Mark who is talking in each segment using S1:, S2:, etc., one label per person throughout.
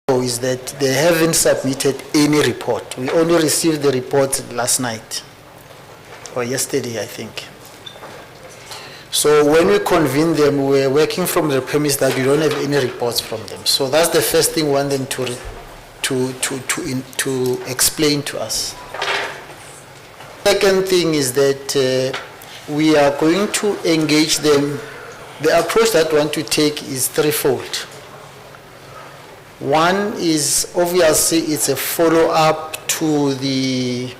S1: is that they haven't submitted any report. We only received the report last night, or yesterday, I think. So when we convene them, we're working from the premise that we don't have any reports from them. So that's the first thing we want them to explain to us. Second thing is that we are going to engage them. The approach that we want to take is threefold. One is obviously it's a follow-up to the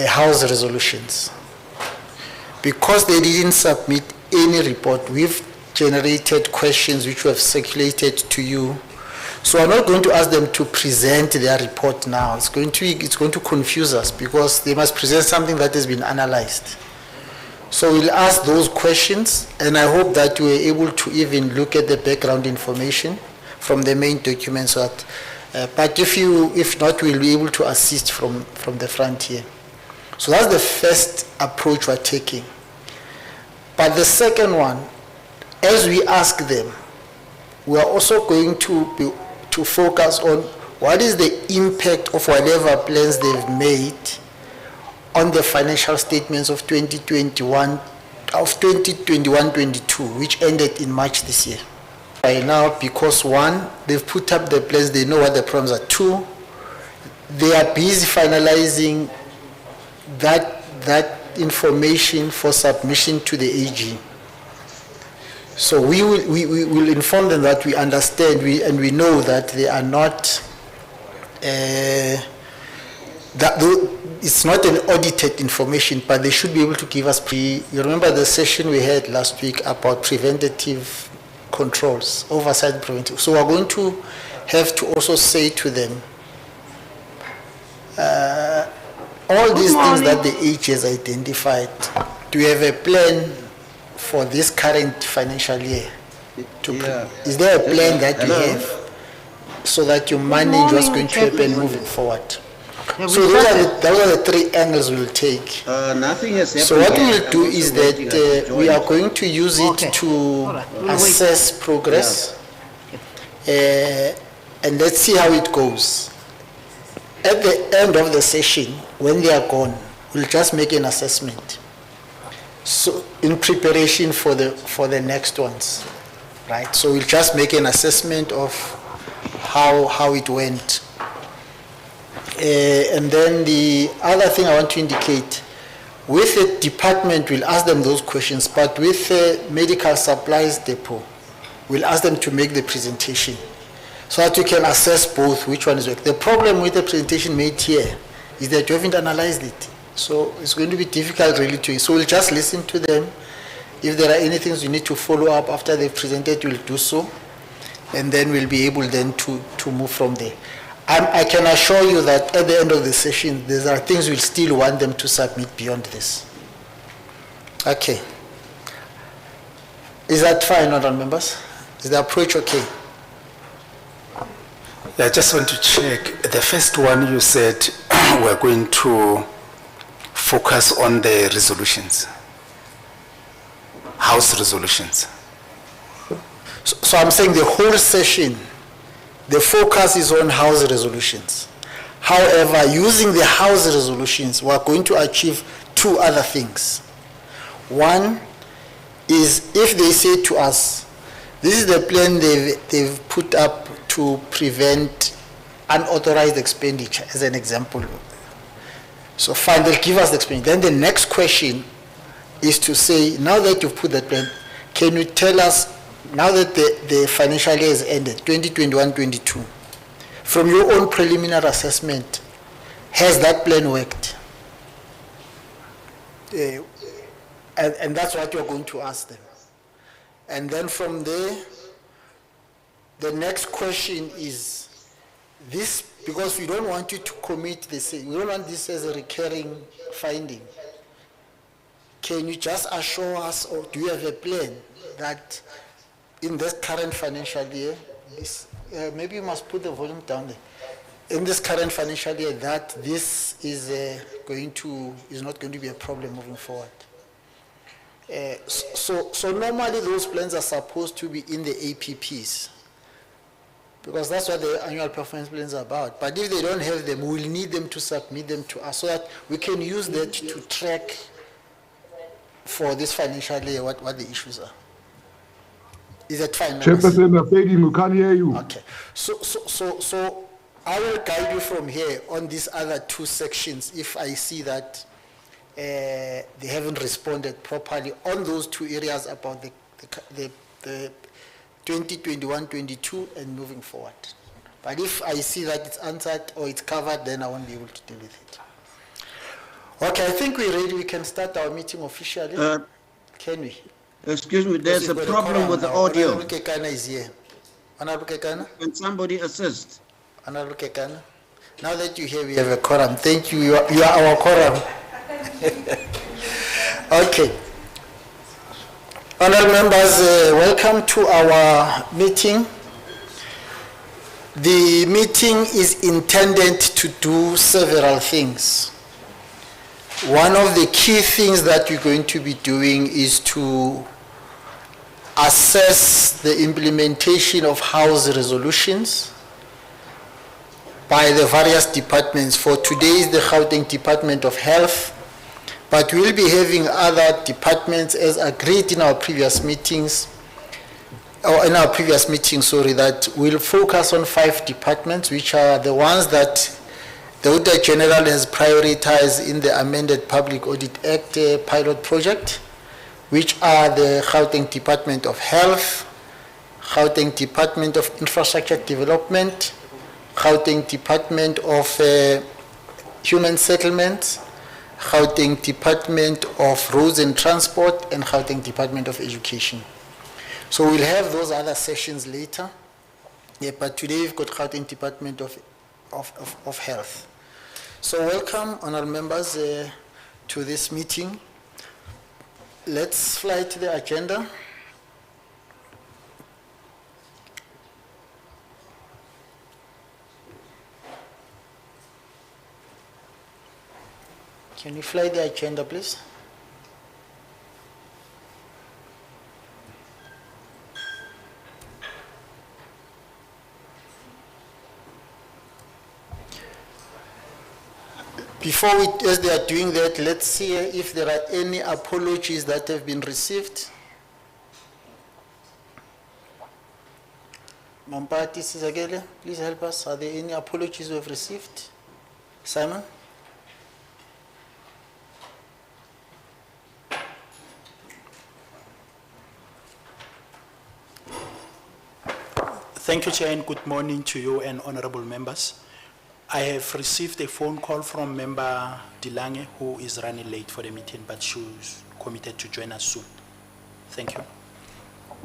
S1: House resolutions. Because they didn't submit any report, we've generated questions which we have circulated to you. So I'm not going to ask them to present their report now. It's going to confuse us because they must present something that has been analyzed. So we'll ask those questions, and I hope that you are able to even look at the background information from the main documents. But if not, we'll be able to assist from the front here. So that's the first approach we're taking. But the second one, as we ask them, we are also going to focus on what is the impact of whatever plans they've made on the financial statements of 2021-22, which ended in March this year. Right now, because one, they've put up the plans, they know what the problems are. Two, they are busy finalizing that information for submission to the AG. So we will inform them that we understand and we know that they are not, it's not an audited information, but they should be able to give us. You remember the session we had last week about preventative controls, oversight preventive. So we're going to have to also say to them, all these things that the AG has identified, do you have a plan for this current financial year? Is there a plan that you have so that you manage what's going to happen moving forward? So those are the three angles we'll take.
S2: Nothing has happened.
S1: So what we'll do is that we are going to use it to assess progress, and let's see how it goes. At the end of the session, when they are gone, we'll just make an assessment. So in preparation for the next ones, right? So we'll just make an assessment of how it went. And then the other thing I want to indicate, with the department, we'll ask them those questions, but with the medical supplies depot, we'll ask them to make the presentation so that you can assess both which one is working. The problem with the presentation made here is that you haven't analyzed it. So it's going to be difficult really to, so we'll just listen to them. If there are any things you need to follow up after they've presented, we'll do so. And then we'll be able then to move from there. I can assure you that at the end of the session, there are things we'll still want them to submit beyond this. Okay. Is that fine, honorable members? Is the approach okay?
S3: I just want to check. The first one you said we're going to focus on the resolutions, House resolutions.
S1: So I'm saying the whole session, the focus is on House resolutions. However, using the House resolutions, we're going to achieve two other things. One is if they say to us, this is the plan they've put up to prevent unauthorized expenditure, as an example. So fine, they'll give us the expenditure. Then the next question is to say, now that you've put that plan, can you tell us, now that the financial year has ended, 2021-22, from your own preliminary assessment, has that plan worked? And that's what you're going to ask them. And then from there, the next question is this, because we don't want you to commit the same, we don't want this as a recurring finding. Can you just assure us, or do you have a plan that in this current financial year, maybe you must put the volume down there. In this current financial year, that this is not going to be a problem moving forward. So normally those plans are supposed to be in the APPs. because that's what the annual performance plans are about. But if they don't have them, we'll need them to submit them to us so that we can use that to track for this financial year what the issues are. Is that fine? members?
S2: Chairperson, you're fading, we can't hear you.
S1: Okay. So I will guide you from here on these other two sections if I see that they haven't responded properly on those two areas about the 2021-22 and moving forward. But if I see that it's answered or it's covered, then I won't be able to deal with it. Okay, I think we're ready. We can start our meeting officially. Can we?
S4: Excuse me, there's a
S1: Because we've got
S4: problem with the
S1: quorum now.
S4: audio.
S1: Honorable Kekana is here. Honorable Kekana?
S4: Can somebody assist?
S1: Honorable Kekana? Now that you're here, we have a quorum. Thank you. You are our quorum. Okay. Honorable members, welcome to our meeting. The meeting is intended to do several things. One of the key things that we're going to be doing is to assess the implementation of House resolutions by the various departments. For today is the Gauteng Department of Health, but we'll be having other departments as agreed in our previous meetings, that will focus on 5 departments, which are the ones that the Auditor General has prioritized in the amended Public Audit Act pilot project, which are the Gauteng Department of Health, Gauteng Department of Infrastructure Development, Gauteng Department of Human Settlements, Gauteng Department of Roads and Transport, and Gauteng Department of Education. So we'll have those other sessions later. Yeah, but today we've got Gauteng Department of Health. So welcome, honorable members, to this meeting. Let's fly to the agenda. Can you fly the agenda, please? Before as they are doing that, let's see if there are any apologies that have been received. Mampati Sizagele, please help us. Are there any apologies we have received? Simon?
S5: Thank you, Chair, and good morning to you and honorable members. I have received a phone call from member Dilange, who is running late for the meeting, but she's committed to join us soon. Thank you.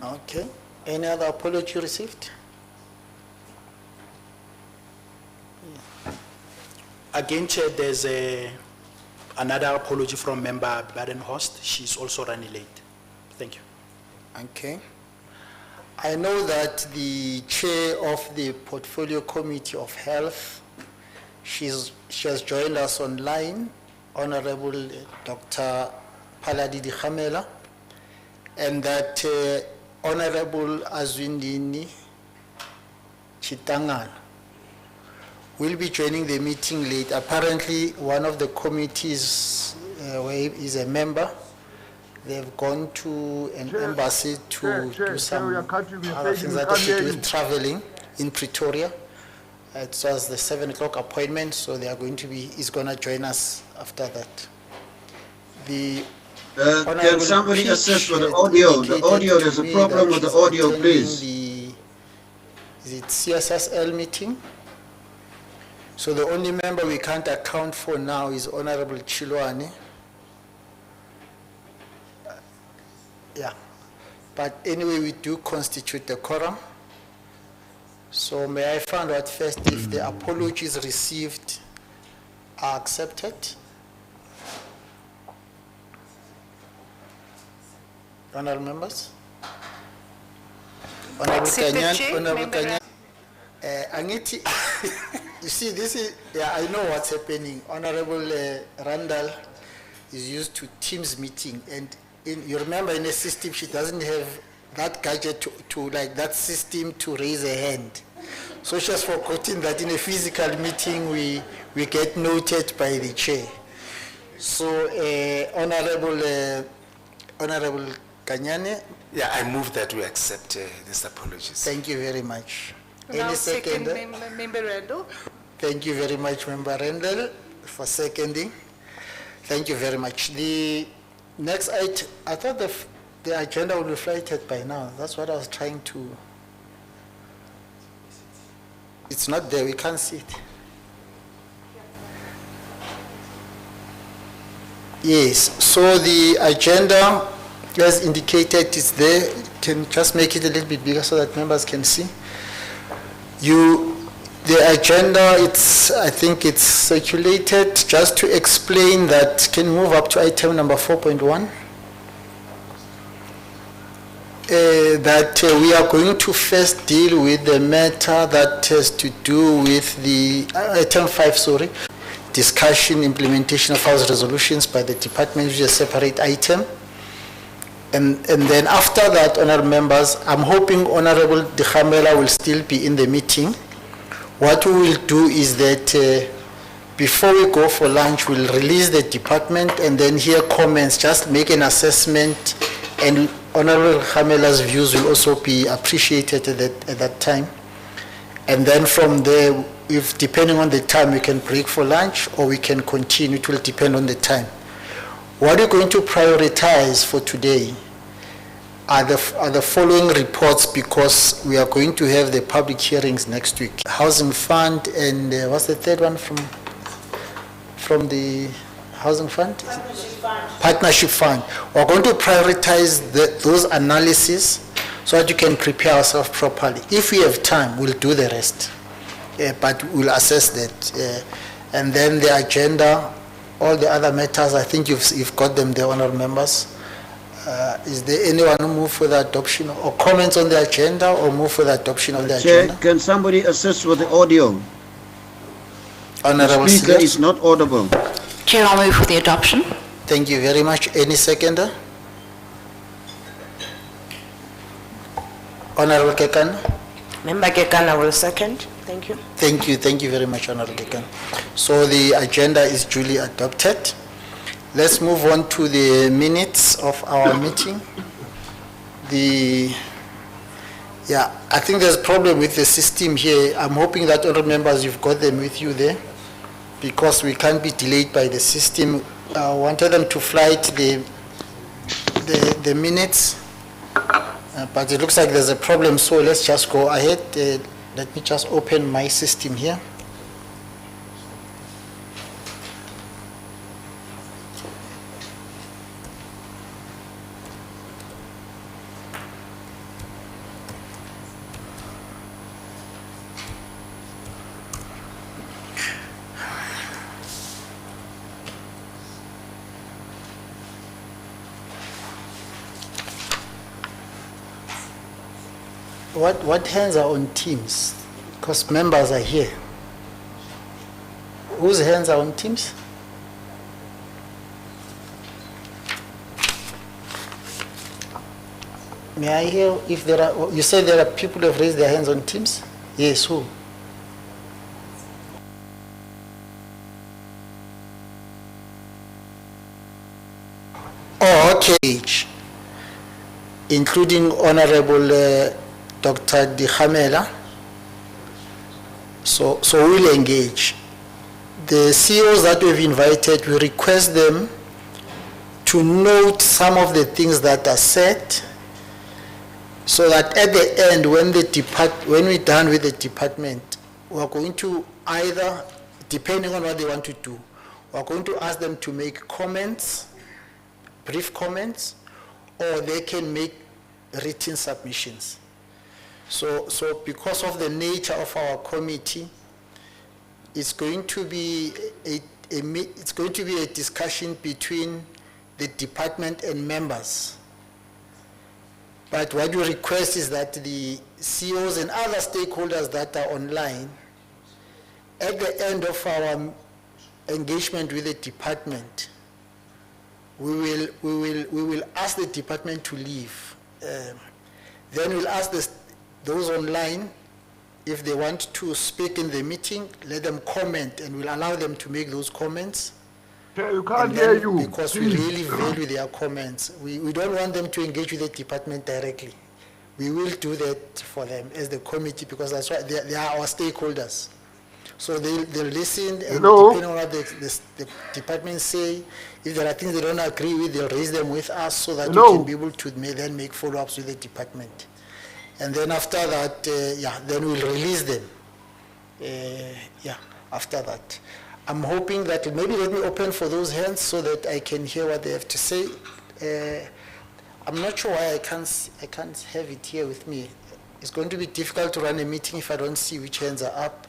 S1: Okay. Any other apology received?
S5: Again, Chair, there's another apology from member Badenhorst. She's also running late. Thank you.
S1: Okay. I know that the chair of the Portfolio Committee of Health, she has joined us online, Honorable Dr. Paladidi Khamela, and that Honorable Azwindini Chitangan will be joining the meeting late. Apparently, one of the committees where he is a member, they've gone to an embassy to do some other things that have to do with traveling in Pretoria. It was the 7 o'clock appointment, so they are going to be, he's going to join us after that.
S4: Can somebody assist with the audio? The audio, there's a problem with the audio, please.
S1: Is it CSSL meeting? So the only member we can't account for now is Honorable Chilwane. Yeah, but anyway, we do constitute the quorum. So may I find out first if the apologies received are accepted? Honorable members? Honorable Kanyan, Honorable Kanyan. Angiti, you see, this is, yeah, I know what's happening. Honorable Randall is used to Teams meeting, and you remember in a system she doesn't have that gadget to like that system to raise a hand. So just forgetting that in a physical meeting, we get noted by the chair. So, Honorable Kanyane,
S3: Yeah, I move that we accept these apologies.
S1: thank you very much.
S6: Now
S1: Any
S6: second,
S1: second?
S6: Member Randall.
S1: Thank you very much, Member Rendell, for seconding. Thank you very much. The next item, I thought the agenda would be flighted by now. That's what I was trying to. It's not there, we can't see it. Yes, so the agenda, as indicated, is there. Can just make it a little bit bigger so that members can see. The agenda, I think it's circulated, just to explain that. Can you move up to item number 4.1? That we are going to first deal with the matter that has to do with the, item 5, sorry, discussion, implementation of house resolutions by the department, which is a separate item. And then after that, honorable members, I'm hoping Honorable Dikhamela will still be in the meeting. What we will do is that before we go for lunch, we'll release the department and then hear comments, just make an assessment, and Honorable Dikhamela's views will also be appreciated at that time. And then from there, if depending on the time, we can break for lunch or we can continue. It will depend on the time. What we're going to prioritize for today are the following reports, because we are going to have the public hearings next week. Housing Fund and what's the third one from the Housing Fund? Partnership Fund. We're going to prioritize those analyses so that you can prepare ourselves properly. If we have time, we'll do the rest. But we'll assess that. And then the agenda, all the other matters, I think you've got them there, honorable members. Is there anyone who move for the adoption or comments on the agenda or move for the adoption of the
S4: Chair,
S1: agenda?
S4: can somebody assist with the audio?
S1: Honorable
S4: The speaker
S1: Silas.
S4: is not audible.
S7: Chair, I'll move for the adoption.
S1: Thank you very much. Any seconder? Honorable Kekan.
S8: Member Gekana will second. Thank you.
S1: Thank you very much, Honorable Kekan. So the agenda is duly adopted. Let's move on to the minutes of our meeting. I think there's a problem with the system here. I'm hoping that honorable members, you've got them with you there, because we can't be delayed by the system. I wanted them to flight the minutes, but it looks like there's a problem, so let's just go ahead. Let me just open my system here. What hands are on Teams? Because members are here. Whose hands are on Teams? May I hear if there are, you said there are people who have raised their hands on Teams? Yes, who? Oh, okay. Including Honorable Dr. Dikhamela. So we'll engage. The CEOs that we've invited, we request them to note some of the things that are said, so that at the end, when we're done with the department, we're going to either, depending on what they want to do, we're going to ask them to make comments, brief comments, or they can make written submissions. So because of the nature of our committee, it's going to be a discussion between the department and members. But what we request is that the CEOs and other stakeholders that are online, at the end of our engagement with the department, we will ask the department to leave. Then we'll ask those online If they want to speak in the meeting, let them comment and we'll allow them to make those comments.
S2: Chair, you can't
S1: And
S2: hear
S1: then,
S2: you.
S1: because we
S2: Please.
S1: really value their comments. We don't want them to engage with the department directly. We will do that for them as the committee because that's why they are our stakeholders. So they'll listen and
S2: Hello?
S1: depending on what the department say, if there are things they don't agree with, they'll raise them with us so that
S2: Hello?
S1: we can be able to then make follow-ups with the department. And then after that, then we'll release them. After that. I'm hoping that maybe let me open for those hands so that I can hear what they have to say. I'm not sure why I can't have it here with me. It's going to be difficult to run a meeting if I don't see which hands are up.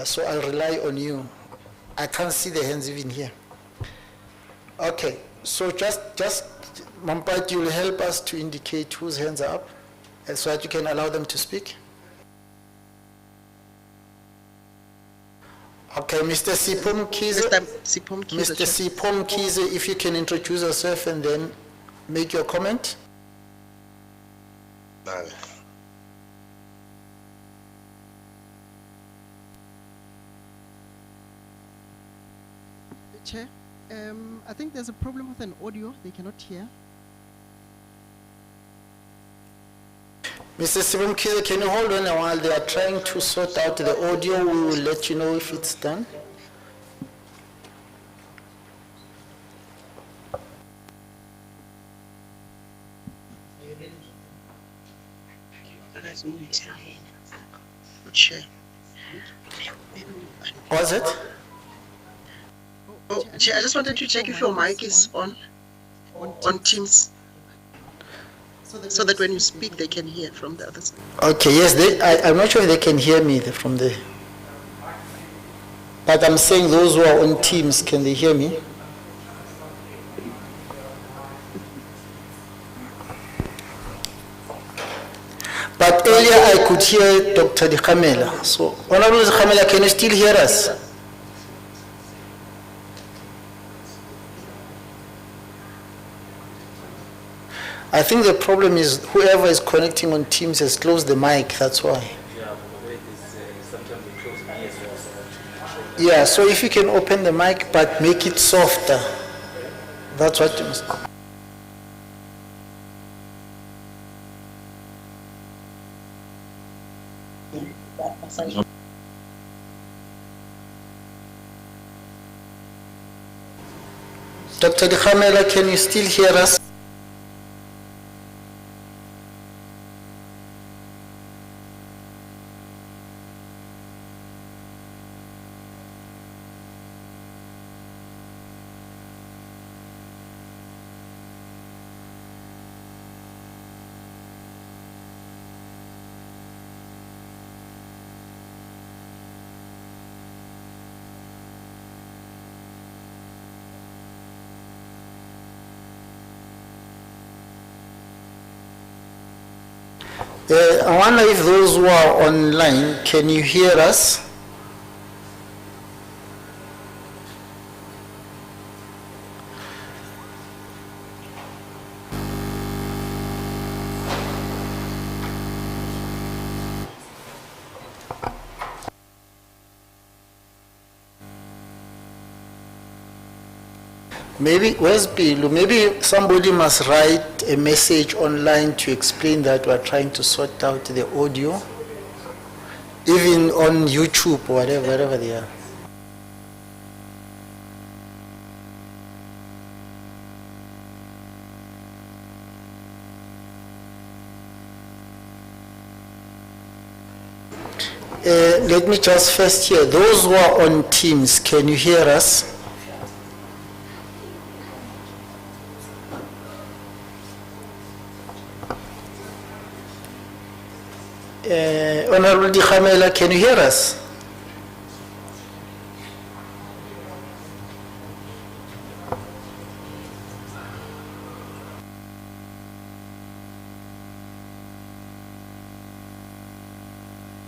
S1: So I'll rely on you. I can't see the hands even here. Okay, so just Mampati, you'll help us to indicate whose hands are up so that you can allow them to speak. Okay, Mr. Sipom Kize. Mr. Sipom Kize, if you can introduce yourself and then make your comment.
S6: Chair, I think there's a problem with an audio. They cannot hear.
S1: Mr. Sipom Kize, can you hold on a while? They are trying to sort out the audio. We will let you know if it's done. Was it?
S9: Oh, Chair, I just wanted to check if your mic is on Teams, so that when you speak, they can hear from the other side.
S1: Okay, yes, I'm not sure if they can hear me from the... But I'm saying those who are on Teams, can they hear me? But earlier I could hear Dr. Dikhamela. So, Honorable Dikhamela, can you still hear us? I think the problem is whoever is connecting on Teams has closed the mic, that's why. Yeah, so if you can open the mic but make it softer, that's what you must. Dr. Dikhamela, can you still hear us? I wonder if those who are online, can you hear us? Maybe, where's Bill? Maybe somebody must write a message online to explain that we're trying to sort out the audio, even on YouTube or wherever they are. Let me just first hear, those who are on Teams, can you hear us? Honorable Dikhamela, can you hear us?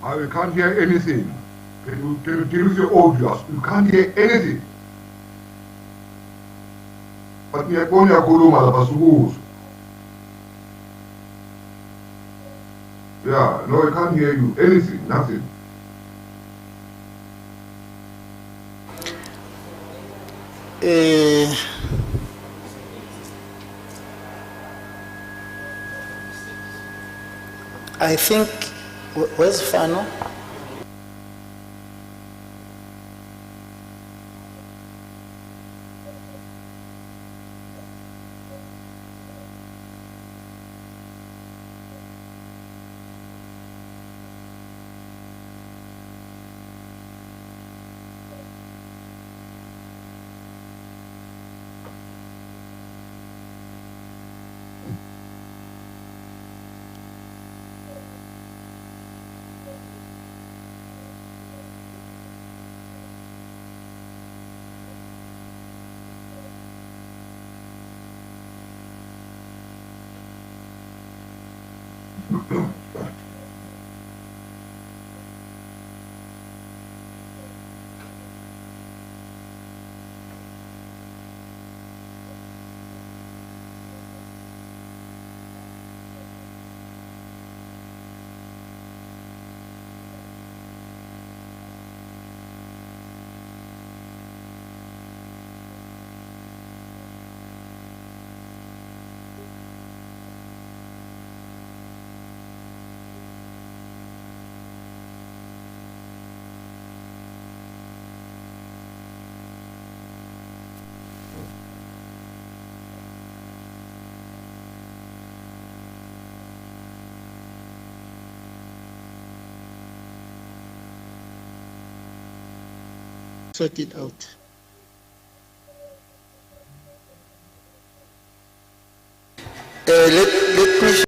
S2: I can't hear anything. Can you deal with your audio? You can't hear anything. But we are going to go to Malabasugus. Yeah, no, I can't hear you. Anything, nothing.
S1: I think, where's Fano? Sort it out. Let me.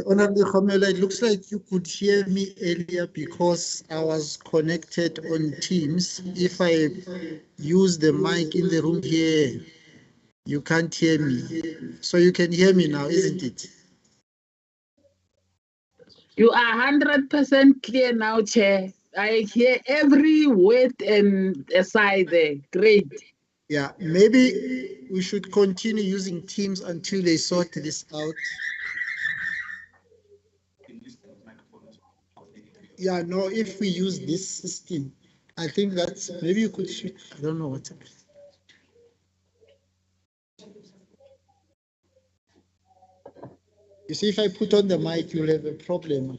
S1: Honorable Khomela, it looks like you could hear me earlier because I was connected on Teams. If I use the mic in the room here, you can't hear me. So you can hear me now, isn't it?
S10: You are 100% clear now, Chair. I hear every word and aside there. Great.
S1: Yeah, maybe we should continue using Teams until they sort this out. Yeah, no, if we use this system, I think that's, maybe you could switch, I don't know what. You see, if I put on the mic, you'll have a problem.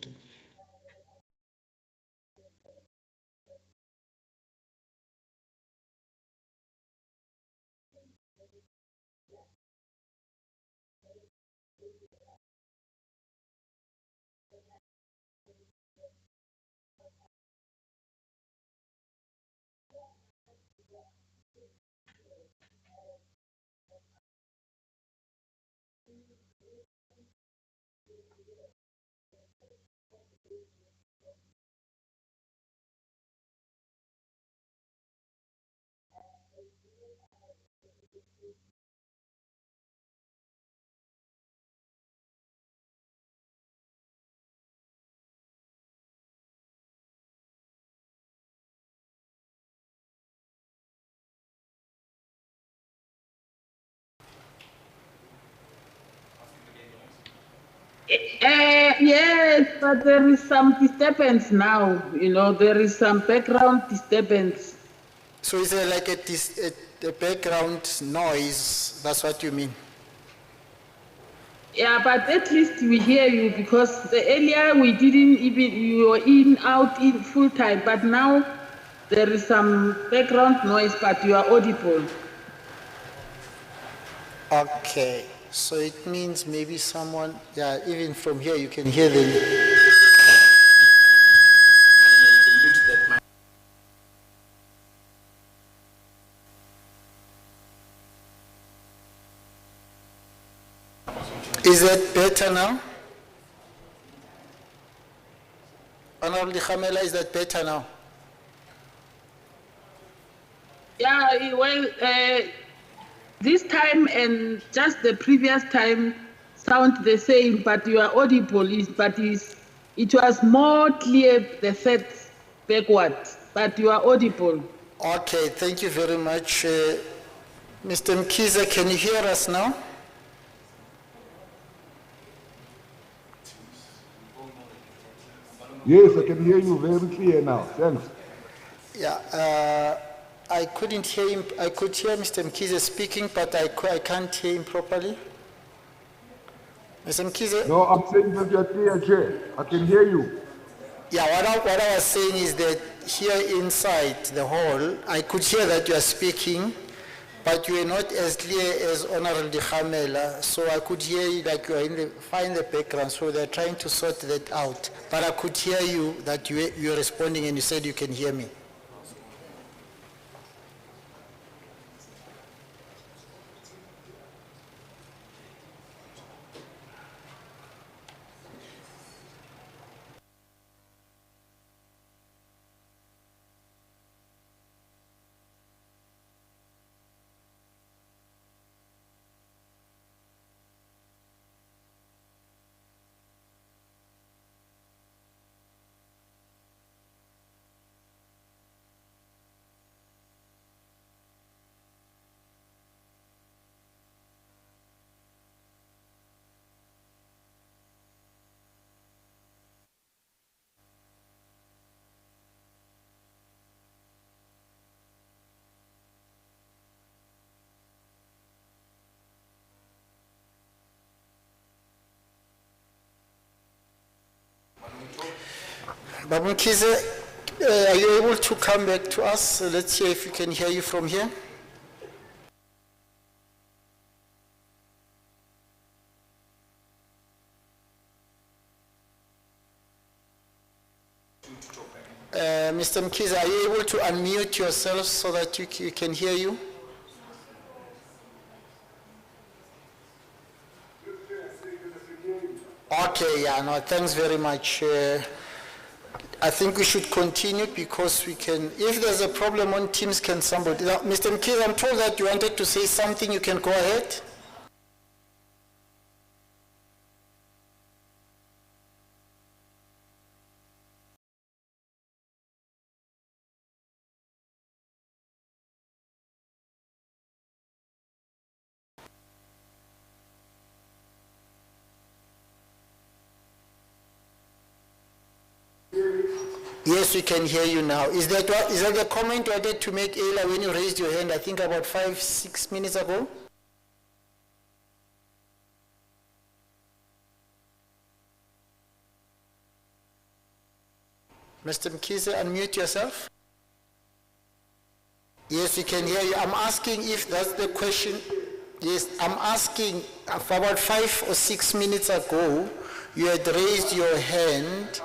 S10: Yes, but there is some disturbance now. You know, there is some background disturbance.
S1: So is there like a background noise? That's what you mean?
S10: Yeah, but at least we hear you because the earlier we didn't even, you were in, out, in full time, but now there is some background noise, but you are audible.
S1: Okay, so it means maybe someone, yeah, even from here you can hear them. Is that better now? Honorable Dikhamela, is that better now?
S10: Yeah, well, this time and just the previous time sound the same, but you are audible, it was more clear the third backward, but you are audible.
S1: Okay, thank you very much. Mr. Mkiza, can you hear us now?
S2: Yes, I can hear you very clear now. Thanks.
S1: Yeah, I couldn't hear him. I could hear Mr. Mkiza speaking, but I can't hear him properly. Mr. Mkiza?
S2: No, I'm saying that you are clear, Chair. I can hear you.
S1: Yeah, what I was saying is that here inside the hall, I could hear that you are speaking, but you were not as clear as Honorable Dikhamela, so I could hear you like you are in the background, so they're trying to sort that out. But I could hear you that you were responding and you said you can hear me. Babu Mkize, are you able to come back to us? Let's see if we can hear you from here. Mr. Mkize, are you able to unmute yourself so that we can hear you? Okay, yeah, no, thanks very much. I think we should continue because we can, if there's a problem on Teams, can somebody, now, Mr. Mkize, I'm told that you wanted to say something, you can go ahead. Yes, we can hear you now. Is that the comment you wanted to make earlier when you raised your hand, I think about 5-6 minutes ago? Mr. Mkize, unmute yourself. Yes, we can hear you. I'm asking if that's the question. Yes, I'm asking, for about 5 or 6 minutes ago, you had raised your hand.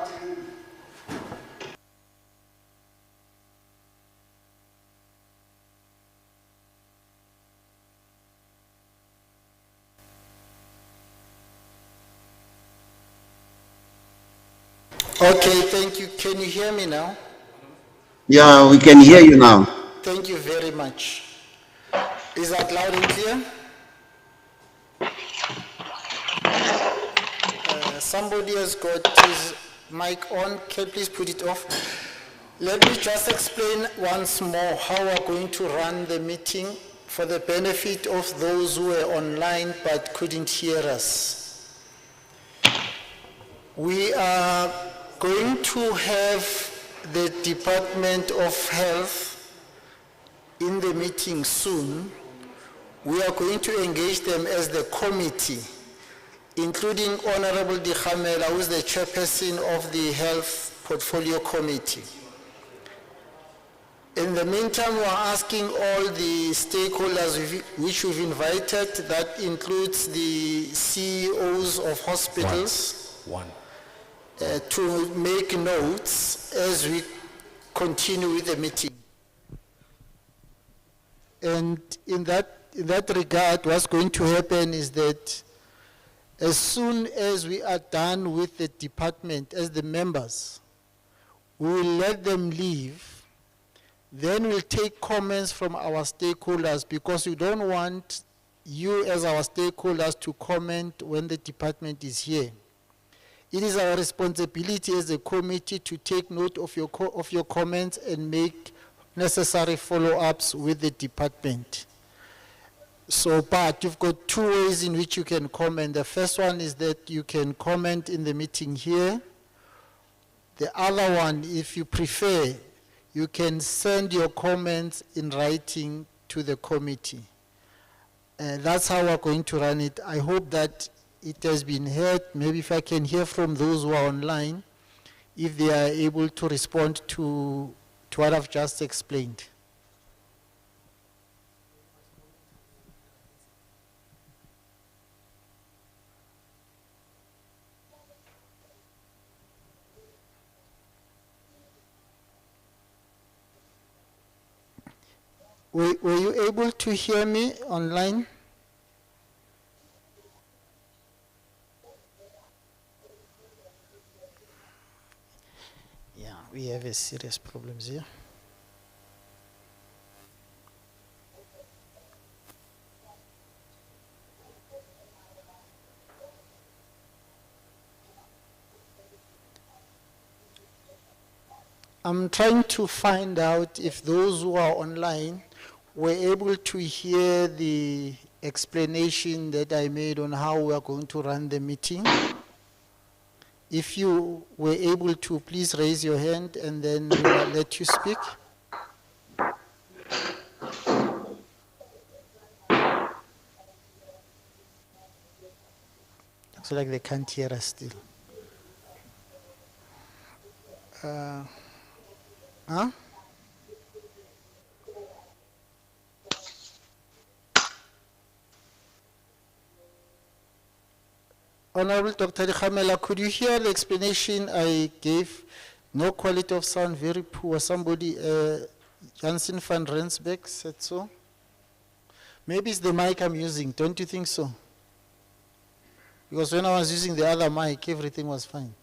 S1: Okay, thank you. Can you hear me now?
S4: Yeah, we can hear you now.
S1: Thank you very much. Is that loud and clear? Somebody has got his mic on. Can you please put it off? Let me just explain once more how we're going to run the meeting for the benefit of those who were online but couldn't hear us. We are going to have the Department of Health in the meeting soon. We are going to engage them as the committee, including Honorable Dikhamela, who is the chairperson of the Health Portfolio Committee. In the meantime, we are asking all the stakeholders which we've invited, that includes the CEOs of hospitals, to make notes as we continue with the meeting. And in that regard, what's going to happen is that As soon as we are done with the department, as the members, we will let them leave. Then we'll take comments from our stakeholders, because we don't want you as our stakeholders to comment when the department is here. It is our responsibility as a committee to take note of your comments and make necessary follow-ups with the department. So, but you've got two ways in which you can comment. The first one is that you can comment in the meeting here. The other one, if you prefer, you can send your comments in writing to the committee. That's how we're going to run it. I hope that it has been heard. Maybe if I can hear from those who are online, if they are able to respond to what I've just explained. Were you able to hear me online? Yeah, we have a serious problems here. I'm trying to find out if those who are online were able to hear the explanation that I made on how we are going to run the meeting. If you were able to, please raise your hand and then we'll let you speak. Looks like they can't hear us still. Huh? Honorable Dr. Khamela, could you hear the explanation I gave? No quality of sound, very poor. Somebody, Jansen van Rensbeck said so. Maybe it's the mic I'm using, don't you think so? Because when I was using the other mic, everything was fine.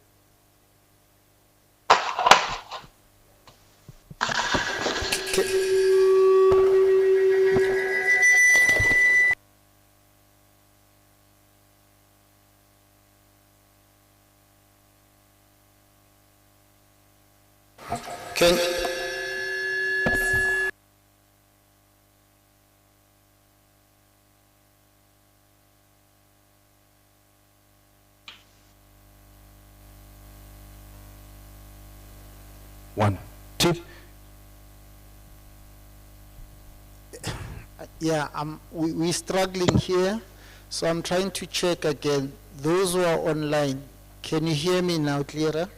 S1: Can
S3: One, two.
S1: Yeah, we're struggling here, so I'm trying to check again. Those who are online, can you hear me now clearer?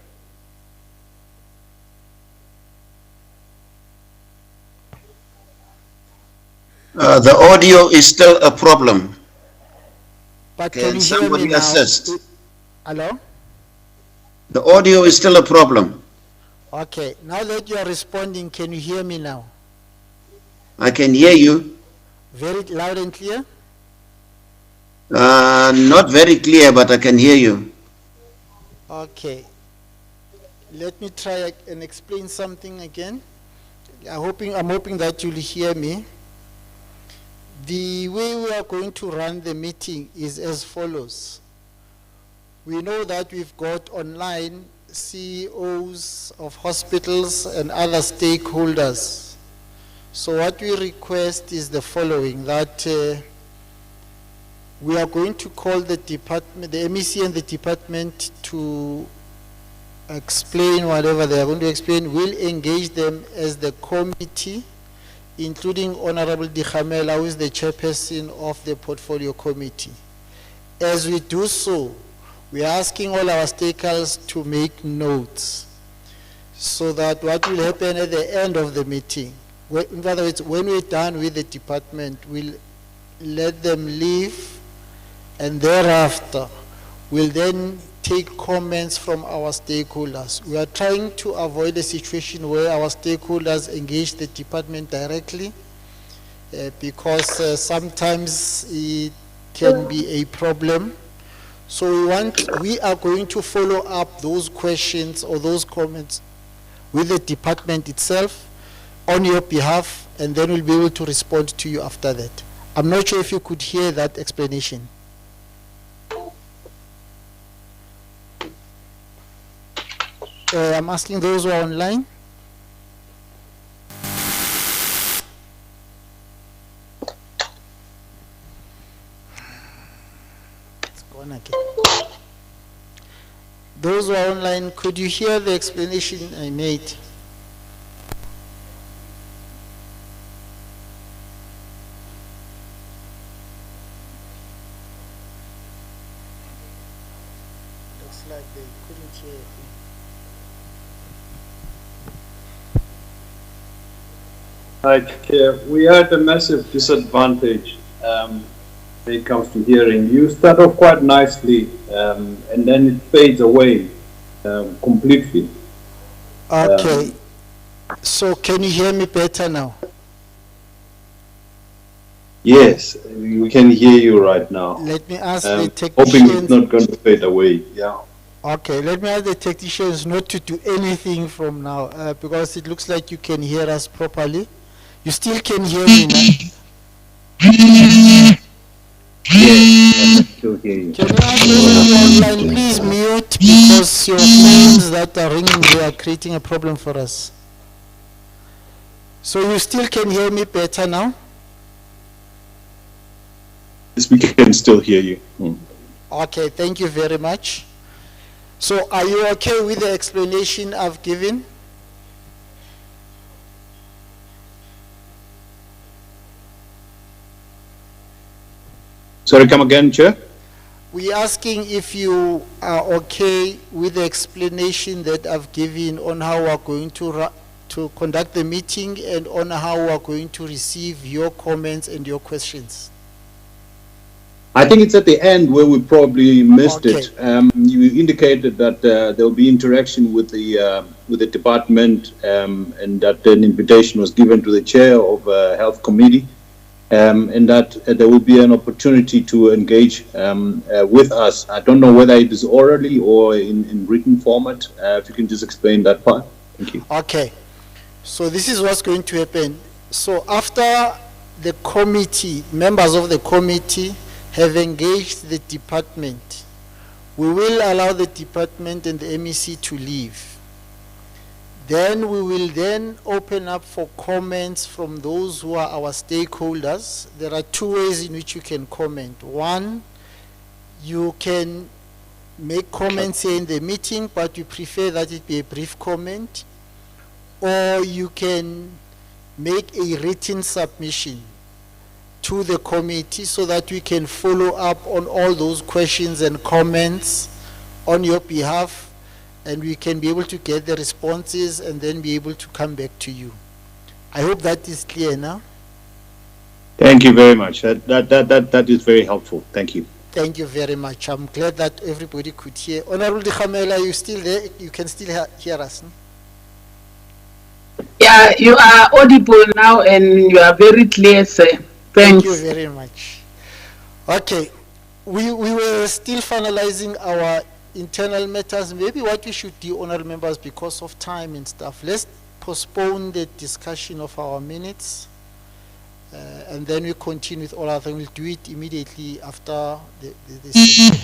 S4: The audio is still a problem.
S1: But
S4: Can
S1: can you hear me
S4: somebody
S1: now?
S4: assist?
S1: Hello?
S4: The audio is still a problem.
S1: Okay, now that you are responding, can you hear me now?
S4: I can hear you.
S1: Very loud and clear?
S4: Not very clear, but I can hear you.
S1: Okay. Let me try and explain something again. I'm hoping that you'll hear me. The way we are going to run the meeting is as follows. We know that we've got online CEOs of hospitals and other stakeholders. So what we request is the following, that we are going to call the department, the MEC and the department to explain whatever they are going to explain. We'll engage them as the committee, including Honorable Dikhamela, who is the chairperson of the portfolio committee. As we do so, we are asking all our stakeholders to make notes so that what will happen at the end of the meeting, in other words, when we're done with the department, we'll let them leave, and thereafter, we'll then take comments from our stakeholders. We are trying to avoid a situation where our stakeholders engage the department directly because sometimes it can be a problem. So we are going to follow up those questions or those comments with the department itself on your behalf, and then we'll be able to respond to you after that. I'm not sure if you could hear that explanation. I'm asking those who are online. It's gone again. Those who are online, could you hear the explanation I made? Looks like they couldn't hear a thing.
S11: Hi, Chair. We are at a massive disadvantage when it comes to hearing. You start off quite nicely, and then it fades away completely.
S1: Okay. So can you hear me better now?
S11: Yes, we can hear you right now.
S1: Let me ask the
S11: Hoping
S1: technicians.
S11: it's not going to fade away. Yeah.
S1: Okay, let me ask the technicians not to do anything from now, because it looks like you can hear us properly. You still can hear me now?
S11: Yes, I can still hear you.
S1: Can you ask those online, please mute, because your phones that are ringing, they are creating a problem for us. So you still can hear me better now?
S11: Yes, we can still hear you.
S1: Okay, thank you very much. So are you okay with the explanation I've given?
S11: Sorry, come again, Chair?
S1: We're asking if you are okay with the explanation that I've given on how we're going to conduct the meeting and on how we're going to receive your comments and your questions.
S11: I think it's at the end where we probably missed
S1: Okay.
S11: it. You indicated that there will be interaction with the department, and that an invitation was given to the chair of health committee, and that there will be an opportunity to engage with us. I don't know whether it is orally or in written format. If you can just explain that part. Thank you.
S1: Okay, so this is what's going to happen. So after the committee, members of the committee have engaged the department, we will allow the department and the MEC to leave. Then we will then open up for comments from those who are our stakeholders. There are two ways in which you can comment. One, you can make comments here in the meeting, but you prefer that it be a brief comment, or you can make a written submission to the committee so that we can follow up on all those questions and comments on your behalf, and we can be able to get the responses and then be able to come back to you. I hope that is clear now.
S11: Thank you very much. That is very helpful. Thank you.
S1: Thank you very much. I'm glad that everybody could hear. Honorable Dikhamela, you still there? You can still hear us. No?
S10: Yeah, you are audible now and you are very clear, sir.
S1: Thank
S10: Thanks.
S1: you very much. Okay, we were still finalizing our internal matters. Maybe what we should do, honorable members, because of time and stuff, let's postpone the discussion of our minutes, and then we continue with all other things. We'll do it immediately after the session.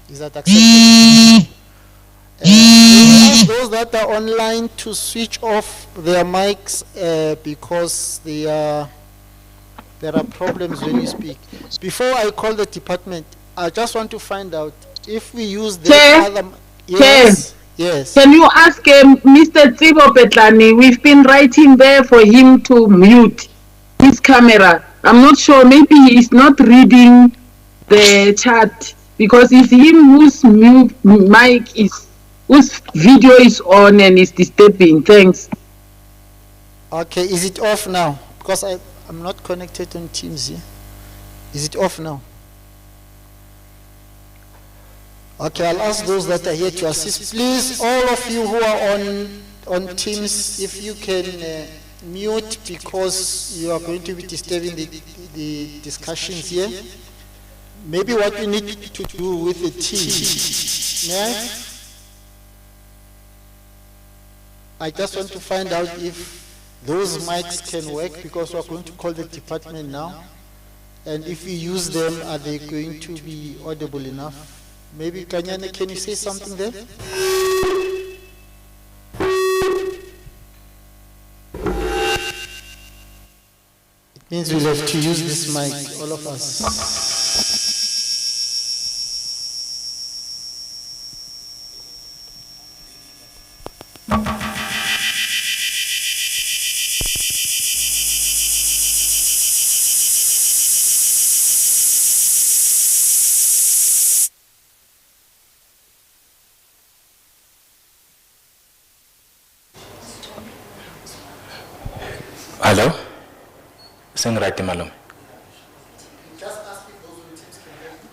S1: Is that acceptable? We ask those that are online to switch off their mics because there are problems when you speak. Before I call the department, I just want to find out if we use the
S10: Chair,
S1: other... Yes, yes.
S10: Can you ask Mr. Tsibo Petlani? We've been writing there for him to mute his camera. I'm not sure, maybe he's not reading the chat, because it's him whose whose video is on and is disturbing. Thanks.
S1: Okay, is it off now? Because I'm not connected on Teams here. Is it off now? Okay, I'll ask those that are here to assist. Please, all of you who are on Teams, if you can mute, because you are going to be disturbing the discussions here. maybe what we need to do with the team, yeah? I just want to find out if those mics can work, because we're going to call the department now. And if we use them, are they going to be audible enough? Maybe Kanyane, can you say something there? It means we'll have to use this mic, all of us.
S12: Hello? Sing right, Malum.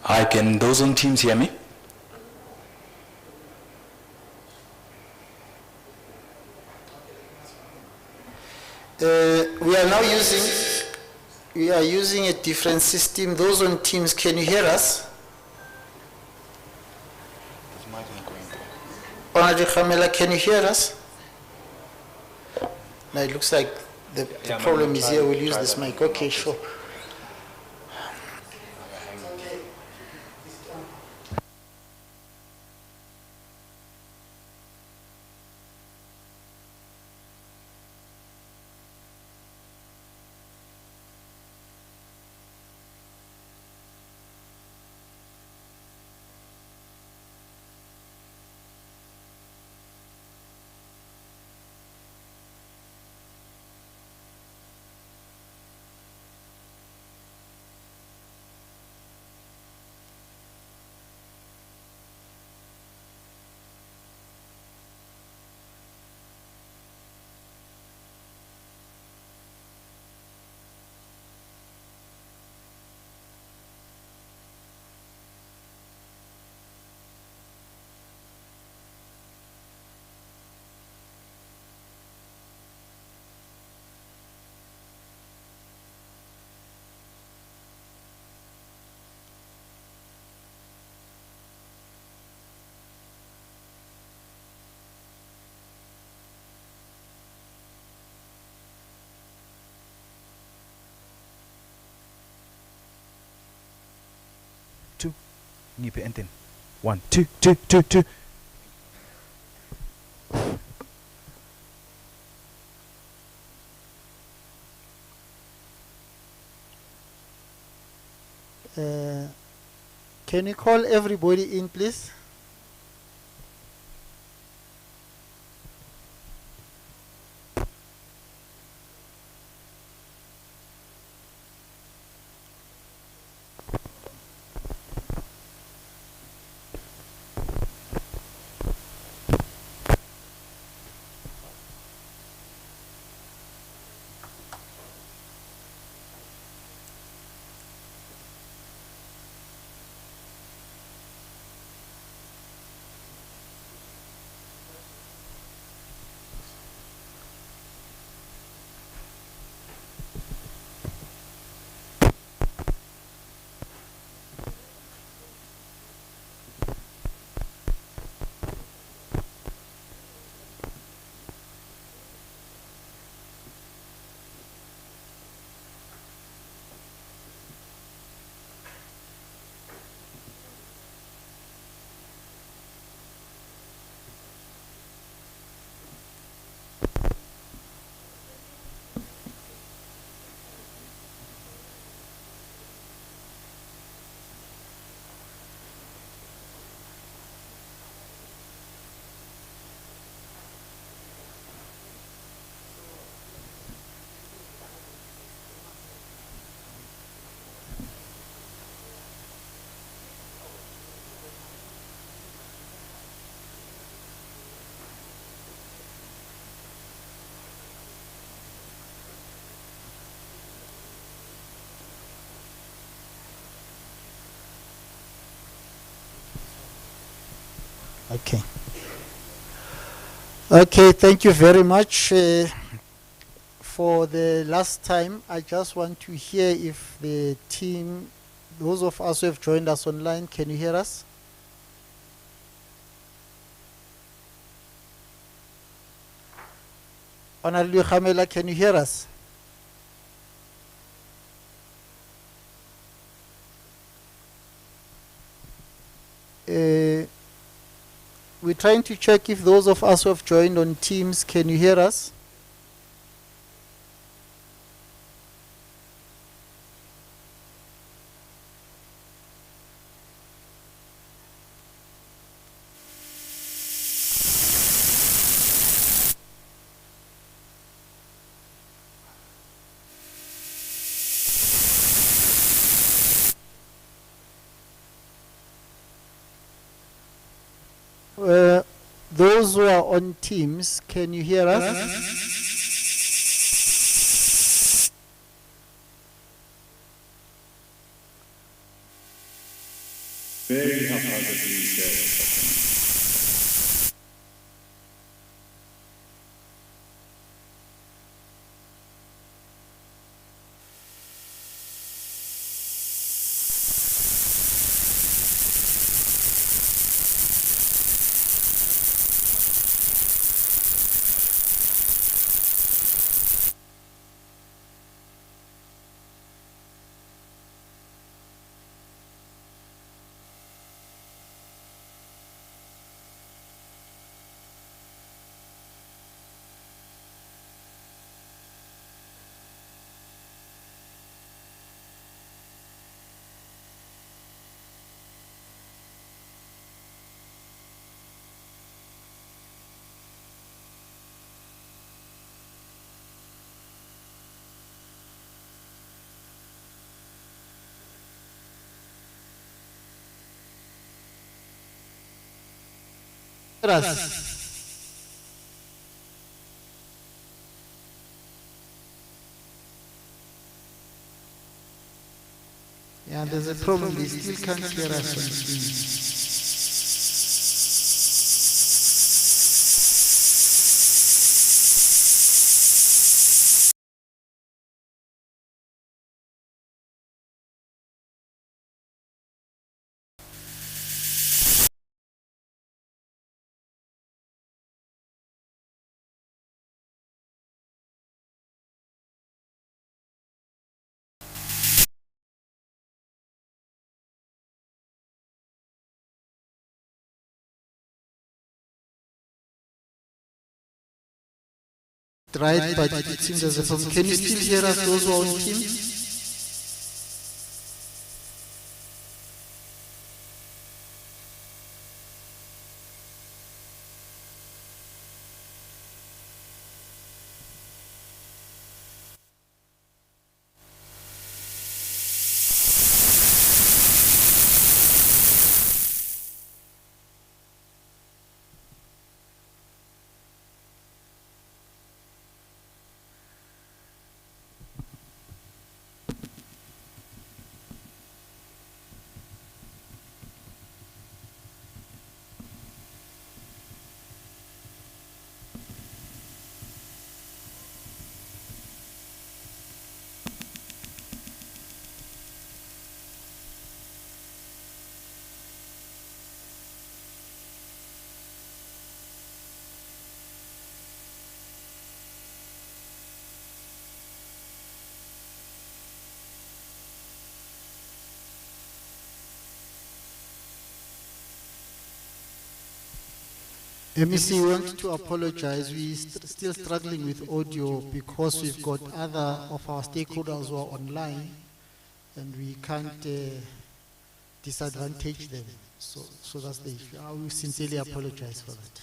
S12: Hi, can those on Teams hear me?
S1: We are using a different system. Those on Teams, can you hear us? Honorable Khamela, can you hear us? Now it looks like the problem is here. We'll use this mic. Okay, sure.
S13: Ngiphi and then 1 2 2 2 2.
S1: Can you call everybody in, please? Okay. Okay, thank you very much. For the last time, I just want to hear if the team Those of us who have joined us online, can you hear us? Honorable Khamela, can you hear us? We're trying to check if those of us who have joined on Teams, can you hear us? Those who are on Teams, can you hear us?
S11: Very haphazardly. Yeah, there's a problem. They still can't hear us on Teams. Right, but it seems there's a problem. Can you still hear us, those who are on Teams? MEC, we want to apologize. We're still struggling with audio because we've got other of our stakeholders who are online and we can't disadvantage them. So that's the issue. I will sincerely apologize for that.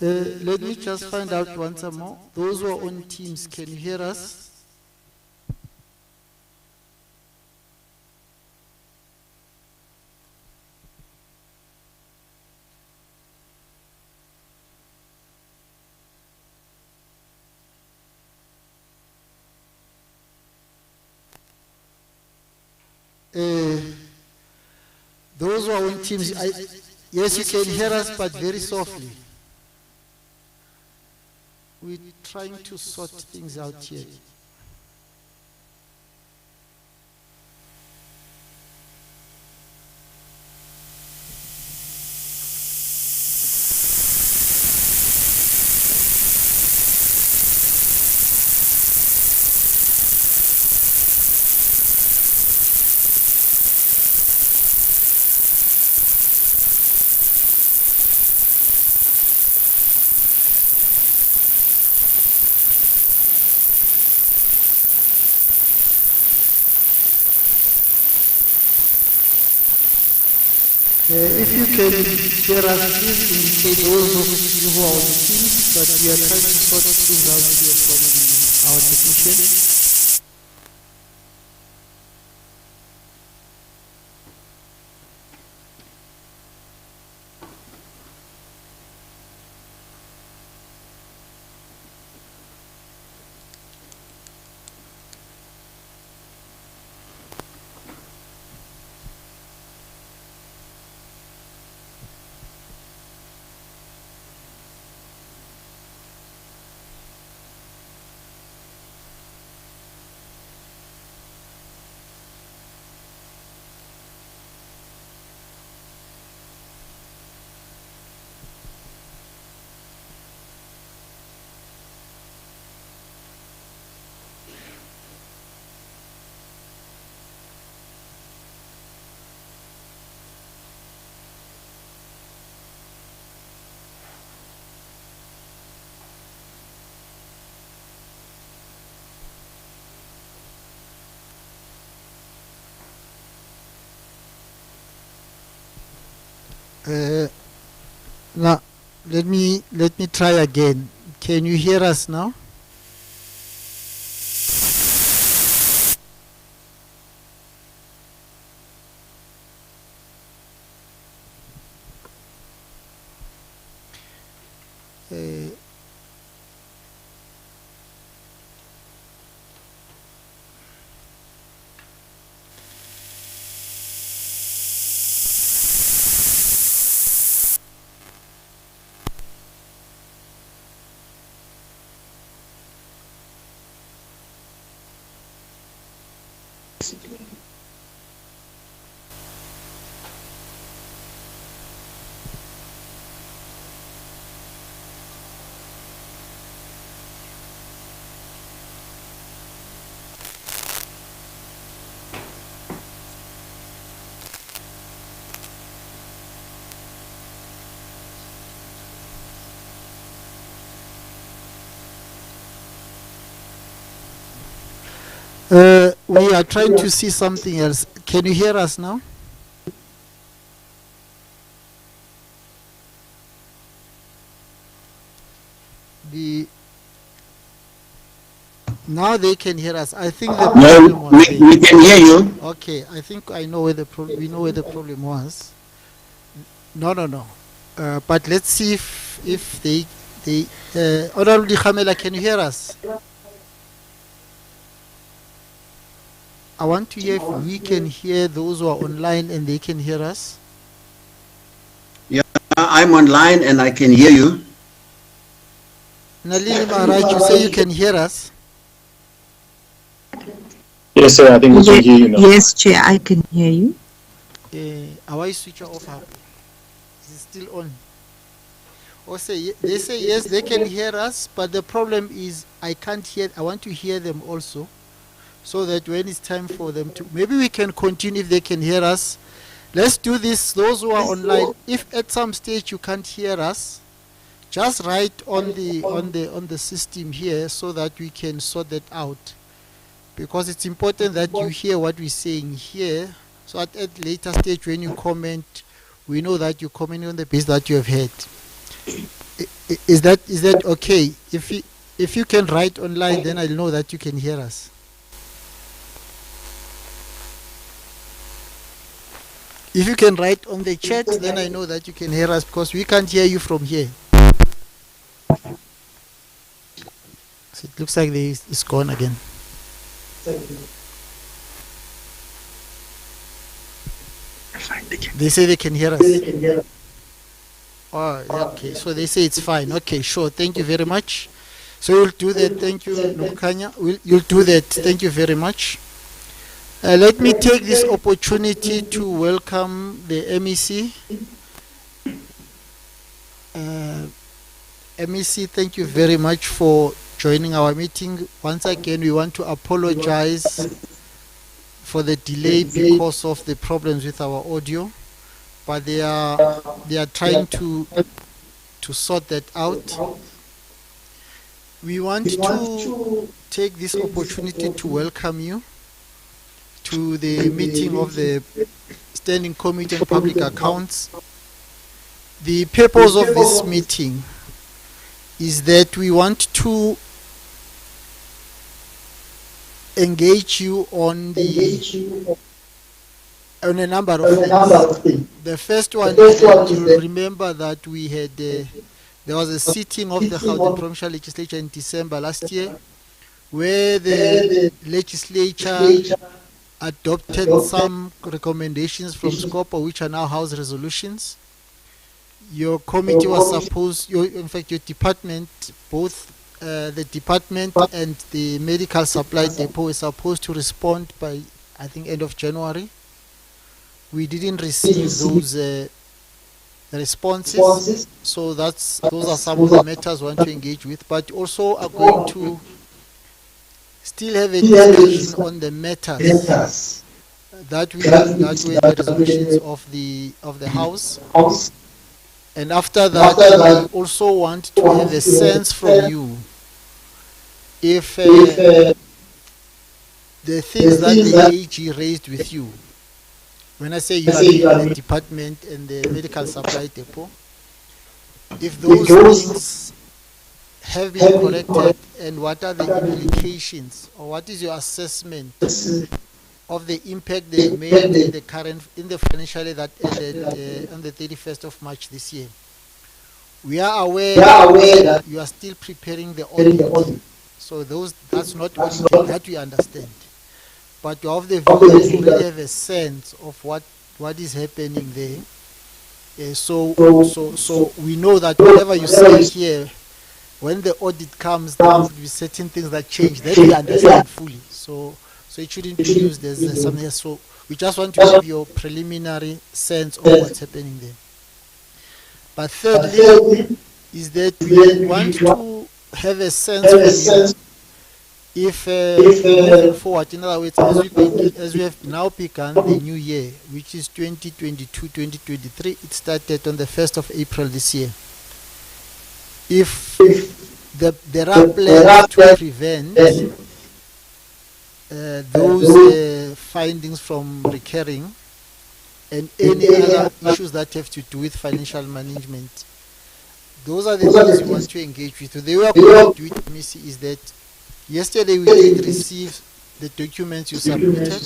S1: Let me just find out once more. Those who are on Teams, can you hear us? Those who are on Teams, yes, you can hear us, but very softly. We're trying to sort things out here. If you can hear us, please indicate those of you who are on Teams, but we are trying to sort things out here from our technician. Now, let me try again. Can you hear us now? We are trying to see something else. Can you hear us now? Now they can hear us. I think the problem was
S4: we can hear you.
S1: Okay, I think I know where the we know where the problem was. No. But let's see if they Honorable Dikhamela, can you hear us? I want to hear if we can hear those who are online and they can hear us.
S4: Yeah, I'm online and I can hear you.
S1: Nalini Maharaj, you say you can hear us?
S12: Yes, sir, I think we can hear you now.
S14: Yes, Chair, I can hear you.
S1: How I switch off? Is it still on? They say yes, they can hear us, but the problem is I can't hear. I want to hear them also, so that when it's time for them to, maybe we can continue if they can hear us. Let's do this. Those who are online, if at some stage you can't hear us, just write on the system here so that we can sort that out, because it's important that you hear what we're saying here, so at a later stage when you comment, we know that you're commenting on the basis that you have heard. Is that okay? If you can write online, then I'll know that you can hear us. If you can write on the chat, then I know that you can hear us, because we can't hear you from here. So it looks like it's gone again. They say they can hear us. Oh, yeah, okay. So they say it's fine. Okay, sure. Thank you very much. So you'll do that. Thank you, Nukanya. You'll do that. Thank you very much. Let me take this opportunity to welcome the MEC. MEC, thank you very much for joining our meeting. Once again, we want to apologize for the delay because of the problems with our audio, but they are trying to sort that out. We want to take this opportunity to welcome you to the meeting of the Standing Committee on Public Accounts. The purpose of this meeting is that we want to engage you on a number of things. The first one is that you'll remember that we had there was a sitting of the Gauteng Provincial Legislature in December last year, where the legislature adopted some recommendations from SCOPA, which are now House resolutions. Your committee was supposed, in fact your department, both the department and the medical supply depot is supposed to respond by, I think, end of January. We didn't receive those responses, so those are some of the matters we want to engage with, but also are going to still have a discussion on the matters that were the resolutions of the House. And after that, we also want to have a sense from you if the things that the AG raised with you, when I say you are the department and the medical supply depot, if those things have been corrected, and what are the implications, or what is your assessment of the impact they made in the financial year that ended on the 31st of March this year. We are aware that you are still preparing the audit, so that's not only that we understand, but you have the view that you really have a sense of what is happening there. So we know that whatever you say here, when the audit comes, there will be certain things that change that we understand fully. So it shouldn't be used as something else. So we just want to give you a preliminary sense of what's happening there. But thirdly, is that we want to have a sense from you if moving forward, in other words, as we have now begun the new year, which is 2022-2023, it started on the 1st of April this year. If there are plans to prevent those findings from recurring, and any other issues that have to do with financial management, those are the things we want to engage with. The way we are going to do it, Missy, is that yesterday we did receive the documents you submitted.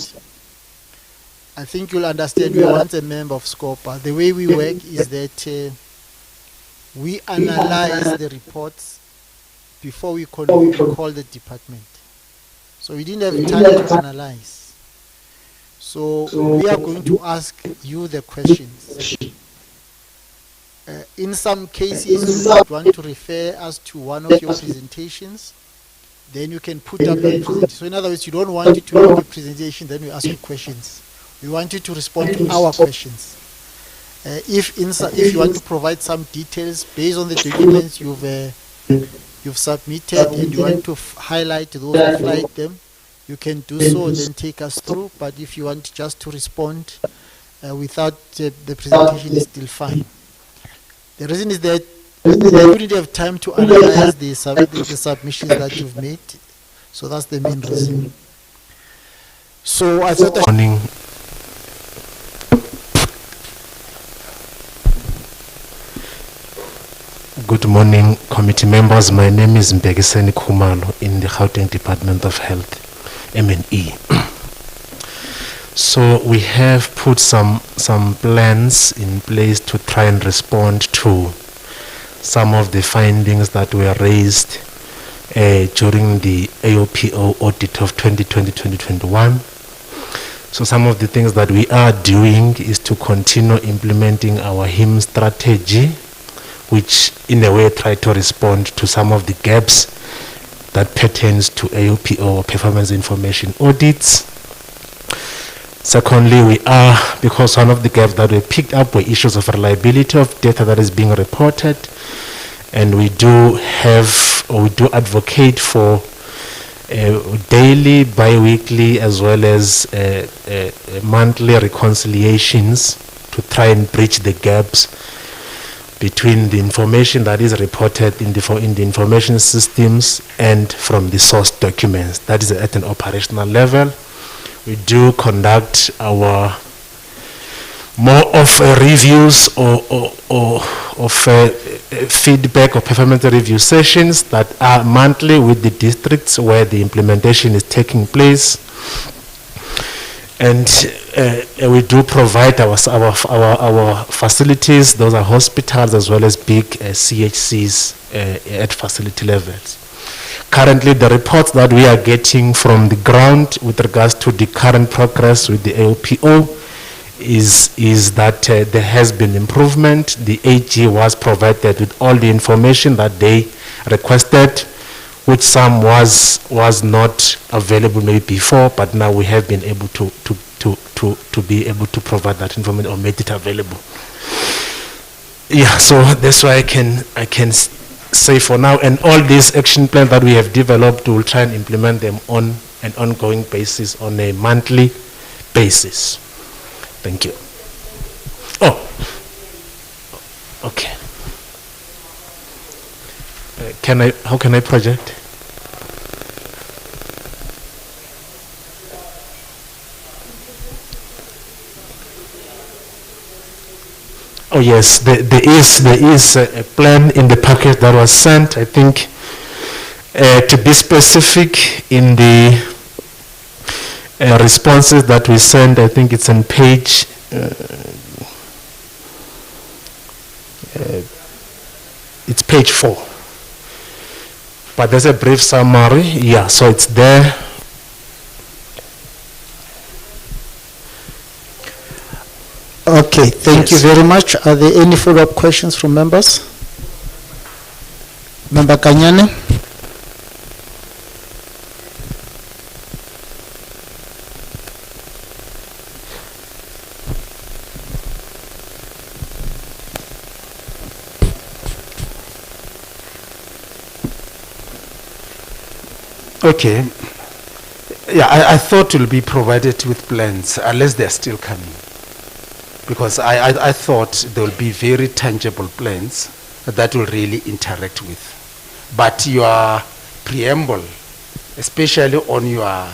S1: I think you'll understand we want a member of SCOPA. The way we work is that we analyze the reports before we call the department. So we didn't have time to analyze. So we are going to ask you the questions. In some cases, you might want to refer us to one of your presentations. Then you can put up the presentation. So in other words, you don't want you to make a presentation, then we ask you questions. We want you to respond to our questions. If you want to provide some details based on the documents you've submitted, and you want to highlight those or flag them, you can do so and then take us through. But if you want just to respond without the presentation, is still fine. The reason is that we didn't have time to analyze the submissions that you've made, so that's the main reason. So I thought
S14: morning. Good morning, committee members. My name is Mbegiseni Khumalo in the Gauteng Department of Health, MNE. So we have put some plans in place to try and respond to some of the findings that were raised during the AOPO audit of 2020-2021. So some of the things that we are doing is to continue implementing our HIM strategy, which in a way try to respond to some of the gaps that pertains to AOPO or performance information audits. Secondly, we are, because one of the gaps that we picked up were issues of reliability of data that is being reported, and we do advocate for daily, bi-weekly, as well as monthly reconciliations to try and bridge the gaps between the information that is reported in the information systems and from the source documents. That is at an operational level. We do conduct our more of reviews or feedback or performance review sessions that are monthly with the districts where the implementation is taking place. And we do provide our facilities. Those are hospitals as well as big CHCs at facility levels. Currently, the reports that we are getting from the ground with regards to the current progress with the AOPO is that there has been improvement. The AG was provided with all the information that they requested, which some was not available maybe before, but now we have been able to be able to provide that information or make it available. Yeah, so that's why I can say for now, and all these action plans that we have developed, we will try and implement them on an ongoing basis, on a monthly basis. Thank you. Oh, okay. How can I project? Oh yes, there is a plan in the package that was sent. I think to be specific, in the responses that we sent, I think it's on page it's page 4. But there's a brief summary. Yeah, so it's there.
S1: Okay, thank you very much. Are there any follow-up questions from members? Member Kanyane?
S3: Okay. Yeah, I thought it will be provided with plans, unless they're still coming. Because I thought there will be very tangible plans that will really interact with. But your preamble, especially on your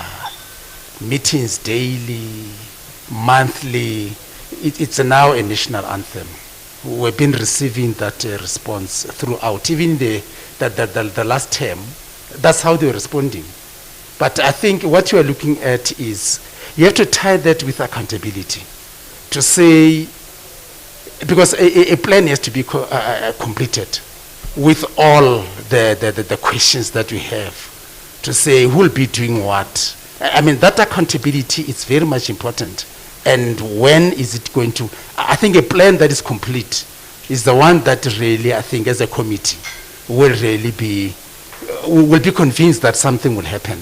S3: meetings daily, monthly, it's now a national anthem. We've been receiving that response throughout. Even the last term, that's how they're responding. But I think what you are looking at is, you have to tie that with accountability. To say, because a plan has to be completed with all the questions that we have, to say who will be doing what. I mean, that accountability is very much important. And when is it going to, I think a plan that is complete is the one that really, I think as a committee, will really be, will be convinced that something will happen.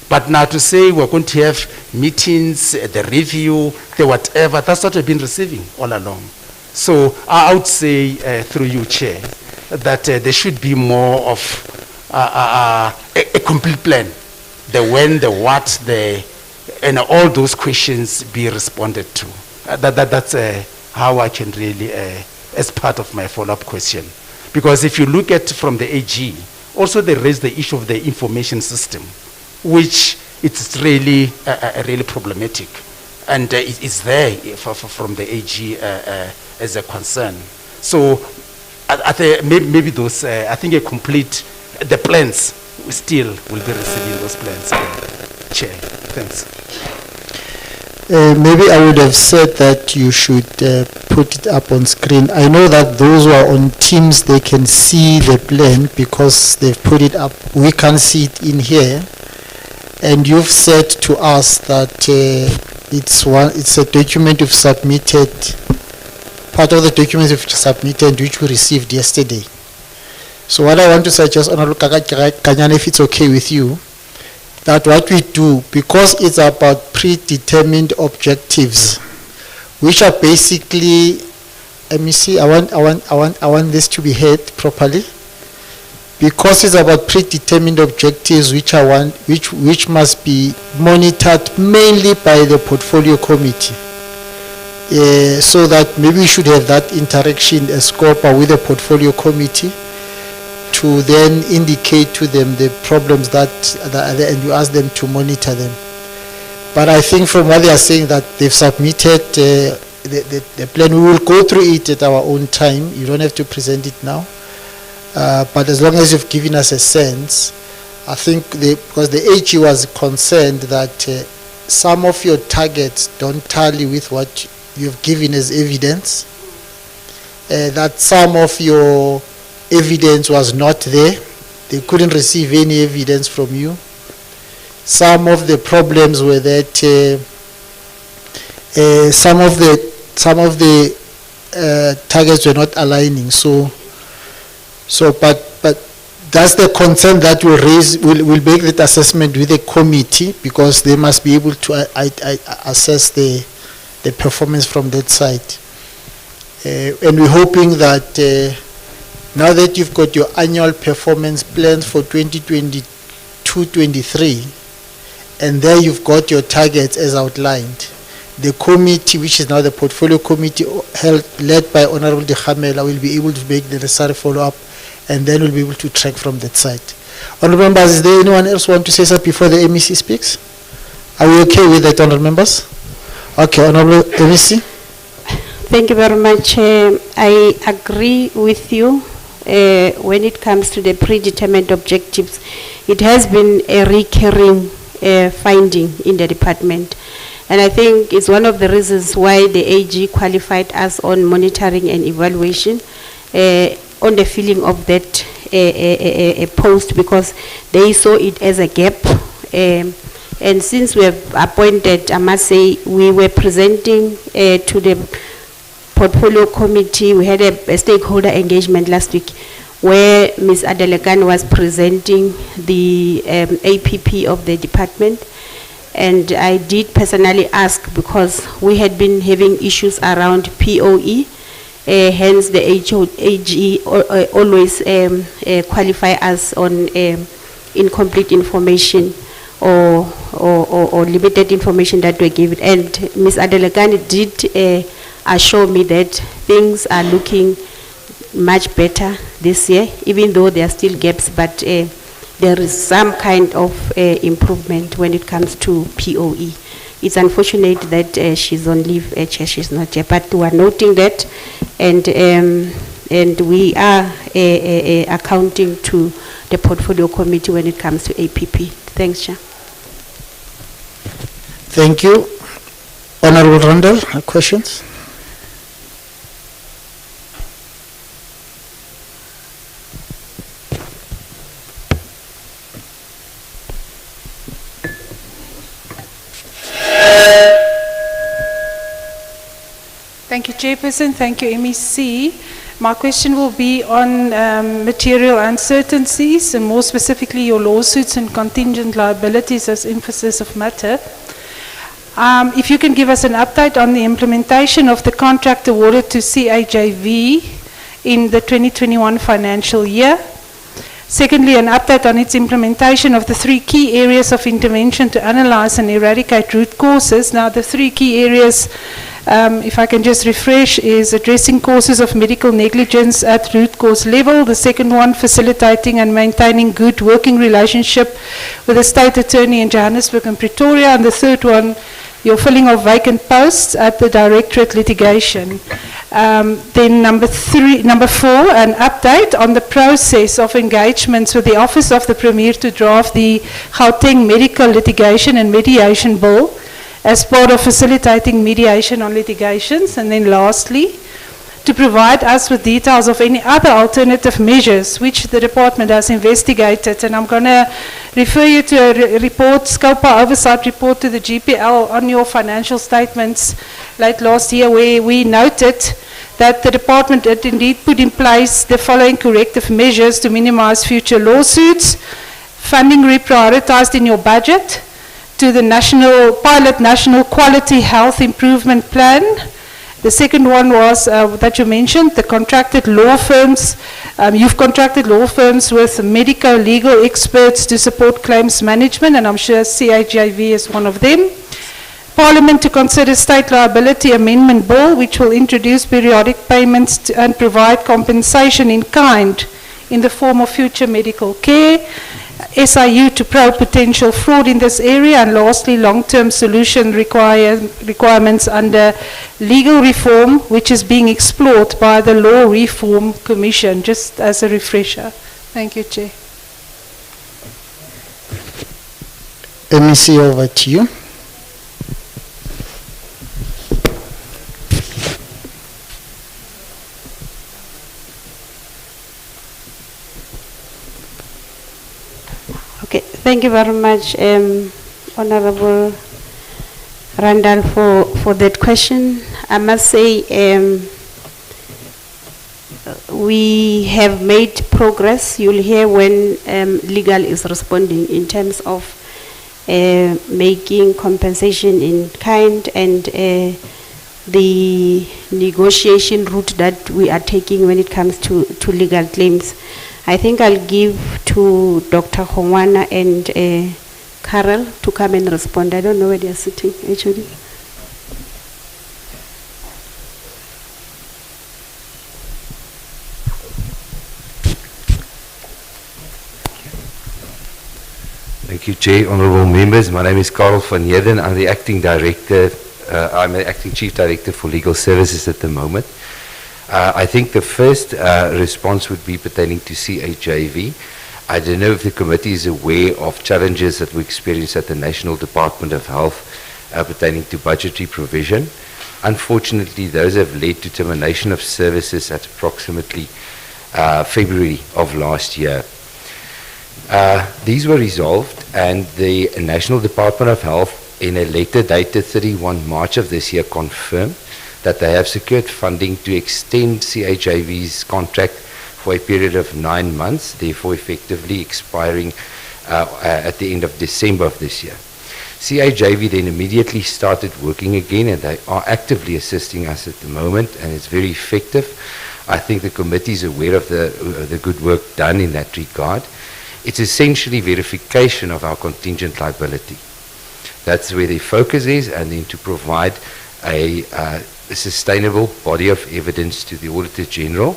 S3: But now to say we're going to have meetings, the review, the whatever, that's what we've been receiving all along. So I would say through you, Chair, that there should be more of a complete plan. The when, the what, and all those questions be responded to. That's how I can really, as part of my follow-up question. Because if you look at from the AG, also they raised the issue of the information system, which it's really really problematic, and it's there from the AG as a concern. So maybe those, I think the plans still will be receiving those plans, Chair. Thanks.
S1: Maybe I would have said that you should put it up on screen. I know that those who are on Teams, they can see the plan because they've put it up. We can't see it in here. And you've said to us that it's a document you've submitted, part of the documents you've submitted which we received yesterday. So what I want to suggest, Honorable Kanyana, if it's okay with you, that what we do, because it's about predetermined objectives, which are basically, let me see, I want this to be heard properly. Because it's about predetermined objectives which must be monitored mainly by the portfolio committee. So that maybe we should have that interaction as SCOPA with the portfolio committee to then indicate to them the problems that are there, and you ask them to monitor them. But I think from what they are saying that they've submitted the plan, we will go through it at our own time. You don't have to present it now. But as long as you've given us a sense, I think because the AG was concerned that some of your targets don't tally with what you've given as evidence, that some of your evidence was not there. They couldn't receive any evidence from you. Some of the problems were that some of the targets were not aligning. But that's the concern that will raise. We'll make that assessment with the committee because they must be able to assess the performance from that side. And we're hoping that now that you've got your annual performance plans for 2022-23, and there you've got your targets as outlined, the committee, which is now the portfolio committee led by Honorable Dikhamela, will be able to make the necessary follow-up, and then we'll be able to track from that side. Honorable members, is there anyone else want to say something before the MEC speaks? Are we okay with that, honorable members? Okay, Honorable MEC.
S15: Thank you very much. I agree with you when it comes to the predetermined objectives. It has been a recurring finding in the department. And I think it's one of the reasons why the AG qualified us on monitoring and evaluation on the filling of that post, because they saw it as a gap. And since we have appointed, I must say, we were presenting to the portfolio committee. We had a stakeholder engagement last week where Ms. Adelegan was presenting the APP of the department. And I did personally ask, because we had been having issues around POE, hence the AG always qualify us on incomplete information or limited information that were given. And Ms. Adelegan did assure me that things are looking much better this year, even though there are still gaps, but there is some kind of improvement when it comes to POE. It's unfortunate that she's on leave, she's not here, but we are noting that, and we are accounting to the portfolio committee when it comes to APP. Thanks, Chair.
S1: Thank you. Honorable Randall, questions?
S16: Thank you, Chairperson. Thank you, MEC. My question will be on material uncertainties, and more specifically your lawsuits and contingent liabilities as emphasis of matter. If you can give us an update on the implementation of the contract awarded to CAJV in the 2021 financial year. Secondly, an update on its implementation of the 3 key areas of intervention to analyze and eradicate root causes. Now, the 3 key areas, if I can just refresh, is addressing causes of medical negligence at root cause level. The second one, facilitating and maintaining good working relationship with the State Attorney in Johannesburg and Pretoria. And the third one, your filling of vacant posts at the Directorate Litigation. Then number 4, an update on the process of engagements with the Office of the Premier to draft the Gauteng Medical Litigation and Mediation Bill as part of facilitating mediation on litigations. And then lastly, to provide us with details of any other alternative measures which the department has investigated. And I'm going to refer you to a report, SCOPA Oversight Report to the GPL on your financial statements late last year, where we noted that the department had indeed put in place the following corrective measures to minimize future lawsuits. Funding reprioritized in your budget to the National Quality Health Improvement Plan. The second one was that you mentioned, the contracted law firms. You've contracted law firms with medical legal experts to support claims management, and I'm sure CHIV is one of them. Parliament to consider State Liability Amendment Bill, which will introduce periodic payments and provide compensation in kind in the form of future medical care. SIU to probe potential fraud in this area, and lastly, long-term solution requirements under legal reform, which is being explored by the Law Reform Commission, just as a refresher. Thank you, Chair.
S1: MEC, over to you.
S15: Okay, thank you very much, Honorable Randall, for that question. I must say we have made progress. You'll hear when legal is responding in terms of making compensation in kind and the negotiation route that we are taking when it comes to legal claims. I think I'll give to Dr. Hongwana and Carol to come and respond. I don't know where they are sitting, actually.
S17: Thank you, Chair. Honourable members, my name is Karel van Heerden. I'm the acting director. I'm the acting chief director for legal services at the moment. I think the first response would be pertaining to CHIV. I don't know if the committee is aware of challenges that we experience at the National Department of Health pertaining to budgetary provision. Unfortunately, those have led to termination of services at approximately February of last year. These were resolved, and the National Department of Health, in a letter dated 31 March of this year, confirmed that they have secured funding to extend CHIV's contract for a period of 9 months, therefore effectively expiring at the end of December of this year. CHIV then immediately started working again, and they are actively assisting us at the moment, and it's very effective. I think the committee is aware of the good work done in that regard. It's essentially verification of our contingent liability. That's where the focus is, and then to provide a sustainable body of evidence to the Auditor General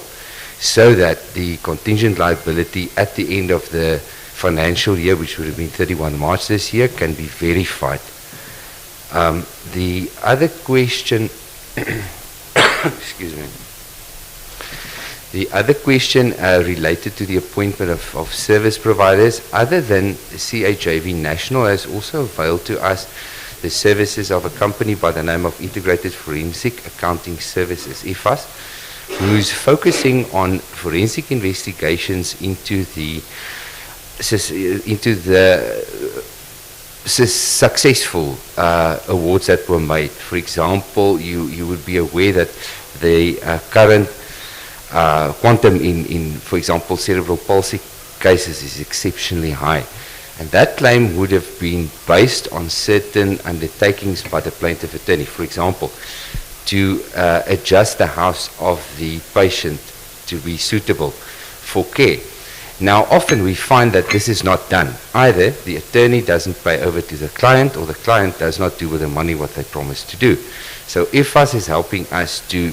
S17: so that the contingent liability at the end of the financial year, which would have been 31 March this year, can be verified. The other question, excuse me, the other question related to the appointment of service providers, other than CHIV National, has also availed to us the services of a company by the name of Integrated Forensic Accounting Services, IFAS, who's focusing on forensic investigations into the successful awards that were made. For example, you would be aware that the current quantum in, for example, cerebral palsy cases is exceptionally high. And that claim would have been based on certain undertakings by the plaintiff attorney. For example, to adjust the house of the patient to be suitable for care. Now, often we find that this is not done. Either the attorney doesn't pay over to the client, or the client does not do with the money what they promised to do. So IFAS is helping us to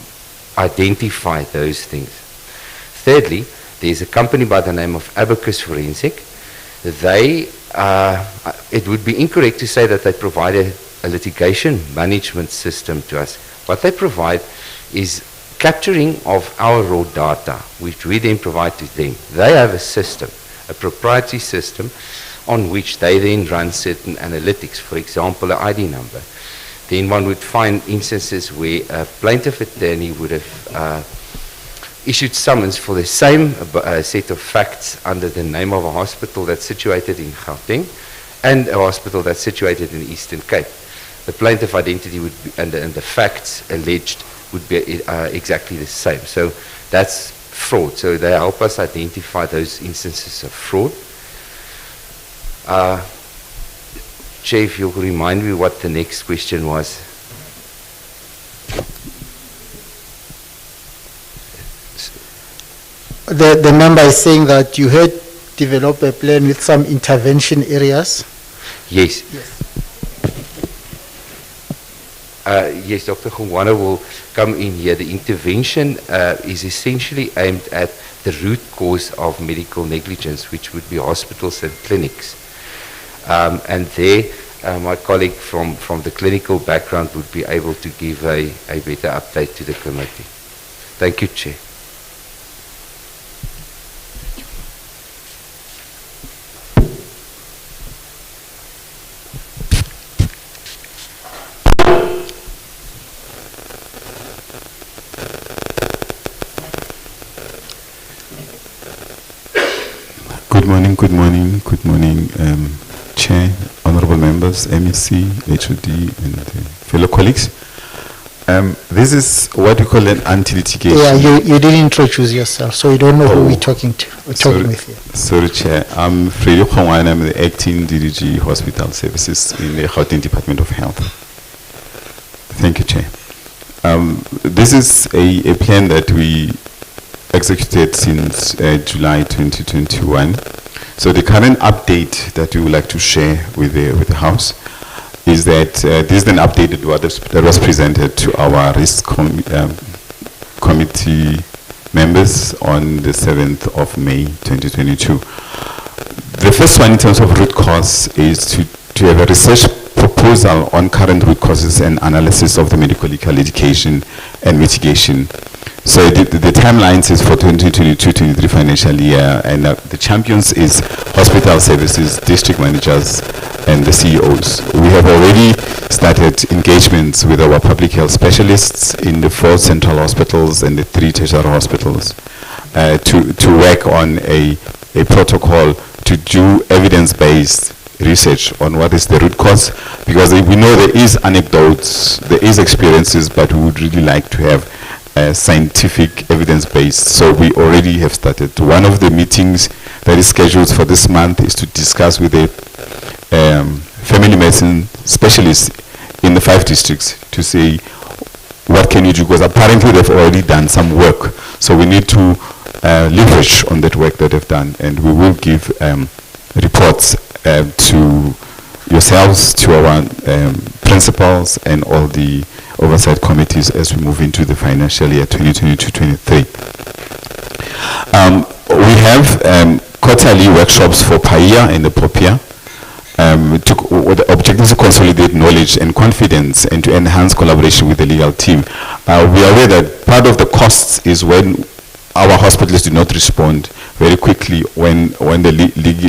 S17: identify those things. Thirdly, there's a company by the name of Abacus Forensic. They, it would be incorrect to say that they provide a litigation management system to us. What they provide is capturing of our raw data, which we then provide to them. They have a system, a proprietary system, on which they then run certain analytics, for example, an ID number. Then one would find instances where a plaintiff attorney would have issued summons for the same set of facts under the name of a hospital that's situated in Gauteng and a hospital that's situated in the Eastern Cape. The plaintiff identity would be, and the facts alleged would be exactly the same. So that's fraud. So they help us identify those instances of fraud. Chair, if you'll remind me what the next question was.
S1: The member is saying that you had developed a plan with some intervention areas.
S17: Yes. Yes, Dr. Gongwana will come in here. The intervention is essentially aimed at the root cause of medical negligence, which would be hospitals and clinics. And there, my colleague from the clinical background would be able to give a better update to the committee. Thank you, Chair.
S18: Good morning, Chair, honorable members, MEC, HOD, and fellow colleagues. This is what we call an anti-litigation.
S1: Yeah, you didn't introduce yourself, so you don't know who we're talking to. We're talking with you.
S18: Sorry, Chair. I'm Freddy Khongwana. I'm the acting DDG Hospital Services in the Gauteng Department of Health. Thank you, Chair. This is a plan that we executed since July 2021. So the current update that we would like to share with the House is that this is an update that was presented to our risk committee members on the 7th of May 2022. The first one in terms of root cause is to have a research proposal on current root causes and analysis of the medical legal education and mitigation. So the timelines is for 2022-23 financial year, and the champions is hospital services, district managers, and the CEOs. We have already started engagements with our public health specialists in the 4 central hospitals and the 3 tertiary hospitals to work on a protocol to do evidence-based research on what is the root cause, because we know there is anecdotes, there is experiences, but we would really like to have scientific evidence-based. So we already have started. One of the meetings that is scheduled for this month is to discuss with the family medicine specialists in the 5 districts to say what can you do, because apparently they've already done some work. So we need to leverage on that work that they've done, and we will give reports to yourselves, to our principals, and all the oversight committees as we move into the financial year 2022-23. We have quarterly workshops for PAIA and the POPIA. The objective is to consolidate knowledge and confidence and to enhance collaboration with the legal team. We are aware that part of the costs is when our hospitals do not respond very quickly when the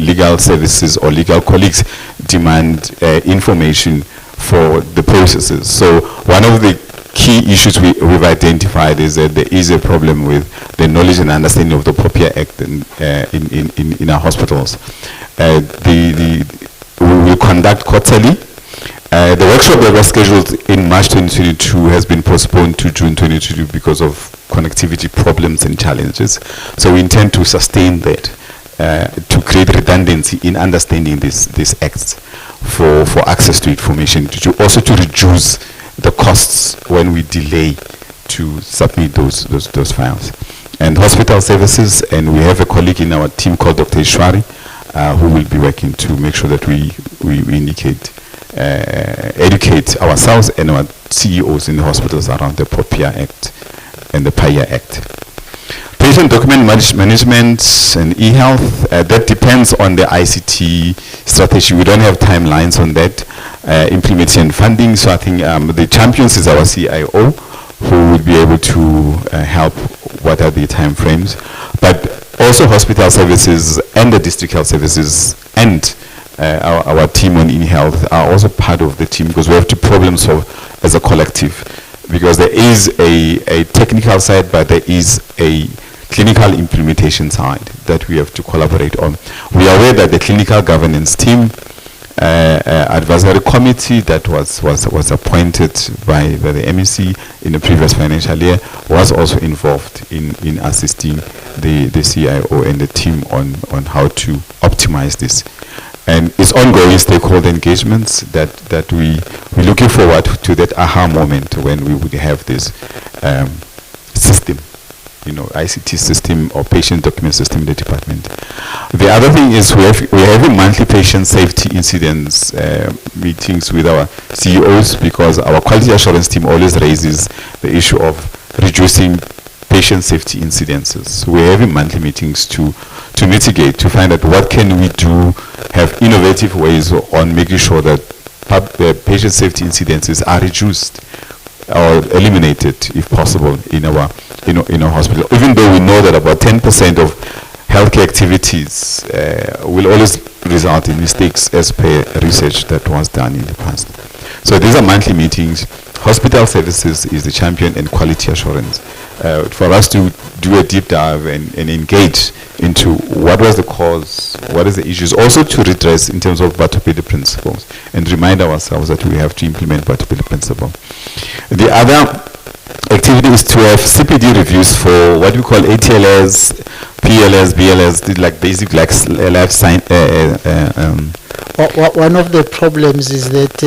S18: legal services or legal colleagues demand information for the processes. So one of the key issues we've identified is that there is a problem with the knowledge and understanding of the POPIA Act in our hospitals. We will conduct quarterly. The workshop that was scheduled in March 2022 has been postponed to June 2022 because of connectivity problems and challenges. So we intend to sustain that to create redundancy in understanding these acts for access to information, also to reduce the costs when we delay to submit those files. And hospital services, and we have a colleague in our team called Dr. Ishwari, who will be working to make sure that we educate ourselves and our CEOs in the hospitals around the POPIA Act and the PAIA Act. Patient document management and e-health, that depends on the ICT strategy. We don't have timelines on that. Implementation funding, so I think the champions is our CIO, who will be able to help what are the time frames. But also hospital services and the district health services and our team on e-health are also part of the team, because we have to problem solve as a collective, because there is a technical side, but there is a clinical implementation side that we have to collaborate on. We are aware that the clinical governance team advisory committee that was appointed by the MEC in the previous financial year was also involved in assisting the CIO and the team on how to optimize this. And it's ongoing stakeholder engagements that we're looking forward to that aha moment when we would have this system, ICT system or patient document system in the department. The other thing is we're having monthly patient safety incidents meetings with our CEOs, because our quality assurance team always raises the issue of reducing patient safety incidences. We're having monthly meetings to mitigate, to find out what can we do, have innovative ways on making sure that patient safety incidences are reduced or eliminated, if possible, in our hospital. Even though we know that about 10% of healthcare activities will always result in mistakes, as per research that was done in the past. So these are monthly meetings. Hospital services is the champion, and quality assurance. For us to do a deep dive and engage into what was the cause, what is the issues, also to redress in terms of Batopedi principles, and remind ourselves that we have to implement Batopedi principle. The other activity is to have CPD reviews for what we call ATLS, PLS, BLS, like basic life science.
S1: One of the problems is that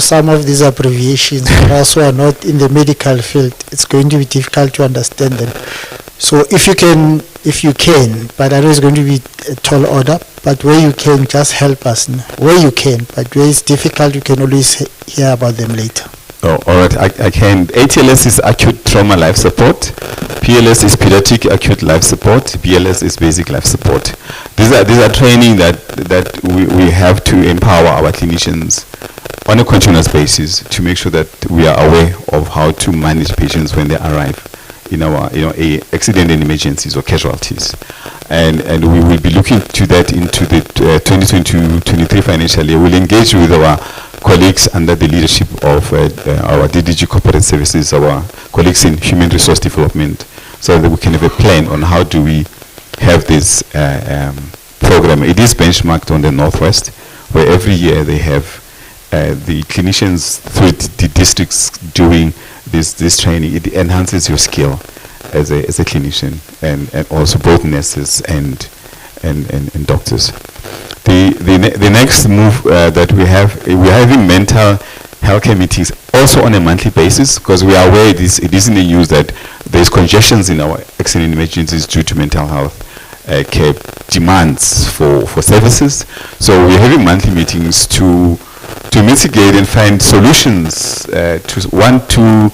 S1: some of these abbreviations for us who are not in the medical field, it's going to be difficult to understand them. So if you can, but I know it's going to be a tall order, but where you can, just help us. Where you can, but where it's difficult, you can always hear about them later.
S18: Oh, all right, I can. ATLS is acute trauma life support. PLS is pediatric acute life support. BLS is basic life support. These are training that we have to empower our clinicians on a continuous basis to make sure that we are aware of how to manage patients when they arrive in our accident and emergencies or casualties, and we will be looking to that into the 2022-23 financial year. We'll engage with our colleagues under the leadership of our DDG Corporate Services, our colleagues in Human Resource Development, so that we can have a plan on how do we have this program. It is benchmarked on the Northwest, where every year they have the clinicians through the districts doing this training. It enhances your skill as a clinician, and also both nurses and doctors. The next move that we're having mental healthcare meetings also on a monthly basis, because we are aware it is in the news that there's congestions in our accident emergencies due to mental health care demands for services. So we're having monthly meetings to mitigate and find solutions to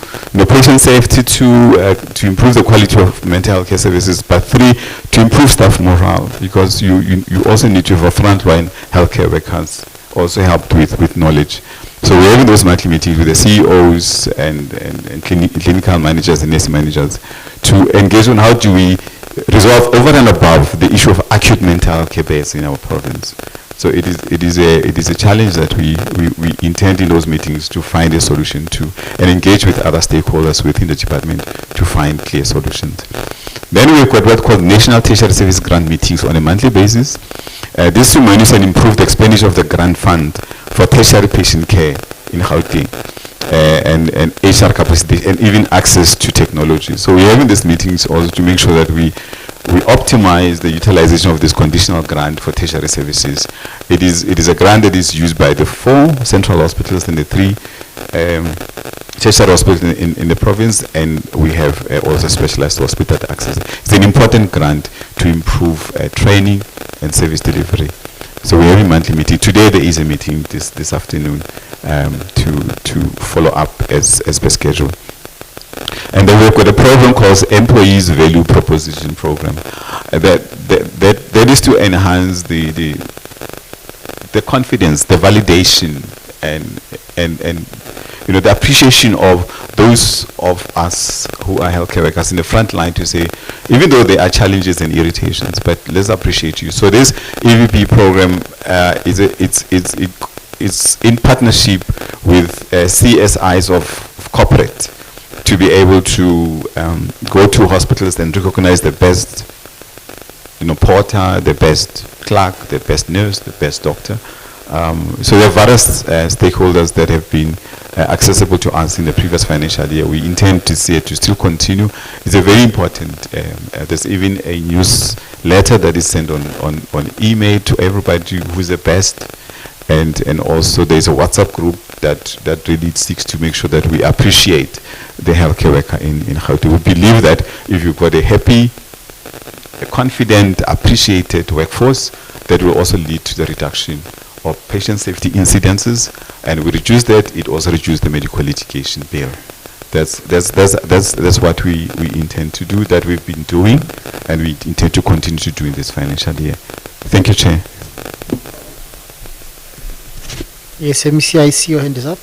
S18: patient safety, to improve the quality of mental health care services, but 3, to improve staff morale, because you also need to have a frontline healthcare workers also helped with knowledge. So we're having those monthly meetings with the CEOs and clinical managers and nurse managers to engage on how do we resolve over and above the issue of acute mental health care beds in our province. So it is a challenge that we intend in those meetings to find a solution to, and engage with other stakeholders within the department to find clear solutions. Then we've got what called National Tertiary Service Grant meetings on a monthly basis. This to monitor and improve the expenditure of the grant fund for tertiary patient care in Gauteng, and HR capacity, and even access to technology. So we're having these meetings also to make sure that we optimize the utilization of this conditional grant for tertiary services. It is a grant that is used by the 4 central hospitals and the 3 tertiary hospitals in the province, and we have also specialized hospital access. It's an important grant to improve training and service delivery. So we're having monthly meeting. Today there is a meeting this afternoon to follow up as per schedule. And then we've got a program called Employees Value Proposition Program. That is to enhance the confidence, the validation, and the appreciation of those of us who are healthcare workers in the front line to say, even though there are challenges and irritations, but let's appreciate you. So this EVP program it's in partnership with CSIs of corporate to be able to go to hospitals and recognize the best porter, the best clerk, the best nurse, the best doctor. So there are various stakeholders that have been accessible to us in the previous financial year. We intend to see it to still continue. It's a very important, there's even a newsletter that is sent on email to everybody who's the best. And also there's a WhatsApp group that really seeks to make sure that we appreciate the healthcare worker in Gauteng. We believe that if you've got a happy, a confident, appreciated workforce, that will also lead to the reduction of patient safety incidences, and we reduce that, it also reduces the medical litigation bill. That's what we intend to do, that we've been doing, and we intend to continue to do in this financial year. Thank you, Chair.
S1: Yes, MEC, I see your hand is up.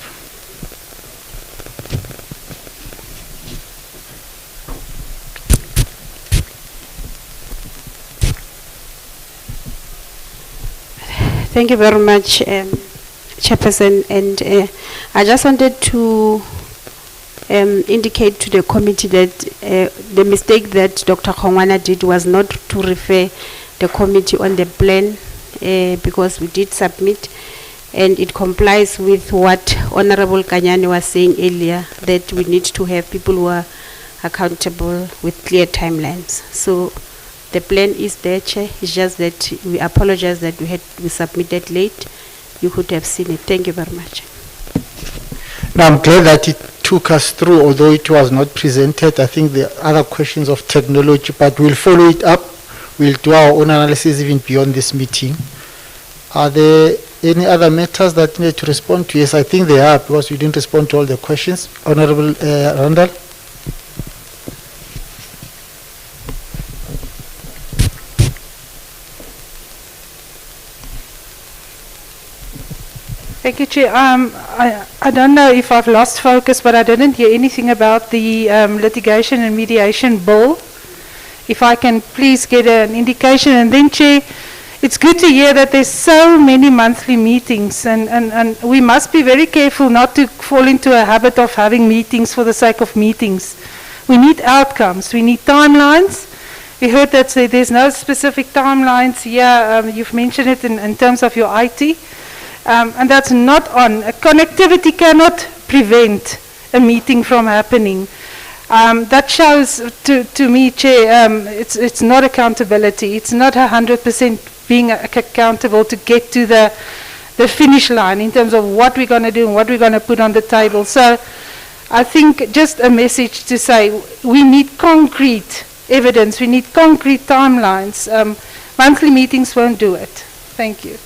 S15: Thank you very much, Chairperson. And I just wanted to indicate to the committee that the mistake that Dr. Khongwana did was not to refer the committee on the plan because we did submit, and it complies with what Honorable Kanyane was saying earlier, that we need to have people who are accountable with clear timelines. So the plan is there, Chair. It's just that we apologize that we submitted late. You could have seen it. Thank you very much.
S1: Now, I'm glad that it took us through, although it was not presented. I think there are other questions of technology, but we'll follow it up. We'll do our own analysis even beyond this meeting. Are there any other matters that need to respond to? Yes, I think there are, because you didn't respond to all the questions. Honorable Randall.
S16: Thank you, Chair. I don't know if I've lost focus, but I didn't hear anything about the litigation and mediation bill. If I can please get an indication. And then, Chair, it's good to hear that there's so many monthly meetings, and we must be very careful not to fall into a habit of having meetings for the sake of meetings. We need outcomes. We need timelines. We heard that there's no specific timelines here. You've mentioned it in terms of your IT. And that's not on. Connectivity cannot prevent a meeting from happening. That shows to me, Chair, it's not accountability. It's not 100% being accountable to get to the finish line in terms of what we're going to do and what we're going to put on the table. So I think just a message to say we need concrete evidence. We need concrete timelines. Monthly meetings won't do it. Thank you.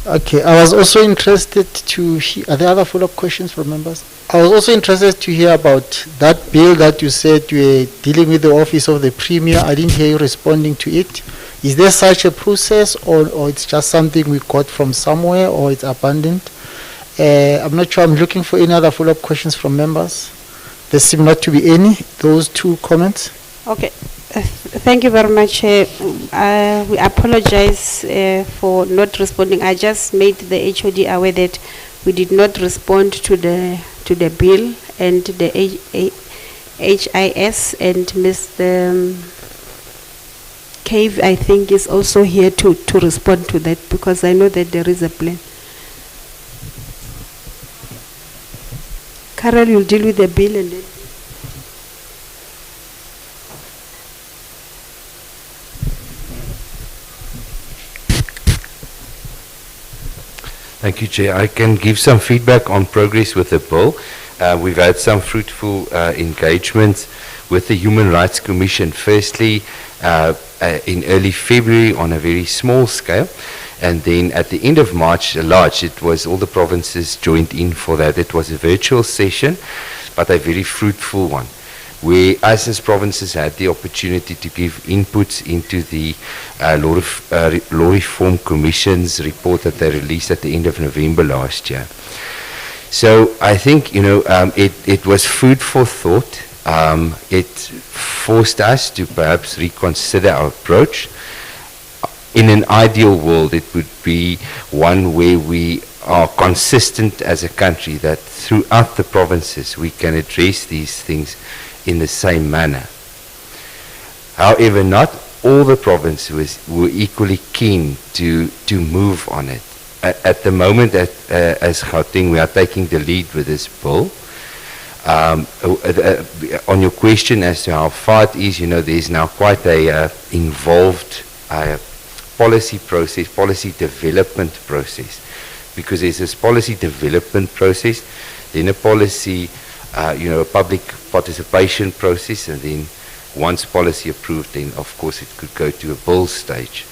S1: Okay, I was also interested to hear, are there other follow-up questions from members? I was also interested to hear about that bill that you said you were dealing with the Office of the Premier. I didn't hear you responding to it. Is there such a process, or it's just something we got from somewhere, or it's abandoned? I'm not sure. I'm looking for any other follow-up questions from members. There seem not to be any. Those two comments.
S15: Okay. Thank you very much. We apologize for not responding. I just made the HOD aware that we did not respond to the bill, and the HIS, and Mr. Cave, I think, is also here to respond to that, because I know that there is a plan. Carol, you'll deal with the bill, and then
S17: Thank you, Chair. I can give some feedback on progress with the bill. We've had some fruitful engagements with the Human Rights Commission. Firstly, in early February on a very small scale, and then at the end of March, large. It was all the provinces joined in for that. It was a virtual session, but a very fruitful one, where us as provinces had the opportunity to give inputs into the Law Reform Commission's report that they released at the end of November last year. So I think, it was food for thought. It forced us to perhaps reconsider our approach. In an ideal world, it would be one where we are consistent as a country, that throughout the provinces we can address these things in the same manner. However, not all the provinces were equally keen to move on it. At the moment, as Gauteng, we are taking the lead with this bill. On your question as to how far it is, there's now quite a involved policy process, policy development process, because there's this policy development process, then a policy, a public participation process, and then once policy approved, then of course it could go to a bill stage.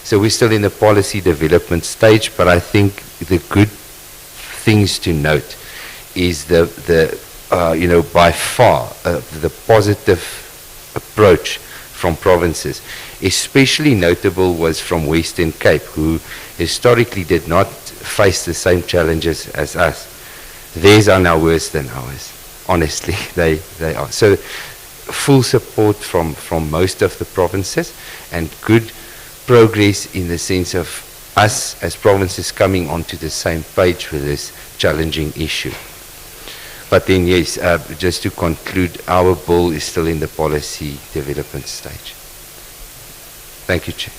S17: So we're still in the policy development stage, but I think the good things to note is by far the positive approach from provinces. Especially notable was from Western Cape, who historically did not face the same challenges as us. Theirs are now worse than ours. Honestly, they are. So full support from most of the provinces, and good progress in the sense of us as provinces coming onto the same page with this challenging issue. But then yes, just to conclude, our bill is still in the policy development stage. Thank you, Chair.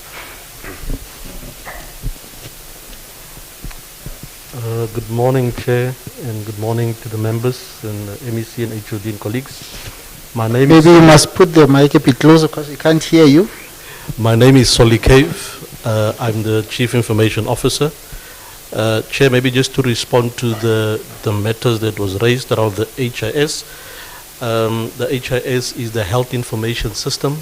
S19: Good morning, Chair, and good morning to the members and MEC and HOD and colleagues. My name
S1: Maybe
S19: is...
S1: you must put the mic a bit closer because we can't hear you.
S19: My name is Solly Cave. I'm the Chief Information Officer. Chair, maybe just to respond to the matters that was raised around the HIS. The HIS is the Health Information System.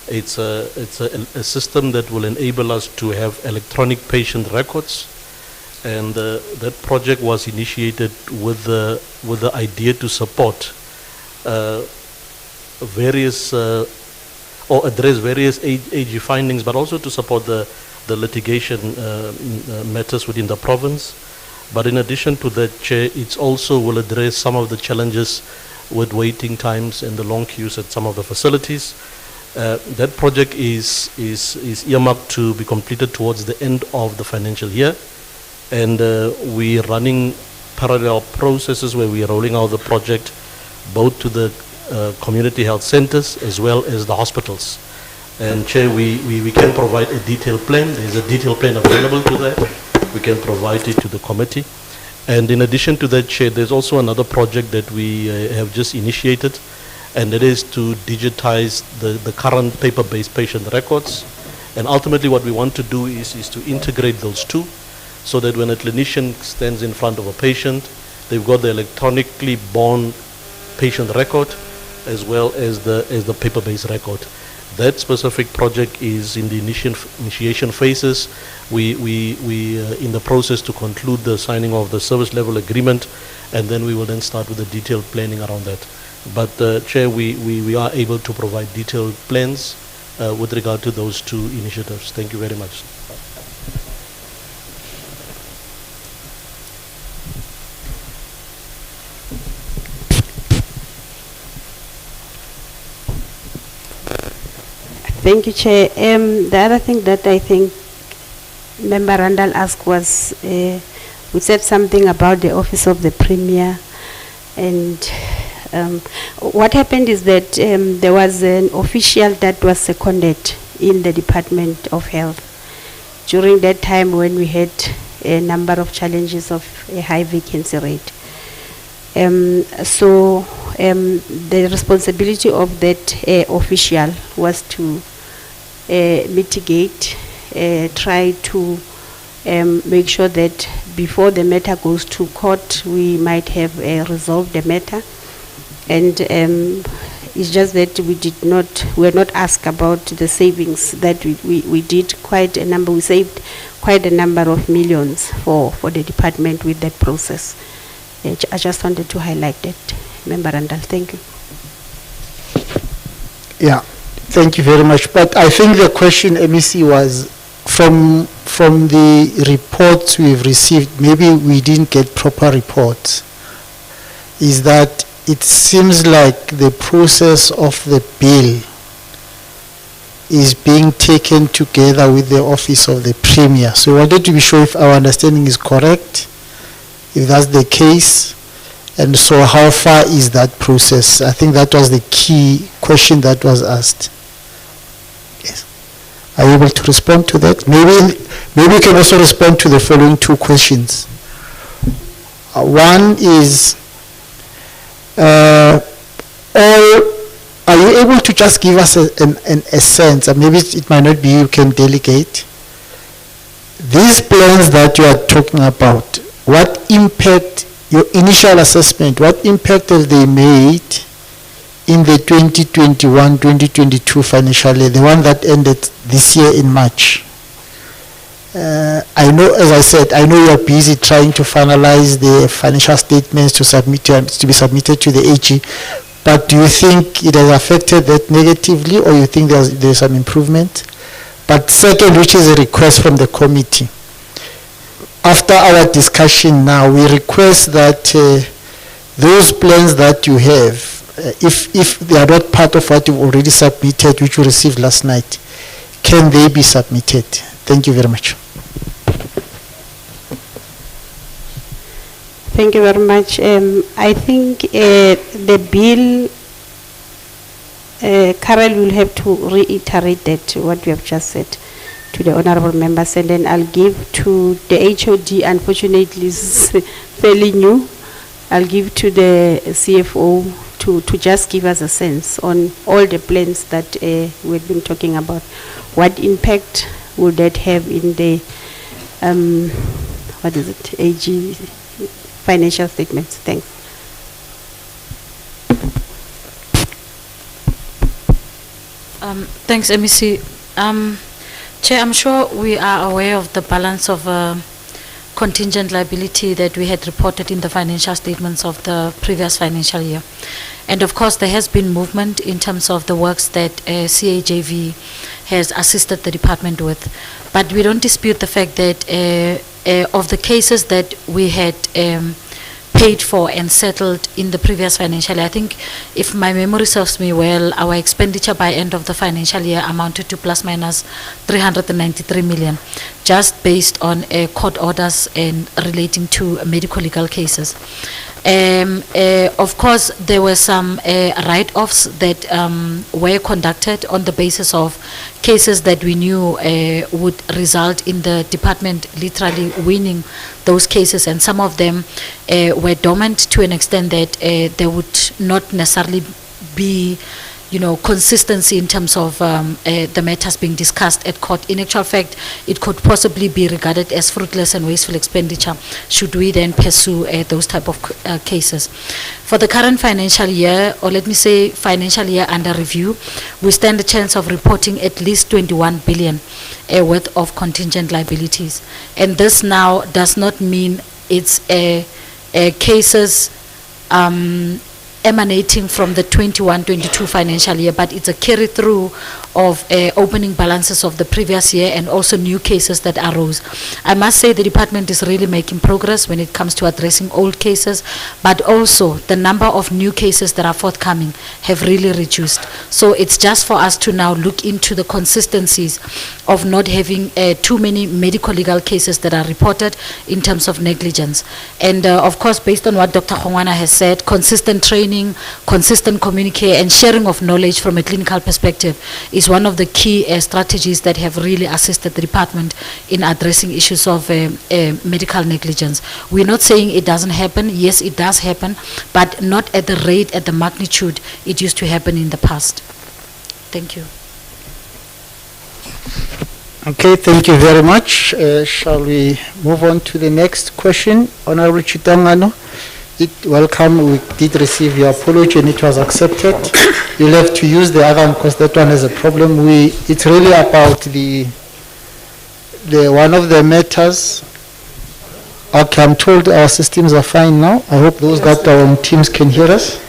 S19: It's a system that will enable us to have electronic patient records, and that project was initiated with the idea to support various or address various AG findings, but also to support the litigation matters within the province. But in addition to that, Chair, it also will address some of the challenges with waiting times and the long queues at some of the facilities. That project is earmarked to be completed towards the end of the financial year, and we are running parallel processes where we are rolling out the project both to the community health centers as well as the hospitals. And Chair, we can provide a detailed plan. There's a detailed plan available to that. We can provide it to the committee. And in addition to that, Chair, there's also another project that we have just initiated, and that is to digitize the current paper-based patient records. And ultimately what we want to do is to integrate those two, so that when a clinician stands in front of a patient, they've got the electronically born patient record as well as the paper-based record. That specific project is in the initiation phases. We in the process to conclude the signing of the service level agreement, and then we will then start with the detailed planning around that. But Chair, we are able to provide detailed plans with regard to those two initiatives. Thank you very much.
S15: Thank you, Chair. The other thing that I think Member Randall asked was, we said something about the Office of the Premier, and what happened is that there was an official that was seconded in the Department of Health during that time when we had a number of challenges of a high vacancy rate. So the responsibility of that official was to mitigate, try to make sure that before the matter goes to court, we might have resolved the matter. And it's just that we were not asked about the savings that we did quite a number. We saved quite a number of millions for the department with that process. I just wanted to highlight that. Member Randall. Thank you.
S1: Yeah, thank you very much. But I think the question, MEC, was from the reports we've received, maybe we didn't get proper reports, is that it seems like the process of the bill is being taken together with the office of the Premier. So we wanted to be sure if our understanding is correct, if that's the case, and so how far is that process? I think that was the key question that was asked. Yes. Are you able to respond to that? Maybe you can also respond to the following two questions. One is, are you able to just give us a sense, and maybe it might not be you can delegate, these plans that you are talking about, what impact, your initial assessment, what impact have they made in the 2021-2022 financial year, the one that ended this year in March? I know, as I said, I know you are busy trying to finalize the financial statements to be submitted to the AG, but do you think it has affected that negatively, or you think there's some improvement? But second, which is a request from the committee, after our discussion now, we request that those plans that you have, if they are not part of what you've already submitted, which you received last night, can they be submitted? Thank you very much.
S15: Thank you very much. I think the bill, Carol will have to reiterate that what we have just said to the honorable members, and then I'll give to the HOD, unfortunately is fairly new, I'll give to the CFO to just give us a sense on all the plans that we've been talking about. What impact would that have in the, AG financial statements? Thanks.
S20: Thanks, MEC. Chair, I'm sure we are aware of the balance of contingent liability that we had reported in the financial statements of the previous financial year. And of course, there has been movement in terms of the works that CAJV has assisted the department with. But we don't dispute the fact that of the cases that we had paid for and settled in the previous financial year, I think, if my memory serves me well, our expenditure by end of the financial year amounted to plus minus 393 million, just based on court orders and relating to medical legal cases. Of course, there were some write-offs that were conducted on the basis of cases that we knew would result in the department literally winning those cases, and some of them were dormant to an extent that there would not necessarily be, consistency in terms of the matters being discussed at court. In actual fact, it could possibly be regarded as fruitless and wasteful expenditure should we then pursue those type of cases. For the current financial year, or let me say financial year under review, we stand a chance of reporting at least 21 billion worth of contingent liabilities. And this now does not mean it's cases emanating from the 21-22 financial year, but it's a carry through of opening balances of the previous year and also new cases that arose. I must say the department is really making progress when it comes to addressing old cases, but also the number of new cases that are forthcoming have really reduced. So it's just for us to now look into the consistencies of not having too many medical legal cases that are reported in terms of negligence. And of course, based on what Dr. Khongwana has said, consistent training, consistent communication, and sharing of knowledge from a clinical perspective is one of the key strategies that have really assisted the department in addressing issues of medical negligence. We're not saying it doesn't happen. Yes, it does happen, but not at the rate, at the magnitude it used to happen in the past. Thank you.
S1: Okay, thank you very much. Shall we move on to the next question? Honorable Chitangano, welcome. We did receive your apology and it was accepted. You'll have to use the other one because that one has a problem. It's really about the one of the matters. Okay, I'm told our systems are fine now. I hope those that are on Teams can hear us.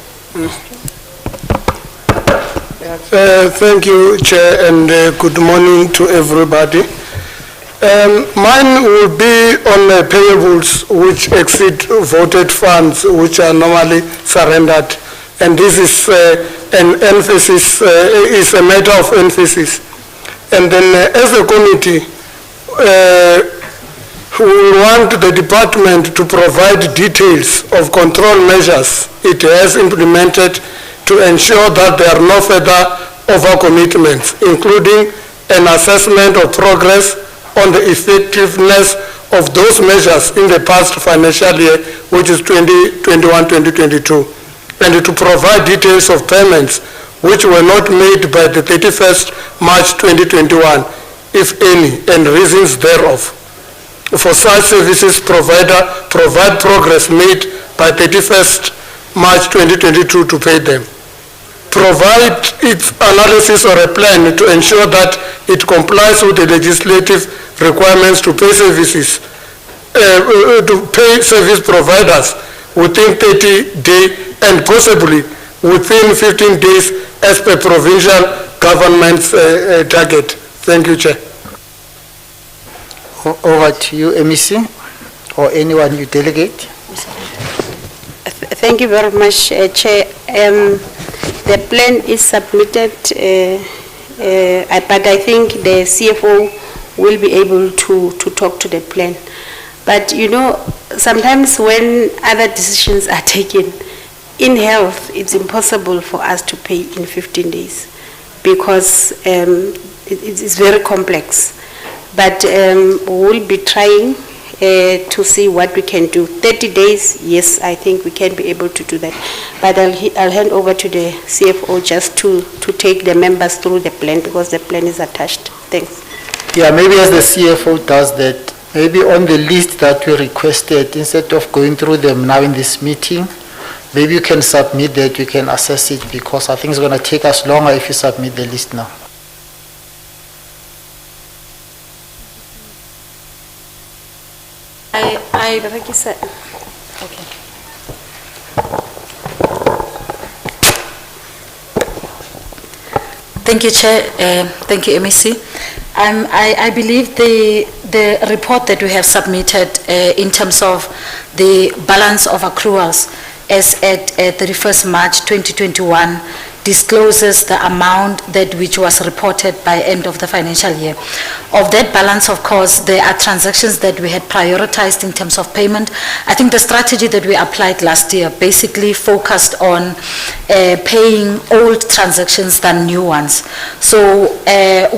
S21: Thank you, Chair, and good morning to everybody. Mine will be on payables which exceed voted funds which are normally surrendered. And this is an emphasis, is a matter of emphasis. And then as a committee, we want the department to provide details of control measures it has implemented to ensure that there are no further overcommitments, including an assessment of progress on the effectiveness of those measures in the past financial year, which is 2021-2022, and to provide details of payments which were not made by the 31st March 2021, if any, and reasons thereof. For such services, provide progress made by 31st March 2022 to pay them. Provide its analysis or a plan to ensure that it complies with the legislative requirements to pay services, to pay service providers within 30 days and possibly within 15 days as per provincial government's target. Thank you, Chair.
S1: Over to you, MEC, or anyone you delegate.
S15: Thank you very much, Chair. The plan is submitted, but I think the CFO will be able to talk to the plan. But you know, sometimes when other decisions are taken, in health, it's impossible for us to pay in 15 days because it's very complex. But we'll be trying to see what we can do. 30 days, yes, I think we can be able to do that. But I'll hand over to the CFO just to take the members through the plan because the plan is attached. Thanks.
S1: Yeah, maybe as the CFO does that, maybe on the list that we requested, instead of going through them now in this meeting, maybe you can submit that, we can assess it, because I think it's going to take us longer if you submit the list now.
S20: Okay. Thank you, Chair. Thank you, MEC. I believe the report that we have submitted in terms of the balance of accruals as at 31st March 2021 discloses the amount that which was reported by end of the financial year. Of that balance, of course, there are transactions that we had prioritized in terms of payment. I think the strategy that we applied last year basically focused on paying old transactions than new ones. So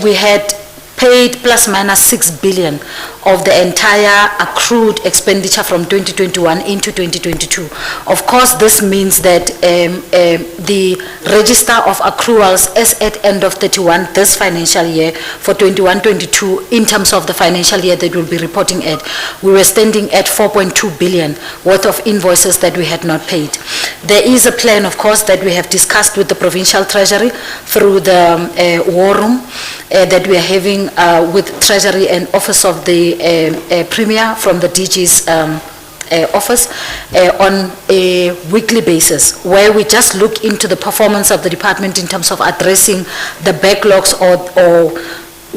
S20: we had paid plus minus 6 billion of the entire accrued expenditure from 2021 into 2022. Of course, this means that the register of accruals as at end of 31 this financial year for 21-22 in terms of the financial year that we'll be reporting at, we were standing at 4.2 billion worth of invoices that we had not paid. There is a plan, of course, that we have discussed with the Provincial Treasury through the war room that we are having with Treasury and Office of the Premier from the DG's office on a weekly basis, where we just look into the performance of the department in terms of addressing the backlogs or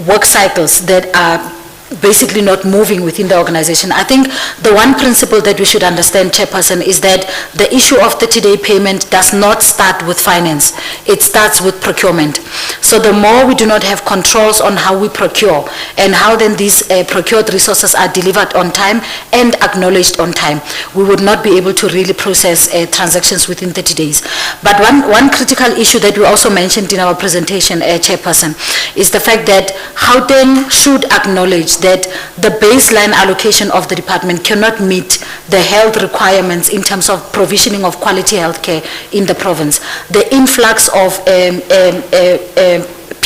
S20: work cycles that are basically not moving within the organization. I think the one principle that we should understand, Chairperson, is that the issue of 30-day payment does not start with finance. It starts with procurement. So the more we do not have controls on how we procure and how then these procured resources are delivered on time and acknowledged on time, we would not be able to really process transactions within 30 days. But one critical issue that we also mentioned in our presentation, Chairperson, is the fact that Gauteng should acknowledge that the baseline allocation of the department cannot meet the health requirements in terms of provisioning of quality health care in the province. The influx of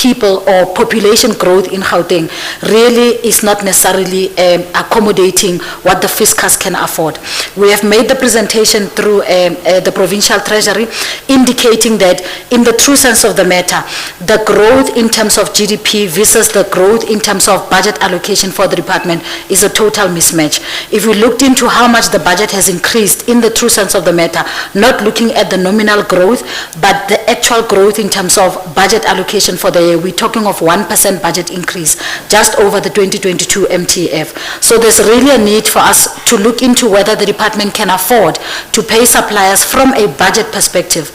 S20: people or population growth in Gauteng really is not necessarily accommodating what the fiscus can afford. We have made the presentation through the provincial treasury indicating that in the true sense of the matter, the growth in terms of GDP versus the growth in terms of budget allocation for the department is a total mismatch. If we looked into how much the budget has increased in the true sense of the matter, not looking at the nominal growth, but the actual growth in terms of budget allocation for the year, we're talking of 1% budget increase just over the 2022 MTF. So there's really a need for us to look into whether the department can afford to pay suppliers from a budget perspective,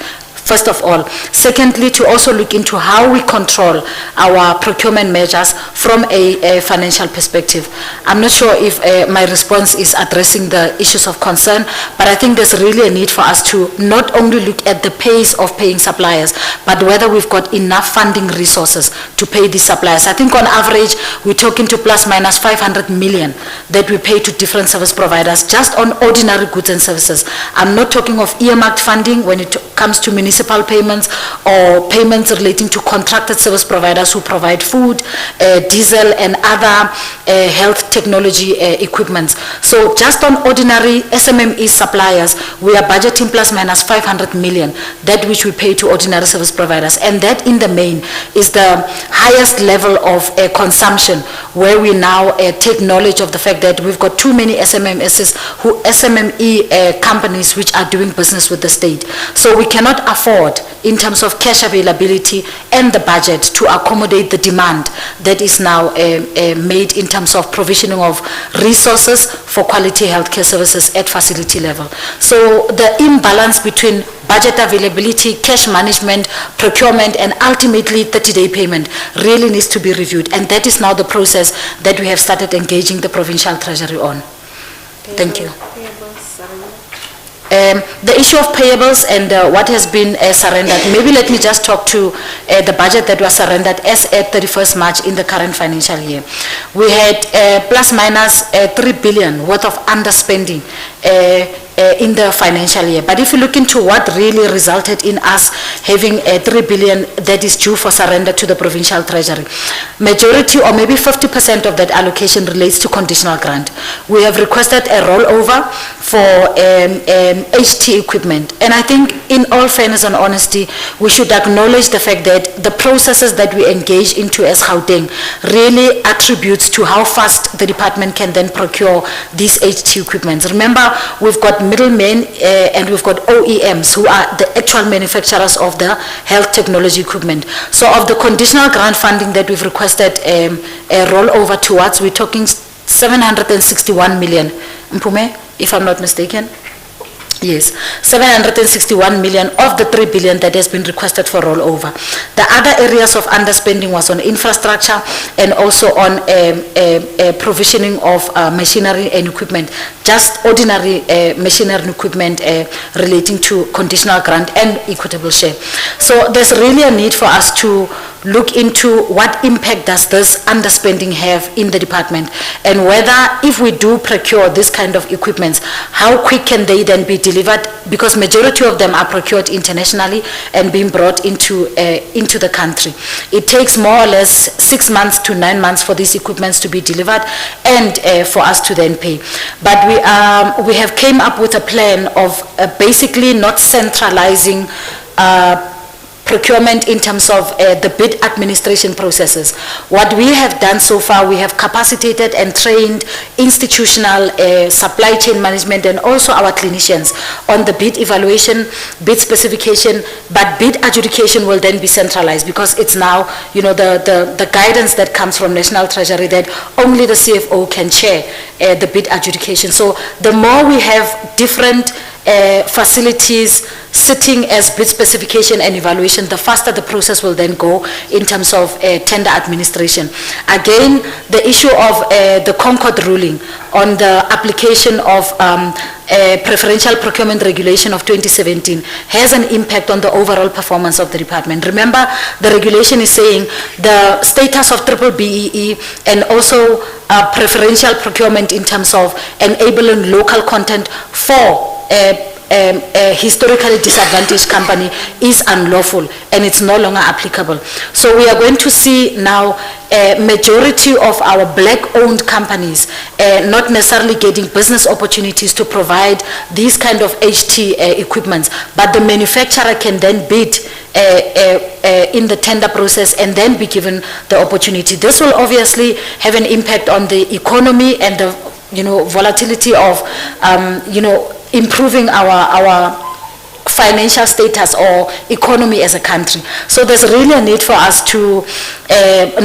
S20: first of all. Secondly, to also look into how we control our procurement measures from a financial perspective. I'm not sure if my response is addressing the issues of concern, but I think there's really a need for us to not only look at the pace of paying suppliers, but whether we've got enough funding resources to pay these suppliers. I think on average, we're talking to plus minus 500 million that we pay to different service providers just on ordinary goods and services. I'm not talking of earmarked funding when it comes to municipal payments or payments relating to contracted service providers who provide food, diesel and other health technology equipments. So just on ordinary SMME suppliers, we are budgeting plus minus 500 million, that which we pay to ordinary service providers. And that in the main is the highest level of consumption, where we now take knowledge of the fact that we've got too many SMME companies which are doing business with the state. So we cannot afford in terms of cash availability and the budget to accommodate the demand that is now made in terms of provisioning of resources for quality healthcare services at facility level. So the imbalance between budget availability, cash management, procurement, and ultimately 30-day payment really needs to be reviewed. And that is now the process that we have started engaging the provincial treasury on. Thank you. The issue of payables and what has been surrendered, maybe let me just talk to the budget that was surrendered as at 31st March in the current financial year. We had plus minus 3 billion worth of underspending in the financial year. But if you look into what really resulted in us having 3 billion that is due for surrender to the provincial treasury, majority or maybe 50% of that allocation relates to conditional grant. We have requested a rollover for HT equipment. And I think in all fairness and honesty, we should acknowledge the fact that the processes that we engage into as Gauteng really attributes to how fast the department can then procure these HT equipments. Remember, we've got middlemen and we've got OEMs who are the actual manufacturers of the health technology equipment. So of the conditional grant funding that we've requested a rollover towards, we're talking 761 million. Mpume, if I'm not mistaken. Yes, 761 million of the 3 billion that has been requested for rollover. The other areas of underspending was on infrastructure and also on provisioning of machinery and equipment, just ordinary machinery and equipment relating to conditional grant and equitable share. So there's really a need for us to look into what impact does this underspending have in the department, and whether if we do procure this kind of equipments, how quick can they then be delivered, because majority of them are procured internationally and being brought into the country. It takes more or less 6 months to 9 months for these equipments to be delivered and for us to then pay. But we have came up with a plan of basically not centralizing procurement in terms of the bid administration processes. What we have done so far, we have capacitated and trained institutional supply chain management and also our clinicians on the bid evaluation, bid specification, but bid adjudication will then be centralized, because it's now, you know, the guidance that comes from National Treasury that only the CFO can chair the bid adjudication. So the more we have different facilities sitting as bid specification and evaluation, the faster the process will then go in terms of tender administration. Again, the issue of the Concord ruling on the application of preferential procurement regulation of 2017 has an impact on the overall performance of the department. Remember, the regulation is saying the status of triple BEE and also preferential procurement in terms of enabling local content for a historically disadvantaged company is unlawful and it's no longer applicable. So we are going to see now a majority of our black-owned companies not necessarily getting business opportunities to provide these kind of HT equipments, but the manufacturer can then bid in the tender process and then be given the opportunity. This will obviously have an impact on the economy and the volatility of improving our financial status or economy as a country. So there's really a need for us to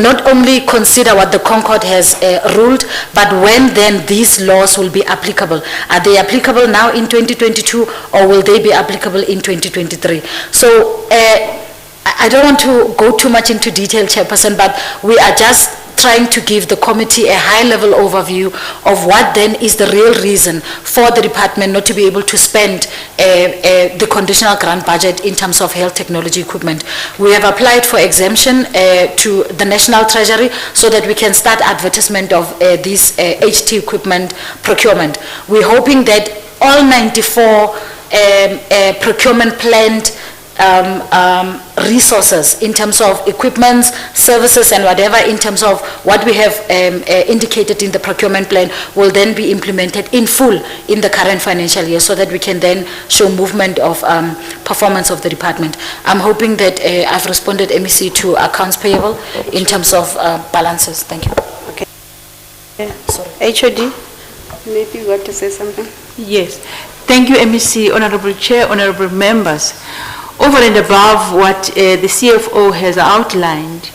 S20: not only consider what the Concord has ruled, but when then these laws will be applicable. Are they applicable now in 2022 or will they be applicable in 2023? So I don't want to go too much into detail, Chairperson, but we are just trying to give the committee a high-level overview of what then is the real reason for the department not to be able to spend the conditional grant budget in terms of health technology equipment. We have applied for exemption to the National Treasury so that we can start advertisement of this HT equipment procurement. We're hoping that all 94 procurement planned resources in terms of equipments, services and whatever in terms of what we have indicated in the procurement plan will then be implemented in full in the current financial year so that we can then show movement of performance of the department. I'm hoping that I've responded, MEC, to accounts payable in terms of balances. Thank you.
S15: Okay. HOD, maybe you want to say something?
S5: Yes. Thank you, MEC, Honorable Chair, Honorable Members. Over and above what the CFO has outlined,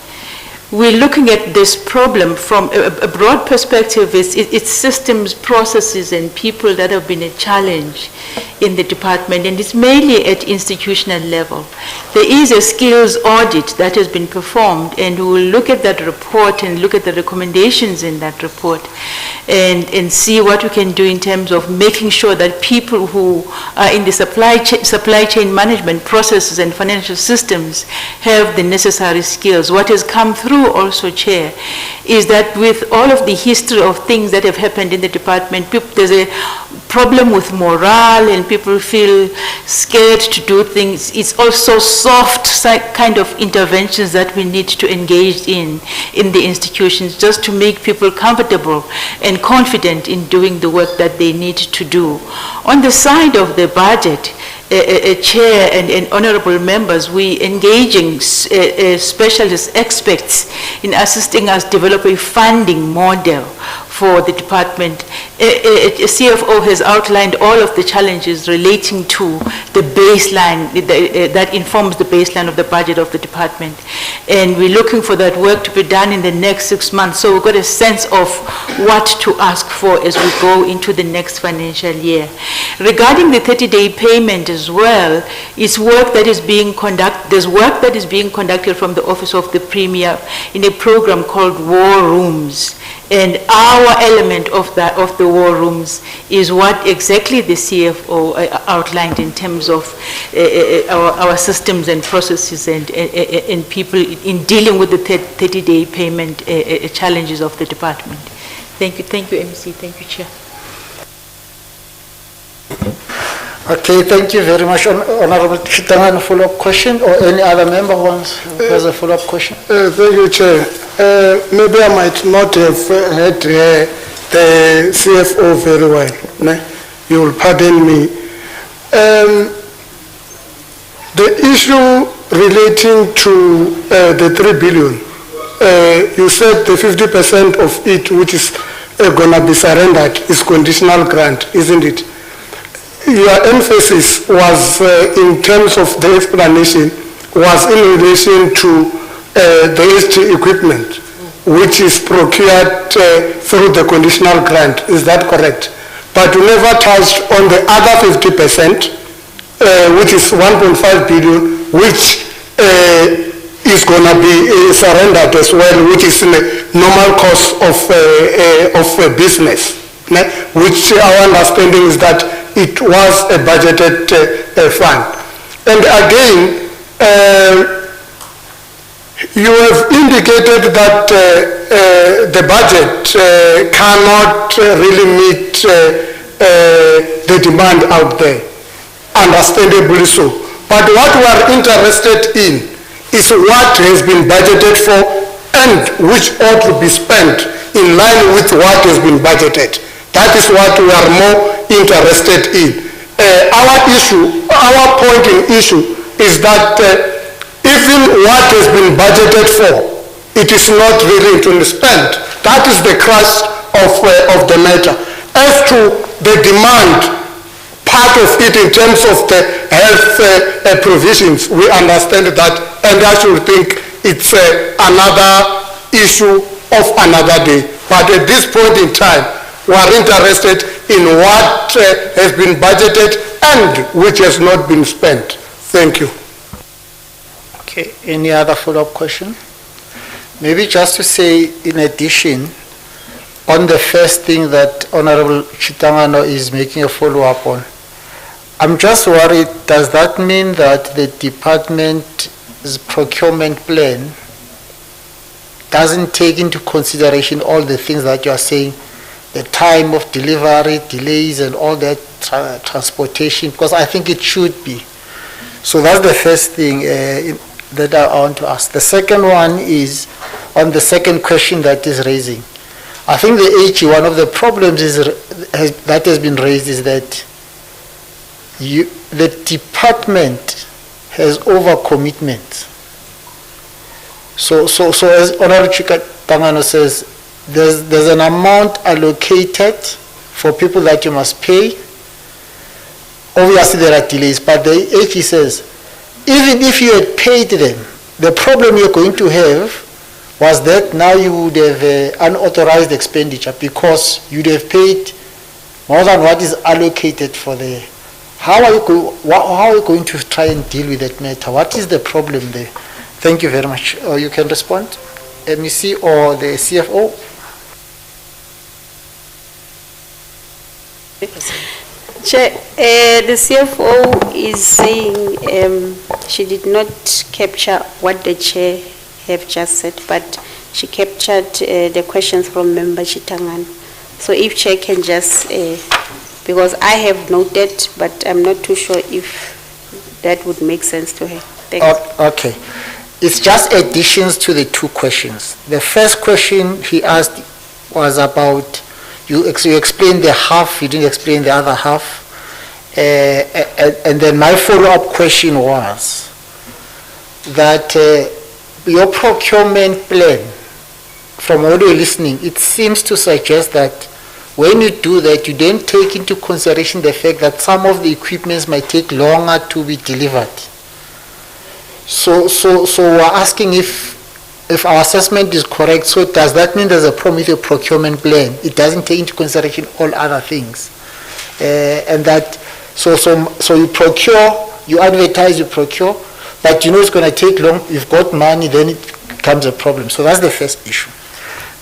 S5: we're looking at this problem from a broad perspective. It's systems, processes, and people that have been a challenge in the department, and it's mainly at institutional level. There is a skills audit that has been performed, and we will look at that report and look at the recommendations in that report and see what we can do in terms of making sure that people who are in the supply chain management processes and financial systems have the necessary skills. What has come through also, Chair, is that with all of the history of things that have happened in the department, there's a problem with morale and people feel scared to do things. It's also soft kind of interventions that we need to engage in the institutions just to make people comfortable and confident in doing the work that they need to do. On the side of the budget, Chair and honorable members, we engaging specialist experts in assisting us develop a funding model for the department. CFO has outlined all of the challenges relating to the baseline that informs the baseline of the budget of the department. And we're looking for that work to be done in the next 6 months. So we've got a sense of what to ask for as we go into the next financial year. Regarding the 30-day payment as well, it's work that is being conducted. There's work that is being conducted from the Office of the Premier in a program called War Rooms. And our element of the war rooms is what exactly the CFO outlined in terms of our systems and processes and people in dealing with the 30-day payment challenges of the department. Thank you, MC. Thank you, Chair.
S1: Okay, thank you very much, Honorable Chitanga. Follow-up question, or any other member wants has a follow-up question?
S21: Thank you, Chair. Maybe I might not have heard the CFO very well. You will pardon me. The issue relating to the 3 billion, you said the 50% of it, which is going to be surrendered, is conditional grant, isn't it? Your emphasis was, in terms of the explanation, was in relation to the HT equipment, which is procured through the conditional grant. Is that correct? But you never touched on the other 50%, which is 1.5 billion, which is going to be surrendered as well, which is in the normal course of business, which our understanding is that it was a budgeted fund. And again, you have indicated that the budget cannot really meet the demand out there. understandably so. But what we are interested in is what has been budgeted for and which ought to be spent in line with what has been budgeted. That is what we are more interested in. Our point in issue is that even what has been budgeted for, it is not really to be spent. That is the crux of the matter. As to the demand, part of it in terms of the health provisions, we understand that, and I should think it's another issue of another day. But at this point in time, we are interested in what has been budgeted and which has not been spent. Thank you.
S1: Okay, any other follow-up question? Maybe just to say, in addition, on the first thing that Honorable Chitangano is making a follow-up on, I'm just worried, does that mean that the department's procurement plan doesn't take into consideration all the things that you are saying, the time of delivery, delays, and all that transportation? Because I think it should be. So that's the first thing that I want to ask. The second one is on the second question that is raising. I think the HE, one of the problems that has been raised is that the department has overcommitment. So as Honorable Chitangano says, there's an amount allocated for people that you must pay. Obviously there are delays, but the HE says, even if you had paid them, the problem you're going to have was that now you would have unauthorized expenditure because you'd have paid more than what is allocated for the. How are you going to try and deal with that matter? What is the problem there? Thank you very much. You can respond, MEC or the CFO.
S15: Chair, the CFO is saying she did not capture what the chair have just said, but she captured the questions from Member Chitangano. So if chair can just, because I have noted, but I'm not too sure if that would make sense to her. Thanks.
S1: Okay. It's just additions to the two questions. The first question he asked was about, you explained the half, you didn't explain the other half. And then my follow-up question was that your procurement plan, from what you're listening, it seems to suggest that when you do that, you then take into consideration the fact that some of the equipments might take longer to be delivered. So we're asking if our assessment is correct. So does that mean there's a problem with your procurement plan? It doesn't take into consideration all other things, and that so you procure, you advertise, you procure, but you know it's going to take long. You've got money, then it becomes a problem. So that's the first issue.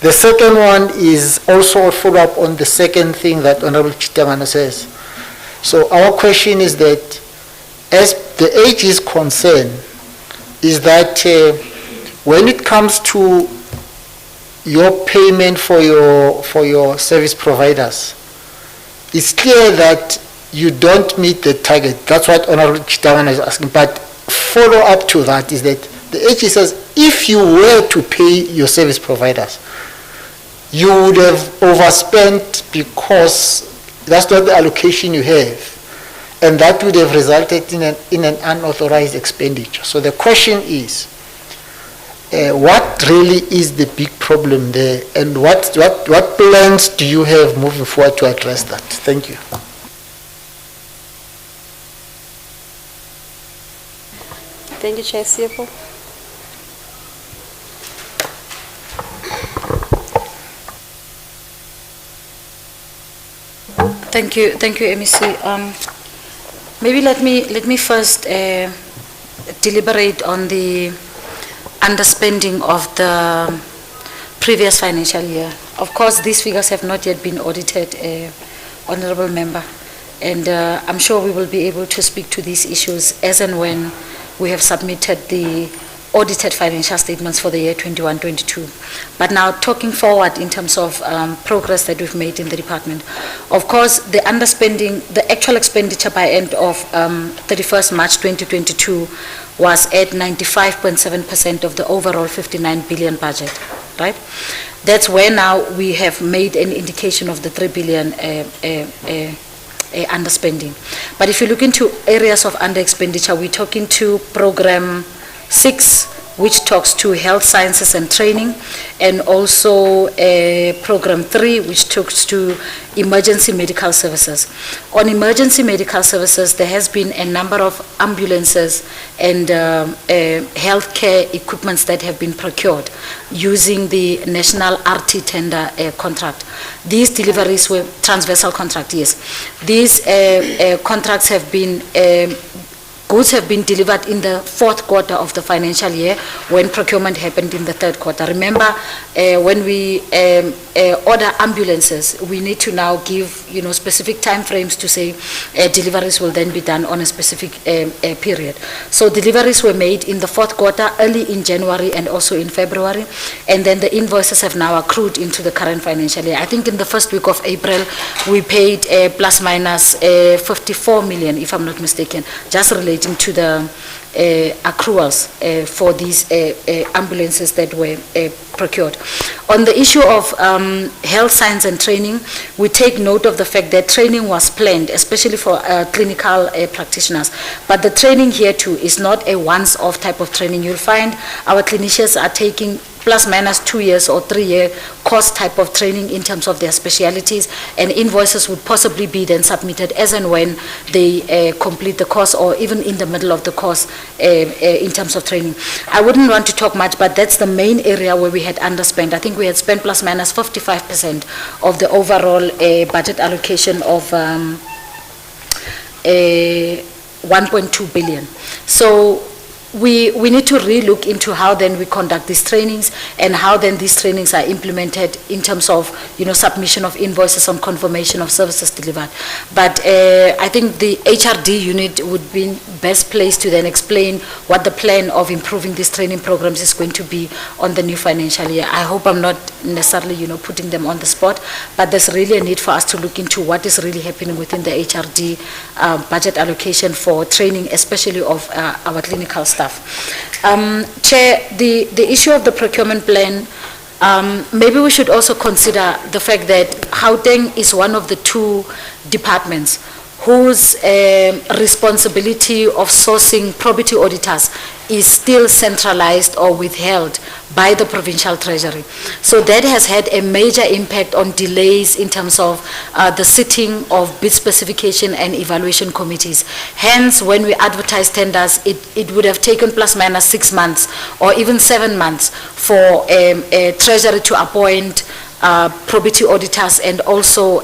S1: The second one is also a follow-up on the second thing that Honorable Chitangano says. So our question is that, as the AG's concern, is that when it comes to your payment for your service providers, it's clear that you don't meet the target. That's what Honorable Chitangano is asking. But follow up to that is that the AG says if you were to pay your service providers, you would have overspent because that's not the allocation you have. And that would have resulted in an unauthorized expenditure. So the question is, what really is the big problem there, and what plans do you have moving forward to address that? Thank you.
S15: Thank you, Chair. CFO.
S20: Thank you, MEC. Maybe let me first deliberate on the underspending of the previous financial year. Of course, these figures have not yet been audited, Honourable Member, and I'm sure we will be able to speak to these issues as and when we have submitted the audited financial statements for the year 21-22. But now talking forward in terms of progress that we've made in the department, of course, the underspending, the actual expenditure by end of 31st March 2022 was at 95.7% of the overall 59 billion budget, right? That's where now we have made an indication of the 3 billion underspending. But if you look into areas of under expenditure, we're talking to program 6, which talks to health sciences and training, and also program 3, which talks to emergency medical services. On emergency medical services, there has been a number of ambulances and healthcare equipments that have been procured using the national RT tender contract. These deliveries were transversal contract, yes. These contracts have been goods have been delivered in the 4th quarter of the financial year, when procurement happened in the 3rd quarter. Remember, when we order ambulances, we need to now give, specific time frames to say deliveries will then be done on a specific period. So deliveries were made in the 4th quarter, early in January and also in February, and then the invoices have now accrued into the current financial year. I think in the first week of April, we paid plus minus 54 million, if I'm not mistaken, just relating to the accruals for these ambulances that were procured. On the issue of health science and training, we take note of the fact that training was planned, especially for clinical practitioners. But the training here too is not a once-off type of training. You'll find our clinicians are taking plus minus 2 years or 3 year course type of training in terms of their specialities, and invoices would possibly be then submitted as and when they complete the course, or even in the middle of the course in terms of training. I wouldn't want to talk much, but that's the main area where we had underspent. I think we had spent plus minus 55% of the overall budget allocation of 1.2 billion. So we need to re-look into how then we conduct these trainings and how then these trainings are implemented in terms of, submission of invoices on confirmation of services delivered. But I think the HRD unit would be best placed to then explain what the plan of improving these training programs is going to be on the new financial year. I hope I'm not necessarily, putting them on the spot, but there's really a need for us to look into what is really happening within the HRD budget allocation for training, especially of our clinical staff. Chair, the issue of the procurement plan, maybe we should also consider the fact that Gauteng is one of the 2 departments whose responsibility of sourcing probity auditors is still centralized or withheld by the provincial treasury. So that has had a major impact on delays in terms of the sitting of bid specification and evaluation committees. Hence, when we advertise tenders, it would have taken plus minus 6 months or even 7 months for a treasury to appoint probity auditors, and also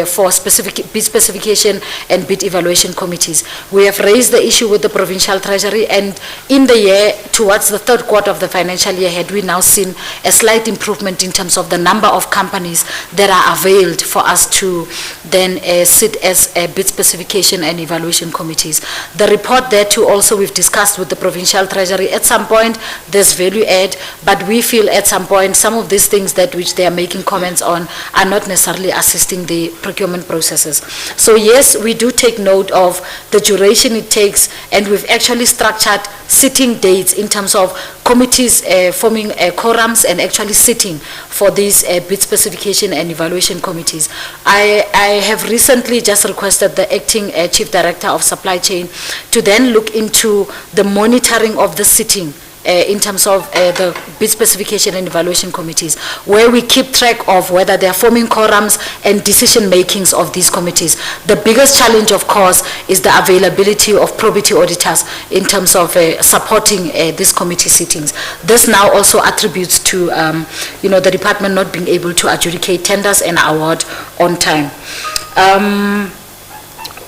S20: for specific bid specification and bid evaluation committees. We have raised the issue with the provincial treasury, and in the year towards the 3rd quarter of the financial year had we now seen a slight improvement in terms of the number of companies that are availed for us to then sit as bid specification and evaluation committees. The report there too also we've discussed with the provincial treasury. At some point there's value add, but we feel at some point some of these things that which they are making comments on are not necessarily assisting the procurement processes. So yes, we do take note of the duration it takes, and we've actually structured sitting dates in terms of committees forming quorums and actually sitting for these bid specification and evaluation committees. I have recently just requested the acting chief director of supply chain to then look into the monitoring of the sitting in terms of the bid specification and evaluation committees, where we keep track of whether they are forming quorums and decision makings of these committees. The biggest challenge, of course, is the availability of probity auditors in terms of supporting these committee sittings. This now also attributes to the department not being able to adjudicate tenders and award on time.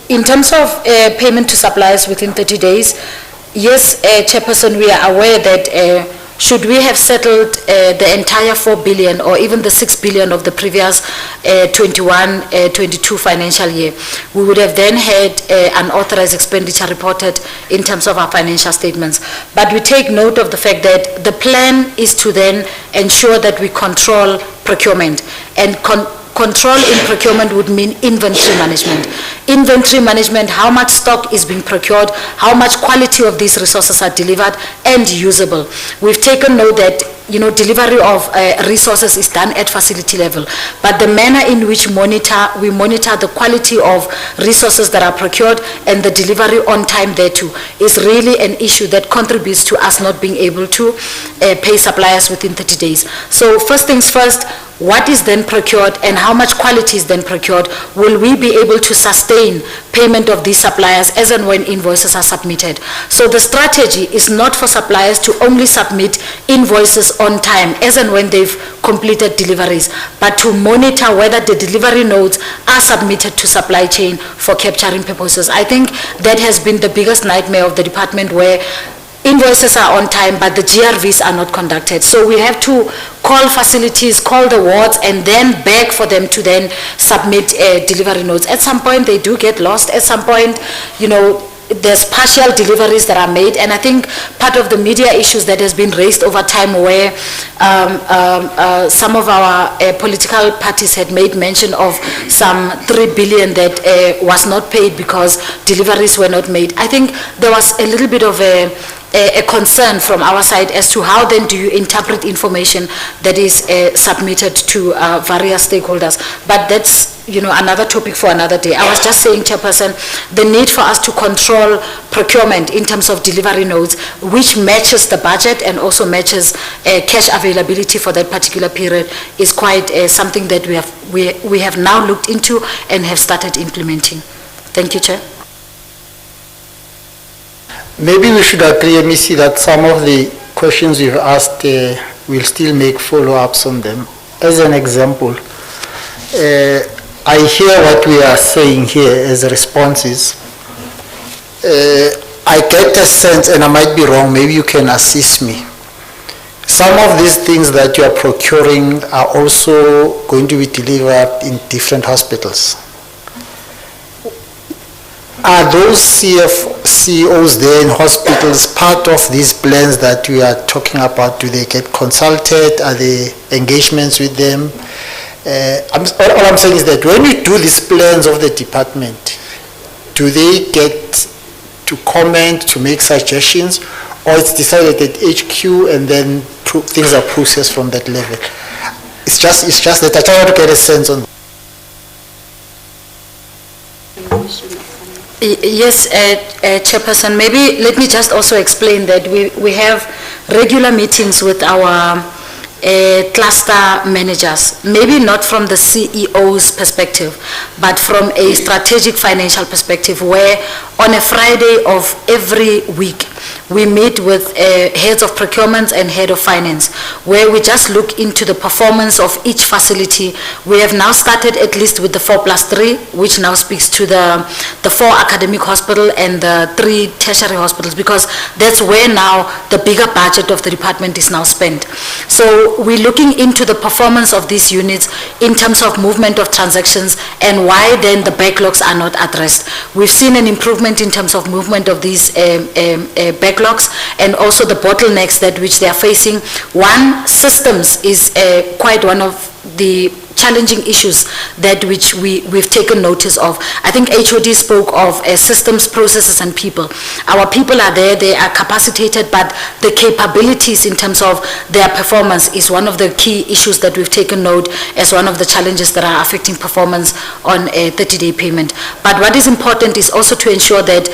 S20: In terms of payment to suppliers within 30 days, yes, Chairperson, we are aware that should we have settled the entire 4 billion or even the 6 billion of the previous 21-22 financial year, we would have then had unauthorized expenditure reported in terms of our financial statements. But we take note of the fact that the plan is to then ensure that we control procurement, and control in procurement would mean inventory management. Inventory management, how much stock is being procured, how much quality of these resources are delivered and usable. We've taken note that delivery of resources is done at facility level, but the manner in which we monitor the quality of resources that are procured and the delivery on time thereto is really an issue that contributes to us not being able to pay suppliers within 30 days. So first things first, what is then procured and how much quality is then procured? Will we be able to sustain payment of these suppliers as and when invoices are submitted? So the strategy is not for suppliers to only submit invoices on time as and when they've completed deliveries, but to monitor whether the delivery notes are submitted to supply chain for capturing purposes. I think that has been the biggest nightmare of the department, where invoices are on time, but the GRVs are not conducted. So we have to call facilities, call the wards, and then beg for them to then submit delivery notes. At some point, they do get lost. At some point, there's partial deliveries that are made, and I think part of the media issues that has been raised over time, where some of our political parties had made mention of some 3 billion that was not paid because deliveries were not made. I think there was a little bit of a concern from our side as to how then do you interpret information that is submitted to various stakeholders. But that's another topic for another day. I was just saying, Chairperson, the need for us to control procurement in terms of delivery notes, which matches the budget and also matches cash availability for that particular period, is quite something that we have now looked into and have started implementing. Thank you, Chair.
S1: Maybe we should agree, MEC, that some of the questions you've asked, we'll still make follow-ups on them. As an example, I hear what we are saying here as responses. I get a sense, and I might be wrong, maybe you can assist me. Some of these things that you are procuring are also going to be delivered in different hospitals. Are those CEOs there in hospitals part of these plans that we are talking about? Do they get consulted? Are there engagements with them? All I'm saying is that when you do these plans of the department, do they get to comment, to make suggestions, or it's decided at HQ and then things are processed from that level? It's just that I try to get a sense on.
S20: Yes, Chairperson, maybe let me just also explain that we have regular meetings with our cluster managers, maybe not from the CEO's perspective, but from a strategic financial perspective, where on a Friday of every week, we meet with heads of procurement and head of finance, where we just look into the performance of each facility. We have now started at least with the 4+3, which now speaks to the 4 academic hospitals and the 3 tertiary hospitals, because that's where now the bigger budget of the department is now spent. So we're looking into the performance of these units in terms of movement of transactions and why then the backlogs are not addressed. We've seen an improvement in terms of movement of these backlogs and also the bottlenecks that which they are facing. One, systems is quite one of the challenging issues that which we've taken notice of. I think HOD spoke of systems, processes, and people. Our people are there, they are capacitated, but the capabilities in terms of their performance is one of the key issues that we've taken note as one of the challenges that are affecting performance on a 30-day payment. But what is important is also to ensure that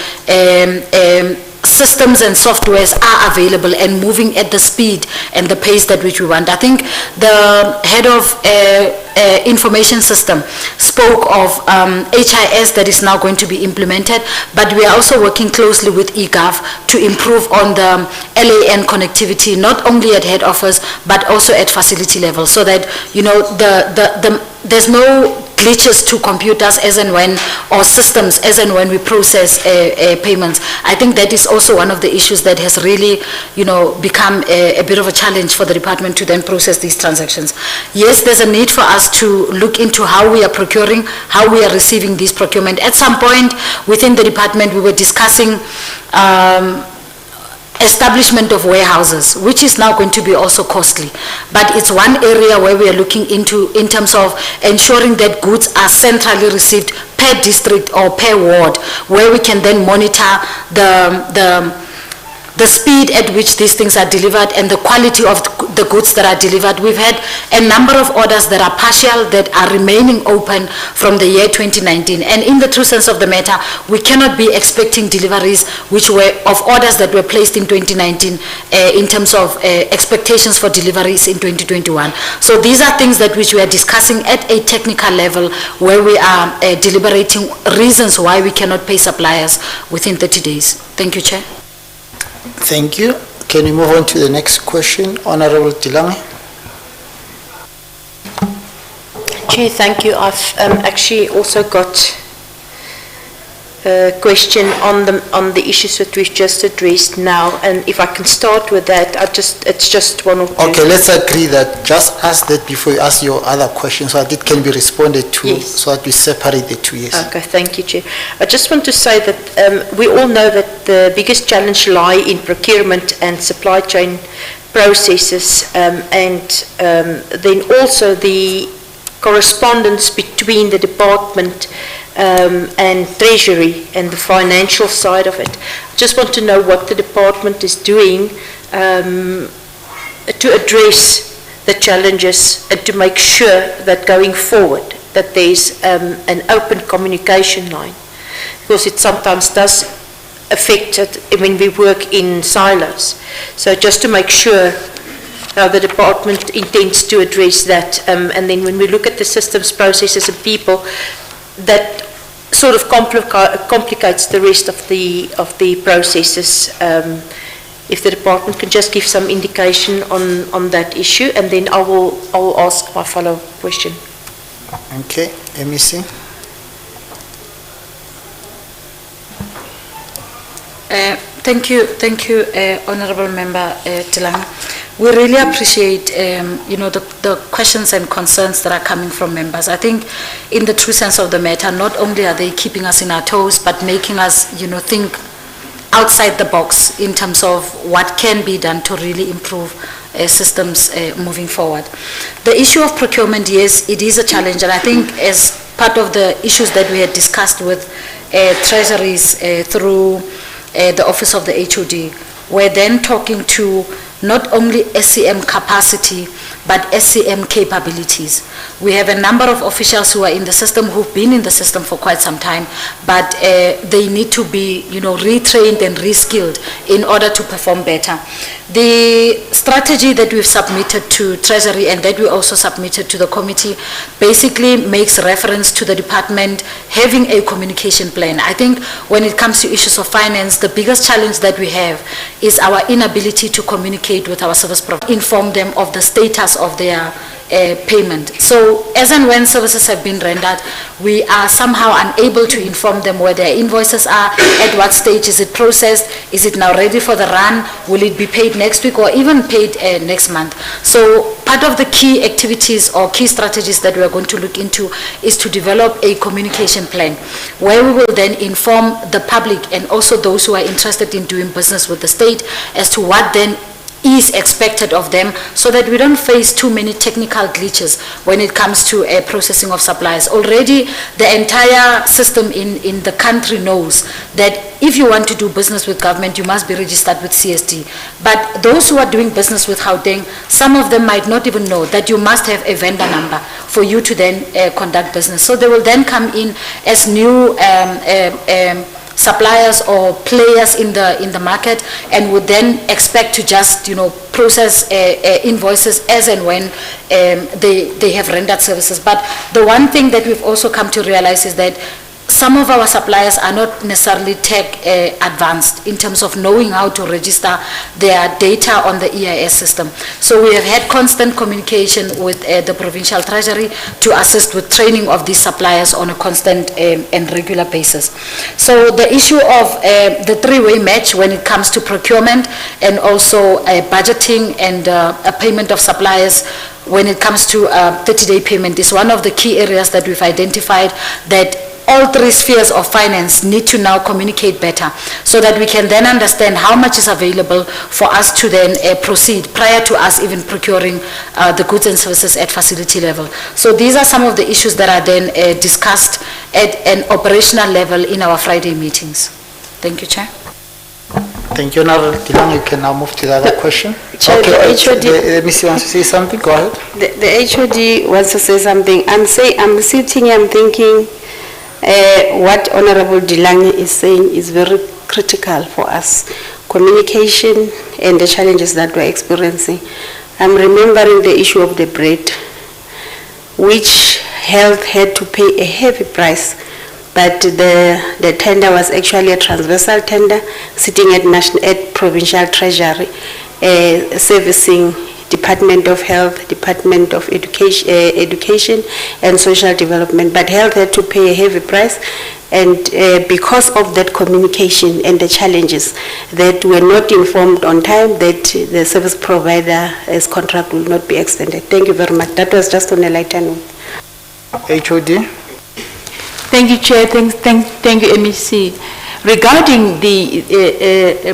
S20: systems and softwares are available and moving at the speed and the pace that which we want. I think the head of information system spoke of HIS that is now going to be implemented, but we are also working closely with eGov to improve on the LAN connectivity, not only at head office but also at facility level, so that there's no glitches to computers as and when, or systems as and when we process payments. I think that is also one of the issues that has really, become a bit of a challenge for the department to then process these transactions. Yes, there's a need for us to look into how we are procuring, how we are receiving these procurement. At some point within the department, we were discussing establishment of warehouses, which is now going to be also costly. But it's one area where we are looking into in terms of ensuring that goods are centrally received per district or per ward, where we can then monitor the speed at which these things are delivered and the quality of the goods that are delivered. We've had a number of orders that are partial, that are remaining open from the year 2019. And in the true sense of the matter, we cannot be expecting deliveries which were of orders that were placed in 2019 in terms of expectations for deliveries in 2021. So these are things that which we are discussing at a technical level, where we are deliberating reasons why we cannot pay suppliers within 30 days. Thank you, Chair.
S1: Thank you. Can we move on to the next question? Honorable Tilange.
S7: Chair, thank you. I've actually also got a question on the issues that we've just addressed now, and if I can start with that, it's just one or two.
S1: Okay, let's agree that just ask that before you ask your other question, so that it can be responded to,
S7: yes,
S1: so that we separate the two. Yes.
S7: Okay, thank you, Chair. I just want to say that we all know that the biggest challenge lie in procurement and supply chain processes, and then also the correspondence between the department and Treasury and the financial side of it. I just want to know what the department is doing to address the challenges and to make sure that going forward that there's an open communication line, because it sometimes does affect it when we work in silos. So just to make sure how the department intends to address that, and then when we look at the systems, processes and people, that sort of complicates the rest of the processes. If the department can just give some indication on that issue, and then I will ask my follow-up question.
S1: Okay, MEC.
S20: Thank you, Honourable Member Tilang. We really appreciate, the questions and concerns that are coming from members. I think, in the true sense of the matter, not only are they keeping us in our toes, but making us, think outside the box in terms of what can be done to really improve systems moving forward. The issue of procurement, yes, it is a challenge, and I think as part of the issues that we had discussed with treasuries through the Office of the HOD, we're then talking to not only SCM capacity, but SCM capabilities. We have a number of officials who are in the system, who've been in the system for quite some time, but they need to be, retrained and reskilled in order to perform better. The strategy that we've submitted to Treasury and that we also submitted to the committee basically makes reference to the department having a communication plan. I think when it comes to issues of finance, the biggest challenge that we have is our inability to communicate with our service providers, inform them of the status of their payment. So as and when services have been rendered, we are somehow unable to inform them where their invoices are, at what stage is it processed, is it now ready for the run, will it be paid next week or even paid next month. So part of the key activities or key strategies that we are going to look into is to develop a communication plan where we will then inform the public and also those who are interested in doing business with the state as to what then is expected of them, so that we don't face too many technical glitches when it comes to processing of supplies. Already the entire system in the country knows that if you want to do business with government, you must be registered with CSD. But those who are doing business with Gauteng, some of them might not even know that you must have a vendor number for you to then conduct business. So they will then come in as new suppliers or players in the market, and would then expect to just process invoices as and when they have rendered services. But the one thing that we've also come to realize is that some of our suppliers are not necessarily tech advanced in terms of knowing how to register their data on the EIS system. So we have had constant communication with the Provincial Treasury to assist with training of these suppliers on a constant and regular basis. So the issue of the three-way match when it comes to procurement and also budgeting and a payment of suppliers when it comes to 30-day payment is one of the key areas that we've identified that all three spheres of finance need to now communicate better so that we can then understand how much is available for us to then proceed prior to us even procuring the goods and services at facility level. So these are some of the issues that are then discussed at an operational level in our Friday meetings. Thank you, Chair.
S1: Thank you, Honorable Tilang. You can now move to the other question.
S15: Chair,
S1: Okay,
S15: the HOD
S1: Missy wants to say something. Go ahead.
S15: The HOD wants to say something. I'm sitting here, I'm thinking what Honorable Dilangi is saying is very critical for us. Communication and the challenges that we're experiencing. I'm remembering the issue of the bread, which health had to pay a heavy price, but the tender was actually a transversal tender sitting at Provincial Treasury, servicing Department of Health, Department of Education and Social Development, but health had to pay a heavy price, and because of that communication and the challenges that were not informed on time, that the service provider's contract will not be extended. Thank you very much. That was just on a lighter note.
S1: HOD.
S5: Thank you, Chair. Thank you, MEC. Regarding the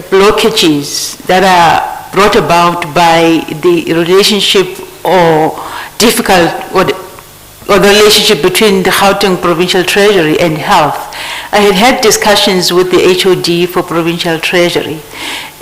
S5: blockages that are brought about by the relationship or difficult or the relationship between the Gauteng Provincial Treasury and Health, I had discussions with the HOD for Provincial Treasury,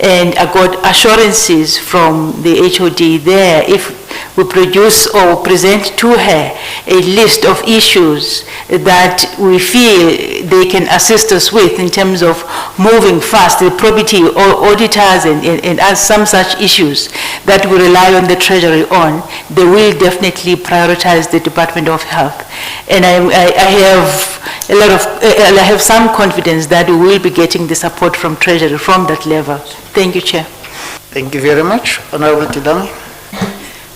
S5: and I got assurances from the HOD there if we produce or present to her a list of issues that we feel they can assist us with in terms of moving fast, the probity or auditors and some such issues that we rely on the Treasury on, they will definitely prioritize the Department of Health. And I have some confidence that we will be getting the support from Treasury from that level. Thank you, Chair.
S1: Thank you very much. Honorable Tilang.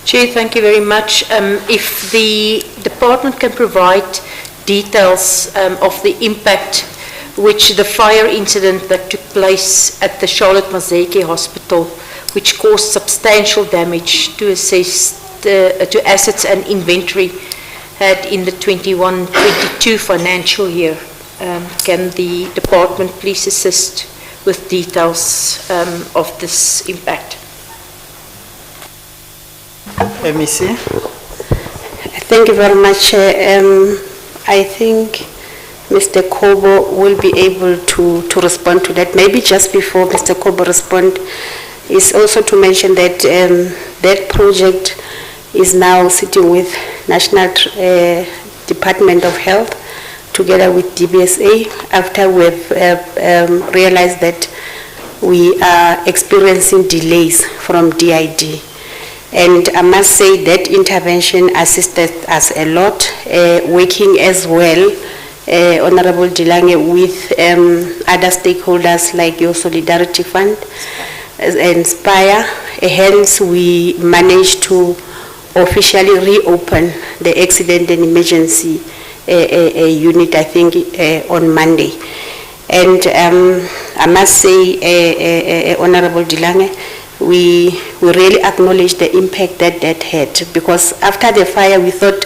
S7: Chair, thank you very much. If the department can provide details of the impact which the fire incident that took place at the Charlotte Mazeke Hospital, which caused substantial damage to assets and inventory, had in the 21-22 financial year. Can the department please assist with details of this impact?
S1: MEC.
S15: Thank you very much. I think Mr. Kobo will be able to respond to that. Maybe just before Mr. Kobo responds, is also to mention that that project is now sitting with National Department of Health together with DBSA after we've realized that we are experiencing delays from DID. And I must say that intervention assisted us a lot, working as well, Honorable Dilange, with other stakeholders like your Solidarity Fund and SPIRE. Hence, we managed to officially reopen the accident and emergency unit, I think, on Monday. And I must say, Honorable Dilange, we really acknowledge the impact that had, because after the fire we thought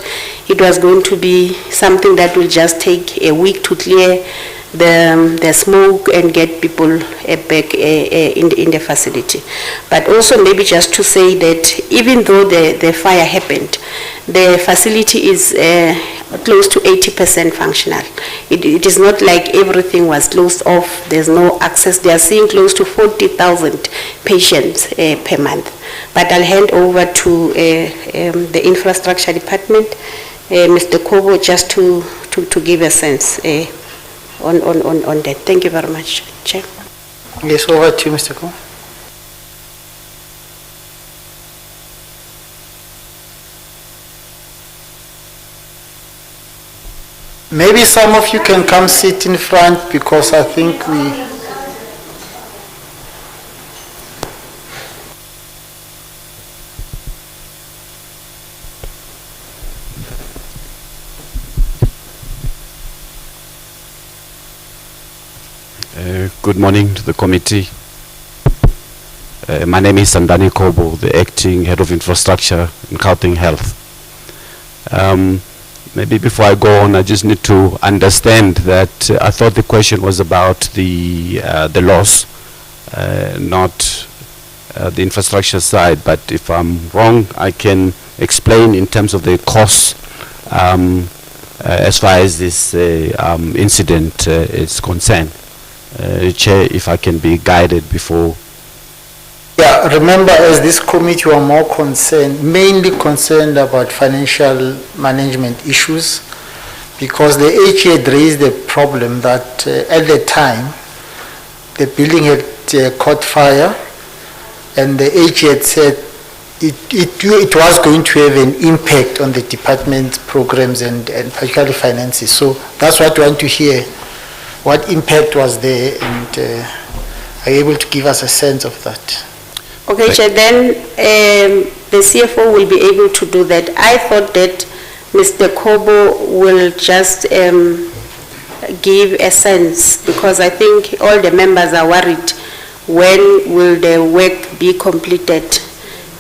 S15: it was going to be something that will just take a week to clear the smoke and get people back in the facility. But also maybe just to say that even though the fire happened, the facility is close to 80% functional. It is not like everything was closed off, there's no access. They are seeing close to 40,000 patients per month. But I'll hand over to the Infrastructure Department, Mr. Kobo, just to give a sense on that. Thank you very much, Chair.
S1: Yes, over to you, Mr. Kobo. Maybe some of you can come sit in front because I think we...
S8: Good morning to the committee. My name is Sandani Kobo, the acting head of infrastructure in Gauteng Health. Maybe before I go on, I just need to understand that I thought the question was about the loss, not the infrastructure side. But if I'm wrong, I can explain in terms of the costs as far as this incident is concerned. Chair, if I can be guided before.
S1: Yeah, remember, as this committee, we are more concerned, mainly concerned about financial management issues, because the HE had raised the problem that at the time, the building had caught fire, and the HE had said it was going to have an impact on the department's programs and particularly finances. So that's what we want to hear. What impact was there, and are you able to give us a sense of that?
S15: Okay, Chair, then the CFO will be able to do that. I thought that Mr. Kobo will just give a sense, because I think all the members are worried when will the work be completed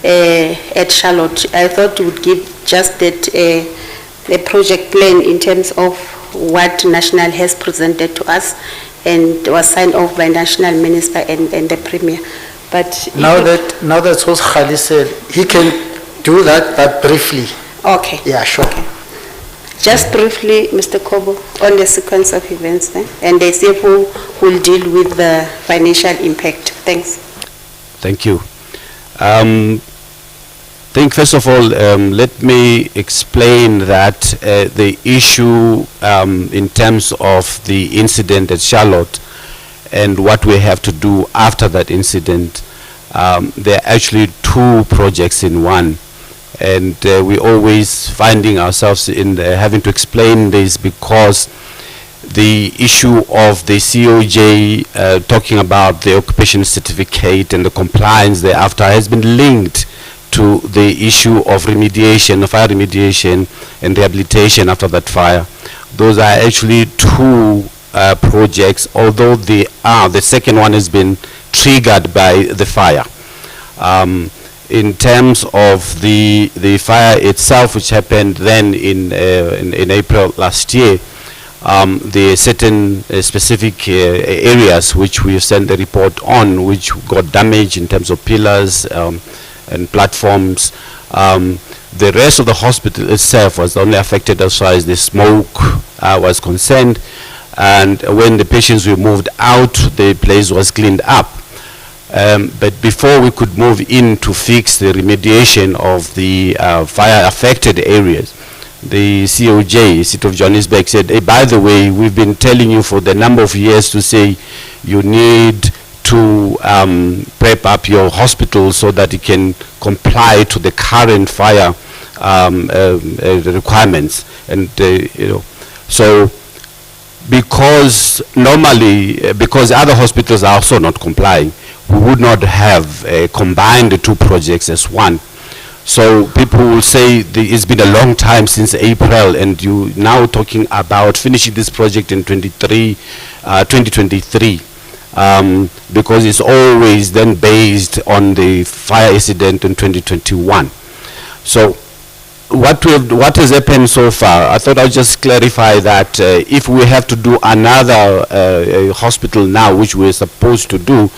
S15: at Charlotte. I thought you would give just that a project plan in terms of what National has presented to us and was signed off by National Minister and the Premier. But
S1: now that what Khali said, he can do that, but briefly.
S15: Okay.
S1: Yeah, sure.
S15: Okay. Just briefly, Mr. Kobo, on the sequence of events then, and the CFO will deal with the financial impact. Thanks.
S8: Thank you. I think first of all, let me explain that the issue in terms of the incident at Charlotte and what we have to do after that incident, there are actually two projects in one. And we're always finding ourselves in having to explain this because the issue of the COJ talking about the occupation certificate and the compliance thereafter has been linked to the issue of remediation, fire remediation and rehabilitation after that fire. Those are actually two projects, although the second one has been triggered by the fire. In terms of the fire itself, which happened then in April last year, there are certain specific areas which we sent the report on, which got damaged in terms of pillars and platforms. The rest of the hospital itself was only affected as far as the smoke was concerned, and when the patients were moved out, the place was cleaned up. But before we could move in to fix the remediation of the fire affected areas, the COJ, City of Johannesburg, said, hey, by the way, we've been telling you for the number of years to say you need to prep up your hospital so that it can comply to the current fire requirements. And so because normally, because other hospitals are also not complying, we would not have combined the two projects as one. So people will say it's been a long time since April, and you now talking about finishing this project in 2023. Because it's always then based on the fire incident in 2021. So what has happened so far, I thought I'd just clarify that if we have to do another hospital now, which we're supposed to do,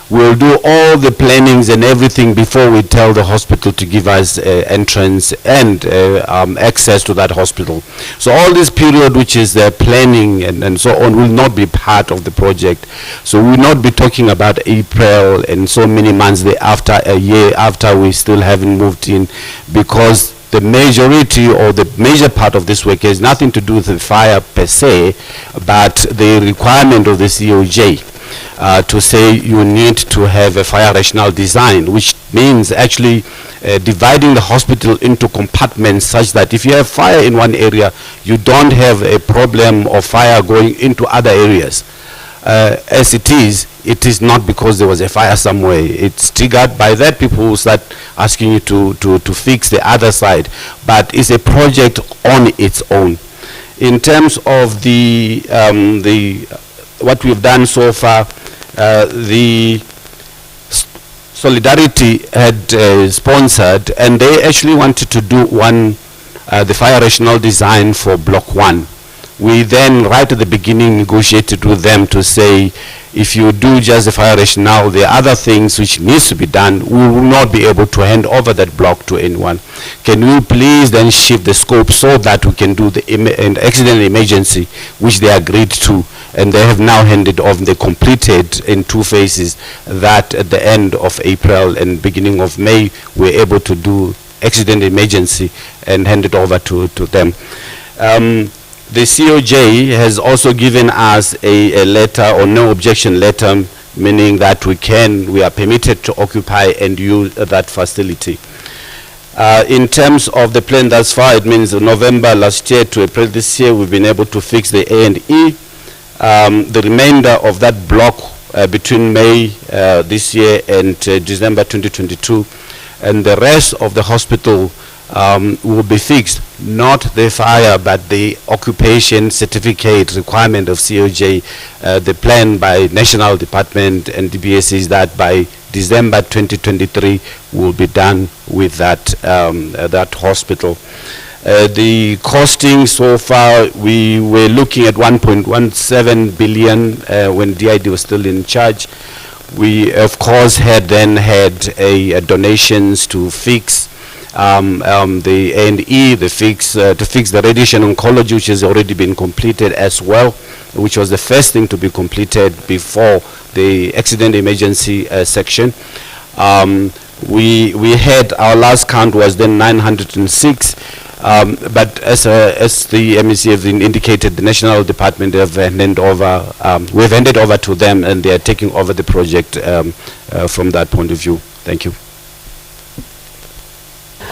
S8: we'll do all the plannings and everything before we tell the hospital to give us entrance and access to that hospital. So all this period, which is planning and so on, will not be part of the project. So we will not be talking about April and so many months after, a year after we still haven't moved in, because the majority or the major part of this work has nothing to do with the fire per se, but the requirement of the COJ. To say you need to have a fire rational design, which means actually dividing the hospital into compartments such that if you have fire in one area, you don't have a problem of fire going into other areas. As it is not because there was a fire somewhere. It's triggered by that people who start asking you to fix the other side. But it's a project on its own. In terms of what we've done so far, the Solidarity had sponsored, and they actually wanted to do the fire rational design for Block 1. We then, right at the beginning, negotiated with them to say, if you do just the fire rationale, there are other things which needs to be done, we will not be able to hand over that block to anyone. Can you please then shift the scope so that we can do an accident emergency, which they agreed to, and they have now handed off. They completed in 2 phases that at the end of April and beginning of May, we're able to do accident emergency and hand it over to them. The COJ has also given us a letter or no objection letter, meaning that we are permitted to occupy and use that facility. In terms of the plan thus far, it means November last year to April this year, we've been able to fix the A&E. The remainder of that block between May this year and December 2022, and the rest of the hospital will be fixed, not the fire but the occupation certificate requirement of COJ. The plan by National Department and DBS is that by December 2023 will be done with that hospital. The costing so far, we were looking at 1.17 billion when DID was still in charge. We of course had donations to fix the A&E, to fix the radiation oncology, which has already been completed as well, which was the first thing to be completed before the accident emergency section. We had, our last count was then 906, but as the MEC have indicated, the National Department have handed over, we've handed over to them, and they are taking over the project from that point of view. Thank you.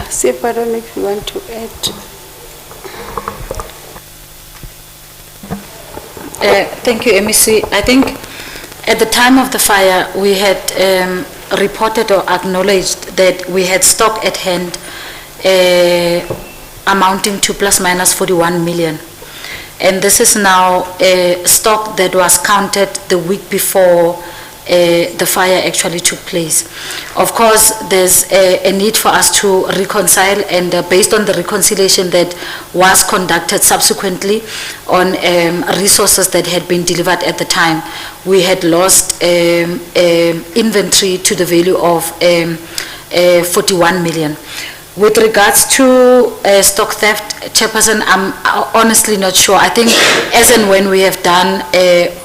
S15: Sip, I don't know if you want to add.
S20: Thank you, MEC. I think at the time of the fire, we had reported or acknowledged that we had stock at hand amounting to plus minus 41 million. And this is now a stock that was counted the week before the fire actually took place. Of course, there's a need for us to reconcile, and based on the reconciliation that was conducted subsequently on resources that had been delivered at the time, we had lost inventory to the value of 41 million. With regards to stock theft, Chairperson, I'm honestly not sure. I think as and when we have done,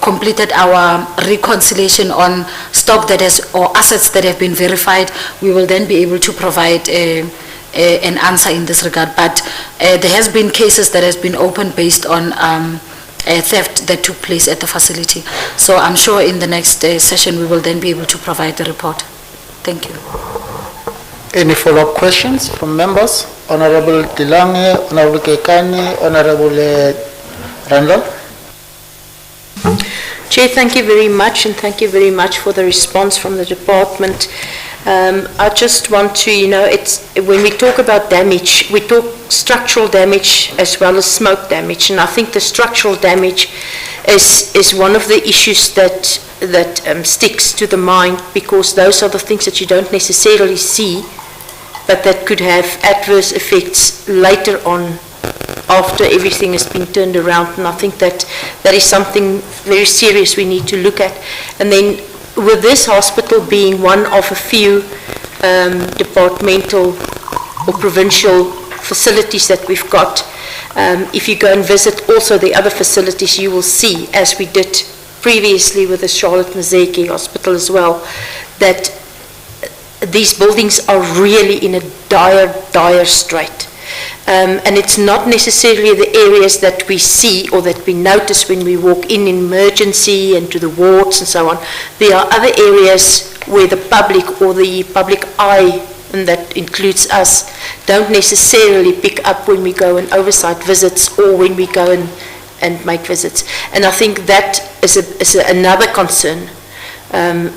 S20: completed our reconciliation on stock that has, or assets that have been verified, we will then be able to provide an answer in this regard. But there has been cases that has been opened based on theft that took place at the facility. So I'm sure in the next session we will then be able to provide the report. Thank you.
S1: Any follow-up questions from members? Honorable Dilange, Honorable Kekani, Honorable Randall.
S7: Chair, thank you very much, and thank you very much for the response from the department. I just want to, when we talk about damage, we talk structural damage as well as smoke damage, and I think the structural damage is one of the issues that sticks to the mind, because those are the things that you don't necessarily see, but that could have adverse effects later on after everything has been turned around. And I think that is something very serious we need to look at. And then with this hospital being one of a few departmental or provincial facilities that we've got, if you go and visit also the other facilities, you will see, as we did previously with the Charlotte Mazeki Hospital as well, that these buildings are really in a dire strait. And it's not necessarily the areas that we see or that we notice when we walk in emergency and to the wards and so on. There are other areas where the public or the public eye, and that includes us, don't necessarily pick up when we go on oversight visits or when we go and make visits. And I think that is another concern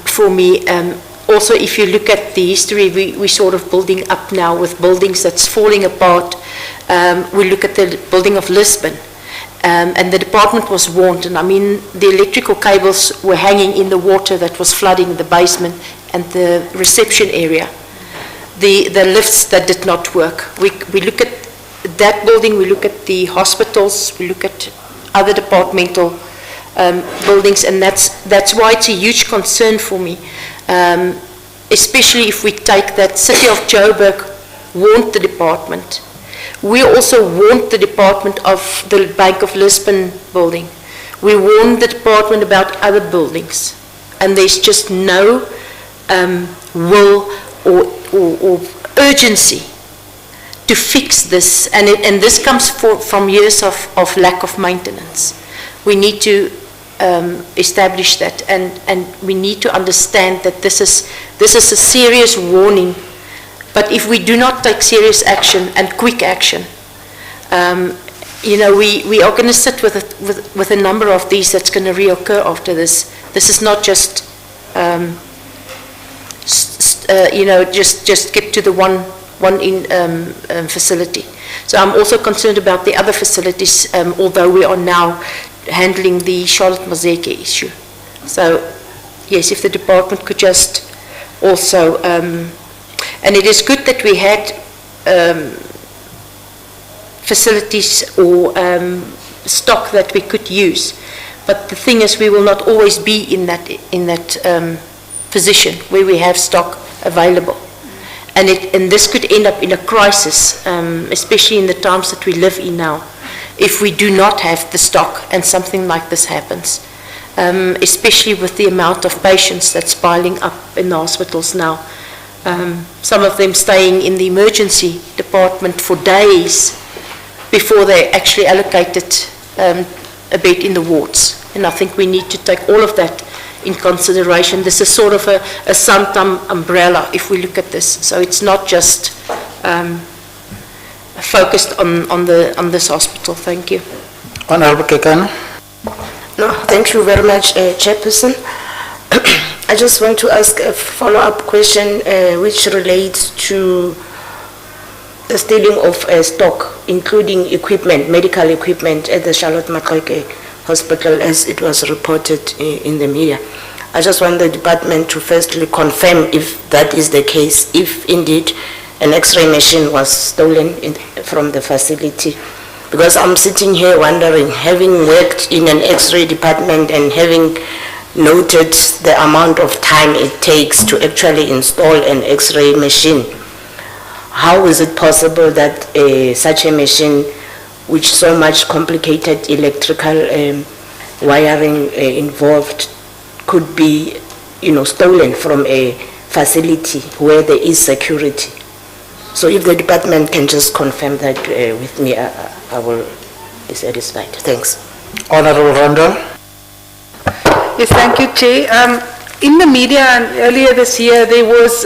S7: for me. Also, if you look at the history, we're sort of building up now with buildings that's falling apart. We look at the building of Lisbon, and the department was warned, and I mean, the electrical cables were hanging in the water that was flooding the basement and the reception area. The lifts that did not work. We look at that building, we look at the hospitals, we look at other departmental buildings, and that's why it's a huge concern for me. Especially if we take that City of Joburg warned the department. We also warned the department of the Bank of Lisbon building. We warned the department about other buildings. And there's just no will or urgency to fix this. And this comes from years of lack of maintenance. We need to establish that, and we need to understand that this is a serious warning. But if we do not take serious action and quick action, we are going to sit with a number of these that's going to reoccur after this. This is not just just get to the one in facility. So I'm also concerned about the other facilities, although we are now handling the Charlotte Mazeke issue. So, yes, if the department could just also, and it is good that we had facilities or stock that we could use, but the thing is, we will not always be in that position where we have stock available, and this could end up in a crisis, especially in the times that we live in now. If we do not have the stock and something like this happens, especially with the amount of patients that's piling up in the hospitals now. Some of them staying in the emergency department for days before they actually allocated a bed in the wards. And I think we need to take all of that in consideration. This is sort of a sometime umbrella if we look at this. So it's not just focused on this hospital. Thank you.
S1: Honorable Kekana.
S6: No, thank you very much, Chairperson. I just want to ask a follow-up question which relates to the stealing of stock, including equipment, medical equipment at the Charlotte Maxeke Hospital, as it was reported in the media. I just want the department to firstly confirm if that is the case, if indeed an X-ray machine was stolen from the facility. Because I'm sitting here wondering, having worked in an X-ray department and having noted the amount of time it takes to actually install an X-ray machine, how is it possible that such a machine, with so much complicated electrical wiring involved, could be, stolen from a facility where there is security? So if the department can just confirm that with me, I will be satisfied. Thanks.
S1: Honorable Randall.
S16: Yes, thank you, Chair. In the media earlier this year, there was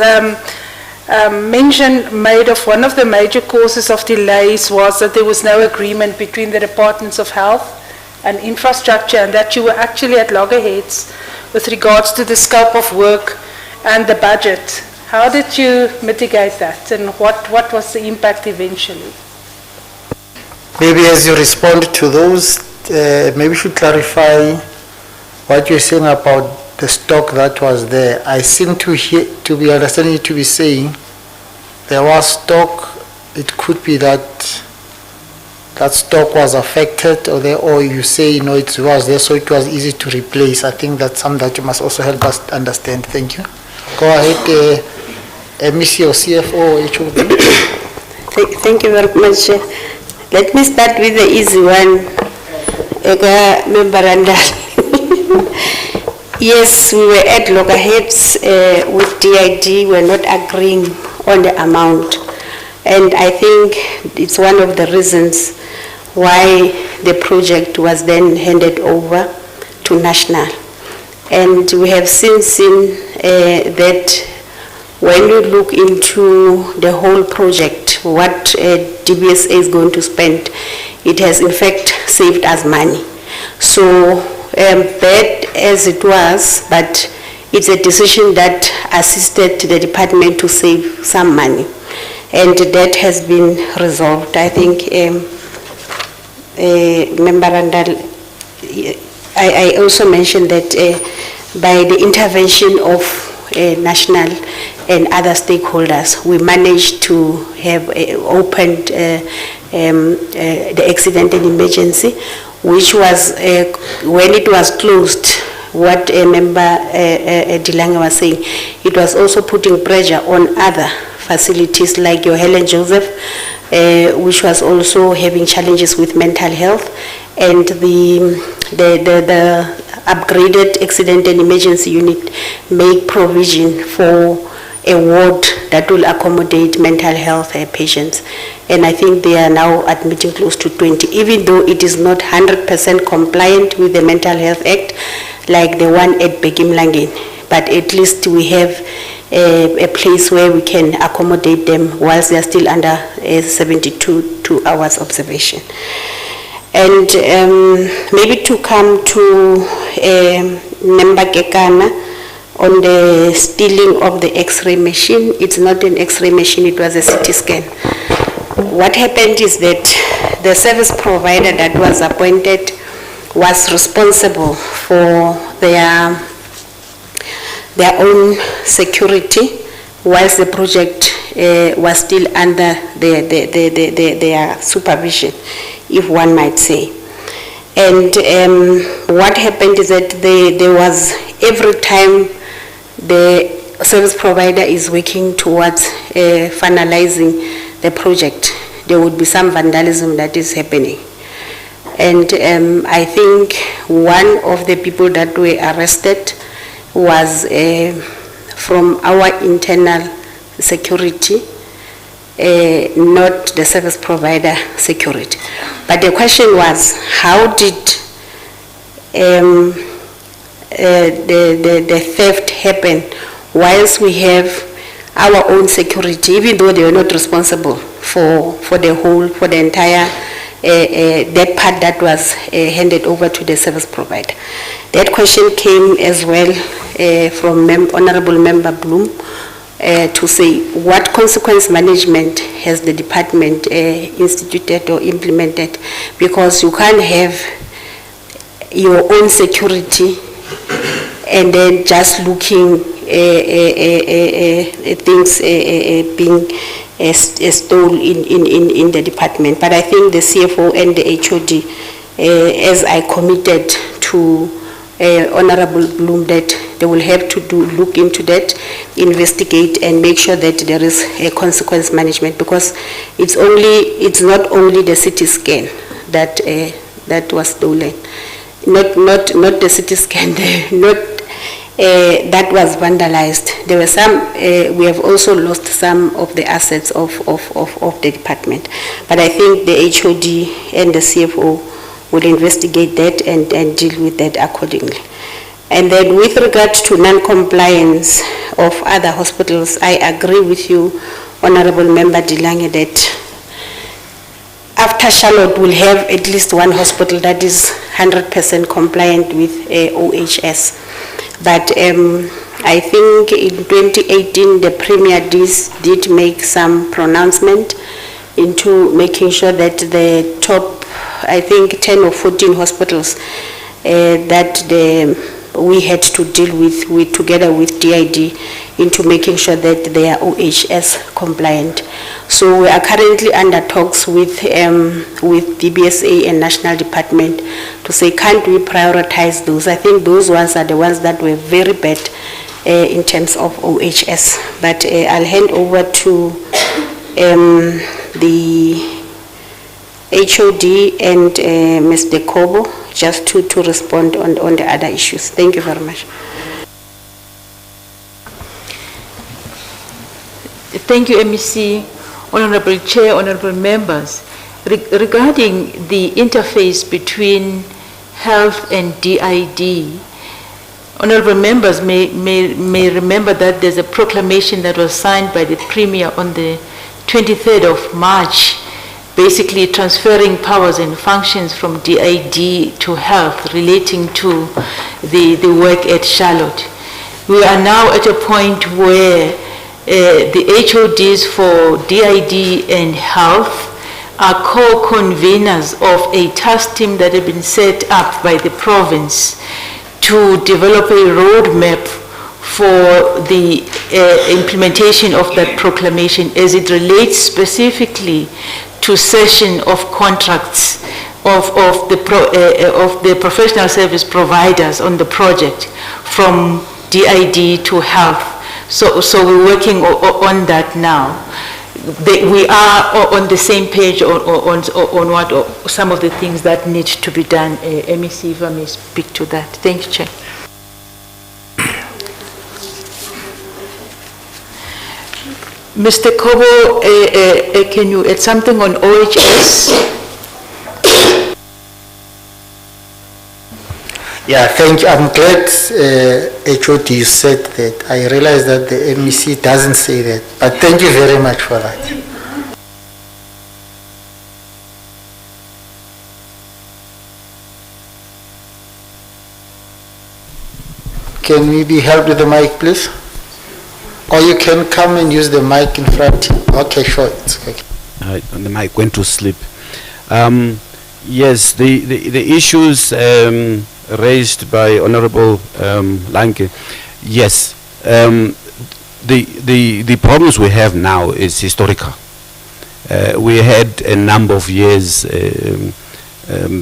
S16: mention made of one of the major causes of delays was that there was no agreement between the Departments of Health and Infrastructure, and that you were actually at loggerheads with regards to the scope of work and the budget. How did you mitigate that, and what was the impact eventually?
S1: Maybe as you respond to those, maybe you should clarify what you're saying about the stock that was there. I seem to be understanding you to be saying there was stock. It could be that stock was affected, or you say it was there, so it was easy to replace. I think that's something that you must also help us understand. Thank you. Go ahead, MEC or CFO, HOD.
S15: Thank you very much. Let me start with the easy one. Member Randall. Yes, we were at loggerheads with DID. We're not agreeing on the amount. And I think it's one of the reasons why the project was then handed over to National. And we have since seen that when you look into the whole project, what DBSA is going to spend, it has in fact saved us money. So bad as it was, but it's a decision that assisted the department to save some money. And that has been resolved. I think Member Randall, I also mentioned that by the intervention of national and other stakeholders, we managed to have opened the accident and emergency, which was, when it was closed, what Member Dilange was saying, it was also putting pressure on other facilities like your Helen Joseph, which was also having challenges with mental health, and the upgraded accident and emergency unit make provision for a ward that will accommodate mental health patients. And I think they are now admitting close to 20, even though it is not 100% compliant with the Mental Health Act, like the one at Begim Langin. But at least we have a place where we can accommodate them whilst they are still under 72 hours observation. And maybe to come to Member Kekana on the stealing of the X-ray machine. It's not an X-ray machine, it was a CT scan. What happened is that the service provider that was appointed was responsible for their own security, whilst the project was still under their supervision, if one might say. And what happened is that there was, every time the service provider is working towards finalizing the project, there would be some vandalism that is happening. And I think one of the people that were arrested was from our internal security, not the service provider security. But the question was, how did the theft happen whilst we have our own security, even though they were not responsible for the entire that part that was handed over to the service provider. That question came as well from Honorable Member Bloom to say what consequence management has the department instituted or implemented, because you can't have your own security and then just looking things being stolen in the department. But I think the CFO and the HOD, as I committed to Honorable Bloom, that they will have to look into that, investigate, and make sure that there is a consequence management, because it's not only the CT scan that was stolen, not the CT scan, that was vandalized. There were some, we have also lost some of the assets of the department. But I think the HOD and the CFO will investigate that and deal with that accordingly. And then with regard to non-compliance of other hospitals, I agree with you, Honorable Member Dilange, that after Charlotte we'll have at least one hospital that is 100% compliant with OHS. But I think in 2018 the Premier did make some pronouncement into making sure that the top, I think 10 or 14 hospitals that we had to deal with together with DID, into making sure that they are OHS compliant. So we are currently under talks with DBSA and National Department to say, can't we prioritize those? I think those ones are the ones that were very bad in terms of OHS. But I'll hand over to the HOD and Mr. Kobo just to respond on the other issues. Thank you very much.
S5: Thank you, MEC, Honorable Chair, Honorable Members. Regarding the interface between health and DID, Honorable members may remember that there's a proclamation that was signed by the Premier on the 23rd of March, basically transferring powers and functions from DID to health relating to the work at Charlotte. We are now at a point where the HODs for DID and health are co-conveners of a task team that had been set up by the province to develop a roadmap for the implementation of that proclamation as it relates specifically to cession of contracts of the professional service providers on the project from DID to health. So we're working on that now. We are on the same page on what some of the things that need to be done. MEC, if I may speak to that. Thank you, Chair. Mr. Kobo, can you add something on OHS?
S1: Yeah, thank you. I'm glad HOD said that. I realize that the MEC doesn't say that, but thank you very much for that. Can we be helped with the mic, please? Or you can come and use the mic in front. Okay, sure. It's okay.
S8: The mic went to sleep. Yes, the issues raised by Honorable Lanke. Yes, the problems we have now is historical. We had a number of years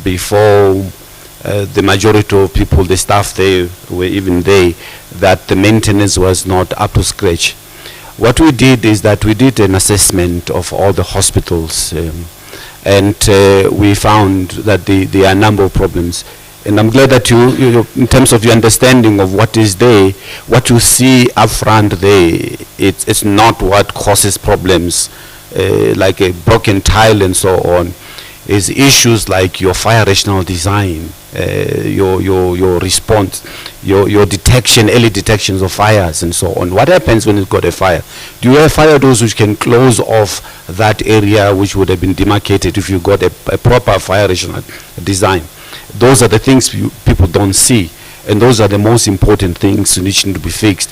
S8: before the majority of people, the staff there were even there, that the maintenance was not up to scratch. What we did is that we did an assessment of all the hospitals and we found that there are a number of problems. And I'm glad that you, in terms of your understanding of what is there, what you see up front there, it's not what causes problems, like a broken tile and so on. Is issues like your fire rational design, your response, your detection, early detections of fires and so on. What happens when you've got a fire? Do you have fire doors which can close off that area which would have been demarcated if you got a proper fire rational design? Those are the things people don't see, and those are the most important things which need to be fixed.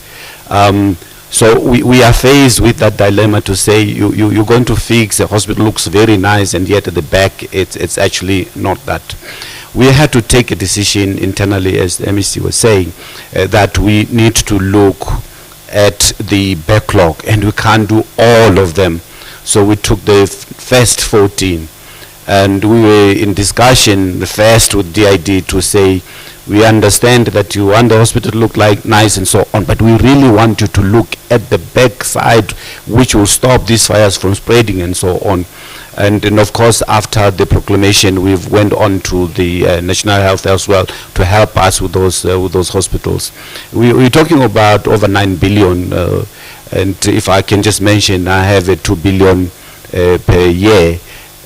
S8: So we are faced with that dilemma to say you're going to fix a hospital looks very nice and yet at the back it's actually not that. We had to take a decision internally, as the MEC was saying, that we need to look at the backlog and we can't do all of them. So we took the first 14 and we were in discussion first with DID to say we understand that you want the hospital to look like nice and so on, but we really want you to look at the back side which will stop these fires from spreading and so on. And of course, after the proclamation, we've went on to the National Health as well to help us with those hospitals. We're talking about over 9 billion, and if I can just mention, I have a 2 billion per year,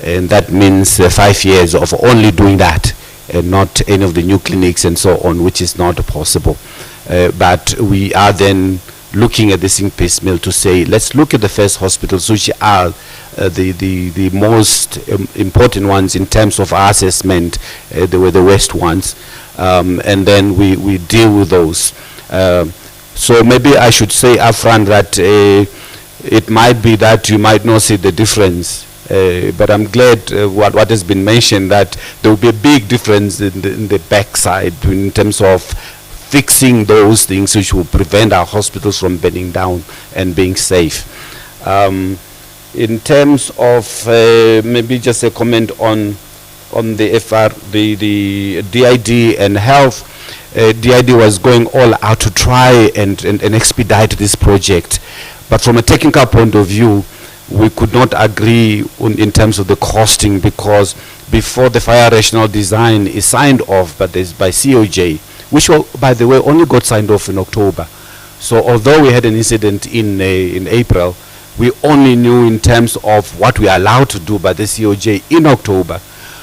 S8: and that means 5 years of only doing that. And not any of the new clinics and so on, which is not possible. But we are then looking at this in piecemeal to say, let's look at the first hospitals, which are the most important ones in terms of our assessment. They were the worst ones. And then we deal with those. So maybe I should say upfront that it might be that you might not see the difference. But I'm glad what has been mentioned, that there will be a big difference in the backside in terms of fixing those things which will prevent our hospitals from burning down and being safe. In terms of maybe just a comment on the the DID and health, DID was going all out to try and expedite this project. But from a technical point of view, we could not agree in terms of the costing, because before the fire rational design is signed off by COJ, which by the way only got signed off in October. So although we had an incident in April, we only knew in terms of what we are allowed to do by the COJ in October.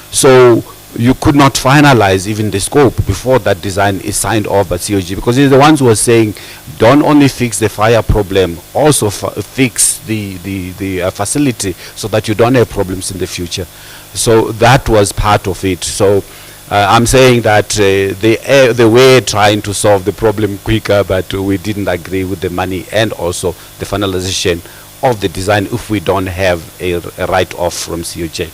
S8: So you could not finalize even the scope before that design is signed off by COG, because they're the ones who are saying don't only fix the fire problem, also fix the facility so that you don't have problems in the future. So that was part of it. So I'm saying that they were trying to solve the problem quicker, but we didn't agree with the money and also the finalization of the design if we don't have a write-off from COJ.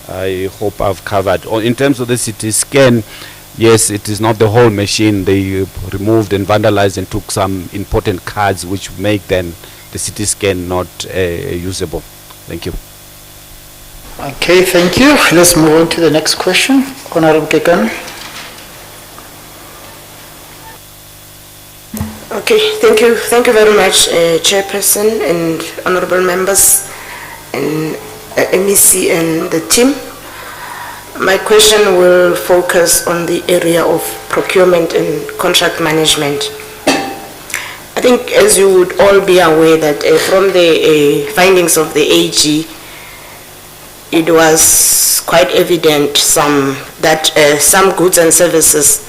S8: I hope I've covered. In terms of the CT scan, yes, it is not the whole machine. They removed and vandalized and took some important cards which make then the CT scan not usable. Thank you.
S1: Okay, thank you. Let's move on to the next question. Honorable Kekan.
S6: Okay, thank you very much, Chairperson and honorable members and MEC and the team. My question will focus on the area of procurement and contract management. I think, as you would all be aware, that from the findings of the AG, it was quite evident that some goods and services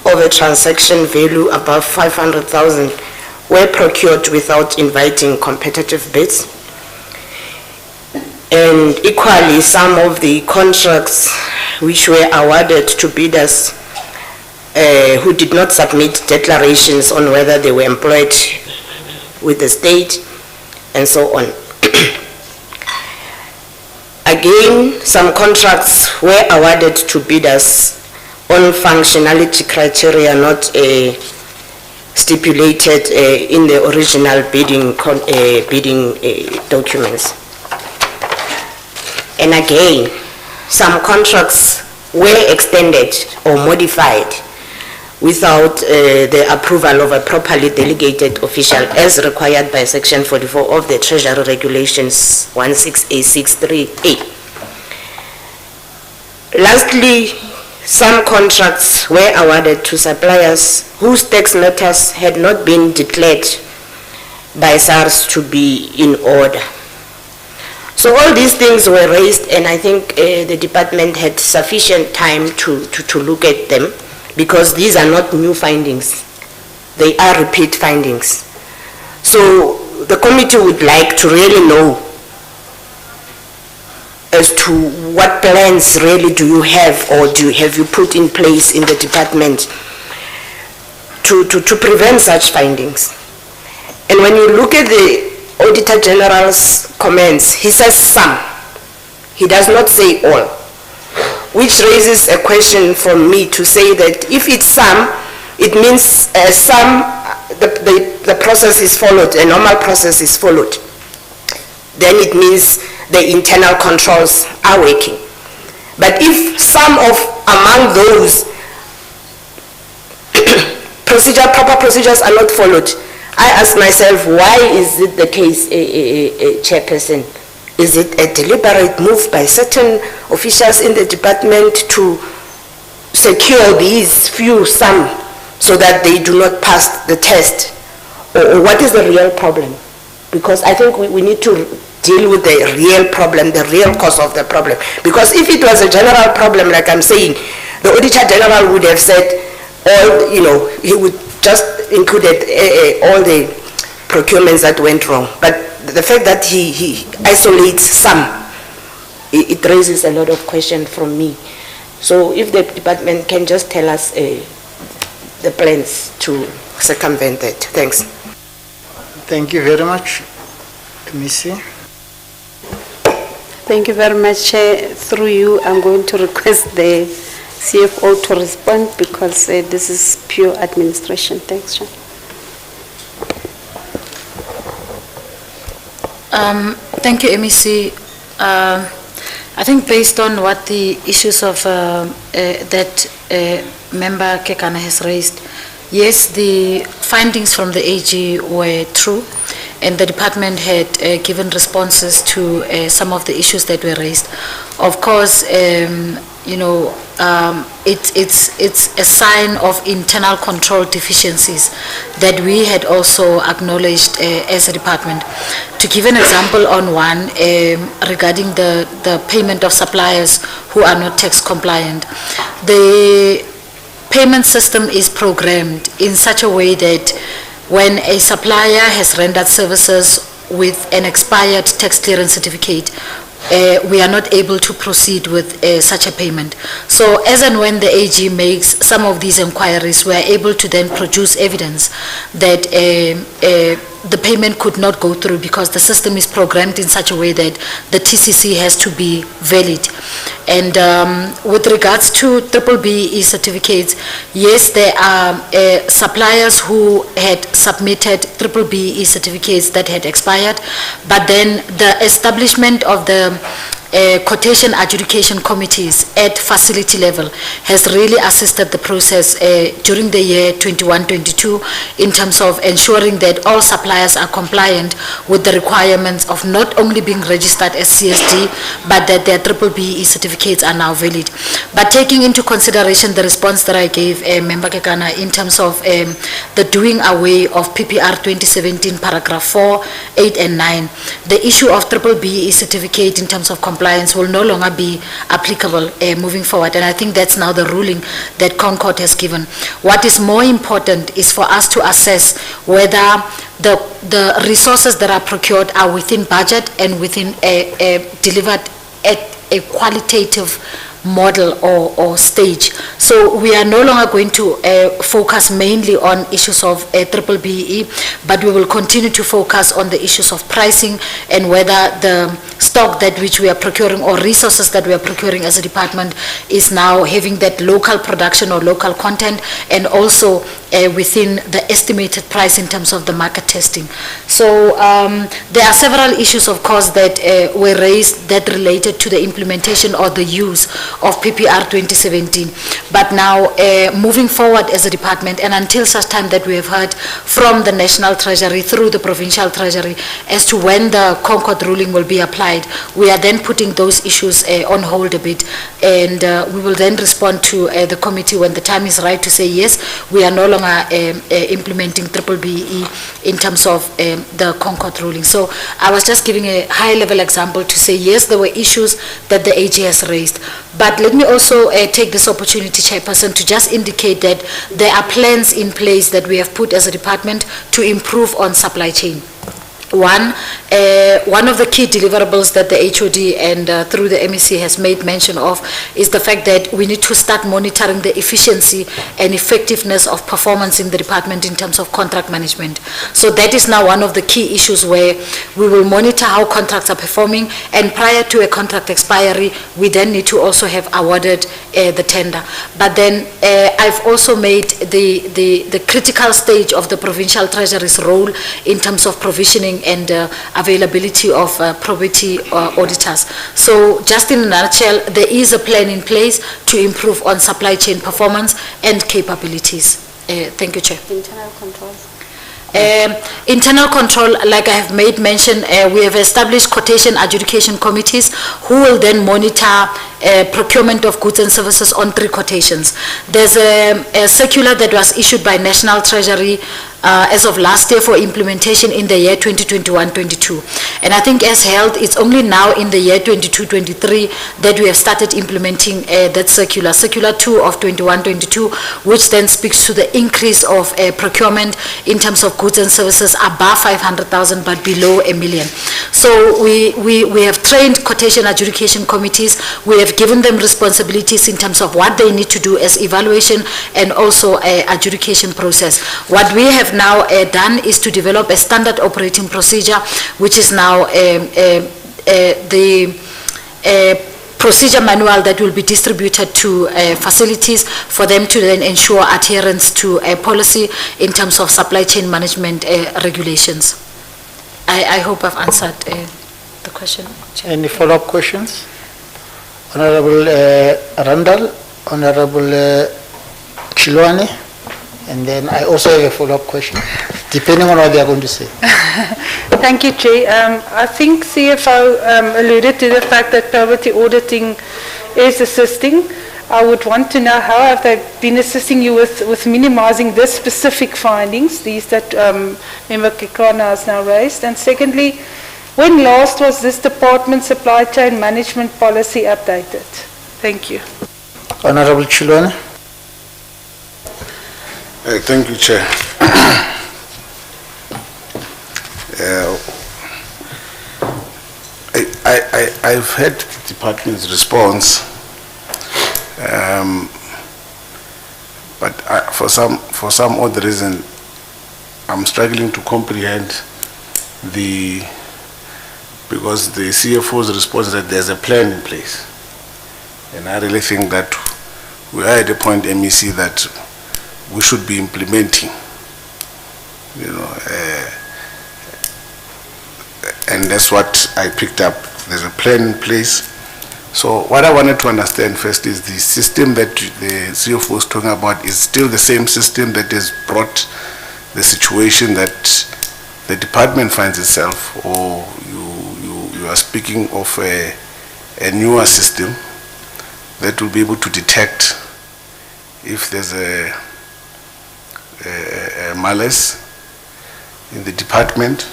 S6: of a transaction value above 500,000 were procured without inviting competitive bids. And equally, some of the contracts which were awarded to bidders who did not submit declarations on whether they were employed with the state and so on. Again, some contracts were awarded to bidders on functionality criteria not stipulated in the original bidding documents. And again, some contracts were extended or modified without the approval of a properly delegated official as required by Section 44 of the Treasury Regulations 16A63A. Lastly, some contracts were awarded to suppliers whose tax matters had not been declared by SARS to be in order. So all these things were raised, and I think the department had sufficient time to look at them, because these are not new findings. They are repeat findings. So the committee would like to really know as to what plans really do you have, or have you put in place in the department to prevent such findings. And when you look at the Auditor General's comments, he says some. He does not say all, which raises a question from me to say that if it's some, it means the process is followed, a normal process is followed. Then it means the internal controls are working. But if some among those proper procedures are not followed, I ask myself, why is it the case, Chairperson? Is it a deliberate move by certain officials in the department to secure these some so that they do not pass the test? Or what is the real problem? Because I think we need to deal with the real problem, the real cause of the problem. Because if it was a general problem, like I'm saying, the Auditor General would have said, he would just included all the procurements that went wrong. But the fact that he isolates some, it raises a lot of questions from me. So if the department can just tell us the plans to circumvent that. Thanks.
S1: Thank you very much, Missy.
S15: Thank you very much, Chair. Through you, I'm going to request the CFO to respond, because this is pure administration. Thanks, Chair.
S20: Thank you, MEC. I think based on what the issues of that Member Kekana has raised, yes, the findings from the AG were true, and the department had given responses to some of the issues that were raised. Of course, it's a sign of internal control deficiencies that we had also acknowledged as a department. To give an example on one, regarding the payment of suppliers who are not tax compliant, the payment system is programmed in such a way that when a supplier has rendered services with an expired tax clearance certificate, we are not able to proceed with such a payment. So as and when the AG makes some of these inquiries, we are able to then produce evidence that the payment could not go through because the system is programmed in such a way that the TCC has to be valid. And with regards to BBBE certificates, yes, there are suppliers who had submitted BBBE certificates that had expired, but then the establishment of the quotation adjudication committees at facility level has really assisted the process during the year 21-22 in terms of ensuring that all suppliers are compliant with the requirements of not only being registered as CSD, but that their BBBE certificates are now valid. But taking into consideration the response that I gave Member Kekana in terms of the doing away of PPR 2017 paragraph 4, 8 and 9, the issue of BBBE certificate in terms of compliance will no longer be applicable moving forward, and I think that's now the ruling that Concord has given. What is more important is for us to assess whether the resources that are procured are within budget and within delivered at a qualitative model or stage. So we are no longer going to focus mainly on issues of BBBE, but we will continue to focus on the issues of pricing and whether the stock that which we are procuring or resources that we are procuring as a department is now having that local production or local content, and also within the estimated price in terms of the market testing. So there are several issues, of course, that were raised that related to the implementation or the use of PPR 2017. But now moving forward as a department, and until such time that we have heard from the National Treasury through the Provincial Treasury as to when the Concord ruling will be applied, we are then putting those issues on hold a bit, and we will then respond to the committee when the time is right to say yes, we are no longer implementing BBBE in terms of the Concord ruling. So I was just giving a high-level example to say yes, there were issues that the AG has raised. But let me also take this opportunity, Chairperson, to just indicate that there are plans in place that we have put as a department to improve on supply chain. One of the key deliverables that the HOD and through the MEC has made mention of is the fact that we need to start monitoring the efficiency and effectiveness of performance in the department in terms of contract management. So that is now one of the key issues where we will monitor how contracts are performing, and prior to a contract expiry, we then need to also have awarded the tender. But then I've also made the critical stage of the Provincial Treasury's role in terms of provisioning and availability of probity auditors. So just in a nutshell, there is a plan in place to improve on supply chain performance and capabilities. Thank you, Chair.
S15: Internal controls.
S20: Internal control, like I have made mention, we have established quotation adjudication committees who will then monitor procurement of goods and services on 3 quotations. There's a circular that was issued by National Treasury as of last year for implementation in the year 2021-22. And I think as held, it's only now in the year 22-23 that we have started implementing that circular, Circular 2 of 21-22, which then speaks to the increase of procurement in terms of goods and services above 500,000 but below $1 million. So we have trained quotation adjudication committees. We have given them responsibilities in terms of what they need to do as evaluation and also adjudication process. What we have now done is to develop a standard operating procedure, which is now the procedure manual that will be distributed to facilities for them to then ensure adherence to a policy in terms of supply chain management regulations. I hope I've answered the question.
S1: Any follow-up questions? Honorable Randall, Honorable Chilwane, and then I also have a follow-up question, depending on what they are going to say.
S16: Thank you, Chair. I think CFO alluded to the fact that poverty auditing is assisting. I would want to know how have they been assisting you with minimizing this specific findings, these that Member Kekana has now raised. And secondly, when last was this department supply chain management policy updated? Thank you.
S1: Honorable Chilwane.
S9: Thank you, Chair. I've heard the department's response, but for some odd reason, I'm struggling to comprehend because the CFO's response that there's a plan in place, and I really think that we are at a point, MEC, that we should be implementing, and that's what I picked up. There's a plan in place. So what I wanted to understand first is the system that the CFO was talking about is still the same system that has brought the situation that the department finds itself, or you are speaking of a newer system that will be able to detect if there's a malice in the department.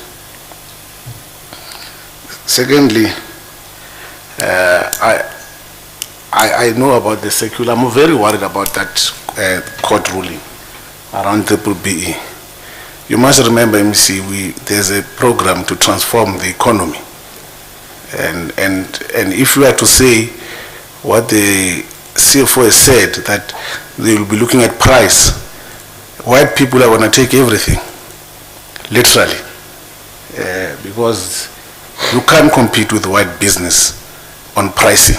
S9: Secondly, I know about the circular. I'm very worried about that court ruling around the BE. You must remember, MC, there's a program to transform the economy, and if you are to say what the CFO has said, that they will be looking at price, white people are going to take everything, literally, because you can't compete with white business on pricing.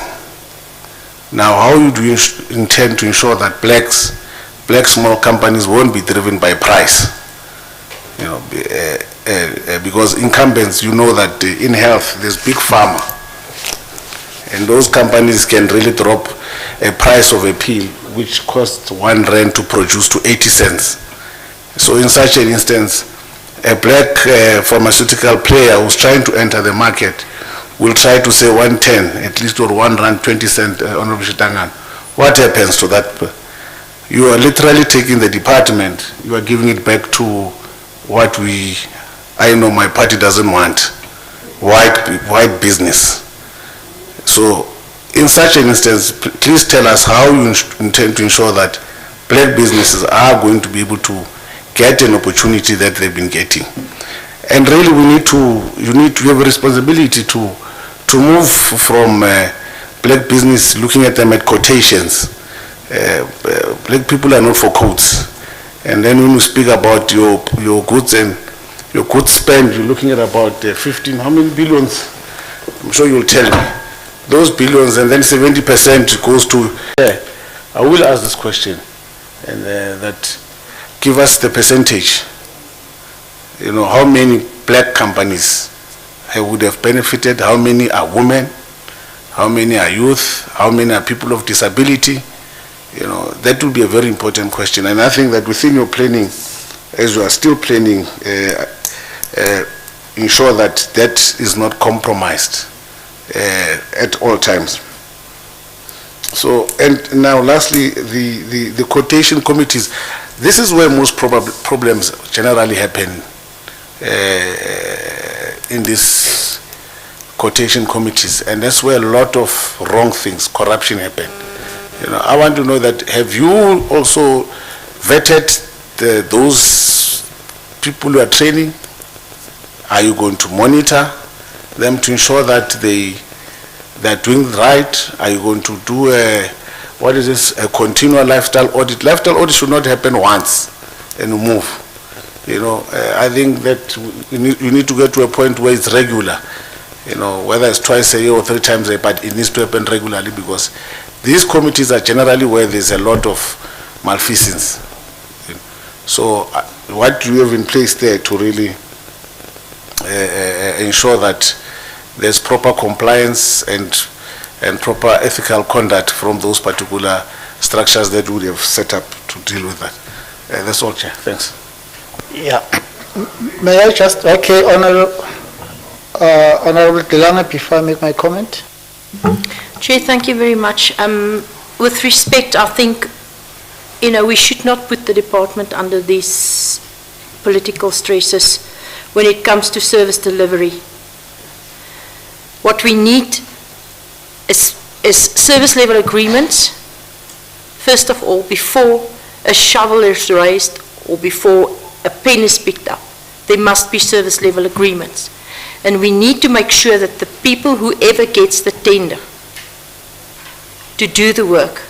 S9: Now, how do you intend to ensure that black small companies won't be driven by price? Because incumbents, you know that in health, there's big pharma, and those companies can really drop a price of a pill which costs R1 to produce to 80 cents. So in such an instance, a black pharmaceutical player who's trying to enter the market will try to say 110 at least, or R1.20, Honorable Shitangan. What happens to that? You are literally taking the department, you are giving it back to what I know my party doesn't want, white business. So in such an instance, please tell us how you intend to ensure that black businesses are going to be able to get an opportunity that they've been getting. And really you have a responsibility to move from black business, looking at them at quotations. Black people are not for quotes. And then when you speak about your goods and your goods spend, you're looking at about 15, how many billions? I'm sure you'll tell me. Those billions, and then 70% goes to, I will ask this question, and that give us the percentage. How many black companies would have benefited, how many are women, how many are youth, how many are people of disability? That will be a very important question. And I think that within your planning, as you are still planning, ensure that that is not compromised at all times. So, and now lastly, the quotation committees. This is where most problems generally happen in these quotation committees, and that's where a lot of wrong things, corruption happen. I want to know that, have you also vetted those people you are training? Are you going to monitor them to ensure that they're doing right? Are you going to do a continual lifestyle audit? Lifestyle audit should not happen once and move. I think that you need to get to a point where it's regular. Whether it's twice a year or 3 times a year, but it needs to happen regularly, because these committees are generally where there's a lot of malfeasance. So what do you have in place there to really ensure that there's proper compliance and proper ethical conduct from those particular structures that we have set up to deal with that? That's all, Chair. Thanks.
S1: Yeah. May I just, okay, Honorable Delana, before I make my comment?
S7: Chair, thank you very much. with respect, I think, we should not put the department under these political stresses when it comes to service delivery. What we need is service level agreements, first of all, before a shovel is raised or before a pen is picked up. There must be service level agreements. And we need to make sure that the people, whoever gets the tender to do the work,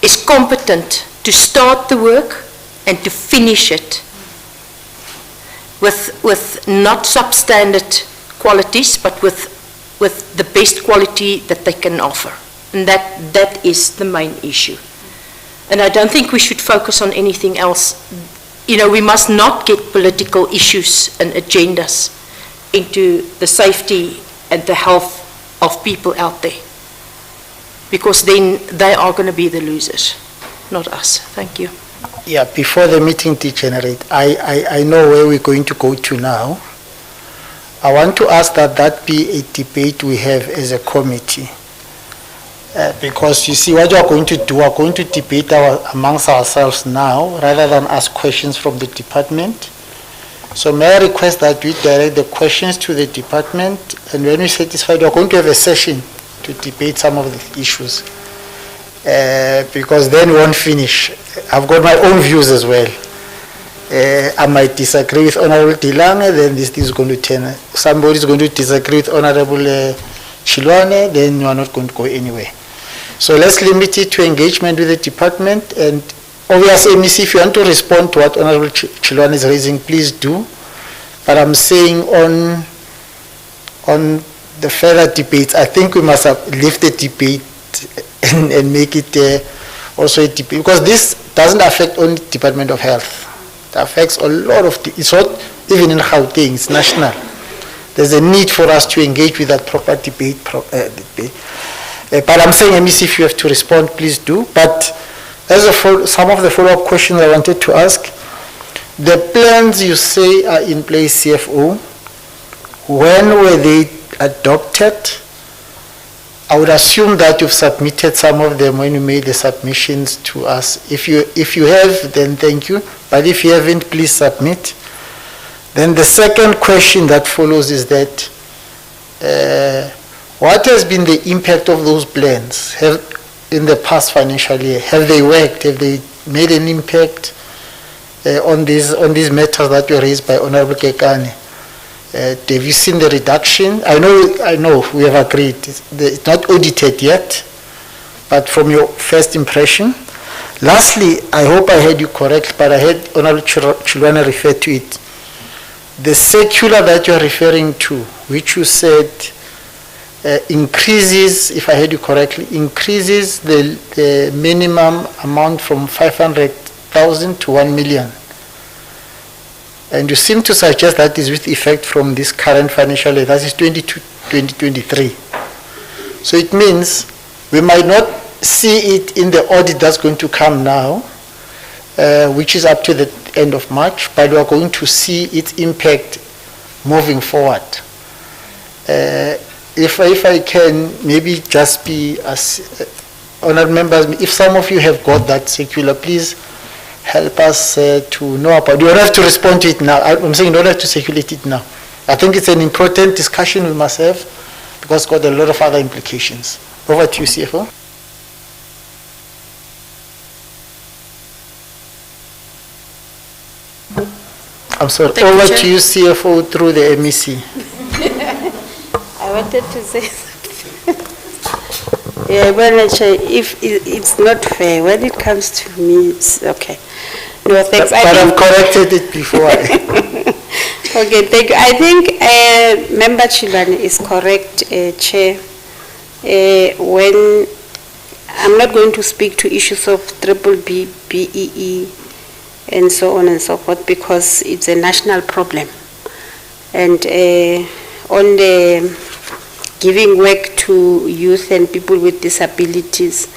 S7: is competent to start the work and to finish it with not substandard qualities, but with the best quality that they can offer. And that is the main issue. And I don't think we should focus on anything else. We must not get political issues and agendas into the safety and the health of people out there, because then they are going to be the losers, not us. Thank you.
S1: Yeah, before the meeting degenerate, I know where we're going to go to now. I want to ask that be a debate we have as a committee. Because you see, what you are going to do, we are going to debate amongst ourselves now, rather than ask questions from the department. So may I request that we direct the questions to the department, and when we're satisfied, we are going to have a session to debate some of the issues. Because then we won't finish. I've got my own views as well. I might disagree with Honorable Dilange, then this is going to turn. Somebody is going to disagree with Honorable Chilwane, then you are not going to go anywhere. So let's limit it to engagement with the department, and obviously, MEC, if you want to respond to what Honorable Chilwane is raising, please do. But I'm saying on the further debates, I think we must leave the debate and make it also a debate, because this doesn't affect only Department of Health. It affects a lot of, it's not even in Gauteng, it's national. There's a need for us to engage with that proper debate. But I'm saying, MEC, if you have to respond, please do. But as some of the follow-up questions I wanted to ask, the plans you say are in place, CFO, when were they adopted? I would assume that you've submitted some of them when you made the submissions to us. If you have, then thank you. But if you haven't, please submit. Then the second question that follows is that what has been the impact of those plans in the past financial year? Have they worked? Have they made an impact on these matters that were raised by Honorable Kekane? Have you seen the reduction? I know we have agreed. It's not audited yet, but from your first impression. Lastly, I hope I heard you correct, but I heard Honorable Chilwane refer to it. The circular that you are referring to, which you said increases, if I heard you correctly, increases the minimum amount from 500,000 to 1 million. And you seem to suggest that is with effect from this current financial year, that is 2023. So it means we might not see it in the audit that's going to come now, which is up to the end of March, but we are going to see its impact moving forward. If I can maybe just be, as honored members, if some of you have got that circular, please help us to know about it. You don't have to respond to it now. I'm saying you don't have to circulate it now. I think it's an important discussion we must have, because it's got a lot of other implications. Over to you, CFO. I'm sorry, over to you, CFO, through the MEC.
S15: I wanted to say something. Yeah, well, if it's not fair, when it comes to me, it's okay. No, thanks.
S1: But I've corrected it before.
S15: Okay, thank you. I think Member Chilwane is correct, Chair. When I'm not going to speak to issues of BBB, BEE, and so on and so forth, because it's a national problem. And on the giving work to youth and people with disabilities,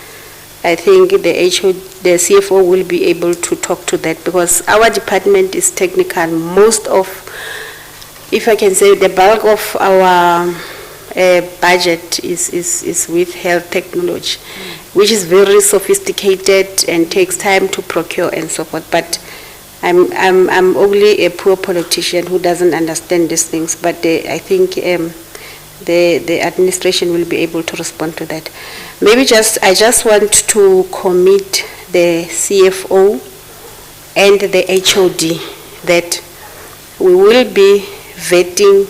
S15: I think the CFO will be able to talk to that, because our department is technical. Most of, if I can say, the bulk of our budget is with health technology. which is very sophisticated and takes time to procure and so forth. But I'm only a poor politician who doesn't understand these things, but I think the administration will be able to respond to that. Maybe I just want to commit the CFO and the HOD that we will be vetting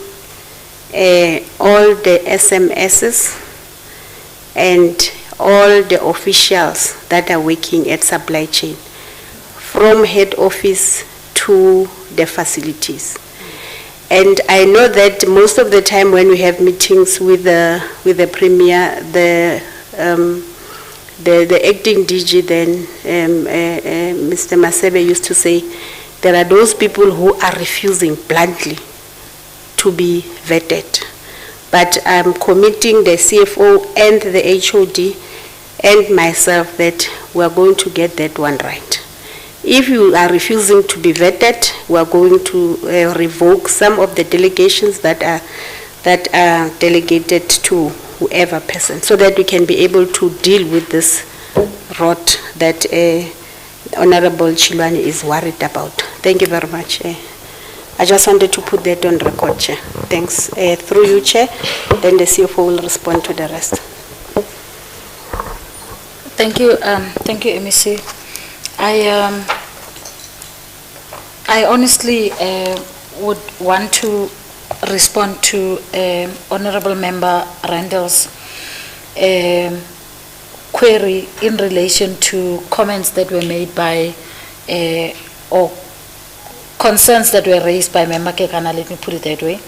S15: all the SMSs and all the officials that are working at supply chain, from head office to the facilities. And I know that most of the time when we have meetings with the Premier, the acting DG then, Mr. Masebe used to say, there are those people who are refusing bluntly to be vetted. But I'm committing the CFO and the HOD and myself that we're going to get that one right. If you are refusing to be vetted, we're going to revoke some of the delegations that are delegated to whoever person, so that we can be able to deal with this rot that Honorable Chilwani is worried about. Thank you very much. I just wanted to put that on record, Chair. Thanks. Through you, Chair, then the CFO will respond to the rest.
S20: Thank you, MEC. I honestly would want to respond to Honorable Member Randall's query in relation to comments that were made by, or concerns that were raised by Member Kekana, let me put it that way.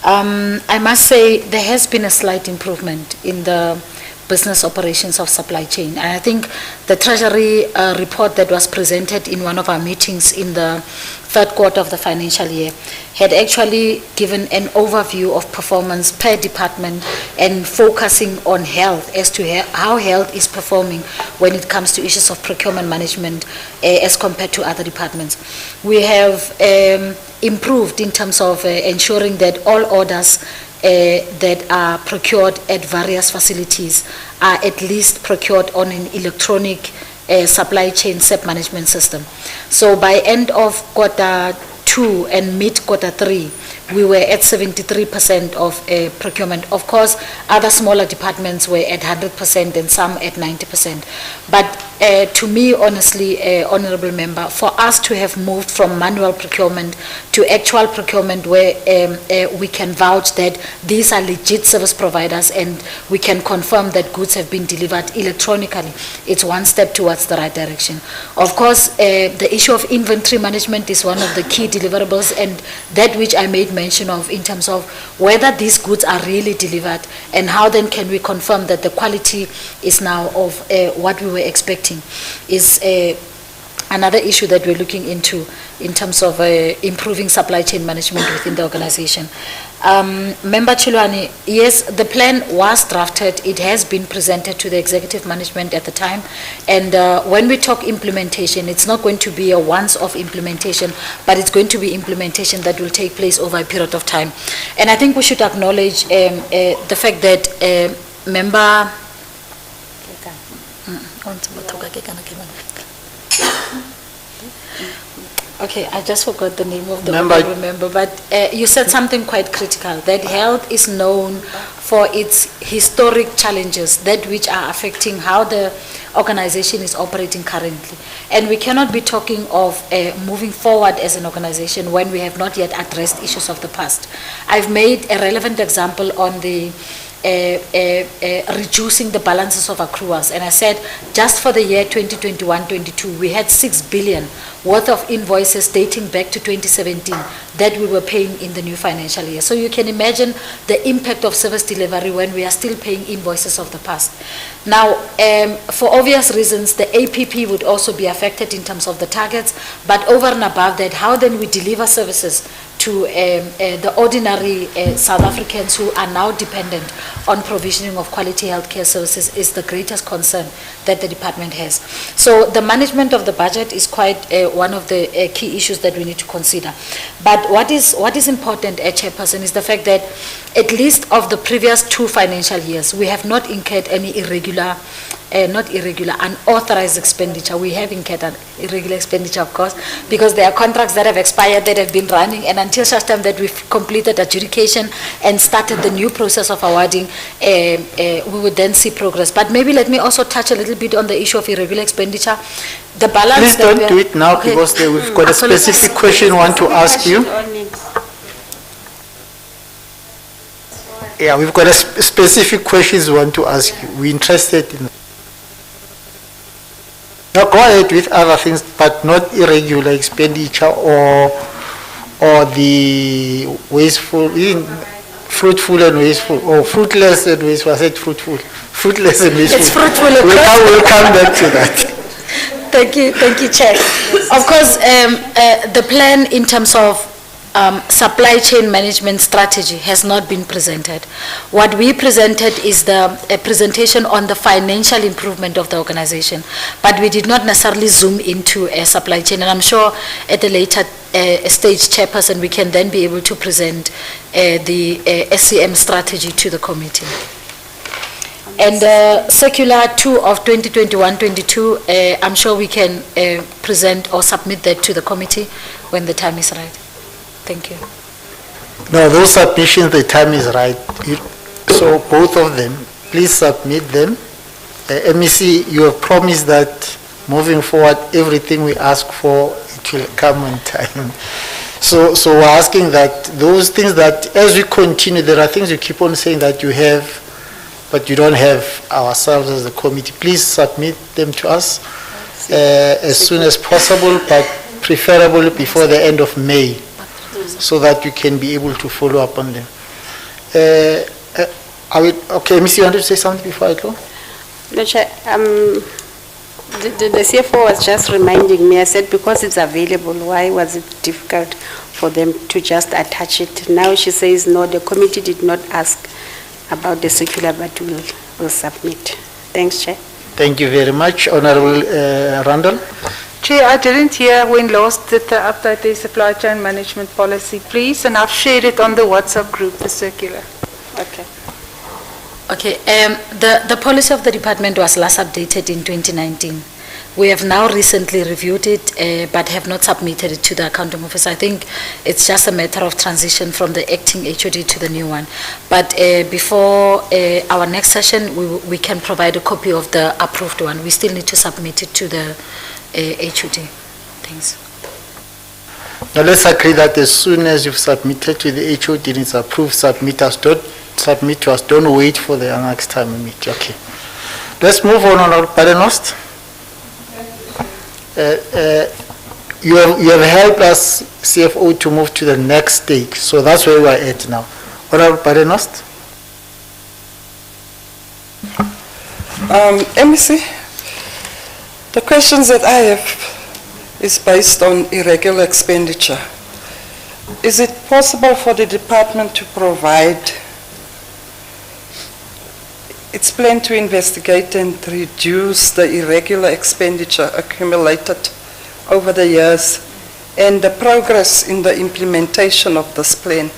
S20: I must say there has been a slight improvement in the business operations of supply chain. And I think the Treasury report that was presented in one of our meetings in the third quarter of the financial year had actually given an overview of performance per department and focusing on health as to how health is performing when it comes to issues of procurement management as compared to other departments. We have improved in terms of ensuring that all orders that are procured at various facilities are at least procured on an electronic supply chain SAP management system. So by end of quarter 2 and mid quarter 3, we were at 73% of procurement. Of course, other smaller departments were at 100% and some at 90%. But to me, honestly, Honorable Member, for us to have moved from manual procurement to actual procurement where we can vouch that these are legit service providers and we can confirm that goods have been delivered electronically, it's one step towards the right direction. Of course, the issue of inventory management is one of the key deliverables, and that which I made mention of in terms of whether these goods are really delivered and how then can we confirm that the quality is now of what we were expecting is another issue that we're looking into in terms of improving supply chain management within the organization. Member Chilwani, yes, the plan was drafted. It has been presented to the executive management at the time. And when we talk implementation, it's not going to be a once-off implementation, but it's going to be implementation that will take place over a period of time. And I think we should acknowledge the fact that Member... Okay, I just forgot the name of the member, but you said something quite critical, that health is known for its historic challenges, that which are affecting how the organization is operating currently. And we cannot be talking of moving forward as an organization when we have not yet addressed issues of the past. I've made a relevant example on the reducing the balances of accruals, and I said just for the year 2021-22 we had 6 billion worth of invoices dating back to 2017 that we were paying in the new financial year. So you can imagine the impact of service delivery when we are still paying invoices of the past. Now, for obvious reasons, the APP would also be affected in terms of the targets, but over and above that, how then we deliver services to the ordinary South Africans who are now dependent on provisioning of quality healthcare services is the greatest concern that the department has. So the management of the budget is quite one of the key issues that we need to consider. But what is important, Chairperson, is the fact that at least of the previous 2 financial years, we have not incurred any irregular not irregular, unauthorized expenditure. We have incurred irregular expenditure, of course, because there are contracts that have expired that have been running, and until such time that we've completed adjudication and started the new process of awarding, we would then see progress. But maybe let me also touch a little bit on the issue of irregular expenditure. The balance.
S1: Please don't do it now, because we've got a specific question I want to ask you. Yeah, we've got a specific questions we want to ask you. We're interested in. Now go ahead with other things, but not irregular expenditure or the wasteful, fruitful and wasteful, or fruitless and wasteful. I said fruitful, fruitless and wasteful.
S20: It's fruitful.
S1: We'll come back to that.
S20: Thank you, Chair. Of course, the plan in terms of supply chain management strategy has not been presented. What we presented is a presentation on the financial improvement of the organization, but we did not necessarily zoom into a supply chain, and I'm sure at a later stage, Chairperson, we can then be able to present the SCM strategy to the committee. And Circular 2 of 2021-22, I'm sure we can present or submit that to the committee when the time is right. Thank you.
S1: No, those submissions, the time is right. So both of them, please submit them. MEC, you have promised that moving forward, everything we ask for, it will come on time. So we're asking that those things that, as we continue, there are things you keep on saying that you have, but you don't have ourselves as a committee. Please submit them to us as soon as possible, but preferably before the end of May, so that you can be able to follow up on them. Okay, Miss, you wanted to say something before I go?
S15: No, Chair, the CFO was just reminding me, I said because it's available, why was it difficult for them to just attach it? Now she says, no, the committee did not ask about the circular, but will submit. Thanks, Chair.
S1: Thank you very much. Honorable Randall.
S16: Chair, I didn't hear when last did the update the supply chain management policy, please, and I've shared it on the WhatsApp group, the circular.
S15: Okay.
S20: Okay, the policy of the department was last updated in 2019. We have now recently reviewed it, but have not submitted it to the accounting office. I think it's just a matter of transition from the acting HOD to the new one. But before our next session, we can provide a copy of the approved one. We still need to submit it to the HOD. Thanks.
S1: Now let's agree that as soon as you've submitted to the HOD and it's approved, submit to us. Don't wait for the next time we meet. Okay. Let's move on, Honorable Parenost. You have helped us, CFO, to move to the next stage. So that's where we are at now. Honorable Parenost.
S2: MEC, the questions that I have is based on irregular expenditure. Is it possible for the department to provide its plan to investigate and reduce the irregular expenditure accumulated over the years and the progress in the implementation of this plan?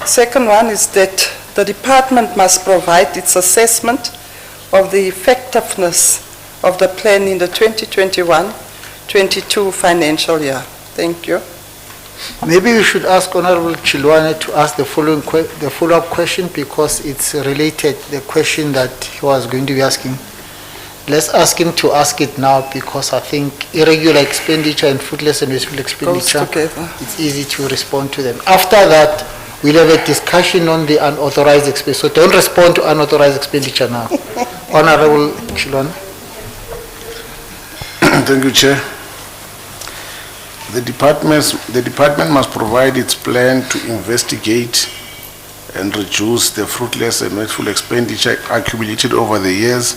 S2: Second one is that the department must provide its assessment of the effectiveness of the plan in the 2021-22 financial year. Thank you.
S1: Maybe we should ask Honorable Chilwane to ask the follow-up question, because it's related, the question that he was going to be asking. Let's ask him to ask it now, because I think irregular expenditure and fruitless and wasteful expenditure, it's easy to respond to them. After that, we'll have a discussion on the unauthorized expenditure. So don't respond to unauthorized expenditure now. Honorable Chilwane.
S9: Thank you, Chair. The department must provide its plan to investigate and reduce the fruitless and wasteful expenditure accumulated over the years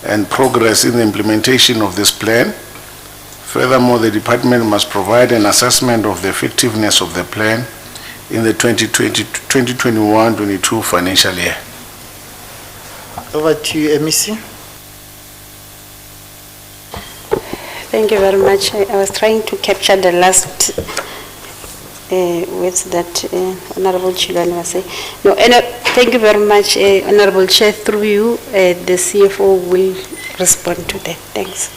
S9: and progress in the implementation of this plan. Furthermore, the department must provide an assessment of the effectiveness of the plan in the 2021-22 financial year.
S1: Over to you, MEC.
S15: Thank you very much. I was trying to capture the last words that Honorable Chilani was saying. No, thank you very much, Honorable Chair. Through you, the CFO will respond to that. Thanks.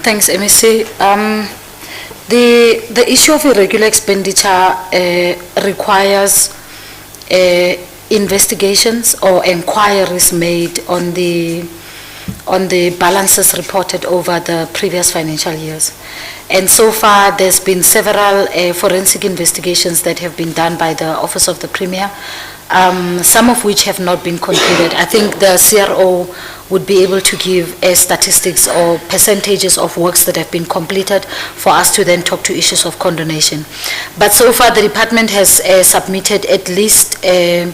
S20: Thanks, MEC. The issue of irregular expenditure requires investigations or inquiries made on the balances reported over the previous financial years. And so far, there's been several forensic investigations that have been done by the Office of the Premier, some of which have not been concluded. I think the CRO would be able to give statistics or percentages of works that have been completed for us to then talk to issues of condonation. But so far, the department has submitted at least 3,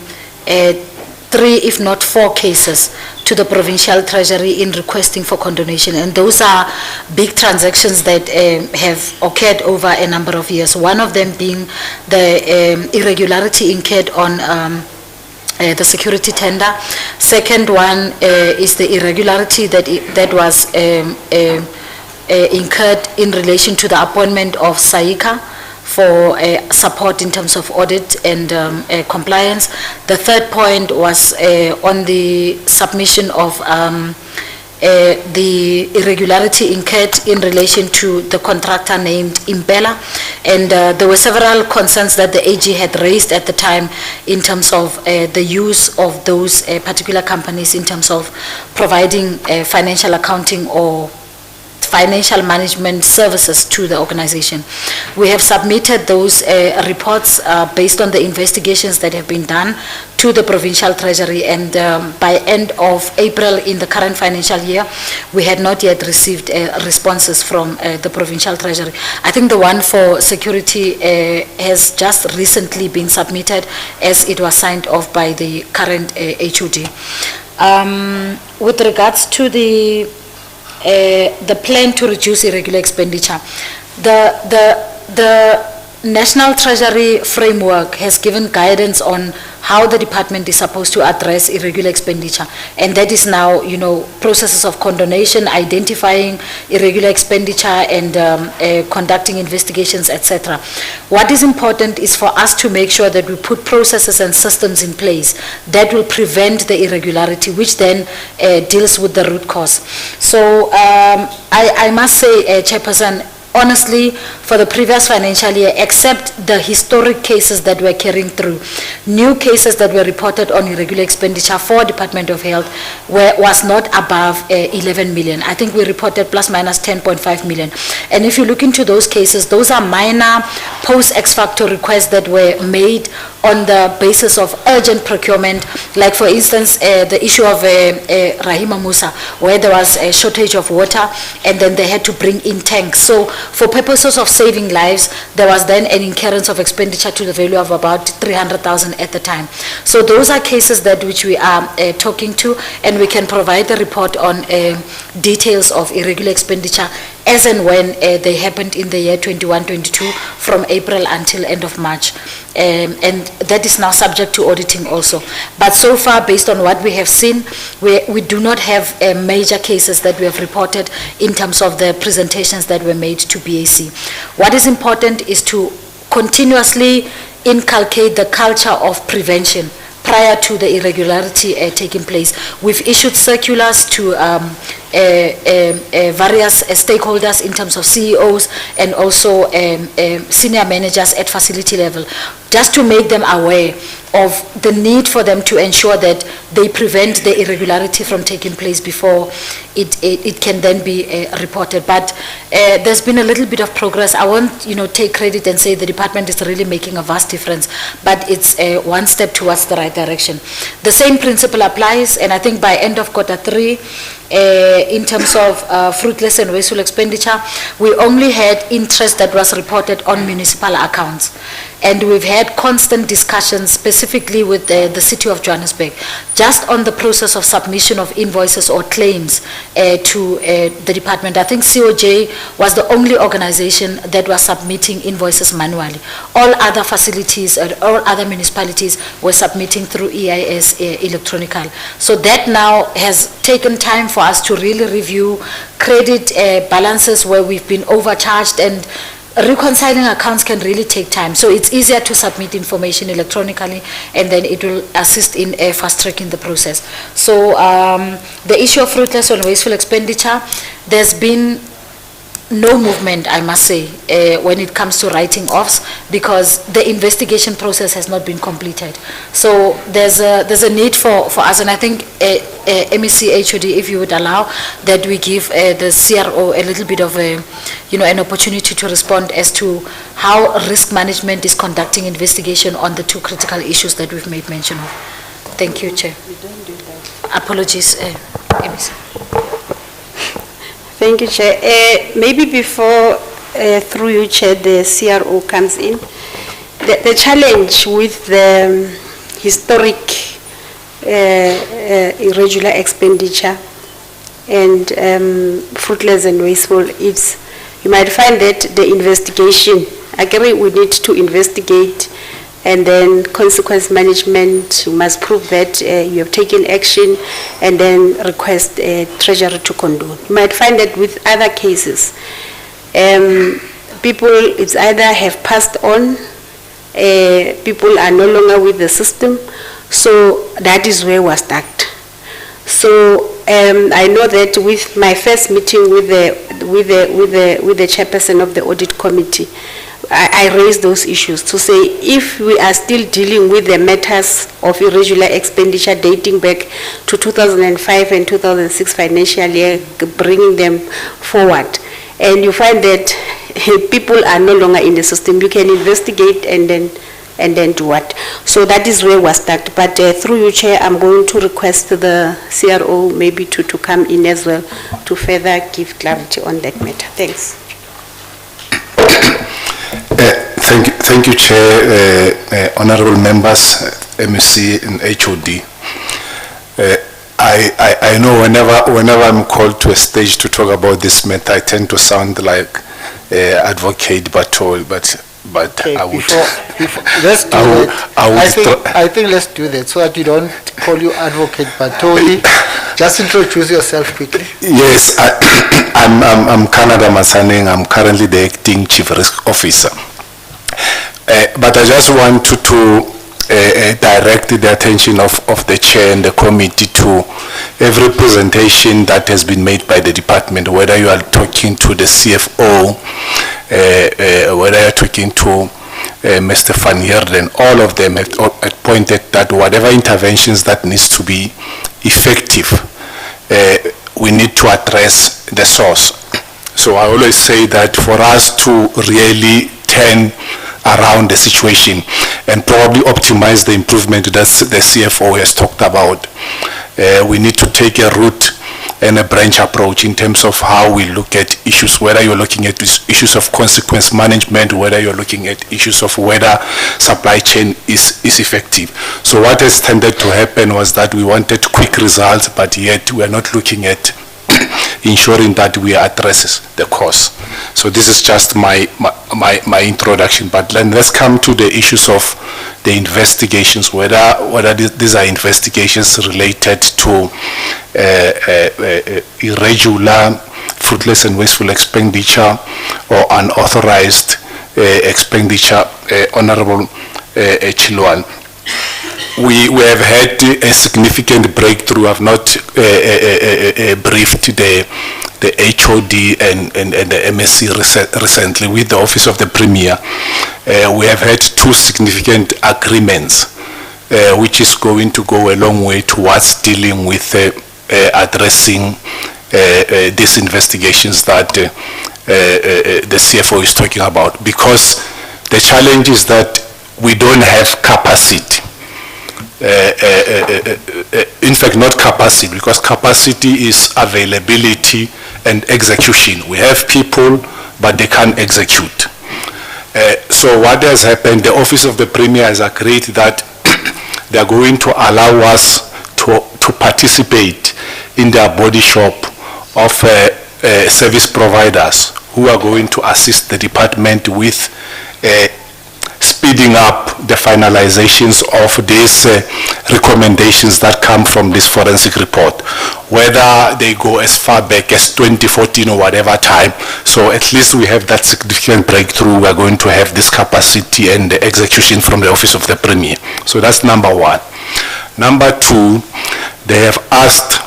S20: if not 4 cases to the Provincial Treasury in requesting for condonation. And those are big transactions that have occurred over a number of years. One of them being the irregularity incurred on the security tender. Second one is the irregularity that was incurred in relation to the appointment of SAICA for support in terms of audit and compliance. The third point was on the submission of the irregularity incurred in relation to the contractor named Impela. And there were several concerns that the AG had raised at the time in terms of the use of those particular companies in terms of providing financial accounting or financial management services to the organization. We have submitted those reports based on the investigations that have been done to the Provincial Treasury, and by end of April in the current financial year, we had not yet received responses from the Provincial Treasury. I think the one for security has just recently been submitted as it was signed off by the current HOD. With regards to the plan to reduce irregular expenditure, the National Treasury framework has given guidance on how the department is supposed to address irregular expenditure, and that is now, processes of condonation, identifying irregular expenditure, and conducting investigations, etc. What is important is for us to make sure that we put processes and systems in place that will prevent the irregularity, which then deals with the root cause. So I must say, Chairperson, honestly, for the previous financial year, except the historic cases that we're carrying through, new cases that were reported on irregular expenditure for Department of Health was not above 11 million. I think we reported plus minus 10.5 million. And if you look into those cases, those are minor post-ex facto requests that were made on the basis of urgent procurement, like for instance, the issue of Rahima Musa, where there was a shortage of water, and then they had to bring in tanks. So for purposes of saving lives, there was then an incurrence of expenditure to the value of about 300,000 at the time. So those are cases that which we are talking to, and we can provide the report on details of irregular expenditure as and when they happened in the year 21-22 from April until end of March. And that is now subject to auditing also. But so far, based on what we have seen, we do not have major cases that we have reported in terms of the presentations that were made to BAC. What is important is to continuously inculcate the culture of prevention prior to the irregularity taking place. We've issued circulars to various stakeholders in terms of CEOs and also senior managers at facility level, just to make them aware of the need for them to ensure that they prevent the irregularity from taking place before it can then be reported. But there's been a little bit of progress. I won't take credit and say the department is really making a vast difference, but it's one step towards the right direction. The same principle applies, and I think by end of Q3, in terms of fruitless and wasteful expenditure, we only had interest that was reported on municipal accounts. And we've had constant discussions specifically with the City of Johannesburg, just on the process of submission of invoices or claims to the department. I think COJ was the only organization that was submitting invoices manually. All other facilities or all other municipalities were submitting through EIS electronical. So that now has taken time for us to really review credit balances where we've been overcharged, and reconciling accounts can really take time. So it's easier to submit information electronically, and then it will assist in fast-tracking the process. So the issue of fruitless or wasteful expenditure, there's been no movement, I must say, when it comes to writing offs, because the investigation process has not been completed. So there's a need for us, and I think MEC HOD, if you would allow, that we give the CRO a little bit of an opportunity to respond as to how risk management is conducting investigation on the two critical issues that we've made mention of. Thank you, Chair. Apologies, MEC.
S15: Thank you, Chair. Maybe before, through you, Chair, the CRO comes in, the challenge with the historic irregular expenditure and fruitless and wasteful is, you might find that the investigation, I agree we need to investigate, and then consequence management, you must prove that you have taken action, and then request Treasury to condone. You might find that with other cases, people, it's either have passed on, people are no longer with the system, so that is where we're stuck. So I know that with my first meeting with the chairperson of the audit committee, I raised those issues to say if we are still dealing with the matters of irregular expenditure dating back to 2005 and 2006 financial year, bringing them forward, and you find that people are no longer in the system, you can investigate and then do what? So that is where we're stuck. But through you, Chair, I'm going to request the CRO maybe to come in as well to further give clarity on that matter. Thanks.
S9: Thank you, Chair, honorable members, MEC and HOD. I know whenever I'm called to a stage to talk about this matter, I tend to sound like Advocate Batol, but
S1: Okay,
S9: I would.
S1: Let's do that. I think let's do that so that you don't call you Advocate Batoli. Just introduce yourself quickly.
S9: Yes, I'm Canada Masaneng. I'm currently the acting Chief Risk Officer. But I just want to direct the attention of the Chair and the committee to every presentation that has been made by the department, whether you are talking to the CFO, whether you are talking to Mr. Van Heerden, all of them have pointed that whatever interventions that needs to be effective, we need to address the source. So I always say that for us to really turn around the situation and probably optimize the improvement that the CFO has talked about, we need to take a route and a branch approach in terms of how we look at issues, whether you're looking at issues of consequence management, whether you're looking at issues of whether supply chain is effective. So what has tended to happen was that we wanted quick results, but yet we are not looking at ensuring that we address the cause. So this is just my introduction, but then let's come to the issues of the investigations, whether these are investigations related to irregular, fruitless and wasteful expenditure or unauthorized expenditure. Honorable Chilwan, we have had a significant breakthrough. I've not briefed the HOD and the MSC recently with the Office of the Premier. We have had two significant agreements, which is going to go a long way towards dealing with addressing these investigations that the CFO is talking about. Because the challenge is that we don't have capacity. In fact, not capacity, because capacity is availability and execution. We have people, but they can't execute. So what has happened, the Office of the Premier has agreed that they are going to allow us to participate in their body shop of service providers who are going to assist the department with speeding up the finalizations of these recommendations that come from this forensic report, whether they go as far back as 2014 or whatever time. So at least we have that significant breakthrough. We are going to have this capacity and the execution from the Office of the Premier. So that's number one. Number two, they have asked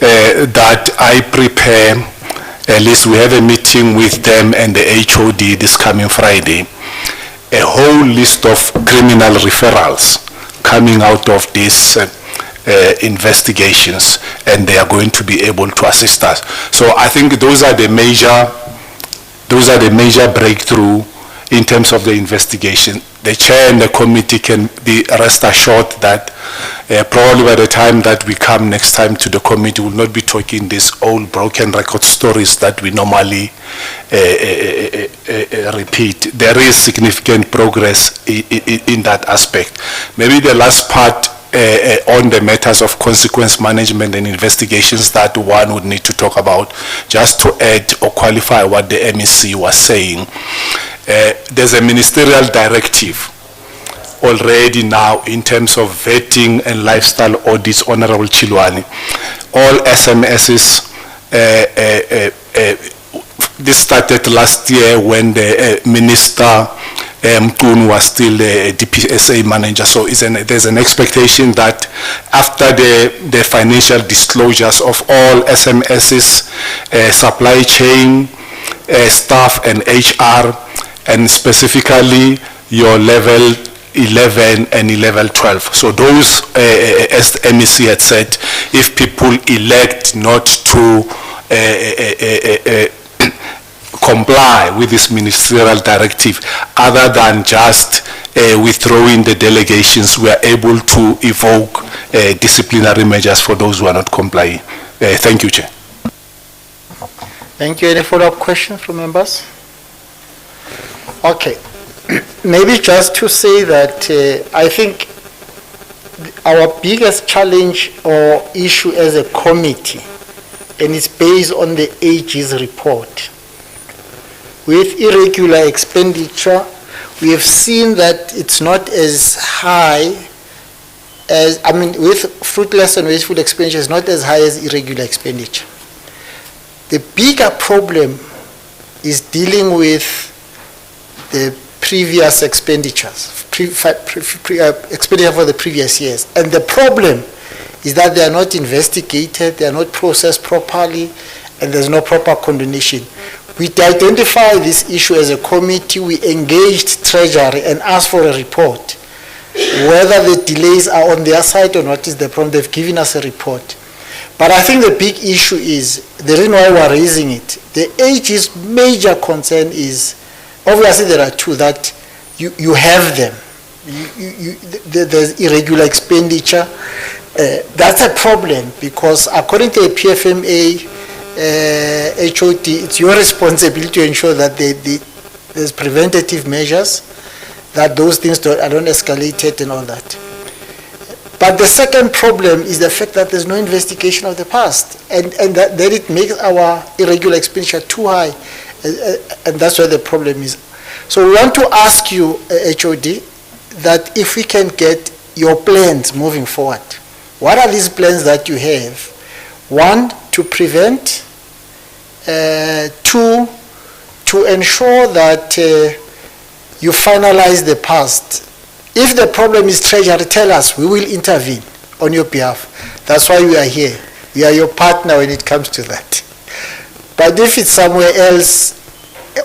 S9: that I prepare, at least we have a meeting with them and the HOD this coming Friday, a whole list of criminal referrals coming out of these investigations, and they are going to be able to assist us. So I think those are the major breakthrough in terms of the investigation. The chair and the committee can be rest assured that probably by the time that we come next time to the committee, we will not be talking these old broken record stories that we normally repeat. There is significant progress in that aspect. Maybe the last part on the matters of consequence management and investigations that one would need to talk about, just to add or qualify what the MEC was saying. There's a ministerial directive already now in terms of vetting and lifestyle audits, Honorable Chilwani. All SMSs, this started last year when the Minister Mkun was still the DPSA manager. So there's an expectation that after the financial disclosures of all SMSs, supply chain, staff and HR, and specifically your level 11 and level 12. So those, as the MEC had said, if people elect not to comply with this ministerial directive, other than just withdrawing the delegations, we are able to evoke disciplinary measures for those who are not complying. Thank you, Chair.
S1: Thank you. Any follow-up questions from members? Okay. Maybe just to say that I think our biggest challenge or issue as a committee, and it's based on the AG's report, with irregular expenditure, we have seen that it's not as high as, with fruitless and wasteful expenditure, it's not as high as irregular expenditure. The bigger problem is dealing with the previous expenditures, expenditure for the previous years. And the problem is that they are not investigated, they are not processed properly, and there's no proper condonation. We identify this issue as a committee, we engaged Treasury and asked for a report. Whether the delays are on their side or not is the problem. They've given us a report. But I think the big issue is, the reason why we're raising it, the AG's major concern is, obviously there are two, that you have them. There's irregular expenditure. That's a problem because according to the PFMA, HOD, it's your responsibility to ensure that there's preventative measures, that those things don't escalate it and all that. But the second problem is the fact that there's no investigation of the past, and that it makes our irregular expenditure too high, and that's where the problem is. So we want to ask you, HOD, that if we can get your plans moving forward. What are these plans that you have? One, to prevent. Two, to ensure that you finalize the past. If the problem is Treasury, tell us, we will intervene on your behalf. That's why we are here. We are your partner when it comes to that. But if it's somewhere else,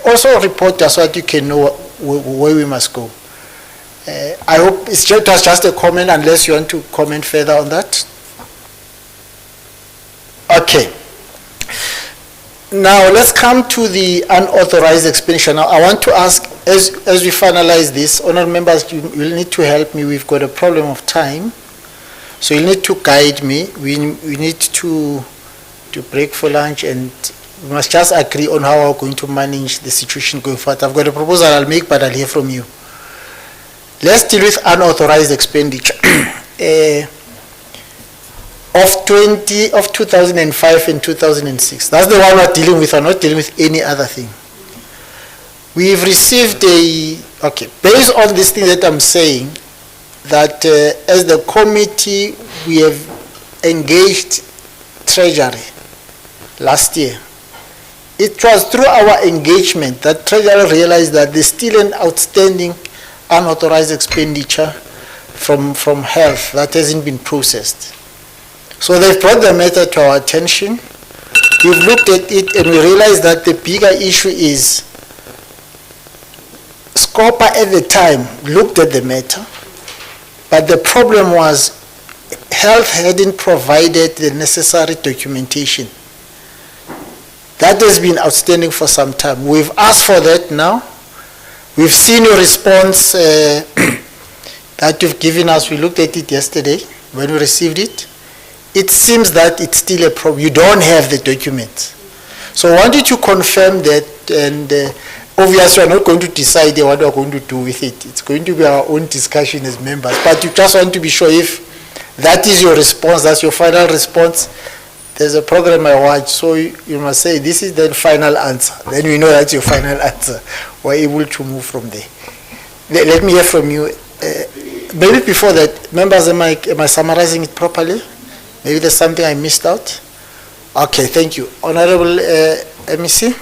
S1: also report us so that you can know where we must go. I hope it was just a comment, unless you want to comment further on that. Okay. Now let's come to the unauthorized expenditure. Now I want to ask, as we finalize this, honourable members, you will need to help me. We've got a problem of time, so you'll need to guide me. We need to break for lunch, and we must just agree on how we're going to manage the situation going forward. I've got a proposal I'll make, but I'll hear from you. Let's deal with unauthorized expenditure. of 2005 and 2006. That's the one we're dealing with. We're not dealing with any other thing. We've received based on this thing that I'm saying, that as the committee, we have engaged Treasury last year. It was through our engagement that Treasury realized that there's still an outstanding unauthorized expenditure from health that hasn't been processed. So they've brought the matter to our attention. We've looked at it and we realized that the bigger issue is SCOPA at the time looked at the matter, but the problem was health hadn't provided the necessary documentation. That has been outstanding for some time. We've asked for that now. We've seen your response that you've given us. We looked at it yesterday when we received it. It seems that it's still a problem. You don't have the documents. So I wanted to confirm that, and obviously we're not going to decide what we're going to do with it. It's going to be our own discussion as members. But you just want to be sure if that is your response, that's your final response. There's a program I watch, so you must say this is the final answer. Then we know that's your final answer. We're able to move from there. Let me hear from you. Maybe before that, members, am I summarizing it properly? Maybe there's something I missed out. Okay, thank you. Honorable MEC.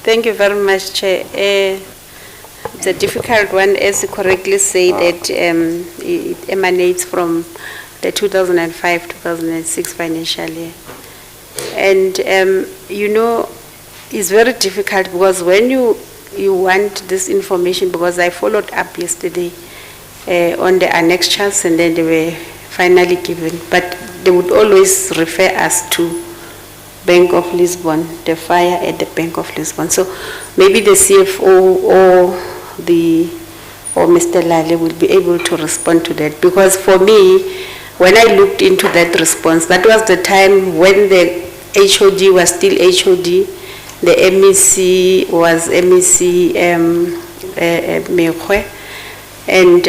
S15: Thank you very much, Chair. It's a difficult one, as you correctly say, that it emanates from the 2005-2006 financial year. And, you know, it's very difficult because when you want this information, because I followed up yesterday on the annexures and then they were finally given, but they would always refer us to Bank of Lisbon, the fire at the Bank of Lisbon. So maybe the CFO or Mr. Lale will be able to respond to that, because for me, when I looked into that response, that was the time when the HOD was still HOD, the MEC was MEC Mekwe, and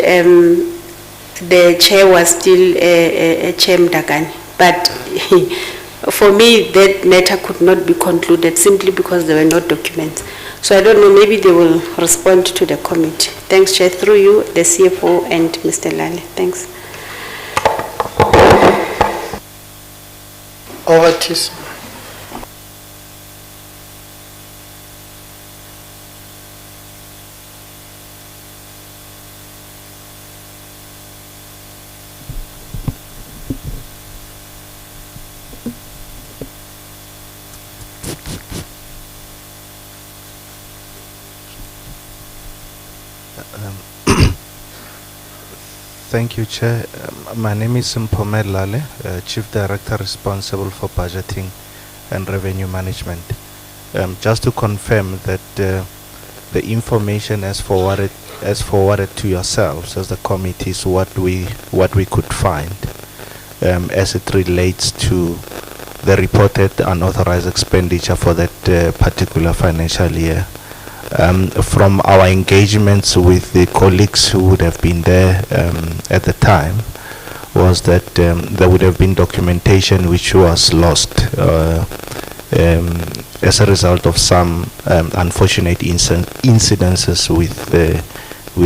S15: the chair was still Chair Mdagani. But for me, that matter could not be concluded simply because there were no documents. So I don't know, maybe they will respond to the committee. Thanks, Chair. Through you, the CFO and Mr. Lale. Thanks.
S1: Over to you.
S10: Thank you, Chair. My name is Mpome Lale, Chief Director responsible for budgeting and revenue management. Just to confirm that the information as forwarded to yourselves as the committee is what we could find as it relates to the reported unauthorized expenditure for that particular financial year. From our engagements with the colleagues who would have been there at the time, was that there would have been documentation which was lost as a result of some unfortunate incidences with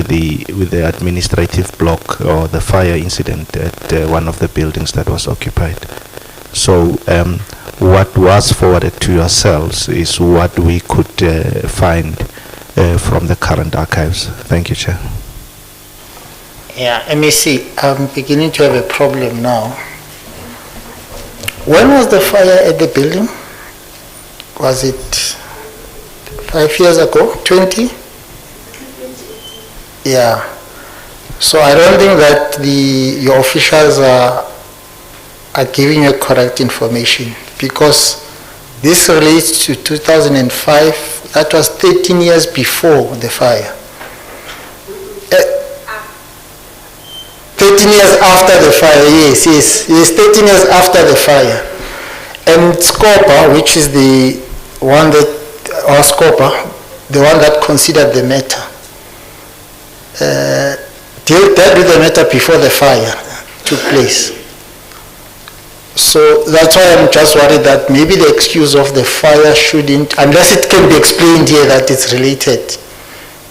S10: the administrative block or the fire incident at one of the buildings that was occupied. So what was forwarded to yourselves is what we could find from the current archives. Thank you, Chair.
S1: Yeah, MEC, I'm beginning to have a problem now. When was the fire at the building? Was it 5 years ago? 20? Yeah. So I don't think that your officials are giving you correct information, because this relates to 2005. That was 13 years before the fire. 13 years after the fire, yes, 13 years after the fire. And SCOPA, which is the one that, or SCOPA, the one that considered the matter, dealt with the matter before the fire. took place. So that's why I'm just worried that maybe the excuse of the fire shouldn't, unless it can be explained here that it's related.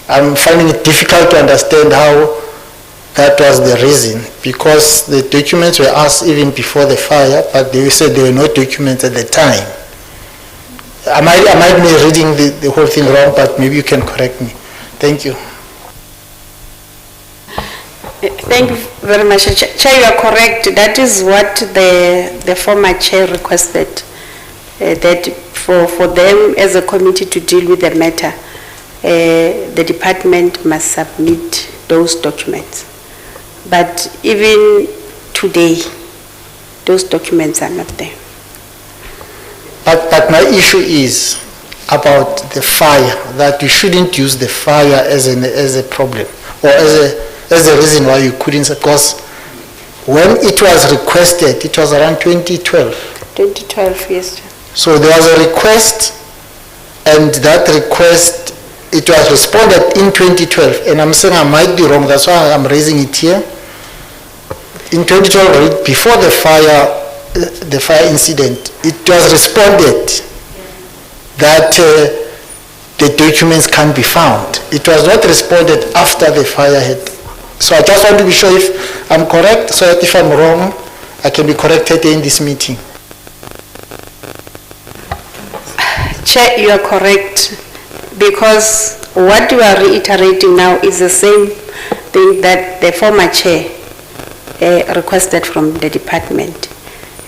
S1: I'm finding it difficult to understand how that was the reason, because the documents were asked even before the fire, but they said there were no documents at the time. I might be reading the whole thing wrong, but maybe you can correct me. Thank you.
S15: Thank you very much. Chair, you are correct. That is what the former chair requested, that for them as a committee to deal with the matter, the department must submit those documents. But even today, those documents are not there.
S1: But my issue is about the fire, that you shouldn't use the fire as a problem, or as a reason why you couldn't, because when it was requested, it was around 2012.
S15: 2012, yes.
S1: So there was a request, and that request, it was responded in 2012, and I'm saying I might be wrong, that's why I'm raising it here. In 2012, before the fire incident, it was responded that the documents can't be found. It was not responded after the fire had. So I just want to be sure if I'm correct, so that if I'm wrong, I can be corrected in this meeting.
S15: Chair, you are correct, because what you are reiterating now is the same thing that the former chair requested from the department,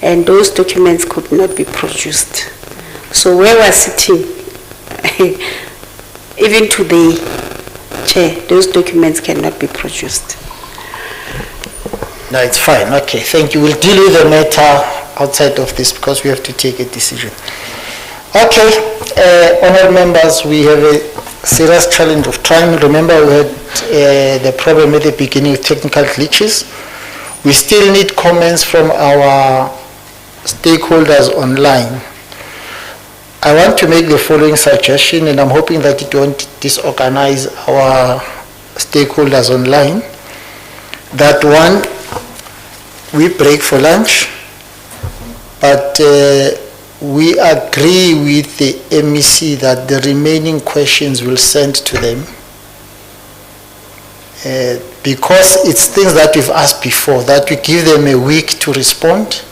S15: and those documents could not be produced. So where we're sitting, even today, Chair, those documents cannot be produced.
S1: No, it's fine. Okay, thank you. We'll deal with the matter outside of this because we have to take a decision. Okay, honourable members, we have a serious challenge of time. Remember, we had the problem at the beginning with technical glitches. We still need comments from our stakeholders online. I want to make the following suggestion, and I'm hoping that it won't disorganize our stakeholders online. That one, we break for lunch, but we agree with the MEC that the remaining questions will send to them. Because it's things that we've asked before, that we give them a week to respond.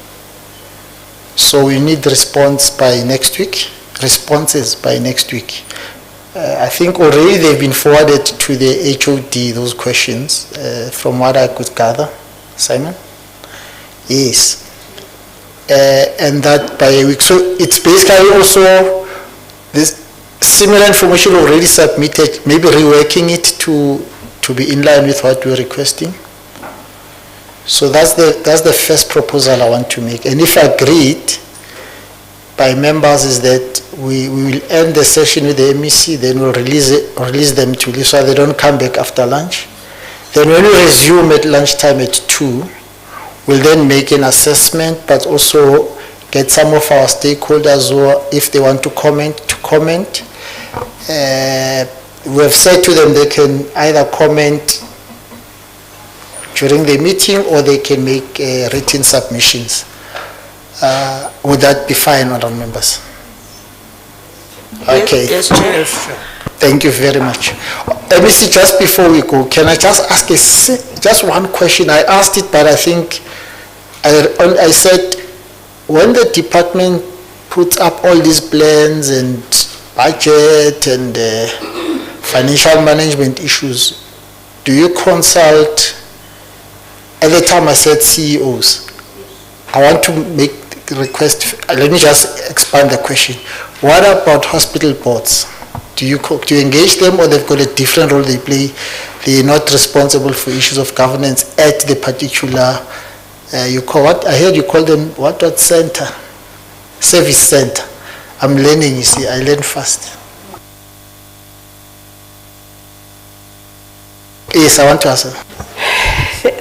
S1: So we need responses by next week. I think already they've been forwarded to the HOD, those questions, from what I could gather. Simon? Yes. And that by a week. So it's basically also this similar information already submitted, maybe reworking it to be in line with what we're requesting. So that's the first proposal I want to make. And if agreed by members is that we will end the session with the MEC, then we'll release them to leave so they don't come back after lunch. Then when we resume at lunchtime at 2, we'll then make an assessment, but also get some of our stakeholders who, if they want to comment, we have said to them they can either comment during the meeting or they can make written submissions. Would that be fine, Madam Members? Okay.
S6: Yes, Chair.
S1: Thank you very much. Let me see, just before we go, can I just ask just one question? I asked it, but I think I said, when the department puts up all these plans and budget and financial management issues, do you consult, at the time I said CEOs. I want to make the request, let me just expand the question. What about hospital boards? Do you engage them, or they've got a different role they play? They're not responsible for issues of governance at the particular, I heard you call them, what center? Service center. I'm learning, you see, I learn fast. Yes, I want to answer.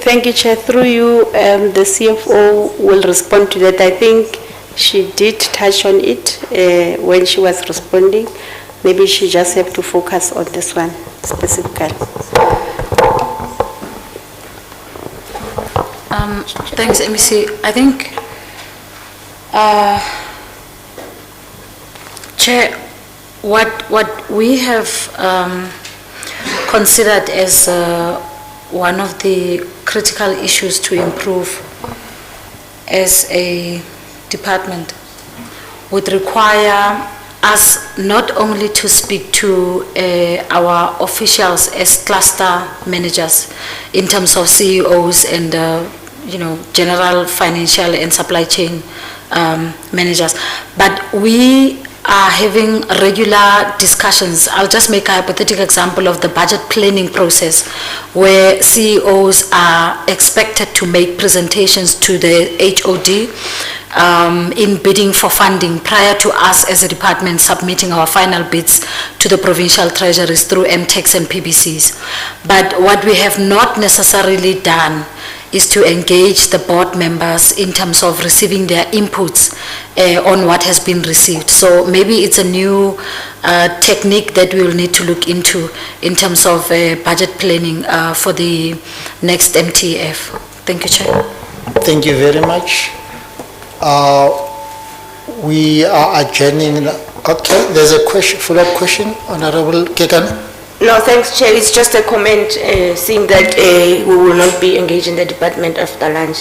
S15: Thank you, Chair. Through you, the CFO will respond to that. I think she did touch on it when she was responding. Maybe she just have to focus on this one specifically.
S20: Thanks, MEC. I think, Chair, what we have considered as one of the critical issues to improve as a department would require us not only to speak to our officials as cluster managers in terms of CEOs and general financial and supply chain managers, but we are having regular discussions. I'll just make a hypothetical example of the budget planning process, where CEOs are expected to make presentations to the HOD in bidding for funding prior to us as a department submitting our final bids to the provincial treasuries through MTEX and PBCs. But what we have not necessarily done is to engage the board members in terms of receiving their inputs on what has been received. So maybe it's a new technique that we will need to look into in terms of budget planning for the next MTF. Thank you, Chair.
S1: Thank you very much. We are adjourning. Okay, there's a question, follow-up question, Honorable Kekan.
S6: No, thanks, Chair. It's just a comment, seeing that we will not be engaging the department after lunch.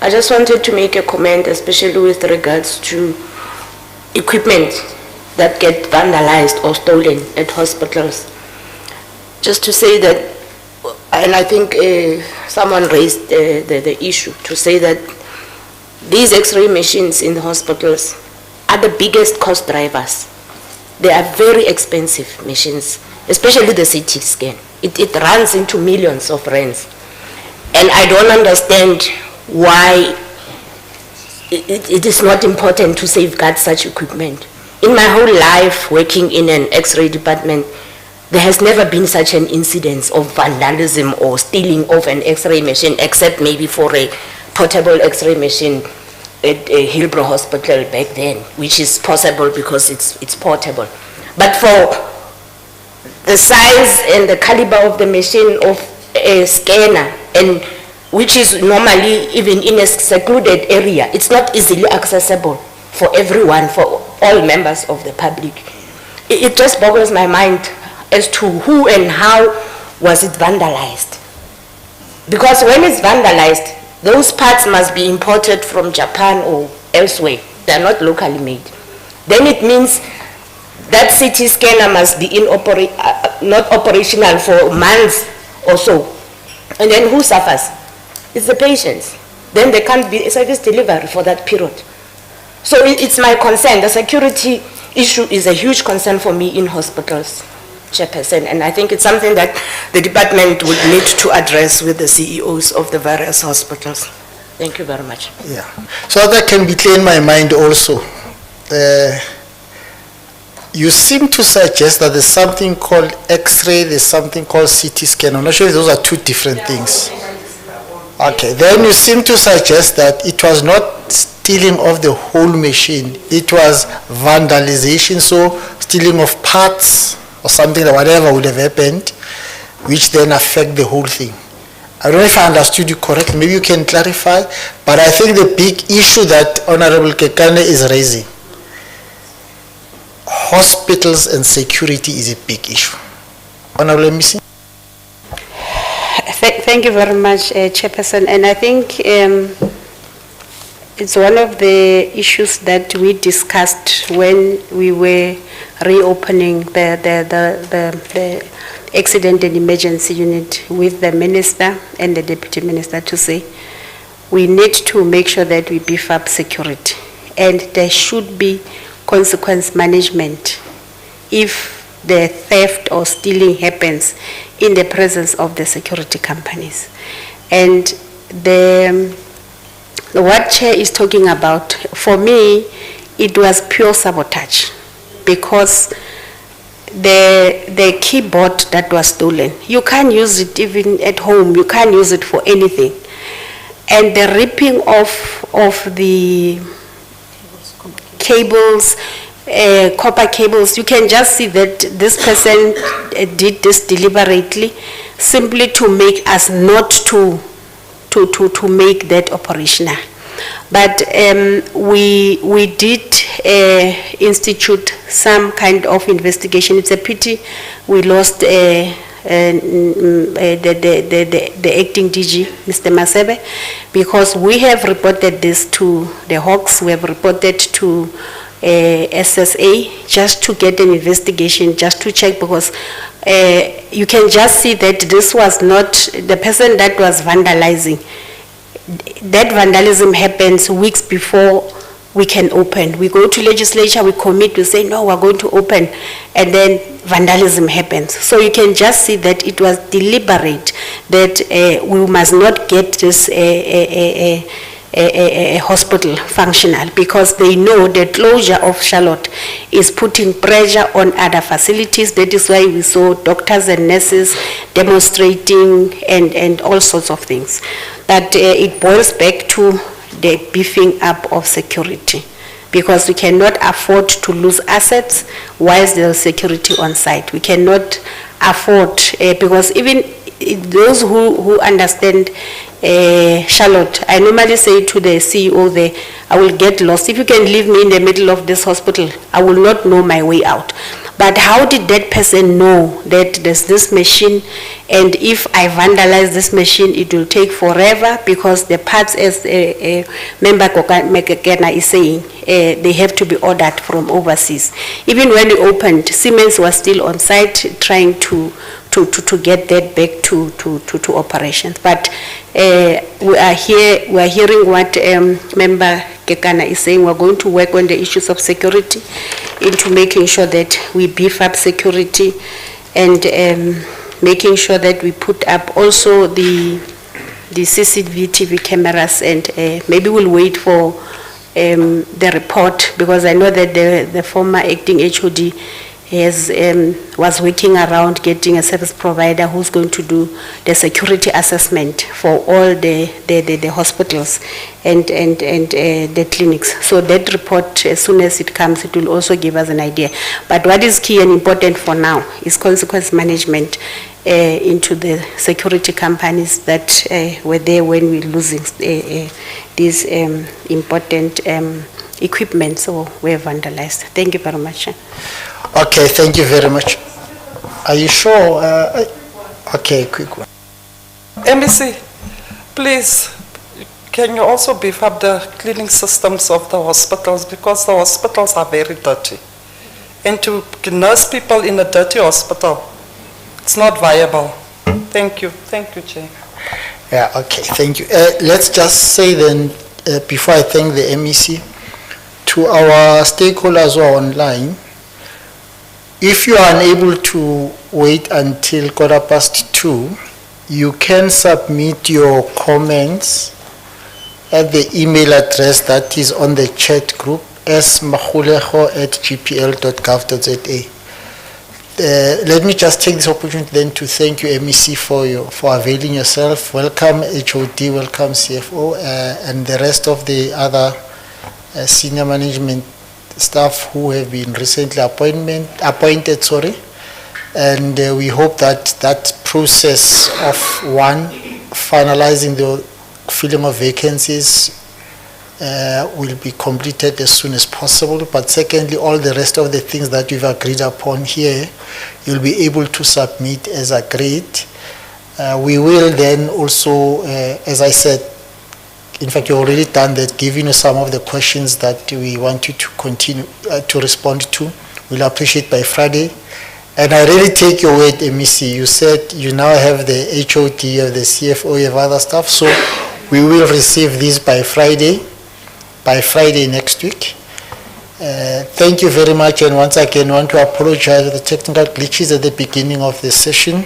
S6: I just wanted to make a comment, especially with regards to equipment that get vandalized or stolen at hospitals. Just to say that, and I think someone raised the issue, to say that these X-ray machines in the hospitals are the biggest cost drivers. They are very expensive machines, especially the CT scan. It runs into millions of rands. And I don't understand why it is not important to safeguard such equipment. In my whole life working in an X-ray department, there has never been such an incidence of vandalism or stealing of an X-ray machine, except maybe for a portable X-ray machine at Hillbrow Hospital back then, which is possible because it's portable. But for the size and the caliber of the machine of a scanner, and which is normally even in a secluded area, it's not easily accessible for everyone, for all members of the public. It just boggles my mind as to who and how was it vandalized. Because when it's vandalized, those parts must be imported from Japan or elsewhere. They're not locally made. Then it means that CT scanner must be not operational for months or so. And then who suffers? It's the patients. Then there can't be a service delivery for that period. So it's my concern. The security issue is a huge concern for me in hospitals, Chairperson, and I think it's something that the department would need to address with the CEOs of the various hospitals. Thank you very much.
S1: Yeah. So that can be clear in my mind also. You seem to suggest that there's something called X-ray, there's something called CT scan. I'm not sure if those are two different things. Okay, then you seem to suggest that it was not stealing of the whole machine, it was vandalization, so stealing of parts or something, or whatever would have happened, which then affect the whole thing. I don't know if I understood you correctly, maybe you can clarify, but I think the big issue that Honorable Kekane is raising, hospitals and security, is a big issue. Honorable MEC.
S15: Thank you very much, Chairperson. And I think it's one of the issues that we discussed when we were reopening the accident and emergency unit with the minister and the deputy minister, to say we need to make sure that we beef up security, and there should be consequence management if the theft or stealing happens in the presence of the security companies. And what Chair is talking about, for me, it was pure sabotage, because the keyboard that was stolen, you can't use it even at home, you can't use it for anything. And the ripping off of the cables, copper cables, you can just see that this person did this deliberately, simply to make us not to to make that operational. But we did institute some kind of investigation. It's a pity we lost the acting DG, Mr. Masebe, because we have reported this to the Hawks, we have reported to SSA just to get an investigation, just to check, because you can just see that this was not the person that was vandalizing. That vandalism happens weeks before we can open. We go to legislature, we commit, we say, no, we're going to open, and then vandalism happens. So you can just see that it was deliberate, that we must not get this a hospital functional, because they know the closure of Charlotte is putting pressure on other facilities. That is why we saw doctors and nurses demonstrating and all sorts of things. But it boils back to the beefing up of security, because we cannot afford to lose assets whilst there is security on site. We cannot afford, because even those who understand Charlotte, I normally say to the CEO there, I will get lost. If you can leave me in the middle of this hospital, I will not know my way out. But how did that person know that there's this machine, and if I vandalize this machine, it will take forever, because the parts, as Member Mekekena is saying, they have to be ordered from overseas. Even when we opened, Siemens was still on site trying to get that back to operations. But we are hearing what Member Kekana is saying. We're going to work on the issues of security, into making sure that we beef up security, and making sure that we put up also the CCTV cameras, and maybe we'll wait for the report, because I know that the former acting HOD was working around getting a service provider who's going to do the security assessment for all the hospitals and the clinics. So that report, as soon as it comes, it will also give us an idea. But what is key and important for now is consequence management into the security companies that were there when we're losing these important equipment, so we're vandalized. Thank you very much.
S1: Okay, thank you very much. Are you sure? Okay, quick one.
S2: MEC, please, can you also beef up the cleaning systems of the hospitals, because the hospitals are very dirty. And to nurse people in a dirty hospital, it's not viable. Thank you. Thank you, Chair.
S1: Yeah, okay, thank you. Let's just say then, before I thank the MEC, to our stakeholders who are online, if you are unable to wait until 2:15, you can submit your comments at the email address that is on the chat group, smahuleho@gpl.gov.za. Let me just take this opportunity then to thank you, MEC, for availing yourself. Welcome, HOD, welcome, CFO, and the rest of the other senior management staff who have been recently appointed, and we hope that that process of finalizing the filling of vacancies will be completed as soon as possible. But secondly, all the rest of the things that we've agreed upon here, you'll be able to submit as agreed. We will then also, as I said, in fact, you've already done that, giving you some of the questions that we want you to continue to respond to. We'll appreciate by Friday. And I really take your word, MEC. You said you now have the HOD, you have the CFO, you have other stuff. So we will receive these by Friday next week. Thank you very much. And once again, I want to apologize for the technical glitches at the beginning of the session.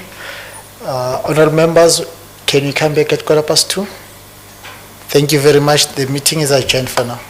S1: Honourable members, can you come back at 2:15? Thank you very much. The meeting is adjourned for now.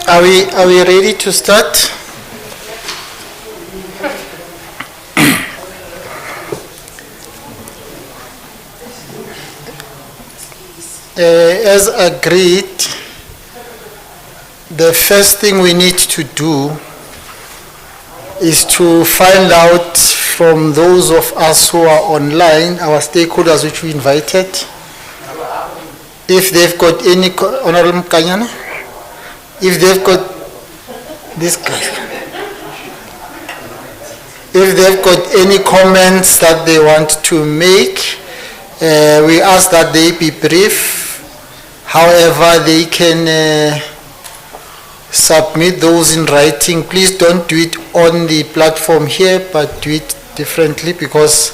S1: Are we ready to start? As agreed, the first thing we need to do is to find out from those of us who are online, our stakeholders which we invited, if they've got any, Honorable Mkanyana, if they've got this guy, if they've got any comments that they want to make, we ask that they be brief. However, they can submit those in writing. Please don't do it on the platform here, but do it differently, because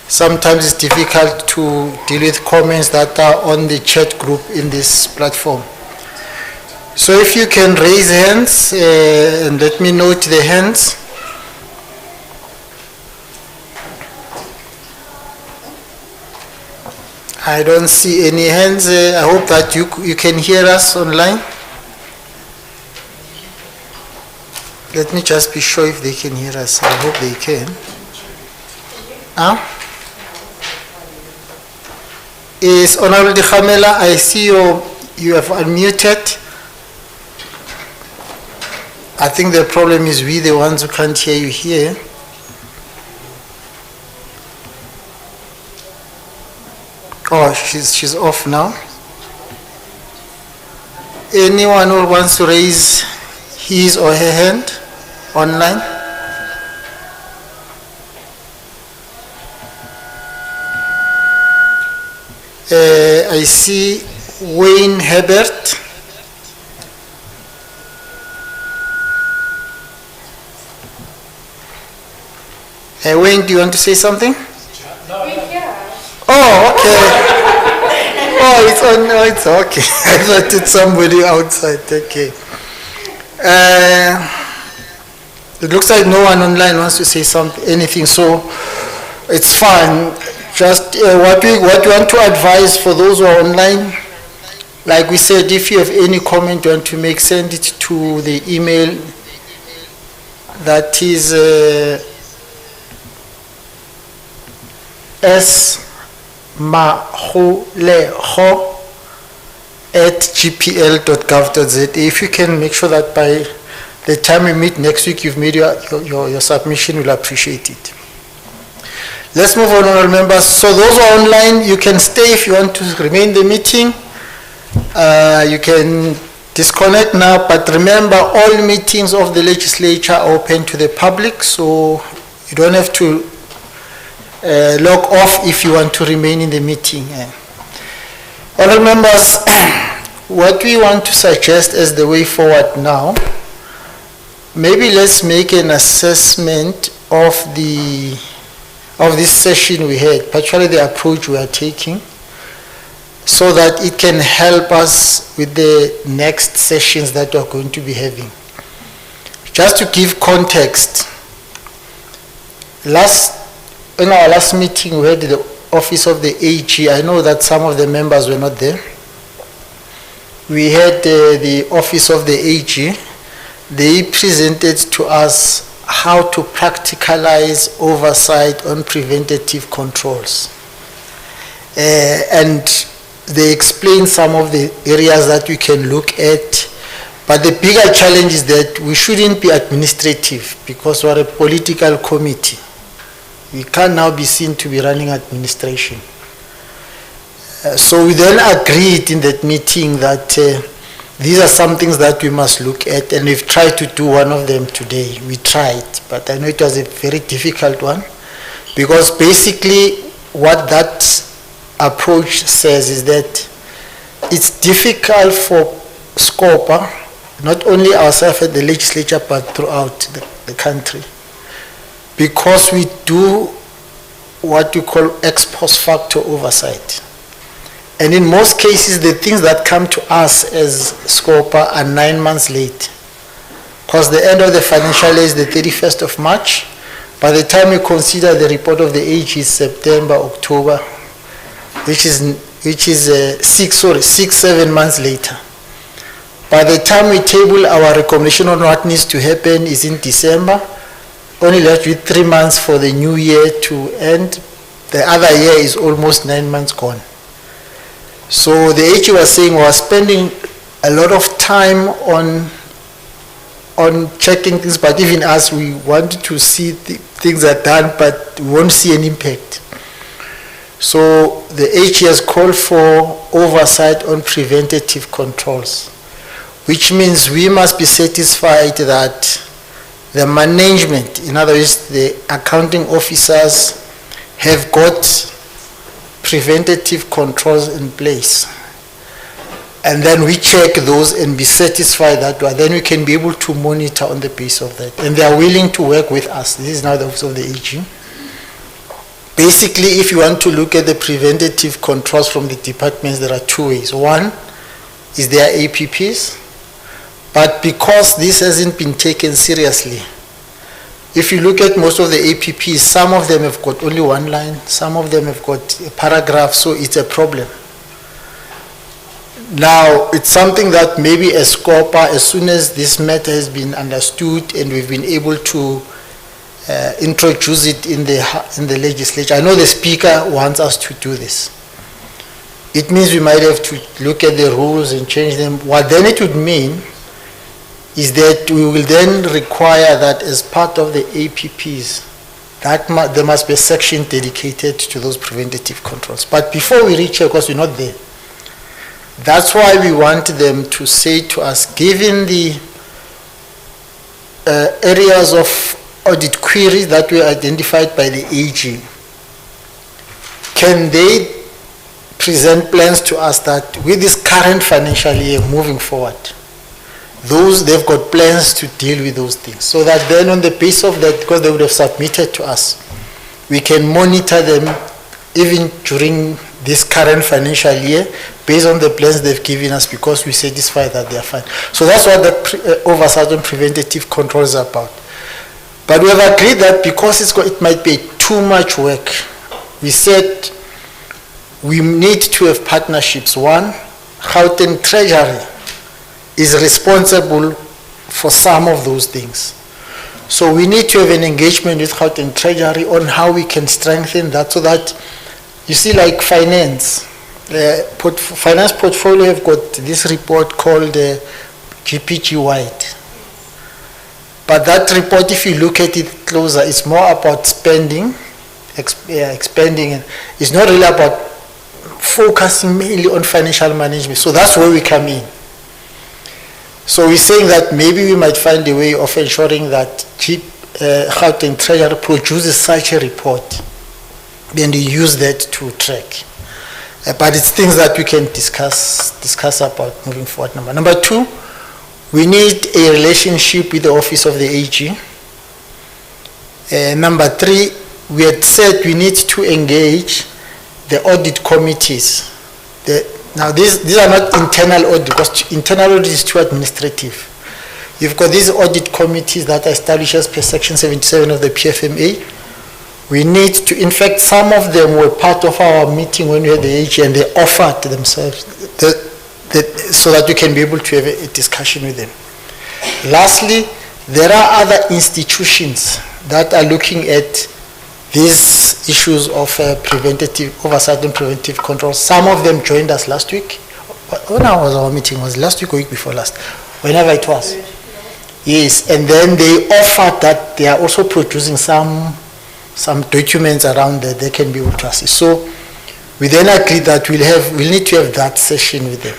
S1: sometimes it's difficult to deal with comments that are on the chat group in this platform. So if you can raise hands and let me note the hands. I don't see any hands. I hope that you can hear us online. Let me just be sure if they can hear us. I hope they can. Is Honorable Dikhamela, I see you have unmuted. I think the problem is we the ones who can't hear you here. Oh, she's off now. Anyone who wants to raise his or her hand online? I see Wayne Herbert. Wayne, do you want to say something? Oh, okay. Oh, it's on. Oh, it's okay. I thought it's somebody outside. Okay. It looks like no one online wants to say anything, so it's fine. Just what we want to advise for those who are online, like we said, if you have any comment you want to make, send it to the email that is smahuleho@gpl.gov.za. If you can make sure that by the time we meet next week you've made your submission, we'll appreciate it. Let's move on, honorable members. So those who are online, you can stay if you want to remain in the meeting. You can disconnect now, but remember all meetings of the legislature are open to the public, so you don't have to log off if you want to remain in the meeting. Honorable members, what we want to suggest as the way forward now, maybe let's make an assessment of this session we had, particularly the approach we are taking, so that it can help us with the next sessions that we are going to be having. Just to give context, in our last meeting we had the office of the AG. I know that some of the members were not there. We had the office of the AG. They presented to us how to practicalize oversight on preventative controls. And they explained some of the areas that we can look at. But the bigger challenge is that we shouldn't be administrative, because we're a political committee. We can't now be seen to be running administration. So we then agreed in that meeting that these are some things that we must look at, and we've tried to do one of them today. We tried, but I know it was a very difficult one, because basically what that approach says is that it's difficult for SCOPA, not only ourselves at the legislature, but throughout the country, because we do what we call ex post facto oversight. And in most cases, the things that come to us as SCOPA are 9 months late, because the end of the financial year is the 31st of March. By the time you consider the report of the AG is September, October, which is 6-7 months later. By the time we table our recommendation on what needs to happen is in December, only left with 3 months for the new year to end. The other year is almost 9 months gone. So the AG was saying we are spending a lot of time on checking things, but even us, we want to see things are done, but we won't see an impact. So the AG has called for oversight on preventative controls, which means we must be satisfied that the management, in other words, the accounting officers, have got preventative controls in place. And then we check those and be satisfied that way. Then we can be able to monitor on the basis of that. And they are willing to work with us. This is now the office of the AG. Basically, if you want to look at the preventative controls from the departments, there are two ways. One is their APPs. But because this hasn't been taken seriously, if you look at most of the APPs, some of them have got only one line, some of them have got a paragraph, so it's a problem. Now, it's something that maybe as SCOPA, as soon as this matter has been understood and we've been able to introduce it in the legislature. I know the Speaker wants us to do this. It means we might have to look at the rules and change them. What then it would mean is that we will then require that as part of the APPs, that there must be a section dedicated to those preventative controls. But before we reach here, because we're not there, that's why we want them to say to us, given the areas of audit queries that were identified by the AG, can they present plans to us that with this current financial year moving forward, they've got plans to deal with those things, so that then on the basis of that, because they would have submitted to us, we can monitor them even during this current financial year based on the plans they've given us, because we satisfy that they are fine. So that's what the oversight on preventative control is about. But we have agreed that because it might be too much work, we said we need to have partnerships. One, Gauteng Treasury is responsible for some of those things. So we need to have an engagement with Gauteng Treasury on how we can strengthen that, so that, you see, like finance portfolio have got this report called GPG Wide. But that report, if you look at it closer, it's more about spending, expanding. It's not really about focusing mainly on financial management. So that's where we come in. So we're saying that maybe we might find a way of ensuring that Gauteng Treasury produces such a report, then you use that to track. But it's things that we can discuss about moving forward. Number two, we need a relationship with the office of the AG. Number three, we had said we need to engage the audit committees. Now these are not internal audit, because internal audit is too administrative. You've got these audit committees that are established as per section 77 of the PFMA. We need to, in fact, some of them were part of our meeting when we had the AG, and they offered themselves so that we can be able to have a discussion with them. Lastly, there are other institutions that are looking at these issues of preventative oversight and preventive control. Some of them joined us last week. When was our meeting? Was it last week or week before last? Whenever it was. Yes, and then they offered that they are also producing some documents around that they can be able to assist. So we then agreed that we'll need to have that session with them.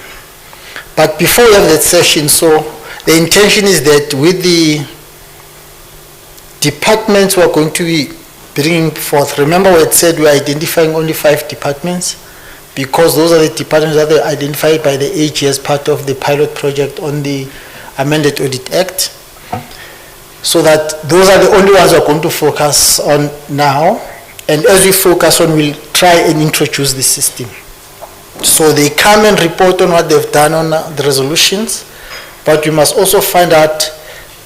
S1: But before we have that session, so the intention is that with the departments who are going to be bringing forth, remember we had said we're identifying only 5 departments, because those are the departments that are identified by the AG as part of the pilot project on the Amended Audit Act. So that those are the only ones we're going to focus on now. And as we focus on, we'll try and introduce the system. So they come and report on what they've done on the resolutions, but we must also find out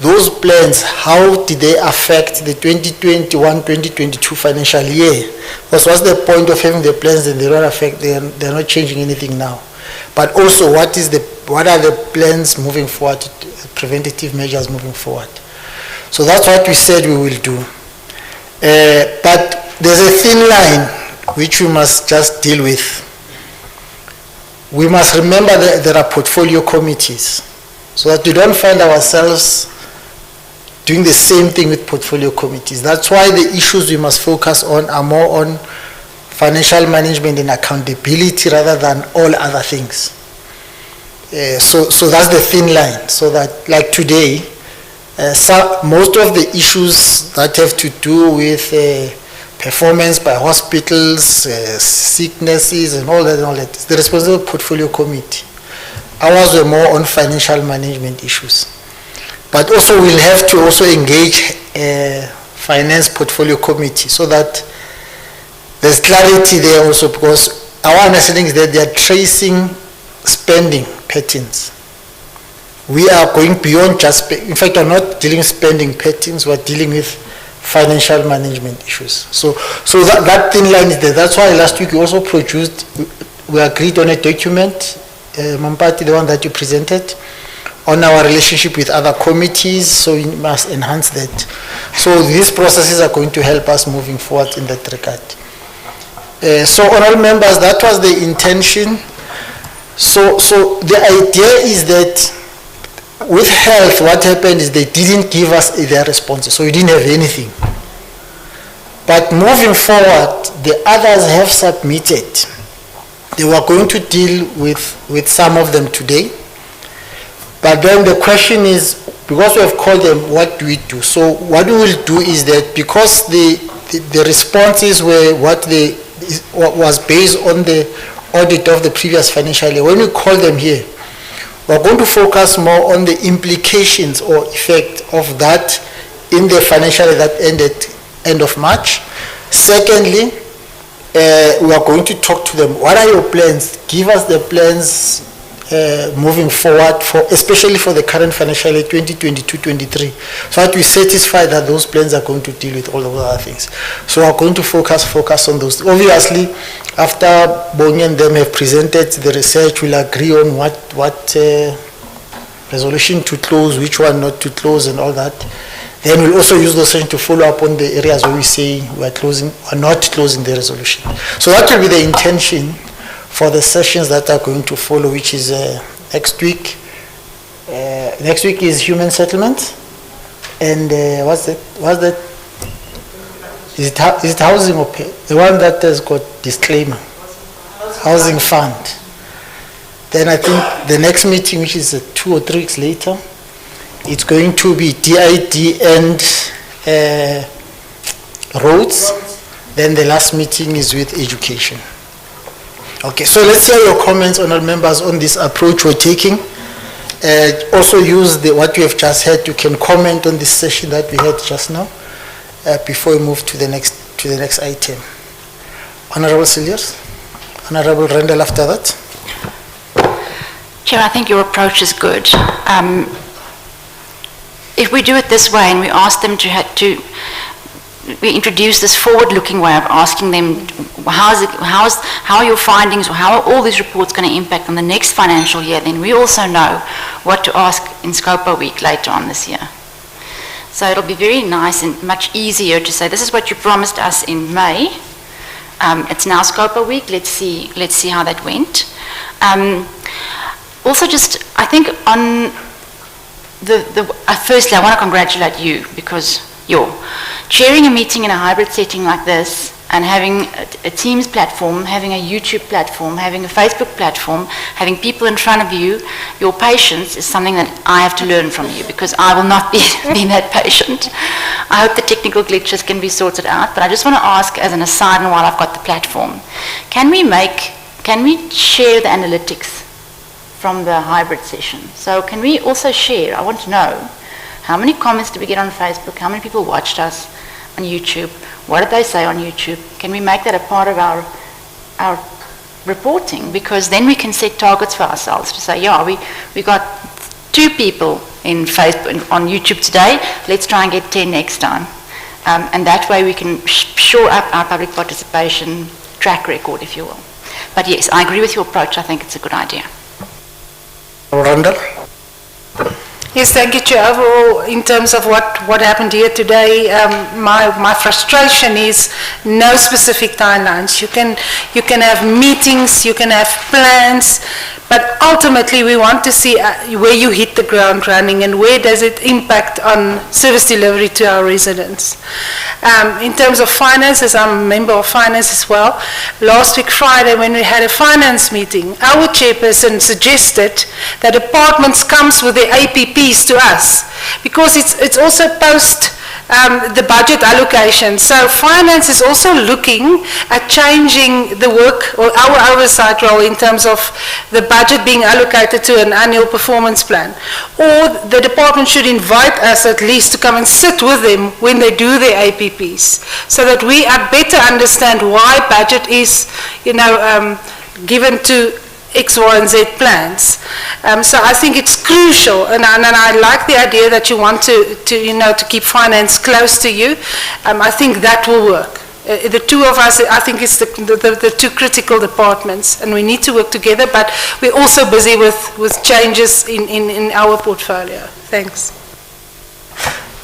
S1: those plans, how did they affect the 2021-2022 financial year? Because what's the point of having the plans and they don't affect, they're not changing anything now. but also what are the plans moving forward, preventative measures moving forward. So that's what we said we will do. But there's a thin line which we must just deal with. We must remember that there are portfolio committees, so that we don't find ourselves doing the same thing with portfolio committees. That's why the issues we must focus on are more on financial management and accountability rather than all other things. So that's the thin line, so that like today, most of the issues that have to do with performance by hospitals, sicknesses and all that, is the responsible portfolio committee. Ours were more on financial management issues. But also we'll have to also engage finance portfolio committee so that there's clarity there also, because our understanding is that they are tracing spending patterns. We are going beyond just, in fact, we're not dealing with spending patterns, we're dealing with financial management issues. So that thin line is there. That's why last week we also produced, we agreed on a document, Mampati, the one that you presented, on our relationship with other committees, so we must enhance that. So these processes are going to help us moving forward in that regard. So honorable members, that was the intention. So the idea is that with health, what happened is they didn't give us their responses, so we didn't have anything. But moving forward, the others have submitted. They were going to deal with some of them today. But then the question is, because we have called them, what do we do? So what we will do is that because the responses were what was based on the audit of the previous financial year, when we call them here, we're going to focus more on the implications or effect of that in the financial year that ended end of March. Secondly, we are going to talk to them. What are your plans? Give us the plans moving forward, especially for the current financial year 2022-23, so that we satisfy that those plans are going to deal with all of the other things. So we are going to focus on those. Obviously, after Bongi and them have presented the research, we'll agree on what resolution to close, which one not to close, and all that. Then we'll also use those sessions to follow up on the areas where we say we're closing or not closing the resolution. So that will be the intention for the sessions that are going to follow, which is next week. Next week is human settlement, and what's that? Is it housing or pay? The one that has got disclaimer, housing fund. Then I think the next meeting, which is 2 or 3 weeks later, it's going to be DID and roads. Then the last meeting is with education. Okay, so let's hear your comments, honourable members, on this approach we're taking. Also use what we have just heard. You can comment on this session that we had just now before we move to the next item. Honourable Cilliers, Honourable Rendell after that.
S5: Chair, I think your approach is good. If we do it this way and we ask them we introduce this forward-looking way of asking them, how are your findings, or how are all these reports going to impact on the next financial year, then we also know what to ask in SCOPA week later on this year. So it'll be very nice and much easier to say, this is what you promised us in May. It's now SCOPA week. Let's see how that went. Also, just I think on firstly, I want to congratulate you, because you're chairing a meeting in a hybrid setting like this, and having a Teams platform, having a YouTube platform, having a Facebook platform, having people in front of you. Your patience is something that I have to learn from you, because I will not be that patient. I hope the technical glitches can be sorted out, but I just want to ask, as an aside, and while I've got the platform, can we share the analytics from the hybrid session? So can we also share, I want to know, how many comments did we get on Facebook? How many people watched us on YouTube? What did they say on YouTube? Can we make that a part of our reporting? Because then we can set targets for ourselves to say, yeah, we got 2 people in Facebook on YouTube today. Let's try and get 10 next time. And that way we can shore up our public participation track record, if you will.
S13: But yes, I agree with your approach. I think it's a good idea.
S1: Randall?
S16: Yes, thank you, Chair. Overall, in terms of what happened here today, my frustration is no specific timelines. You can have meetings, you can have plans, but ultimately we want to see where you hit the ground running and where does it impact on service delivery to our residents. In terms of finance, as I'm a member of finance as well, last week Friday when we had a finance meeting, our chairperson suggested that departments comes with their APPs to us because it's also post the budget allocation. So finance is also looking at changing the work or our oversight role in terms of the budget being allocated to an annual performance plan. Or the department should invite us at least to come and sit with them when they do their APPs so that we better understand why budget is, given to X, Y, and Z plans. So I think it's crucial, and I like the idea that you want to keep finance close to you. I think that will work. The two of us, I think it's the two critical departments, and we need to work together, but we're also busy with changes in our portfolio. Thanks.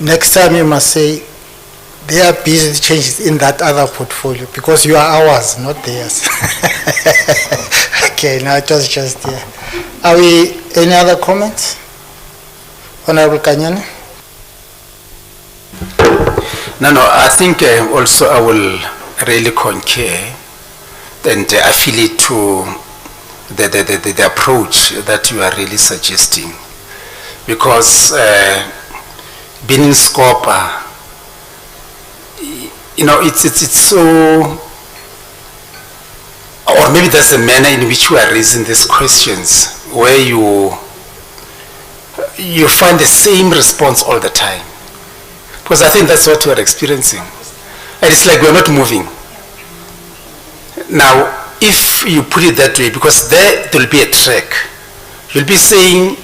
S1: Next time you must say, there are busy changes in that other portfolio because you are ours, not theirs. Okay, now just here. Are we, any other comments? Honorable Kanyane?
S22: No, I think also I will really concur and affiliate to the approach that you are really suggesting. Because being in SCOPA, it's so, or maybe that's the manner in which you are raising these questions, where you find the same response all the time. Because I think that's what we are experiencing. And it's like we're not moving. Now, if you put it that way, because there will be a track, you'll be saying,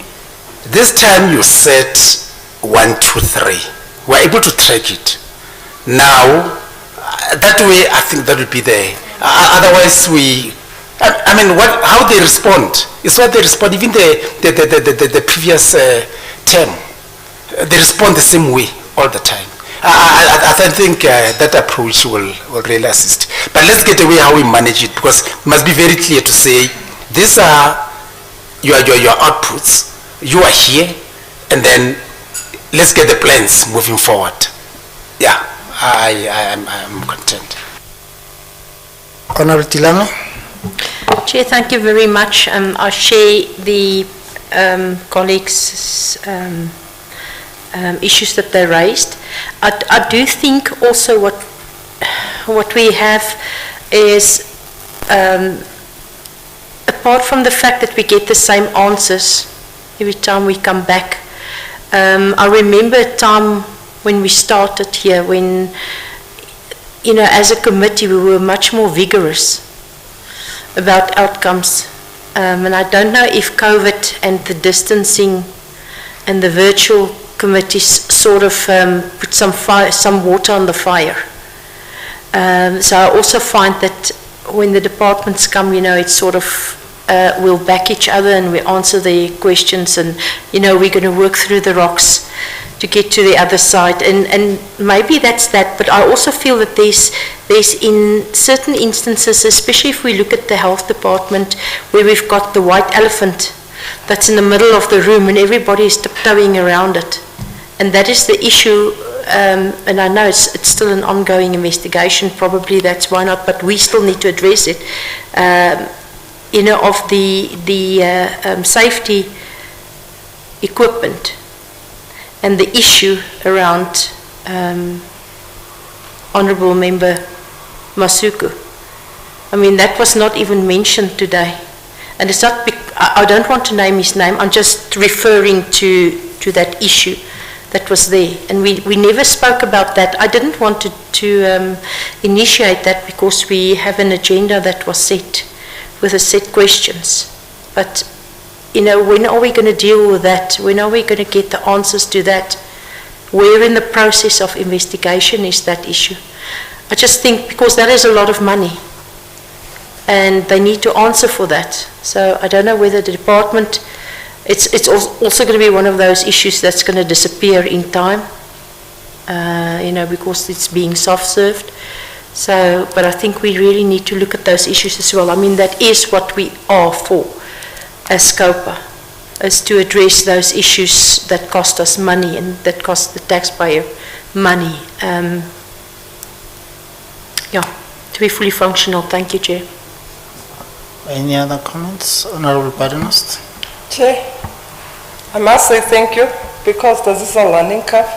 S22: this time you set 1, 2, 3. We're able to track it. Now, that way I think that would be there. Otherwise how they respond is what they respond, even the previous term. They respond the same way all the time. I think that approach will really assist. But let's get away how we manage it, because it must be very clear to say, these are your outputs, you are here, and then let's get the plans moving forward. Yeah, I am content.
S1: Honorable Tilano?
S7: Chair, thank you very much. I share the colleagues' issues that they raised. I do think also what we have is, apart from the fact that we get the same answers every time we come back, I remember a time when we started here, when, as a committee we were much more vigorous about outcomes. And I don't know if COVID and the distancing and the virtual committees sort of put some water on the fire. So I also find that when the departments come, it's sort of, we'll back each other and we answer the questions, and, we're going to work through the rocks to get to the other side. And maybe that's that, but I also feel that there's in certain instances, especially if we look at the health department, where we've got the white elephant that's in the middle of the room and everybody is tiptoeing around it. And that is the issue, and I know it's still an ongoing investigation, probably that's why not, but we still need to address it, of the safety equipment and the issue around Honourable Member Masuku. I mean, that was not even mentioned today. And it's not, I don't want to name his name, I'm just referring to that issue that was there. And we never spoke about that. I didn't want to initiate that because we have an agenda that was set with a set questions. But, when are we going to deal with that? When are we going to get the answers to that? Where in the process of investigation is that issue? I just think because that is a lot of money. and they need to answer for that. So I don't know whether the department, it's also going to be one of those issues that's going to disappear in time, because it's being soft-served. So, but I think we really need to look at those issues as well. I mean, that is what we are for as SCOPA, is to address those issues that cost us money and that cost the taxpayer money. To be fully functional. Thank you, Chair.
S1: Any other comments, Honorable Badenhorst?
S2: Chair, I must say thank you, because this is a learning curve.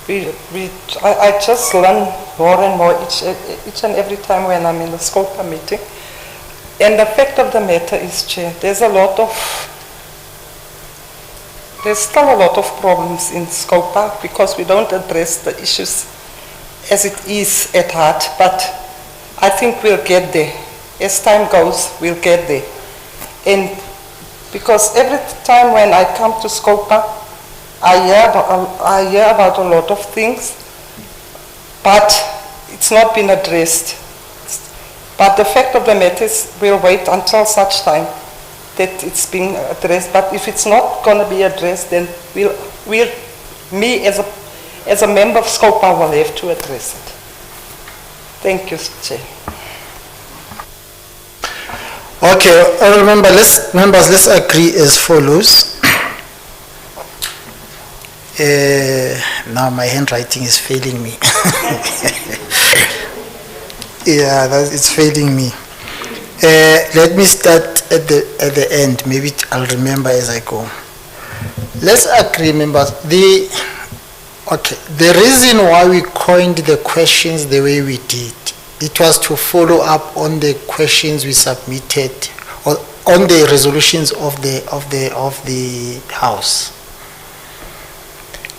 S2: I just learn more and more each and every time when I'm in the SCOPA meeting. And the fact of the matter is, Chair, there's still a lot of problems in SCOPA because we don't address the issues as it is at heart, but I think we'll get there. As time goes, we'll get there. And because every time when I come to SCOPA, I hear about a lot of things, but it's not been addressed. But the fact of the matter is we'll wait until such time that it's being addressed. But if it's not going to be addressed, then me as a member of SCOPA will have to address it. Thank you, Chair.
S1: Okay, honorable members, let's agree as follows. Now my handwriting is failing me. Yeah, it's failing me. Let me start at the end. Maybe I'll remember as I go. Let's agree, members. The reason why we coined the questions the way we did, it was to follow up on the questions we submitted, or on the resolutions of the House.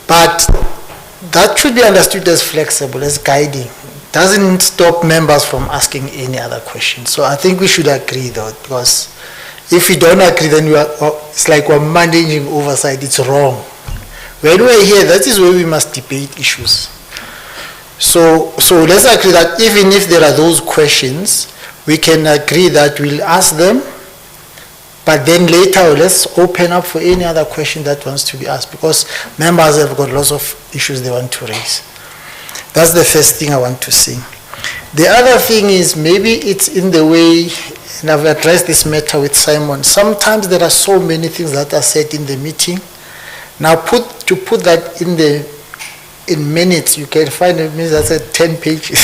S1: But that should be understood as flexible, as guiding. Doesn't stop members from asking any other questions. So I think we should agree though, because if we don't agree, then it's like we're managing oversight. It's wrong. When we're here, that is where we must debate issues. So let's agree that even if there are those questions, we can agree that we'll ask them, but then later let's open up for any other question that wants to be asked, because members have got lots of issues they want to raise. That's the first thing I want to say. The other thing is, maybe it's in the way, and I've addressed this matter with Simon, sometimes there are so many things that are said in the meeting. Now to put that in minutes, you can find a minute that's at 10 pages.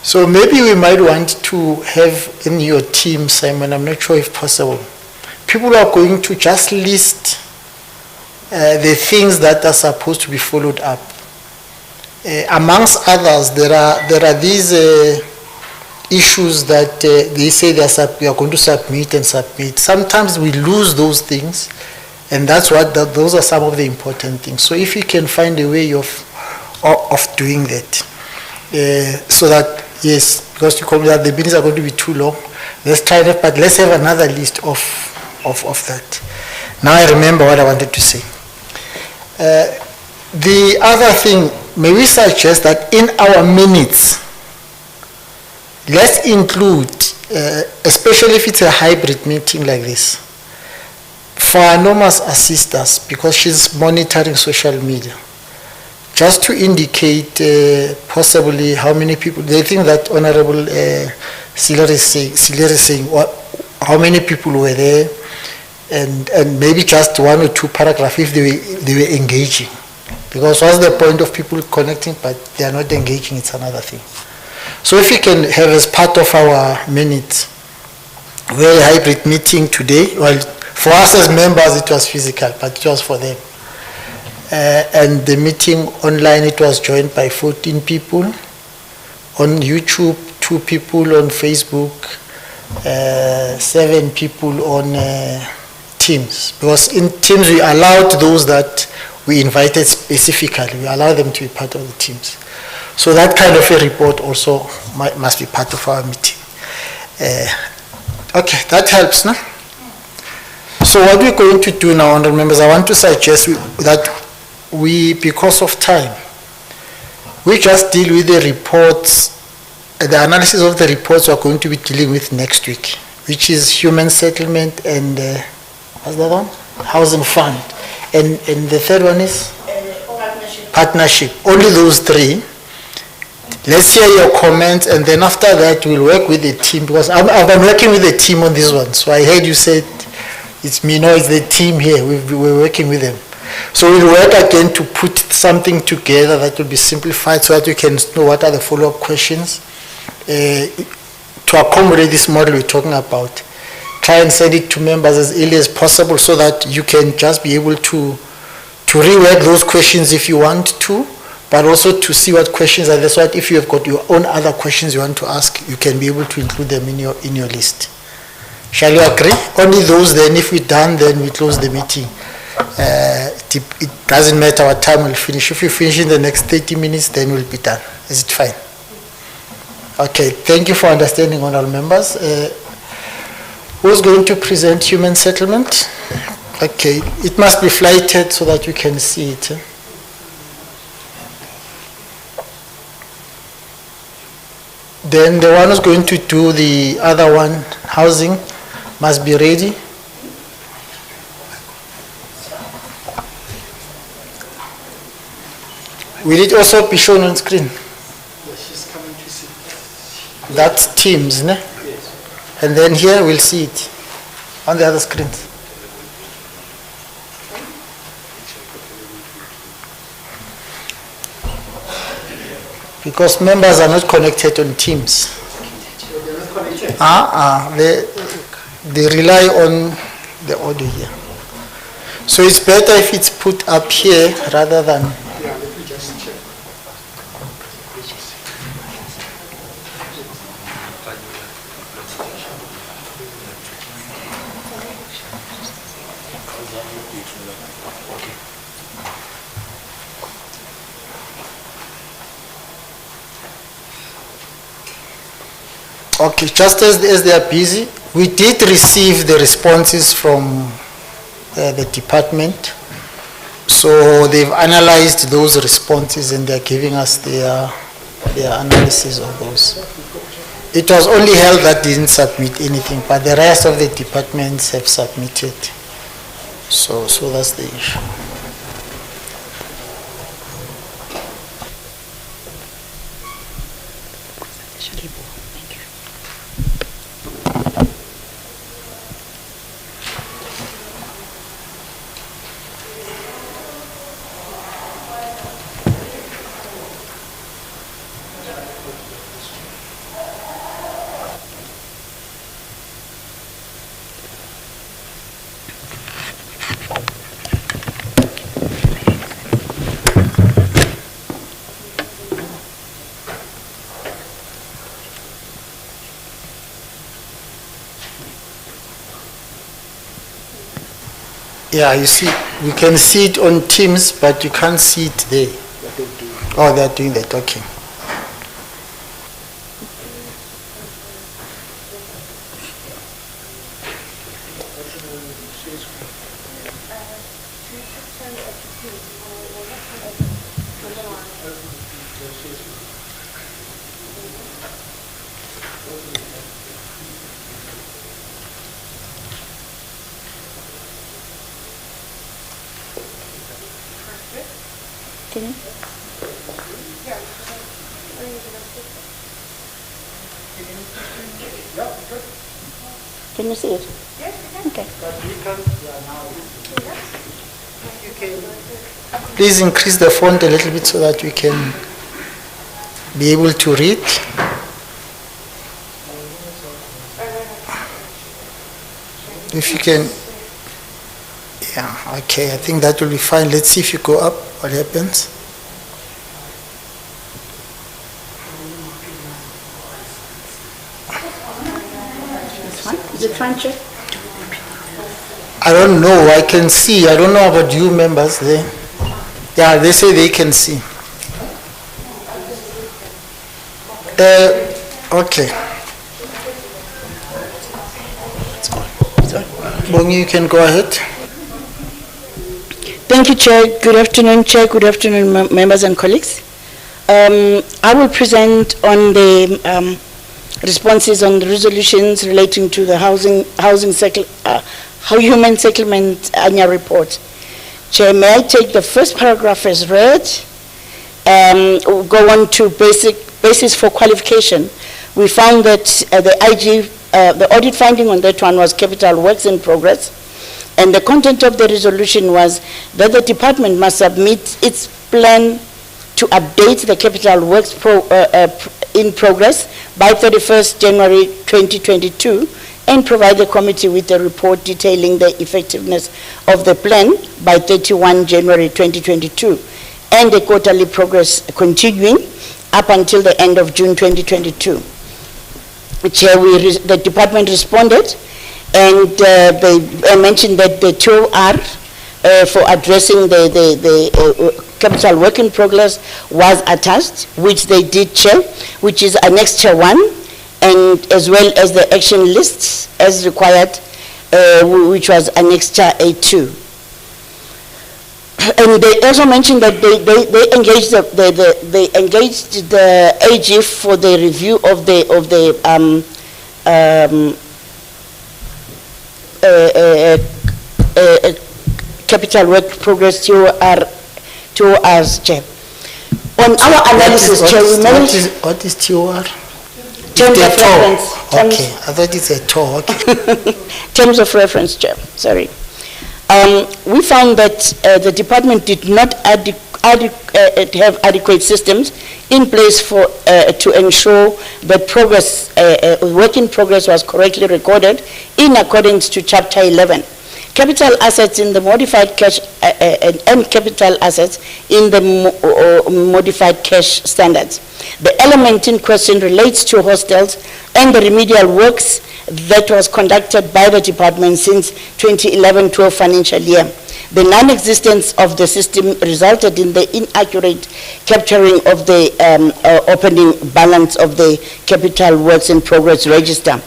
S1: So maybe we might want to have in your team, Simon, I'm not sure if possible, people are going to just list the things that are supposed to be followed up. Amongst others, there are these issues that they say we are going to submit and submit. Sometimes we lose those things, and those are some of the important things. So if you can find a way of doing that, so that, yes, because you told me that the meetings are going to be too long, let's try that, but let's have another list of that. Now I remember what I wanted to say. The other thing, may we suggest that in our minutes, let's include, especially if it's a hybrid meeting like this, for Anoma's assistance, because she's monitoring social media, just to indicate possibly how many people, they think that Honorable Siller is saying how many people were there, and maybe just one or two paragraphs if they were engaging. Because what's the point of people connecting but they are not engaging, it's another thing. So if we can have as part of our minute, very hybrid meeting today, well, for us as members it was physical, but it was for them. And the meeting online, it was joined by 14 people. On YouTube, 2 people. On Facebook, 7 people on Teams. Because in Teams we allowed those that we invited specifically, we allow them to be part of the teams. So that kind of a report also must be part of our meeting. Okay, that helps, no? So what we're going to do now, honorable members, I want to suggest that we, because of time, we just deal with the reports the analysis of the reports we're going to be dealing with next week, which is human settlement and what's the other one? Housing fund. And the third one is? Partnership. Only those three. Let's hear your comments, and then after that we'll work with the team, because I've been working with the team on this one. So I heard you said it's me, no, it's the team here. We're working with them. So we'll work again to put something together that will be simplified so that you can know what are the follow-up questions to accommodate this model we're talking about. Try and send it to members as early as possible so that you can just be able to rework those questions if you want to, but also to see what questions are there, so that if you have got your own other questions you want to ask, you can be able to include them in your list. Shall you agree? Only those then, if we're done, then we close the meeting. It doesn't matter what time we'll finish. If we finish in the next 30 minutes, then we'll be done. Is it fine? Okay, thank you for understanding, honorable members. Who's going to present human settlement? Okay, it must be flighted so that you can see it. Then the one who's going to do the other one, housing, must be ready. Will it also be shown on screen?
S4: Yes, she's coming to see.
S1: That's Teams, ne?
S4: Yes.
S1: And then here we'll see it on the other screens. Because members are not connected on Teams. They rely on the audio here. So it's better if it's put up here rather than.
S4: Yeah, let me just check.
S1: Okay, just as they are busy, we did receive the responses from the department. So they've analyzed those responses and they're giving us their analysis of those. It was only health that didn't submit anything, but the rest of the departments have submitted. So that's the issue. Yeah, you see, we can see it on Teams, but you can't see it there. Oh, they're doing that, okay.
S11: Can you see it? Okay.
S1: Please increase the font a little bit so that we can be able to read. If you can, yeah, okay, I think that will be fine. Let's see if you go up, what happens.
S11: Is it fine, Chair?
S1: I don't know, I can see. I don't know about you members there. Yeah, they say they can see. Okay. Bongi, you can go ahead.
S11: Thank you, Chair. Good afternoon, Chair. Good afternoon, members and colleagues. I will present on the responses on the resolutions relating to the human settlement annual report. Chair, may I take the first paragraph as read? We'll go on to basis for qualification. We found that the audit finding on that one was capital works in progress, and the content of the resolution was that the department must submit its plan to update the capital works in progress by 31st January 2022 and provide the committee with a report detailing the effectiveness of the plan by 31 January 2022 and the quarterly progress continuing up until the end of June 2022. Chair, the department responded, and they mentioned that the TOR for addressing the capital work in progress was attached, which they did, Chair, which is Annexure 1, and as well as the action lists as required, which was Annexure A2. And they also mentioned that they engaged the AG for the review of the capital work progress TOR's, Chair. On our analysis, Chair, we managed...
S1: What is TOR?
S11: Terms of reference.
S1: Okay, I thought it's a TOR. Okay.
S11: Terms of reference, Chair, sorry. We found that the department did not have adequate systems in place for to ensure that progress, work in progress was correctly recorded in accordance to Chapter 11. Capital assets in the modified cash and capital assets in the modified cash standards. The element in question relates to hostels and the remedial works that was conducted by the department since 2011-12 financial year. The non-existence of the system resulted in the inaccurate capturing of the opening balance of the capital works in progress register.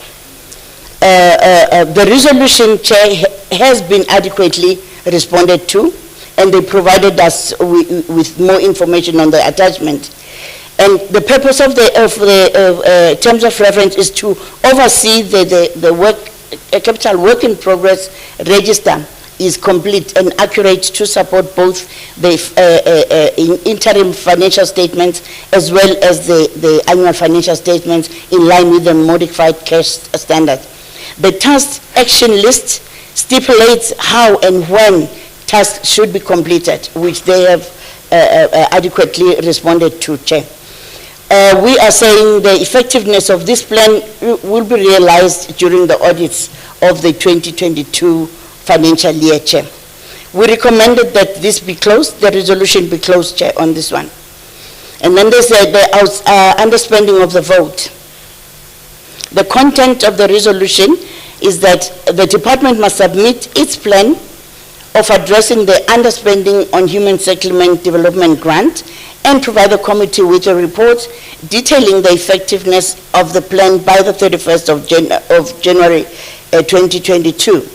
S11: The resolution, Chair, has been adequately responded to, and they provided us with more information on the attachment. And the purpose of the terms of reference is to oversee the work, capital work in progress register is complete and accurate to support both the interim financial statements as well as the annual financial statements in line with the modified cash standard. The task action list stipulates how and when tasks should be completed, which they have adequately responded to, Chair. We are saying the effectiveness of this plan will be realized during the audits of the 2022 financial year, Chair. We recommended that this be closed, the resolution be closed, Chair, on this one. And then there's the underspending of the vote. The content of the resolution is that the department must submit its plan of addressing the underspending on human settlement development grant and provide the committee with a report detailing the effectiveness of the plan by the 31st of January 2022,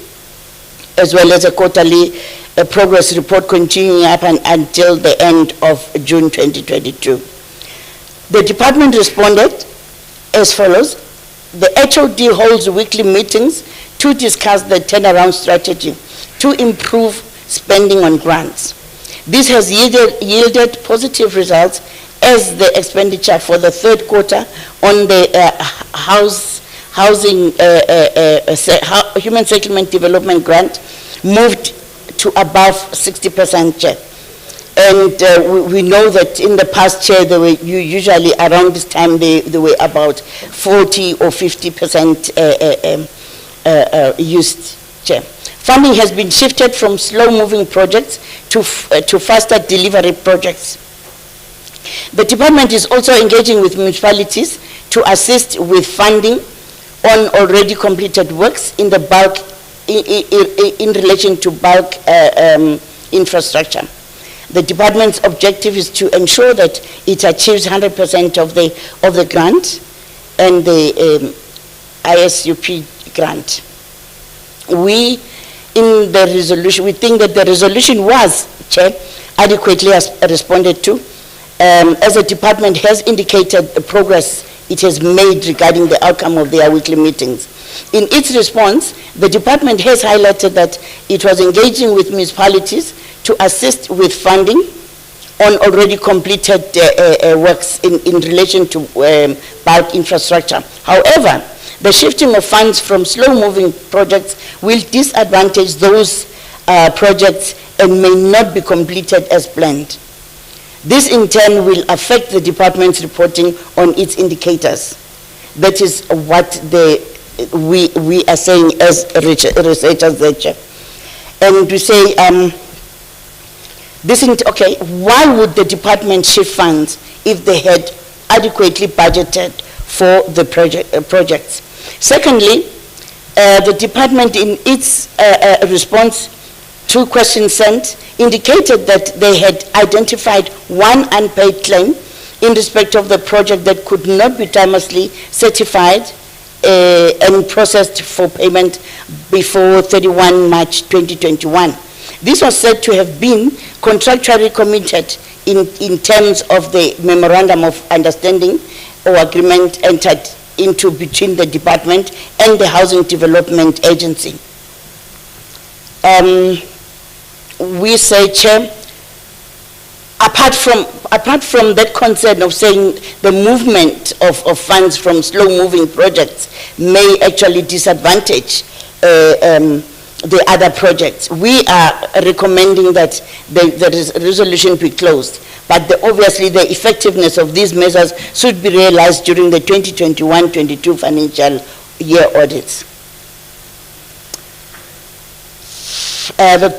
S11: as well as a quarterly progress report continuing up until the end of June 2022. The department responded as follows. The HOD holds weekly meetings to discuss the turnaround strategy to improve spending on grants. This has yielded positive results as the expenditure for the third quarter on the human settlement development grant moved to above 60%, Chair. And we know that in the past, Chair, they were usually around this time they were about 40 or 50% used, Chair. Funding has been shifted from slow-moving projects to faster delivery projects. The department is also engaging with municipalities to assist with funding on already completed works in the bulk, in relation to bulk infrastructure. The department's objective is to ensure that it achieves 100% of the grant and the ISUP grant. We think that the resolution was, Chair, adequately responded to, as a department has indicated the progress it has made regarding the outcome of their weekly meetings. In its response, the department has highlighted that it was engaging with municipalities to assist with funding on already completed works in relation to bulk infrastructure. However, the shifting of funds from slow-moving projects will disadvantage those projects and may not be completed as planned. This in turn will affect the department's reporting on its indicators. That is what we are saying as researchers there. And we say, why would the department shift funds if they had adequately budgeted for the projects? Secondly, the department in its response to questions sent indicated that they had identified one unpaid claim in respect of the project that could not be timelessly certified and processed for payment before 31 March 2021. This was said to have been contractually committed in terms of the memorandum of understanding or agreement entered into between the department and the Housing Development Agency. We say, Chair, apart from that concern of saying the movement of funds from slow-moving projects may actually disadvantage the other projects, we are recommending that the resolution be closed. But obviously the effectiveness of these measures should be realized during the 2021-22 financial year audits. The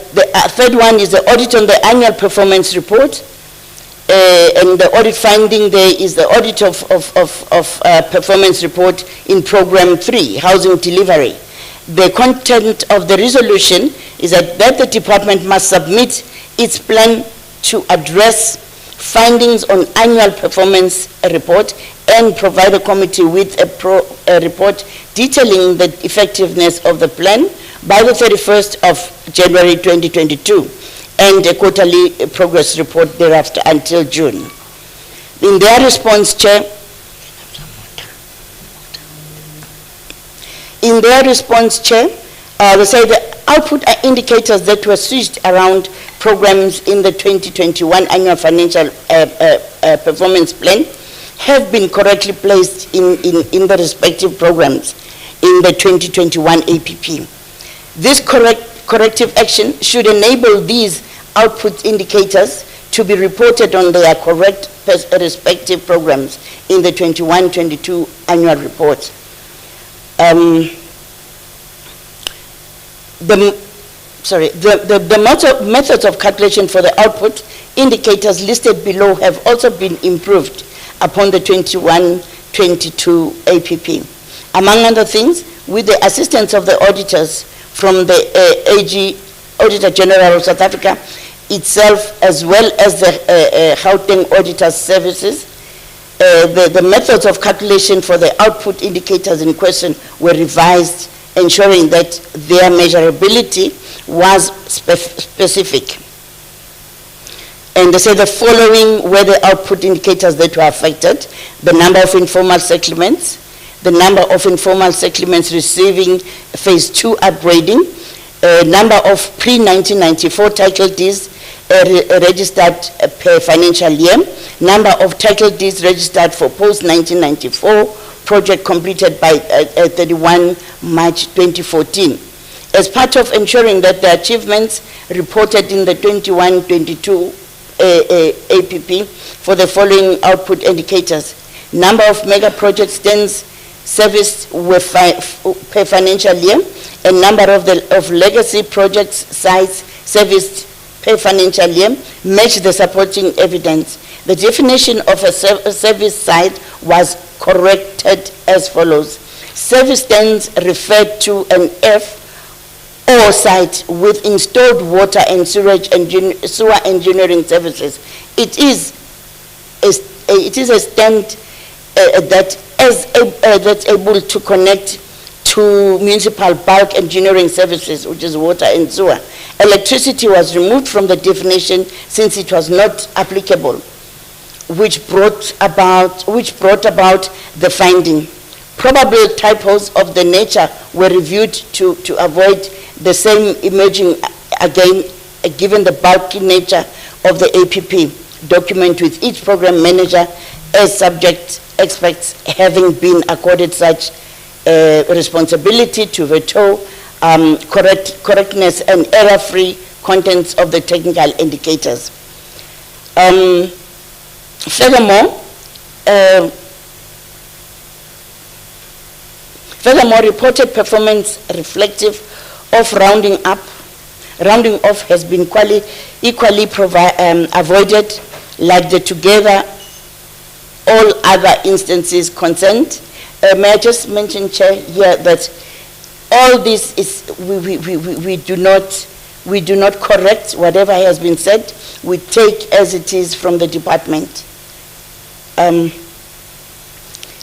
S11: third one is the audit on the annual performance report. And the audit finding there is the audit of performance report in Program 3, Housing Delivery. The content of the resolution is that the department must submit its plan to address findings on annual performance report and provide the committee with a report detailing the effectiveness of the plan by the 31st of January 2022 and a quarterly progress report thereafter until June. In their response, Chair, they say the output indicators that were switched around programs in the 2021 annual financial performance plan have been correctly placed in the respective programs in the 2021 APP. This corrective action should enable these output indicators to be reported on their correct respective programs in the 21-22 annual report. The methods of calculation for the output indicators listed below have also been improved upon the 21-22 APP. Among other things, with the assistance of the auditors from the AG, Auditor General of South Africa itself, as well as the Gauteng Auditor Services, the methods of calculation for the output indicators in question were revised, ensuring that their measurability was specific. And they say the following were the output indicators that were affected: the number of informal settlements, the number of informal settlements receiving phase 2 upgrading, number of pre-1994 title deeds registered per financial year, number of title deeds registered for post-1994 project completed by 31 March 2014. As part of ensuring that the achievements reported in the 21-22 APP for the following output indicators: number of mega project stands serviced per financial year, and number of legacy projects sites serviced per financial year match the supporting evidence. The definition of a service site was corrected as follows: service stands referred to an F/O site with installed water and sewer engineering services. It is a stand that's able to connect to municipal bulk engineering services, which is water and sewer. Electricity was removed from the definition since it was not applicable. which brought about the finding. Probable typos of the nature were reviewed to avoid the same emerging again, given the bulky nature of the APP document, with each program manager as subject experts having been accorded such responsibility to veto correctness and error-free contents of the technical indicators. Furthermore, reported performance reflective of rounding off has been equally avoided, like the together all other instances concerned. May I just mention, Chair, here that all this is, we do not correct whatever has been said. We take as it is from the department.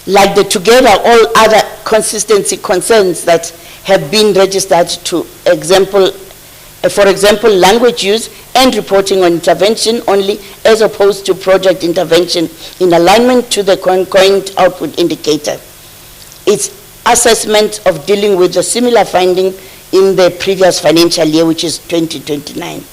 S11: Like the together all other consistency concerns that have been registered to for example, language use and reporting on intervention only as opposed to project intervention in alignment to the coined output indicator. Its assessment of dealing with a similar finding in the previous financial year, which is 2029.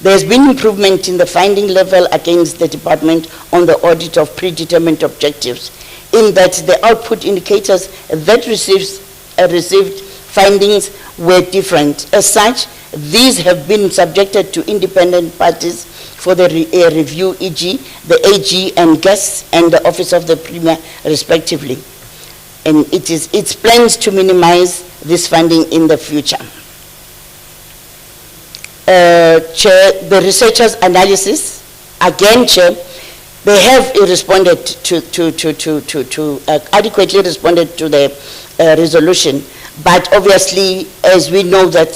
S11: There has been improvement in the finding level against the department on the audit of predetermined objectives, in that the output indicators that received findings were different. As such, these have been subjected to independent parties for the review, e.g. the AG and guests and the Office of the Premier, respectively. And it's plans to minimize this funding in the future. Chair, the researchers' analysis, again, Chair, they have responded adequately responded to the resolution, but obviously, as we know that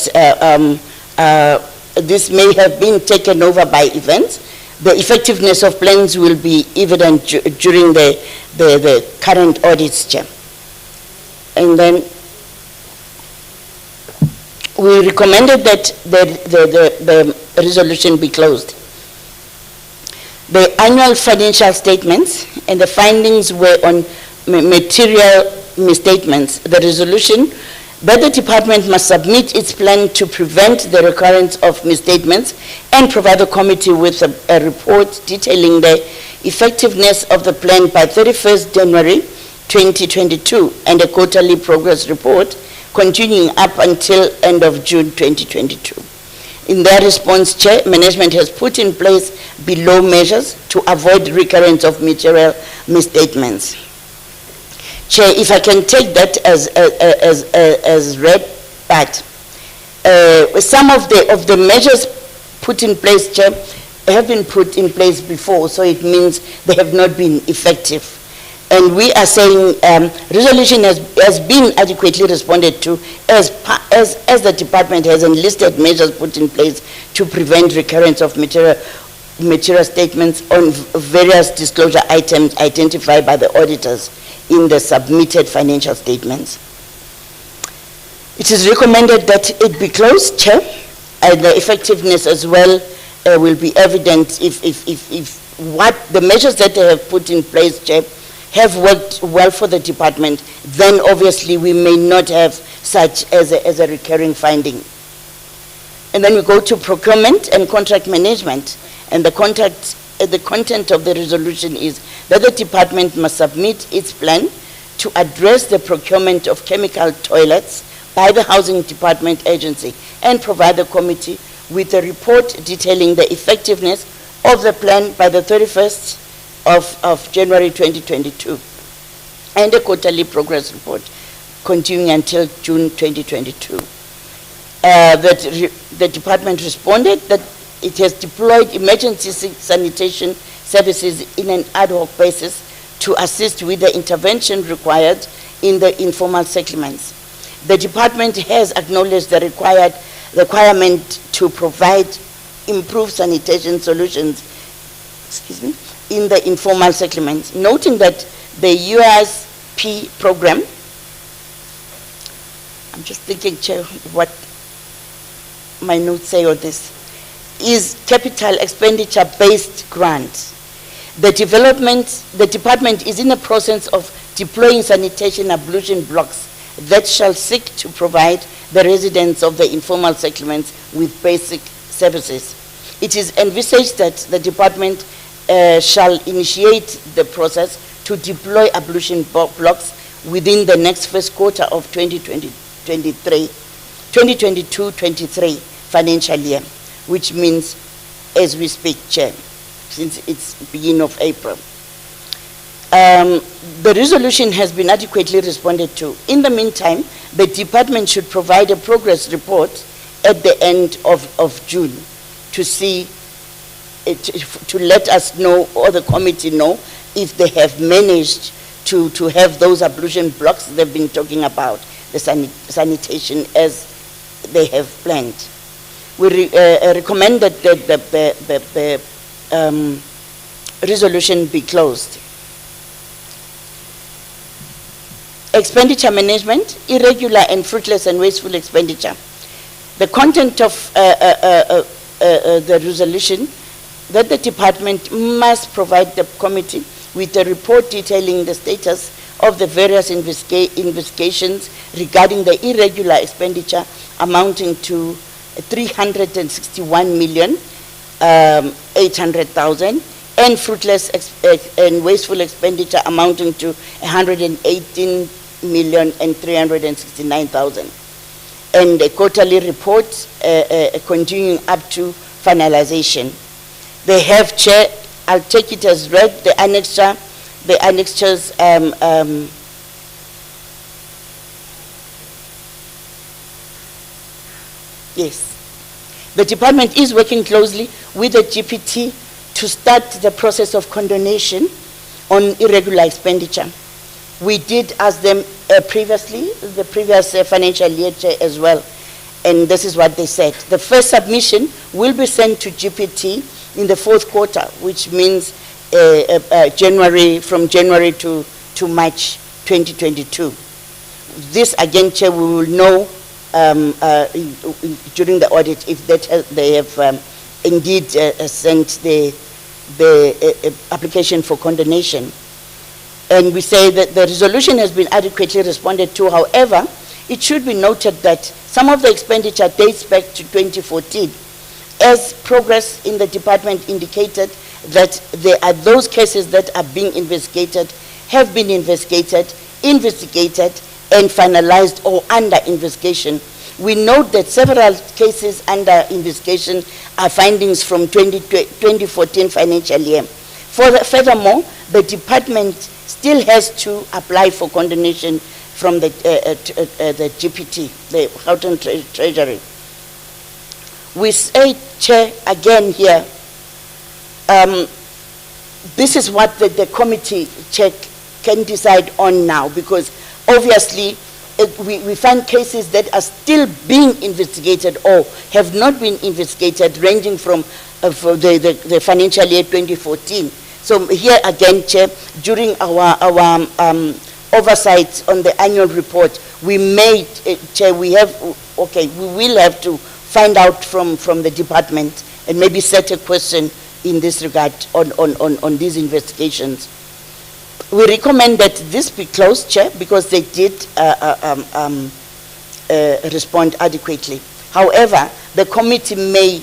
S11: this may have been taken over by events, the effectiveness of plans will be evident during the current audits, Chair. And then we recommended that the resolution be closed. The annual financial statements and the findings were on material misstatements. The resolution that the department must submit its plan to prevent the recurrence of misstatements and provide the committee with a report detailing the effectiveness of the plan by 31st January 2022 and a quarterly progress report continuing up until end of June 2022. In their response, Chair, management has put in place below measures to avoid recurrence of material misstatements. Chair, if I can take that as read, but some of the measures put in place, Chair, have been put in place before, so it means they have not been effective. And we are saying resolution has been adequately responded to as the department has enlisted measures put in place to prevent recurrence of material statements on various disclosure items identified by the auditors in the submitted financial statements. It is recommended that it be closed, Chair, and the effectiveness as well will be evident if what the measures that they have put in place, Chair, have worked well for the department, then obviously we may not have such as a recurring finding. And then we go to procurement and contract management, and the content of the resolution is that the department must submit its plan to address the procurement of chemical toilets by the Housing Department Agency and provide the committee with a report detailing the effectiveness of the plan by the 31st of January 2022 and a quarterly progress report continuing until June 2022. The department responded that it has deployed emergency sanitation services in an ad hoc basis to assist with the intervention required in the informal settlements. The department has acknowledged the requirement to provide improved sanitation solutions in the informal settlements, noting that the USP program, I'm just thinking, Chair, what my notes say on this, is capital expenditure based grant. The department is in the process of deploying sanitation ablution blocks that shall seek to provide the residents of the informal settlements with basic services. It is envisaged that the department shall initiate the process to deploy ablution blocks within the next first quarter of 2022-23 financial year, which means as we speak, Chair, since it's beginning of April. The resolution has been adequately responded to. In the meantime, the department should provide a progress report at the end of June to see, to let us know, or the committee know, if they have managed to have those ablution blocks they've been talking about, the sanitation as they have planned. We recommend that the resolution be closed. Expenditure management, irregular and fruitless and wasteful expenditure. The content of the resolution that the department must provide the committee with a report detailing the status of the various investigations regarding the irregular expenditure amounting to 361,800,000 and fruitless and wasteful expenditure amounting to 118,369,000, and a quarterly report continuing up to finalization. They have, Chair, I'll take it as read, the annexures yes. The department is working closely with the GPT to start the process of condonation on irregular expenditure. We did ask them previously, the previous financial year, Chair, as well, and this is what they said. The first submission will be sent to GPT in the fourth quarter, which means from January to March 2022. This again, Chair, we will know during the audit if they have indeed sent the application for condonation. And we say that the resolution has been adequately responded to. However, it should be noted that some of the expenditure dates back to 2014, as progress in the department indicated that there are those cases that are being investigated, have been investigated, and finalized or under investigation. We note that several cases under investigation are findings from 2014 financial year. Furthermore, the department still has to apply for condonation from the GPT, the Gauteng Treasury. We say, Chair, again here, this is what the committee, Chair, can decide on now, because obviously we find cases that are still being investigated or have not been investigated, ranging from the financial year 2014. So here again, Chair, during our oversight on the annual report, we made, Chair, we will have to find out from the department and maybe set a question in this regard on these investigations. We recommend that this be closed, Chair, because they did respond adequately. However, the committee may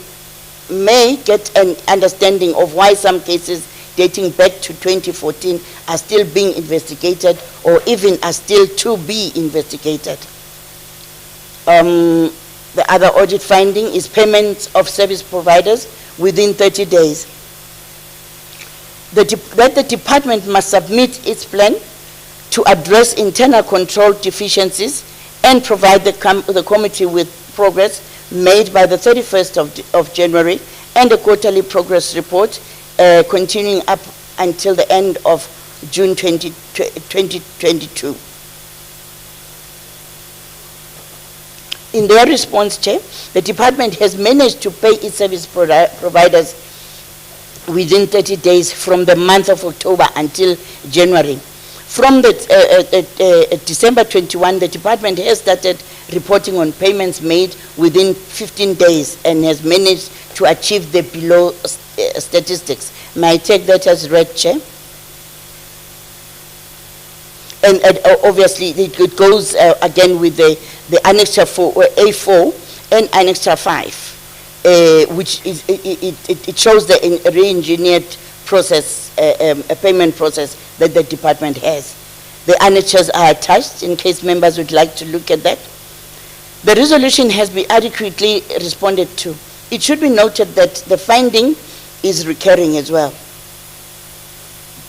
S11: get an understanding of why some cases dating back to 2014 are still being investigated or even are still to be investigated. The other audit finding is payments of service providers within 30 days. That the department must submit its plan to address internal control deficiencies and provide the committee with progress made by the 31st of January and a quarterly progress report continuing up until the end of June 2022. In their response, Chair, the department has managed to pay its service providers within 30 days from the month of October until January. From the December 21, the department has started reporting on payments made within 15 days and has managed to achieve the below statistics. May I take that as read, Chair? And obviously, it goes again with the Annexure 4, A4 and Annexure 5, which is, it shows the re-engineered process, a payment process that the department has. The annexures are attached in case members would like to look at that. The resolution has been adequately responded to. It should be noted that the finding is recurring as well.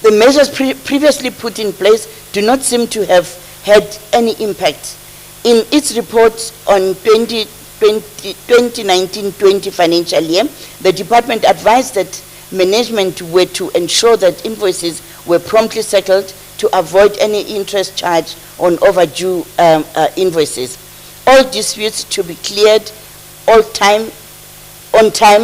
S11: The measures previously put in place do not seem to have had any impact. In its report on 2019-20 financial year, the department advised that management were to ensure that invoices were promptly settled to avoid any interest charge on overdue invoices. All disputes to be cleared on time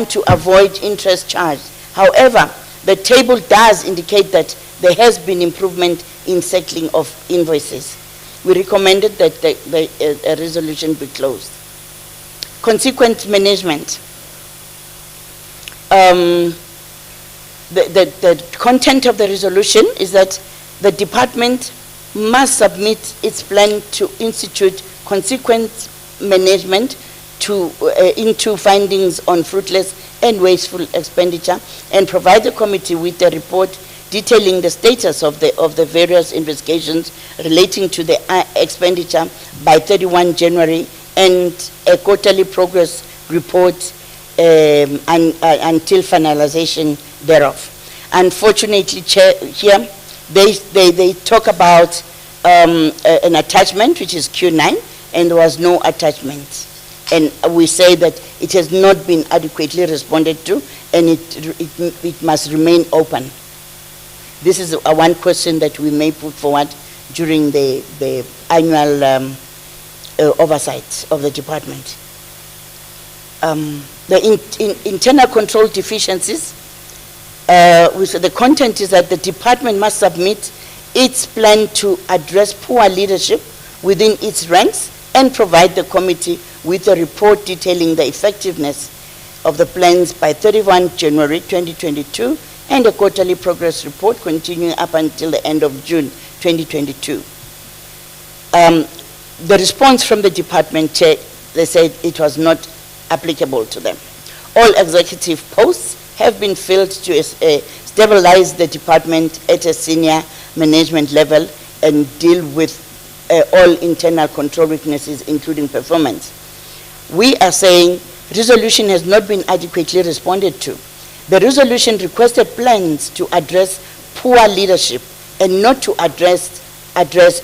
S11: to avoid interest charge. However, the table does indicate that there has been improvement in settling of invoices. We recommended that the resolution be closed. Consequent management. The content of the resolution is that the department must submit its plan to institute consequent management into findings on fruitless and wasteful expenditure, and provide the committee with a report detailing the status of the various investigations relating to the expenditure by 31 January, and a quarterly progress report until finalization thereof. Unfortunately, Chair, here they talk about an attachment, which is Q9, and there was no attachment. And we say that it has not been adequately responded to, and it must remain open. This is one question that we may put forward during the annual oversight of the department. The internal control deficiencies, the content is that the department must submit its plan to address poor leadership within its ranks and provide the committee with a report detailing the effectiveness of the plans by 31 January 2022 and a quarterly progress report continuing up until the end of June 2022. The response from the department, Chair, they said it was not applicable to them. All executive posts have been filled to stabilize the department at a senior management level and deal with all internal control weaknesses, including performance. We are saying resolution has not been adequately responded to. The resolution requested plans to address poor leadership and not to address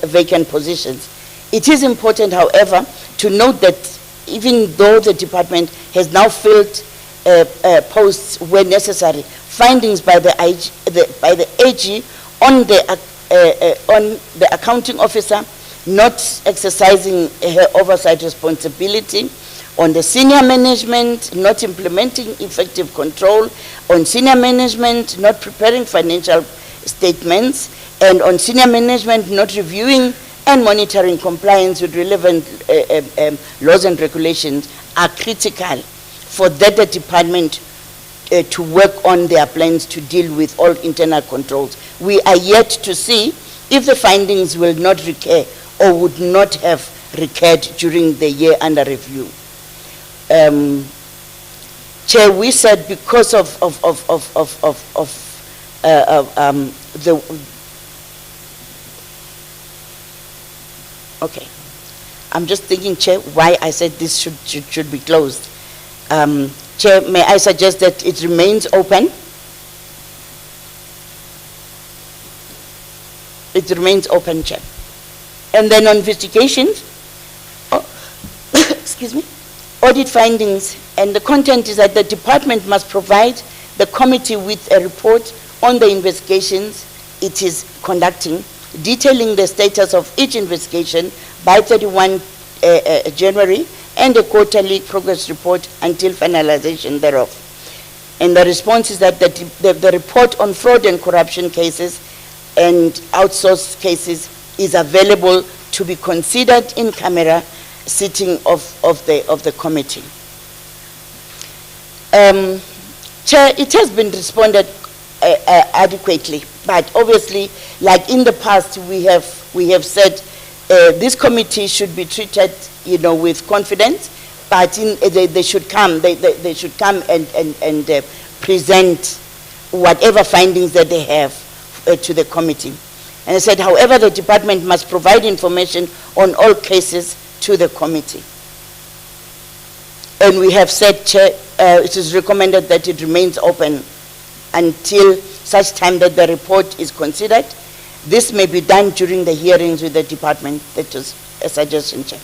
S11: vacant positions. It is important, however, to note that even though the department has now filled posts where necessary, findings by the AG on the accounting officer not exercising her oversight responsibility, on the senior management not implementing effective control, on senior management not preparing financial statements, and on senior management not reviewing and monitoring compliance with relevant laws and regulations are critical for that the department to work on their plans to deal with all internal controls. We are yet to see if the findings will not recur or would not have recurred during the year under review. Chair, we said because of okay. I'm just thinking, Chair, why I said this should be closed. Chair, may I suggest that it remains open? It remains open, Chair. And then on investigations, excuse me, audit findings, and the content is that the department must provide the committee with a report on the investigations it is conducting, detailing the status of each investigation by 31 January, and a quarterly progress report until finalization thereof. And the response is that the report on fraud and corruption cases and outsourced cases is available to be considered in camera sitting of the committee. Chair, it has been responded adequately. But obviously, like in the past, we have said this committee should be treated, with confidence. But they should come. They should come and present whatever findings that they have to the committee. And I said, however, the department must provide information on all cases to the committee. And we have said, Chair, it is recommended that it remains open until such time that the report is considered. This may be done during the hearings with the department. That was a suggestion, Chair.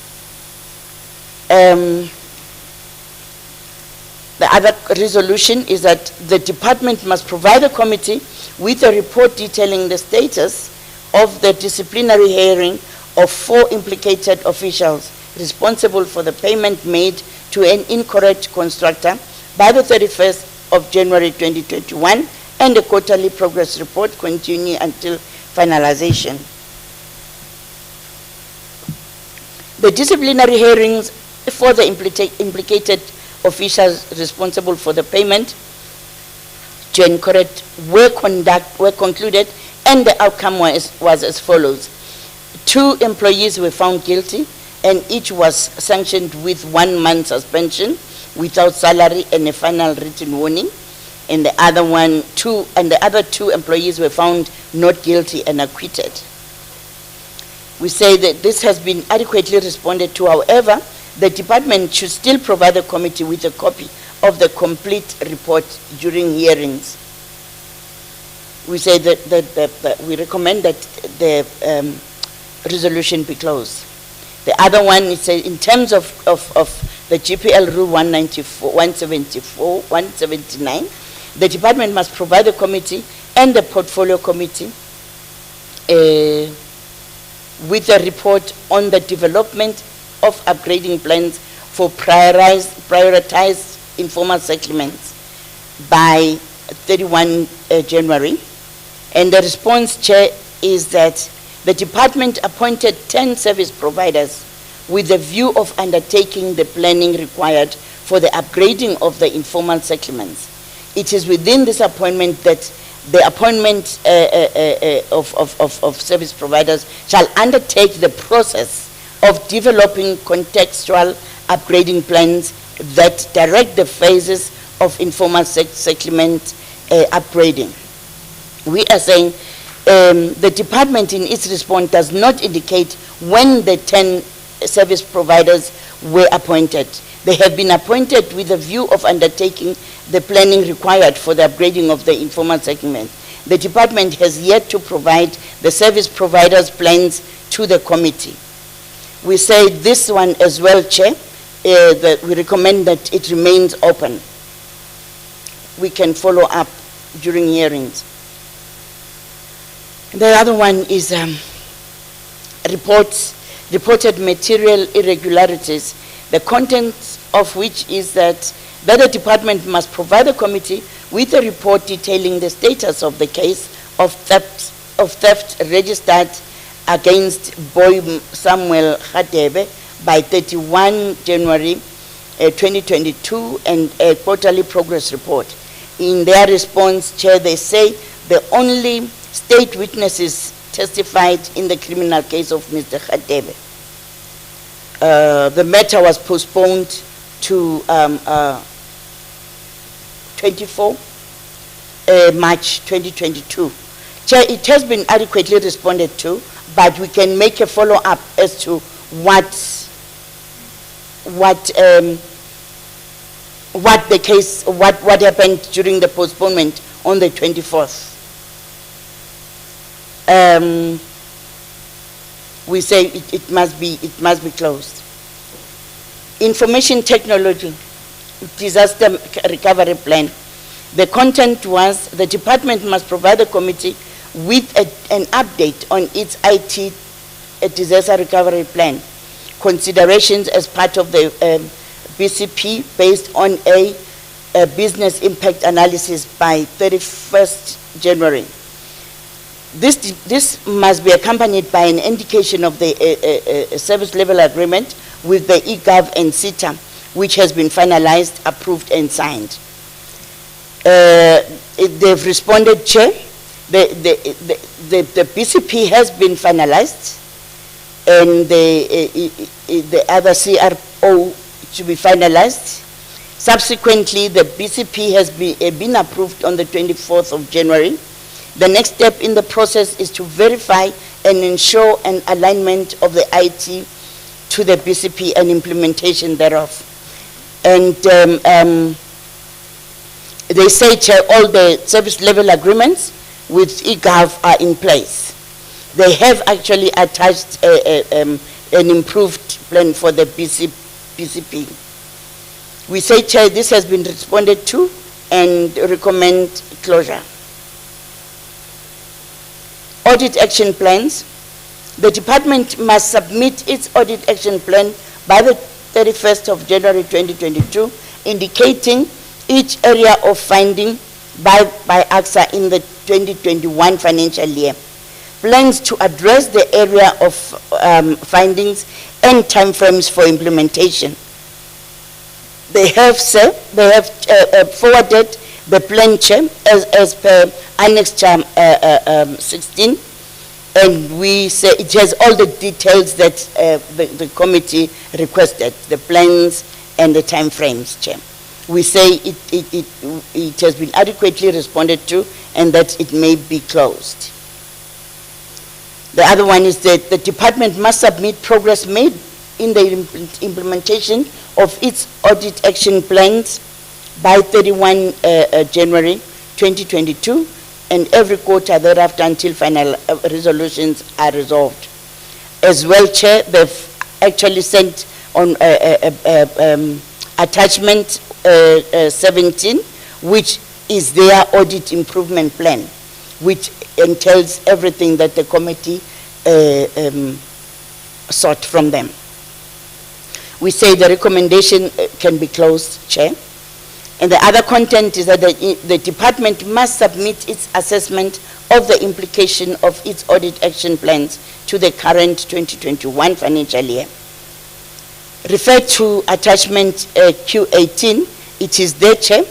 S11: The other resolution is that the department must provide the committee with a report detailing the status of the disciplinary hearing of 4 implicated officials responsible for the payment made to an incorrect constructor by the 31st of January 2021, and a quarterly progress report continue until finalization. The disciplinary hearings for the implicated officials responsible for the payment to incorrect were concluded, and the outcome was as follows. 2 employees were found guilty, and each was sanctioned with 1 month suspension without salary and a final written warning. And the other 2 employees were found not guilty and acquitted. We say that this has been adequately responded to. However, the department should still provide the committee with a copy of the complete report during hearings. We say that we recommend that the resolution be closed. The other one is in terms of the GPL Rule 179, the department must provide the committee and the portfolio committee with a report on the development of upgrading plans for prioritized informal settlements by 31 January. And the response, Chair, is that the department appointed 10 service providers with the view of undertaking the planning required for the upgrading of the informal settlements. It is within this appointment that the appointment of service providers shall undertake the process of developing contextual upgrading plans that direct the phases of informal settlement upgrading. We are saying the department in its response does not indicate when the 10 service providers were appointed. They have been appointed with a view of undertaking the planning required for the upgrading of the informal settlement. The department has yet to provide the service providers' plans to the committee. We say this one as well, Chair, that we recommend that it remains open. We can follow up during hearings. The other one is reported material irregularities, the contents of which is that the department must provide the committee with a report detailing the status of the case of theft registered against Boy Samuel Hadebe by 31 January 2022, and a quarterly progress report. In their response, Chair, they say the only state witnesses testified in the criminal case of Mr. Hadebe. The matter was postponed to 24 March 2022. Chair, it has been adequately responded to, but we can make a follow-up as to what happened during the postponement on the 24th. We say it must be closed. Information technology, disaster recovery plan. The content was the department must provide the committee with an update on its IT disaster recovery plan, considerations as part of the BCP based on a business impact analysis by 31st January. This must be accompanied by an indication of the service level agreement with the eGov and CETA, which has been finalized, approved, and signed. They've responded, Chair. The BCP has been finalized, and the other CRO to be finalized. Subsequently, the BCP has been approved on the 24th of January. The next step in the process is to verify and ensure an alignment of the IT to the BCP and implementation thereof. And they say, Chair, all the service level agreements with eGov are in place. They have actually attached an improved plan for the BCP. We say, Chair, this has been responded to and recommend closure. Audit action plans. The department must submit its audit action plan by the 31st of January 2022, indicating each area of finding by AXA in the 2021 financial year. Plans to address the area of findings and timeframes for implementation. They have forwarded the plan, Chair, as per Annexure 16, and we say it has all the details that the committee requested, the plans and the timeframes, Chair. We say it has been adequately responded to and that it may be closed. The other one is that the department must submit progress made in the implementation of its audit action plans by 31 January 2022 and every quarter thereafter until final resolutions are resolved. As well, Chair, they've actually sent on attachment 17, which is their audit improvement plan, which entails everything that the committee sought from them. We say the recommendation can be closed, Chair. And the other content is that the department must submit its assessment of the implication of its audit action plans to the current 2021 financial year. Refer to attachment Q18, it is there, Chair.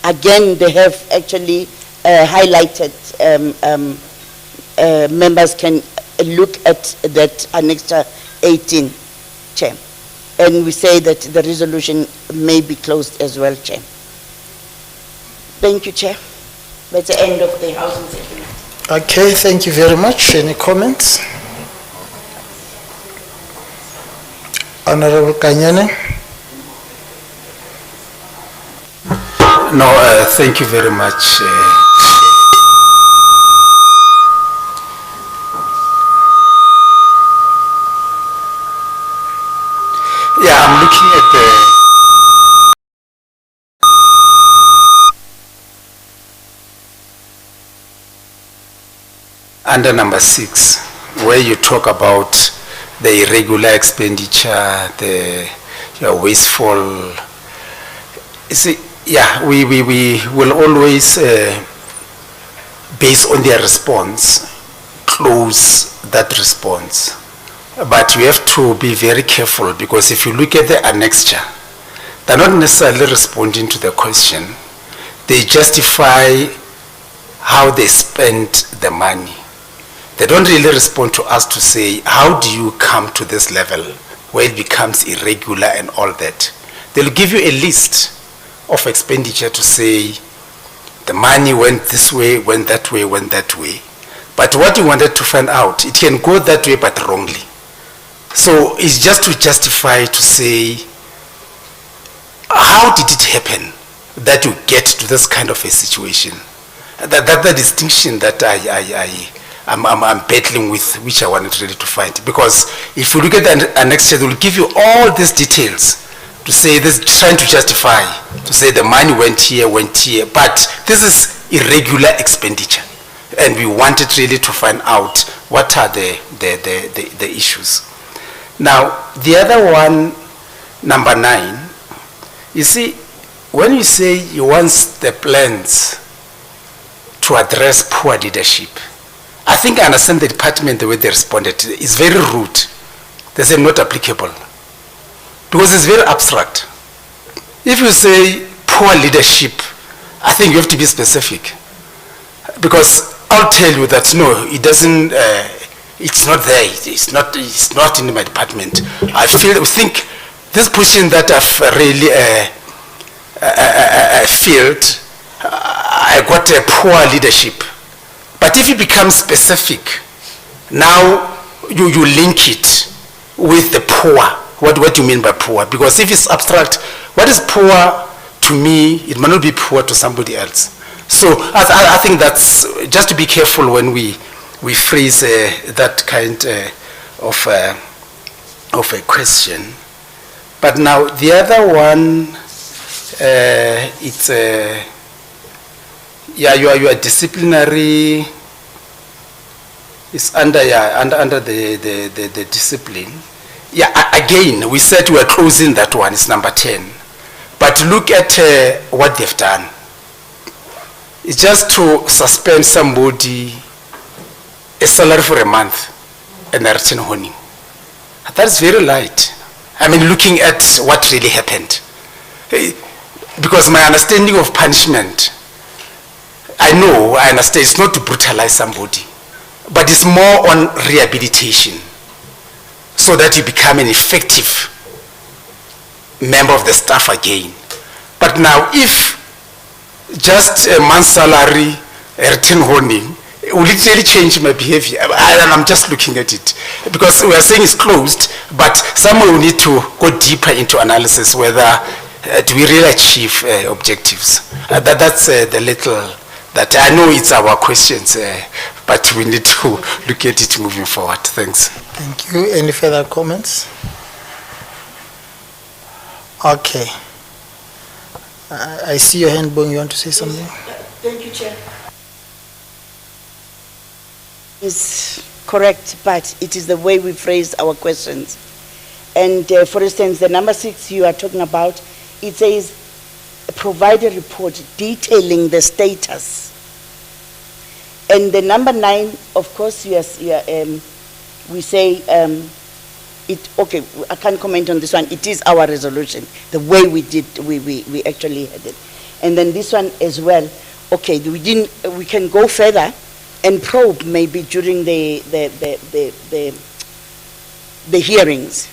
S11: Again, they have actually highlighted, members can look at that Annexure 18, Chair. And we say that the resolution may be closed as well, Chair. Thank you, Chair. That's the end of the housing settlement.
S1: Okay, thank you very much. Any comments? Honorable Kanyane?
S22: No, thank you very much. Yeah, I'm looking at the under number 6, where you talk about the irregular expenditure, the wasteful. You see, yeah, we will always, based on their response, close that response. But you have to be very careful, because if you look at the annexure, they're not necessarily responding to the question. They justify how they spent the money. They don't really respond to us to say, how do you come to this level where it becomes irregular and all that? They'll give you a list of expenditure to say, the money went this way, went that way, went that way. But what you wanted to find out, it can go that way but wrongly. So it's just to justify, to say, how did it happen that you get to this kind of a situation? That's the distinction that I'm battling with, which I wanted really to find. Because if you look at the annexure, they will give you all these details to say this, trying to justify, to say the money went here, but this is irregular expenditure. And we wanted really to find out what are the issues. Now, the other one, number 9, you see, when you say you want the plans to address poor leadership, I think I understand the department, the way they responded. It's very rude. They say not applicable, because it's very abstract. If you say poor leadership, I think you have to be specific. Because I'll tell you that no, it doesn't, it's not there, it's not in my department. I think this position that I've really filled, I got a poor leadership. But if you become specific, now you link it with the poor. What do you mean by poor? Because if it's abstract, what is poor to me, it might not be poor to somebody else. So I think that's just to be careful when we phrase that kind of a question. But now the other one, it's your disciplinary is under the discipline. Yeah, again, we said we are closing that one. It's number 10. But look at what they've done. It's just to suspend somebody a salary for a month and a return honing. That's very light. I mean, looking at what really happened. Because my understanding of punishment, I understand it's not to brutalize somebody, but it's more on rehabilitation so that you become an effective member of the staff again. But now, if just a month's salary, a return honing, will it really change my behavior? And I'm just looking at it. Because we are saying it's closed, but someone will need to go deeper into analysis whether do we really achieve objectives. That's the little that I know it's our questions, but we need to look at it moving forward. Thanks.
S1: Thank you. Any further comments? Okay. I see your hand, Bong. You want to say something?
S11: Thank you, Chair. Is correct, but it is the way we phrase our questions. And for instance, the number 6 you are talking about, it says, provide a report detailing the status. And the number 9, of course, we say, okay, I can't comment on this one. It is our resolution, the way we actually had it. And then this one as well, okay, we can go further and probe maybe during the hearings.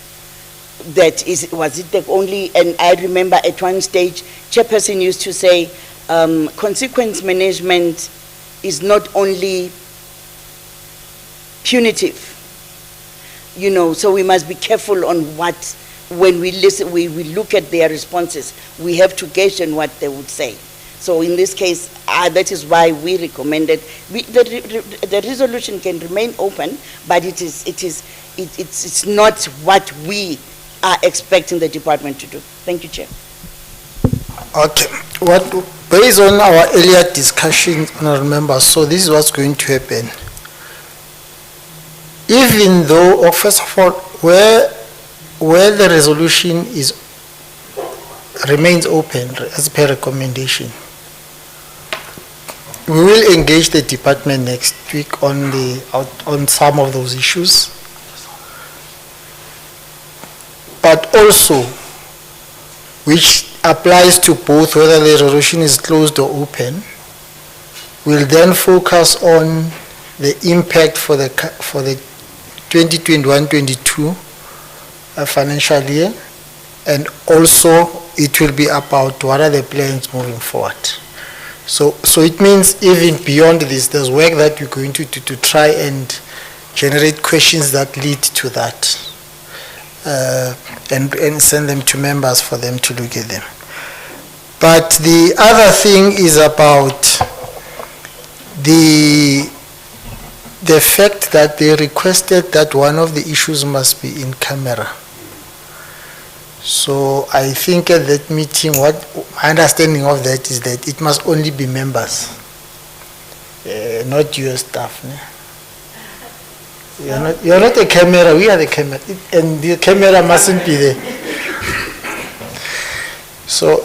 S11: Was it the only, and I remember at one stage, chairperson used to say, consequence management is not only punitive, so we must be careful on when we listen, we look at their responses, we have to gauge on what they would say. So in this case, that is why we recommended, the resolution can remain open, but it's not what we are expecting the department to do. Thank you, Chair.
S1: Okay. Based on our earlier discussion, honorable members, so this is what's going to happen. Even though, or first of all, where the resolution remains open as per recommendation, we will engage the department next week on some of those issues. But also, which applies to both whether the resolution is closed or open, we'll then focus on the impact for the 2021-22 financial year, and also it will be about what are the plans moving forward. So it means even beyond this, there's work that we're going to try and generate questions that lead to that, and send them to members for them to look at them. But the other thing is about the fact that they requested that one of the issues must be in camera. So I think at that meeting, what my understanding of that is that it must only be members, not your staff. Ne? You're not a camera, we are the camera, and the camera mustn't be there. So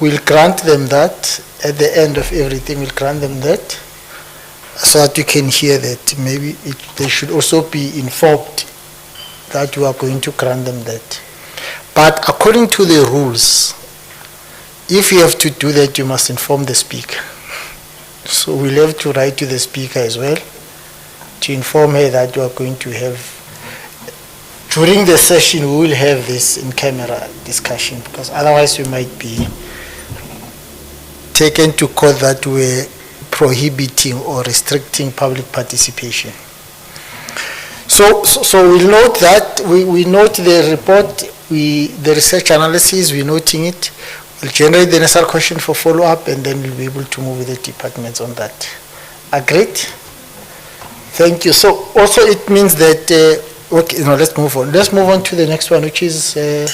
S1: we'll grant them that at the end of everything. We'll grant them that so that you can hear that. Maybe they should also be informed that you are going to grant them that. But according to the rules, If you have to do that, you must inform the speaker. So we'll have to write to the speaker as well to inform her that you are going to have, during the session, we will have this in-camera discussion, because otherwise we might be taken to court that we're prohibiting or restricting public participation. So we'll note that, we note the report, the research analysis, we're noting it. We'll generate the necessary question for follow-up, and then we'll be able to move with the departments on that. Agreed? Thank you. So also it means that, okay, no, let's move on. Let's move on to the next one, which is the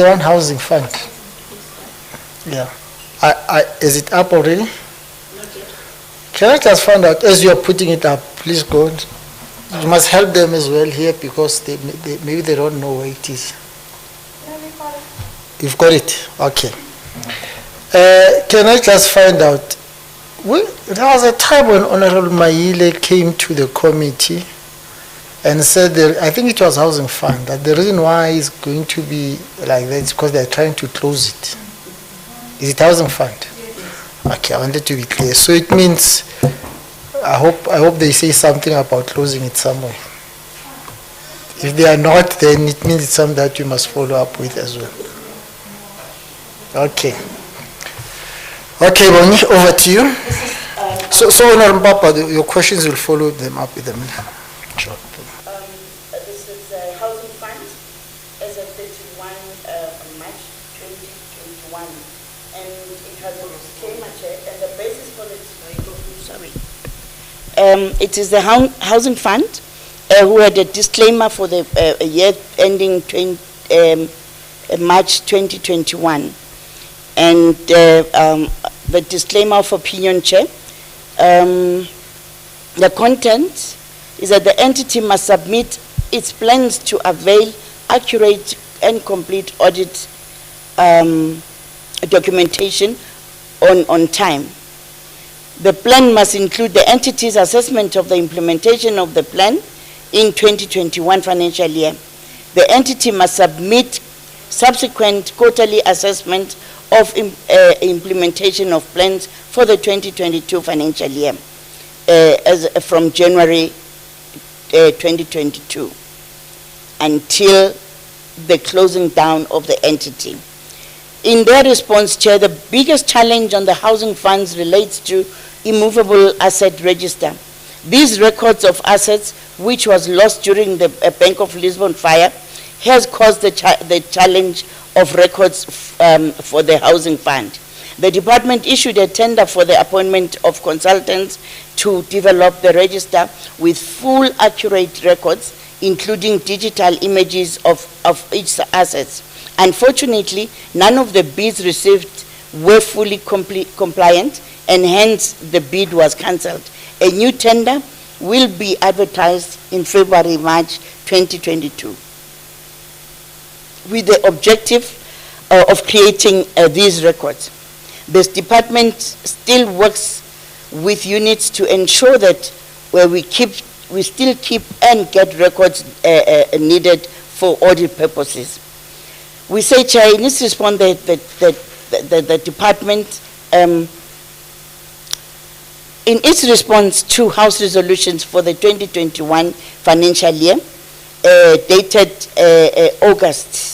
S1: one housing fund. Yeah. Is it up already? Can I just find out, as you're putting it up, please go on. You must help them as well here, because maybe they don't know where it is. You've got it? Okay. Can I just find out, there was a time when Honorable Maile came to the committee and said, I think it was housing fund, that the reason why it's going to be like that is because they're trying to close it. Is it housing fund? Okay, I wanted to be clear. So it means, I hope they say something about closing it somewhere. If they are not, then it means it's something that you must follow up with as well. Okay. Okay, Bongi, over to you. So Honorable Papa, your questions will follow them up with them. Sure.
S11: This is a housing fund as of 31 March 2021, and it has a disclaimer, and the basis for the it is the housing fund who had a disclaimer for the year ending March 2021. And the disclaimer of opinion, Chair, the content is that the entity must submit its plans to avail accurate and complete audit documentation on time. The plan must include the entity's assessment of the implementation of the plan in 2021 financial year. The entity must submit subsequent quarterly assessment of implementation of plans for the 2022 financial year from January 2022 until the closing down of the entity. In their response, Chair, the biggest challenge on the housing funds relates to immovable asset register. These records of assets, which was lost during the Bank of Lisbon fire, has caused the challenge of records for the housing fund. The department issued a tender for the appointment of consultants to develop the register with full accurate records, including digital images of each assets. Unfortunately, none of the bids received were fully compliant, and hence the bid was cancelled. A new tender will be advertised in February, March 2022. With the objective of creating these records. This department still works with units to ensure that we still keep and get records needed for audit purposes. We say, Chair, in its response, the department, in its response to House resolutions for the 2021 financial year, dated August,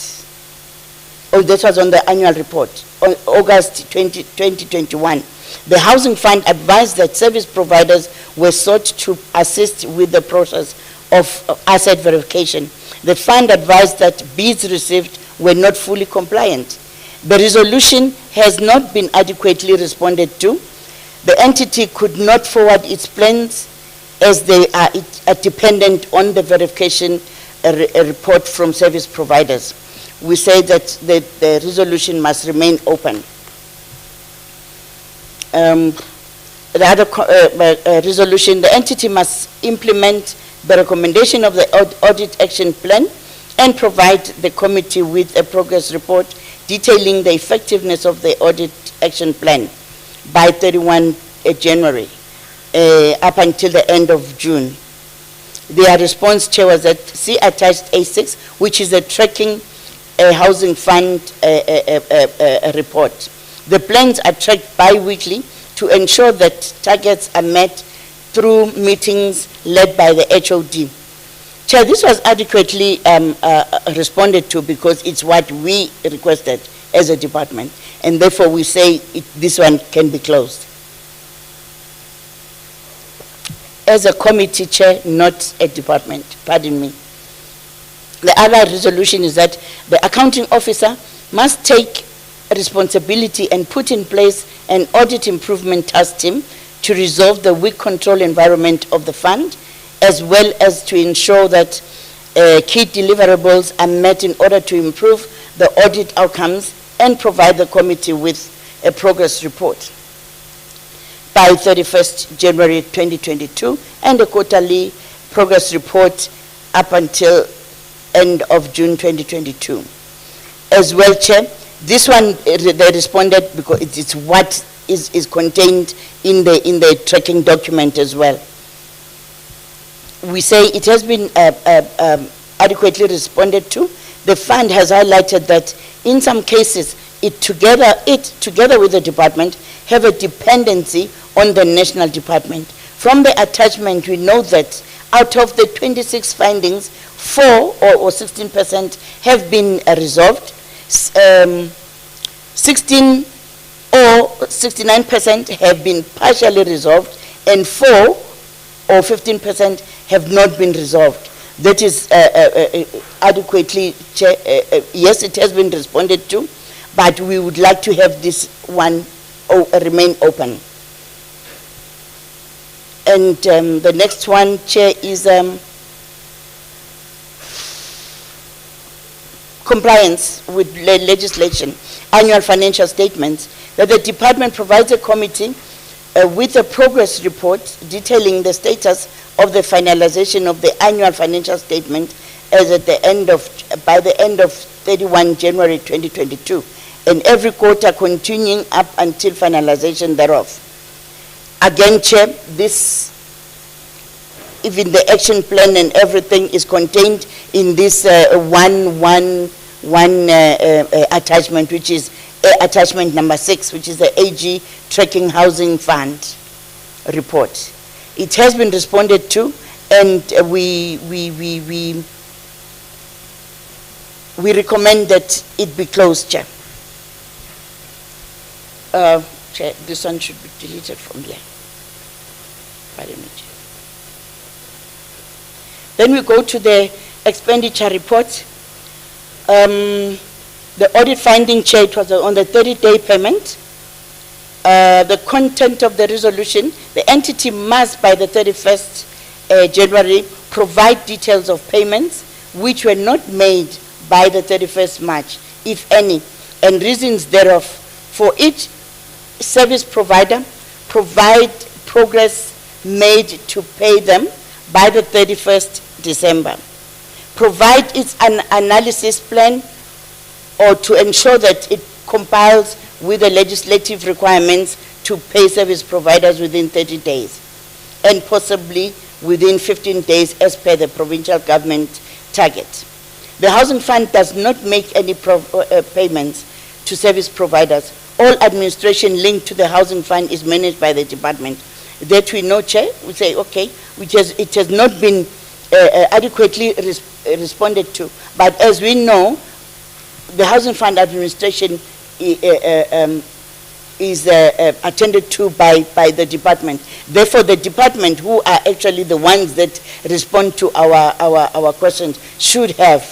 S11: this was on the annual report, on August 2021, the Housing Fund advised that service providers were sought to assist with the process of asset verification. The fund advised that bids received were not fully compliant. The resolution has not been adequately responded to. The entity could not forward its plans as they are dependent on the verification report from service providers. We say that the resolution must remain open. The other resolution, the entity must implement the recommendation of the audit action plan and provide the committee with a progress report detailing the effectiveness of the audit action plan by 31 January up until the end of June. Their response, Chair, was that see attached A6, which is a tracking Housing Fund report. The plans are tracked bi-weekly to ensure that targets are met through meetings led by the HOD. Chair, this was adequately responded to because it's what we requested as a department, and therefore we say this one can be closed. As a committee, Chair, not a department, pardon me. The other resolution is that the accounting officer must take responsibility and put in place an audit improvement task team to resolve the weak control environment of the fund, as well as to ensure that key deliverables are met in order to improve the audit outcomes and provide the committee with a progress report by 31st January 2022 and a quarterly progress report up until end of June 2022. As well, Chair, this one they responded because it's what is contained in the tracking document as well. We say it has been adequately responded to. The fund has highlighted that in some cases it together with the department have a dependency on the national department. From the attachment, we know that out of the 26 findings, 4 or 16% have been resolved. 16 or 69% have been partially resolved, and 4 or 15% have not been resolved. That is adequately, yes, it has been responded to, but we would like to have this one remain open. And the next one, Chair, is compliance with legislation, annual financial statements, that the department provides a committee with a progress report detailing the status of the finalization of the annual financial statement as at the end of, by the end of 31 January 2022, and every quarter continuing up until finalization thereof. Again, Chair, this, even the action plan and everything is contained in this one attachment, which is attachment number 6, which is the AG Tracking Housing Fund report. It has been responded to, and we recommend that it be closed, Chair. Chair, this one should be deleted from here. Pardon me, Chair. Then we go to the expenditure report. The audit finding, Chair, it was on the 30-day payment. The content of the resolution, the entity must, by the 31st January, provide details of payments which were not made by the 31st March, if any, and reasons thereof. For each service provider, provide progress made to pay them by the 31st December. Provide its analysis plan or to ensure that it compiles with the legislative requirements to pay service providers within 30 days and possibly within 15 days as per the provincial government target. The Housing Fund does not make any payments to service providers. All administration linked to the Housing Fund is managed by the department. That we know, Chair, we say, okay, it has not been adequately responded to. But as we know, the Housing Fund administration is attended to by the department. Therefore, the department, who are actually the ones that respond to our questions, should have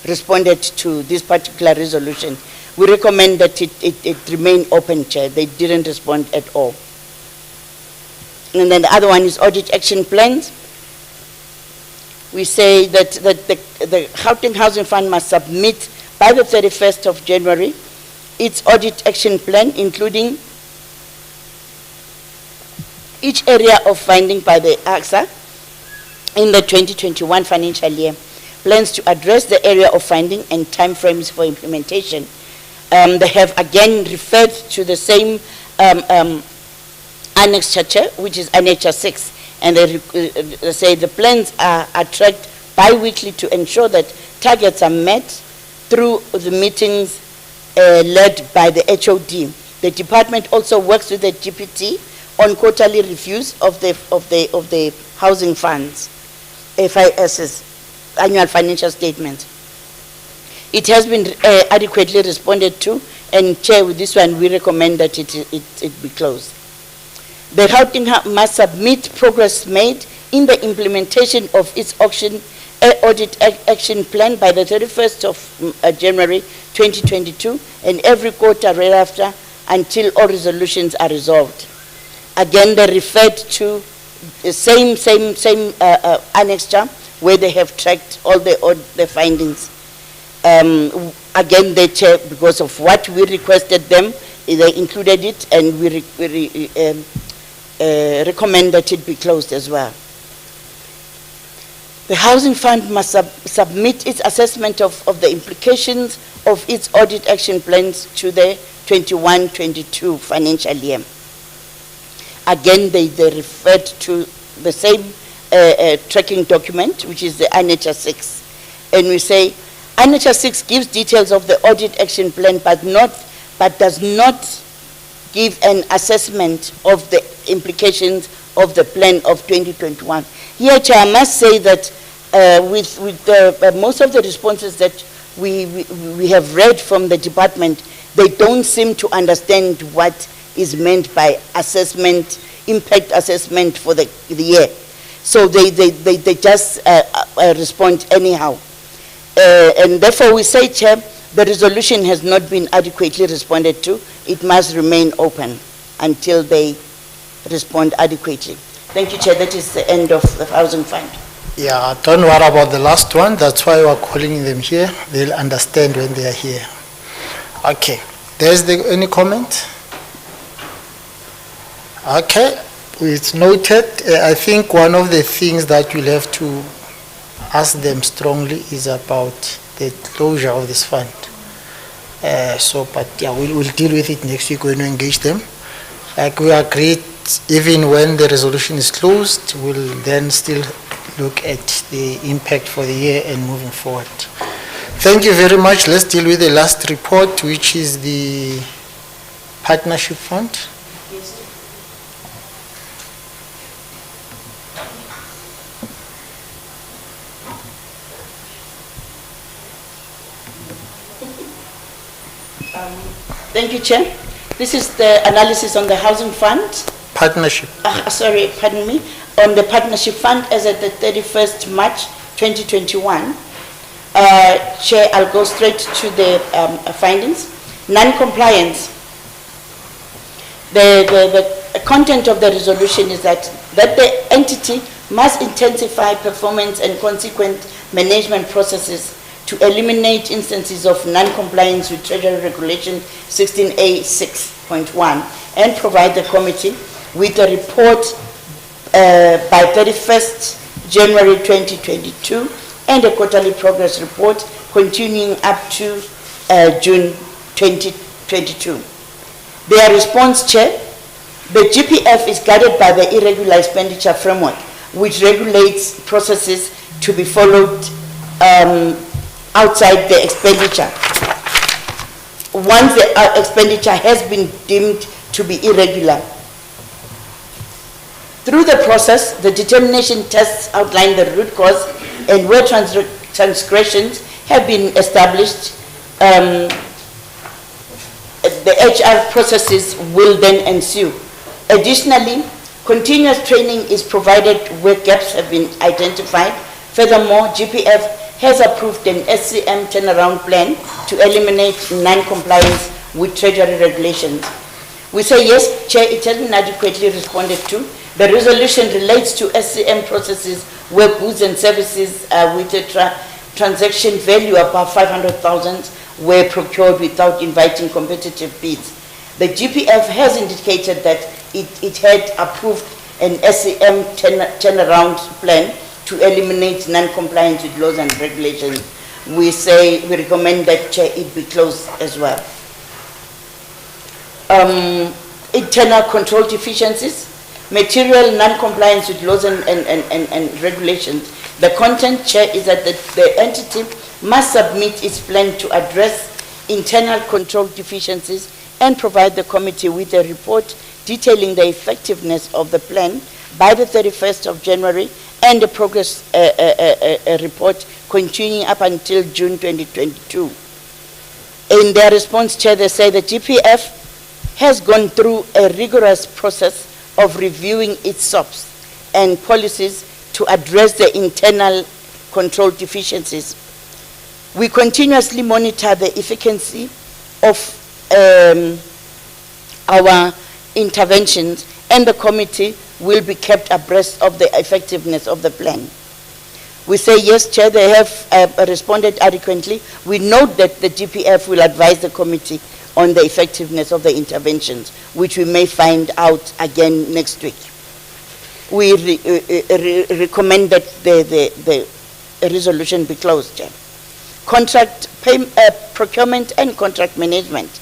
S11: responded to this particular resolution. We recommend that it remain open, Chair. They didn't respond at all. And then the other one is audit action plans. We say that the Gauteng Housing Fund must submit by the 31st of January its audit action plan, including each area of finding by the AXA in the 2021 financial year, plans to address the area of finding and timeframes for implementation. They have again referred to the same annex charter, which is Annex 6, and they say the plans are tracked bi-weekly to ensure that targets are met through the meetings led by the HOD. The department also works with the GPT on quarterly reviews of the housing funds, FIS's annual financial statement. It has been adequately responded to, and Chair, with this one, we recommend that it be closed. The Gauteng must submit progress made in the implementation of its audit action plan by the 31st of January 2022, and every quarter thereafter until all resolutions are resolved. Again, they referred to the same annexure where they have tracked all the findings. Again, they checked because of what we requested them, they included it, and we recommend that it be closed as well. The Housing Fund must submit its assessment of the implications of its audit action plans to the 21-22 financial year. Again, they referred to the same tracking document, which is the Annexure 6. And we say, Annexure 6 gives details of the audit action plan, but does not give an assessment of the implications of the plan of 2021. Here, Chair, I must say that with most of the responses that we have read from the department, they don't seem to understand what is meant by assessment, impact assessment for the year. So they just respond anyhow. And therefore we say, Chair, the resolution has not been adequately responded to. It must remain open until they respond adequately. Thank you, Chair. That is the end of the Housing Fund.
S1: Yeah, don't worry about the last one. That's why we're calling them here. They'll understand when they are here. Okay. Any comment? Okay. It's noted. I think one of the things that we'll have to ask them strongly is about the closure of this fund. But yeah, we'll deal with it next week when we engage them. Like we agreed, even when the resolution is closed, we'll then still look at the impact for the year and moving forward. Thank you very much. Let's deal with the last report, which is the partnership fund.
S11: Thank you, Chair. This is the analysis on the Housing Fund.
S1: Partnership.
S11: Sorry, pardon me. On the Partnership Fund as at the 31st March 2021. Chair, I'll go straight to the findings. Non-compliance. The content of the resolution is that the entity must intensify performance and consequent management processes to eliminate instances of non-compliance with Treasury Regulation 16A 6.1 and provide the committee with a report by 31st January 2022 and a quarterly progress report continuing up to June 2022. Their response, Chair, the GPF is guided by the Irregular Expenditure Framework, which regulates processes to be followed outside the expenditure. Once the expenditure has been deemed to be irregular. Through the process, the determination tests outline the root cause, and where transgressions have been established, the HR processes will then ensue. Additionally, continuous training is provided where gaps have been identified. Furthermore, GPF has approved an SCM turnaround plan to eliminate non-compliance with Treasury regulations. We say yes, Chair, it has been adequately responded to. The resolution relates to SCM processes where goods and services with a transaction value above 500,000 were procured without inviting competitive bids. The GPF has indicated that it had approved an SCM turnaround plan to eliminate non-compliance with laws and regulations. We recommend that, Chair, it be closed as well. Internal control deficiencies, material non-compliance with laws and regulations. The content, Chair, is that the entity must submit its plan to address internal control deficiencies and provide the committee with a report detailing the effectiveness of the plan by the 31st of January and a progress report continuing up until June 2022. In their response, Chair, they say the GPF has gone through a rigorous process of reviewing its SOPs and policies to address the internal control deficiencies. We continuously monitor the efficacy of our interventions, and the committee will be kept abreast of the effectiveness of the plan. We say, yes, Chair, they have responded adequately. We note that the GPF will advise the committee on the effectiveness of the interventions, which we may find out again next week. We recommend that the resolution be closed, Chair. Procurement and contract management.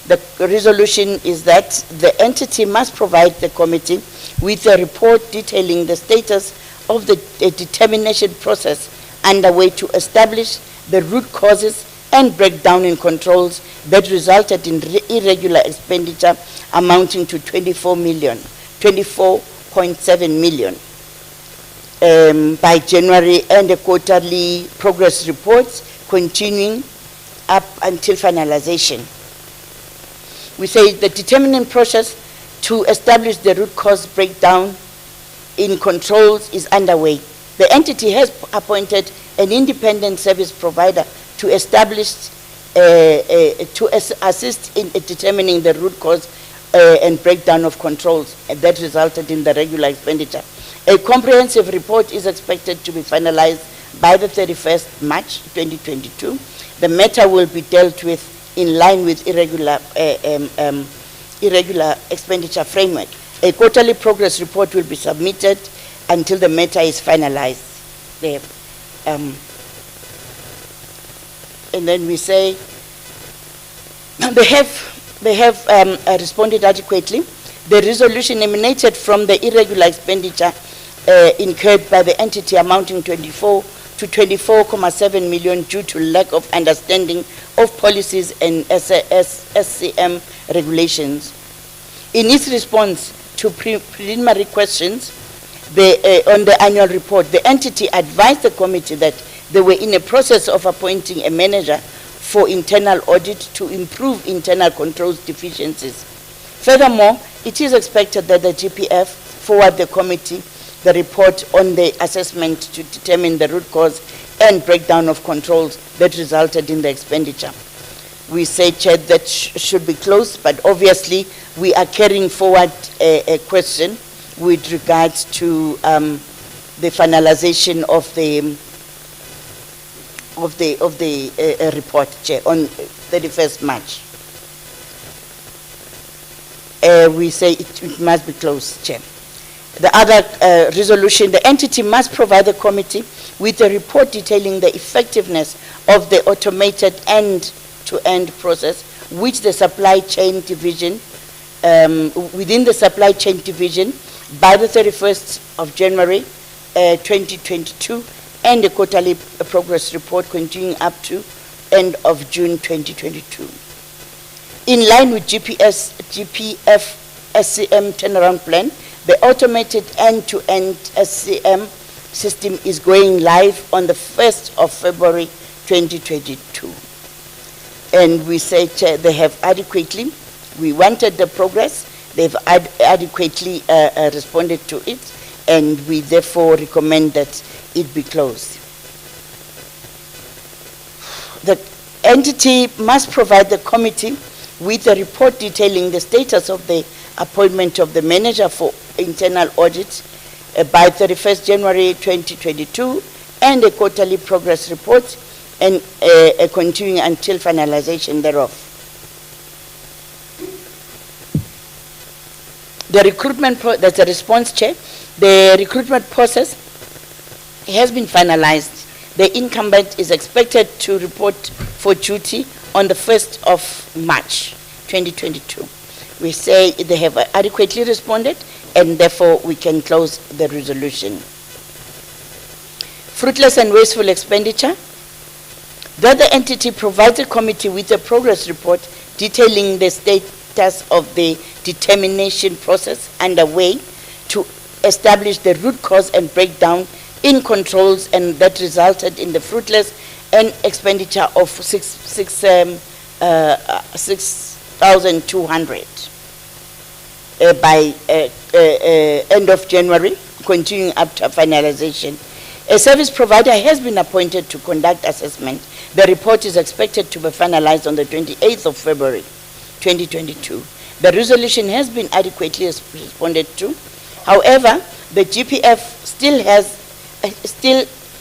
S11: The resolution is that the entity must provide the committee with a report detailing the status of the determination process underway to establish the root causes and breakdown in controls that resulted in irregular expenditure amounting to 24.7 million by January, and the quarterly progress reports continuing up until finalization. We say the determining process to establish the root cause breakdown in controls is underway. The entity has appointed an independent service provider to establish, assist in determining the root cause and breakdown of controls that resulted in the regular expenditure. A comprehensive report is expected to be finalized by the 31st March 2022. The matter will be dealt with in line with irregular expenditure framework. A quarterly progress report will be submitted until the matter is finalized. And then we say they have responded adequately. The resolution emanated from the irregular expenditure incurred by the entity amounting to 24.7 million due to lack of understanding of policies and SCM regulations. In its response to preliminary questions on the annual report, the entity advised the committee that they were in a process of appointing a manager for internal audit to improve internal controls deficiencies. Furthermore, it is expected that the GPF forward the committee the report on the assessment to determine the root cause and breakdown of controls that resulted in the expenditure. We say, Chair, that should be closed, but obviously we are carrying forward a question with regards to the finalization of the report, Chair, on 31st March. We say it must be closed, Chair. The other resolution, the entity must provide the committee with a report detailing the effectiveness of the automated end-to-end process which the supply chain division, within the supply chain division by the 31st of January 2022, and the quarterly progress report continuing up to end of June 2022. In line with GPF SCM turnaround plan, the automated end-to-end SCM system is going live on the 1st of February 2022. And we say, Chair, they have adequately, we wanted the progress, they've adequately responded to it, and we therefore recommend that it be closed. The entity must provide the committee with a report detailing the status of the appointment of the manager for internal audit by 31st January 2022, and a quarterly progress report and continuing until finalization thereof. The recruitment, that's a response, Chair. The recruitment process has been finalized. The incumbent is expected to report for duty on the 1st of March 2022. We say they have adequately responded, and therefore we can close the resolution. Fruitless and wasteful expenditure. that the entity provides the committee with a progress report detailing the status of the determination process underway to establish the root cause and breakdown in controls, and that resulted in the fruitless and expenditure of 6,200 by end of January, continuing up to finalization. A service provider has been appointed to conduct assessment. The report is expected to be finalized on the 28th of February, 2022. The resolution has been adequately responded to. However, the GPF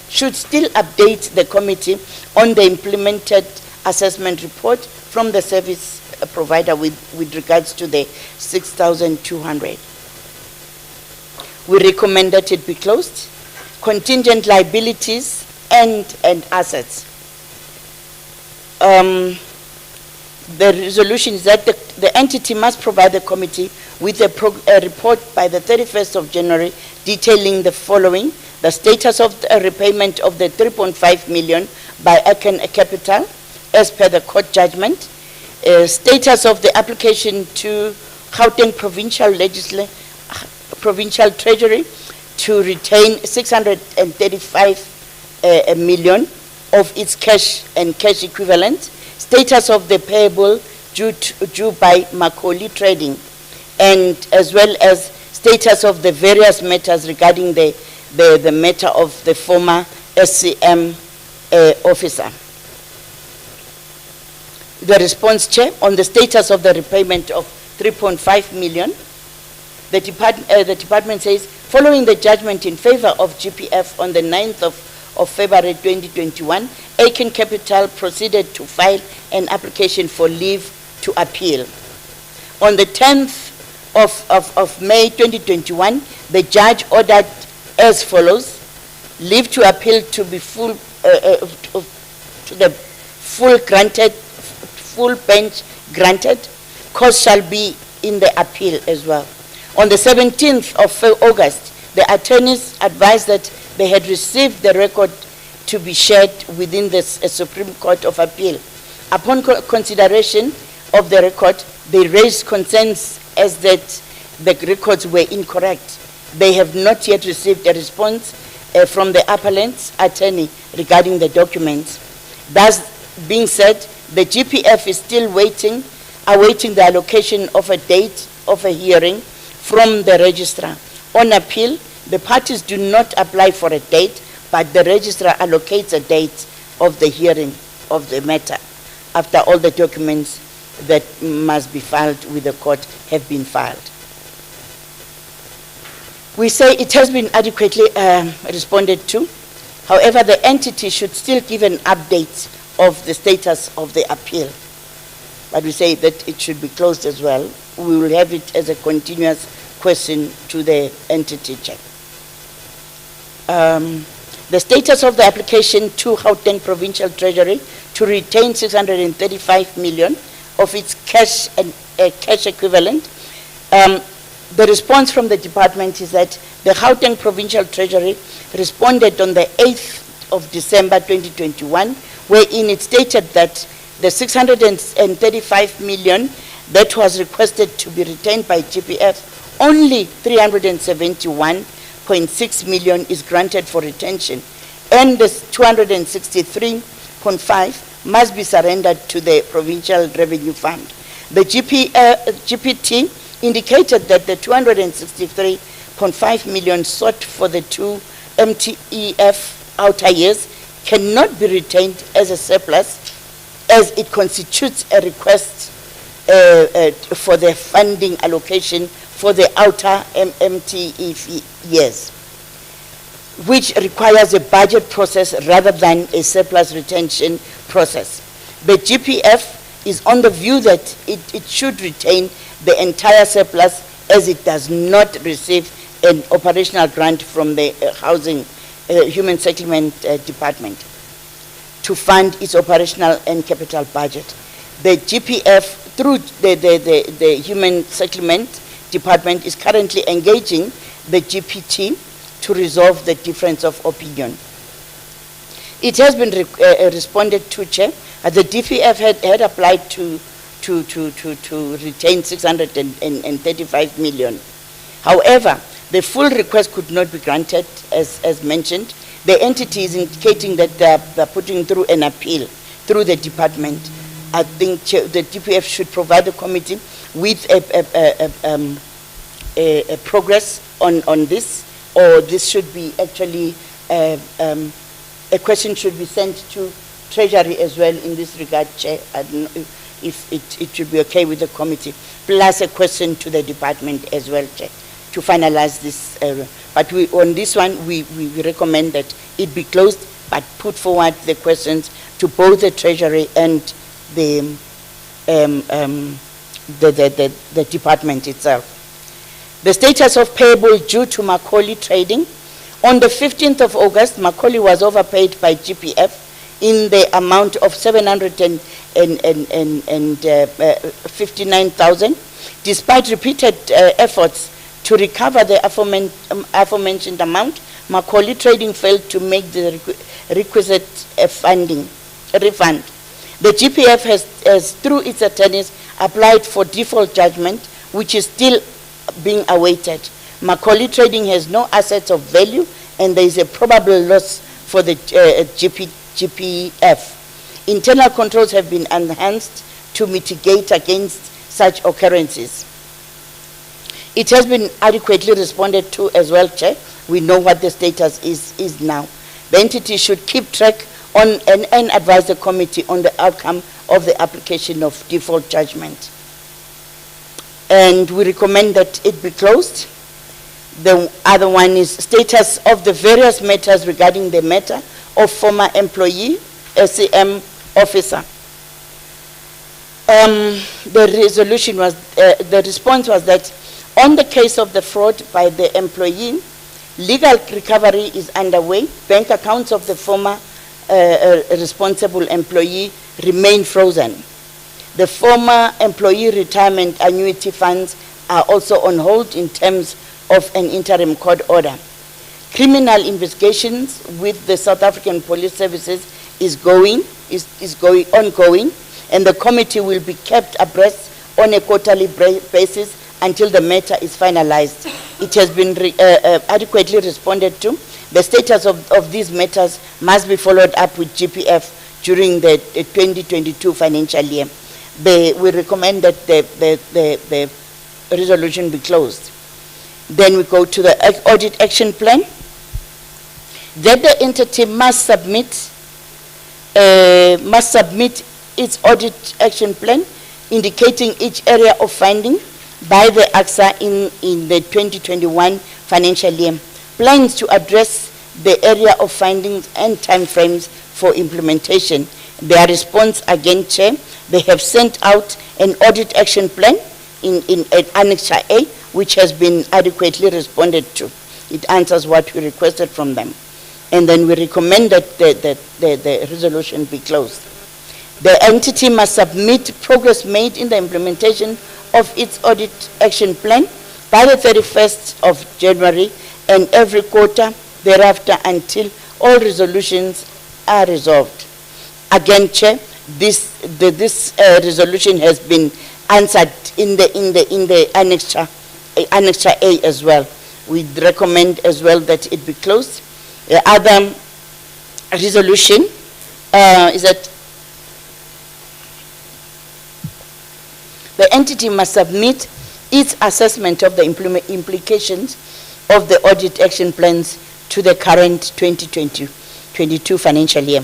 S11: should still update the committee on the implemented assessment report from the service provider with regards to the 6,200. We recommend that it be closed. Contingent liabilities and assets. The resolution is that the entity must provide the committee with a report by the 31st of January detailing the following: the status of the repayment of the 3.5 million by Gauteng Capital as per the court judgment, status of the application to Gauteng Provincial Treasury to retain 635 million of its cash and cash equivalent, status of the payable due by Makoli Trading, and as well as status of the various matters regarding the matter of the former SCM officer. The response, Chair, on the status of the repayment of 3.5 million, the department says, following the judgment in favor of GPF on the 9th of February 2021, Gauteng Capital proceeded to file an application for leave to appeal. On the 10th of May 2021, the judge ordered as follows: leave to appeal to be full bench granted. Cause shall be in the appeal as well. On the 17th of August, the attorneys advised that they had received the record to be shared within the Supreme Court of Appeal. Upon consideration of the record, they raised concerns as that the records were incorrect. They have not yet received a response from the appellant's attorney regarding the documents. Thus being said, the GPF is still awaiting the allocation of a date of a hearing from the registrar. On appeal, the parties do not apply for a date, but the registrar allocates a date of the hearing of the matter after all the documents that must be filed with the court have been filed. We say it has been adequately responded to. However, the entity should still give an update of the status of the appeal. But we say that it should be closed as well. We will have it as a continuous question to the entity check. The status of the application to Gauteng Provincial Treasury to retain 635 million of its cash and cash equivalent. The response from the department is that the Gauteng Provincial Treasury responded on the 8th of December 2021, wherein it stated that the 635 million that was requested to be retained by GPF, only 371.6 million is granted for retention, and the 263.5 must be surrendered to the Provincial Revenue Fund. The GPT indicated that the 263.5 million sought for the two MTEF outer years cannot be retained as a surplus, as it constitutes a request for the funding allocation for the outer MTEF years, which requires a budget process rather than a surplus retention process. The GPF is on the view that it should retain the entire surplus, as it does not receive an operational grant from the Human Settlement Department to fund its operational and capital budget. The GPF, through the Human Settlement Department, is currently engaging the GPT to resolve the difference of opinion. It has been responded to, Chair. The DPF had applied to retain 635 million. However, the full request could not be granted, as mentioned. The entity is indicating that they're putting through an appeal through the department. I think the DPF should provide the committee with a progress on this, or this should be actually, a question should be sent to Treasury as well in this regard, Chair. I don't know if it should be okay with the committee, plus a question to the department as well, Chair, to finalize this. But on this one, we recommend that it be closed, but put forward the questions to both the Treasury and the department itself. The status of payable due to Macaulay Trading. On the 15th of August, Macaulay was overpaid by GPF in the amount of 759,000, despite repeated efforts to recover the aforementioned amount. Macaulay Trading failed to make the requisite refund. The GPF has, through its attorneys, applied for default judgment, which is still being awaited. Macaulay Trading has no assets of value, and there is a probable loss for the GPF. Internal controls have been enhanced to mitigate against such occurrences. It has been adequately responded to as well, Chair. We know what the status is now. The entity should keep track on and advise the committee on the outcome of the application of default judgment. And we recommend that it be closed. The other one is status of the various matters regarding the matter of former employee, SCM officer. The resolution was, the response was that on the case of the fraud by the employee, legal recovery is underway. Bank accounts of the former responsible employee remain frozen. The former employee retirement annuity funds are also on hold in terms of an interim court order. Criminal investigations with the South African Police Services is ongoing, and the committee will be kept abreast on a quarterly basis until the matter is finalized. It has been adequately responded to. The status of these matters must be followed up with GPF during the 2022 financial year. We recommend that the resolution be closed. Then we go to the audit action plan. That the entity must submit its audit action plan indicating each area of finding by the AXA in the 2021 financial year. Plans to address the area of findings and timeframes for implementation. Their response again, Chair, they have sent out an audit action plan in Annexure A, which has been adequately responded to. It answers what we requested from them. And then we recommend that the resolution be closed. The entity must submit progress made in the implementation of its audit action plan by the 31st of January and every quarter thereafter until all resolutions are resolved. Again, Chair, this resolution has been answered in the Annexure A as well. We recommend as well that it be closed. The other resolution is that the entity must submit its assessment of the implications of the audit action plans to the current 2022 financial year.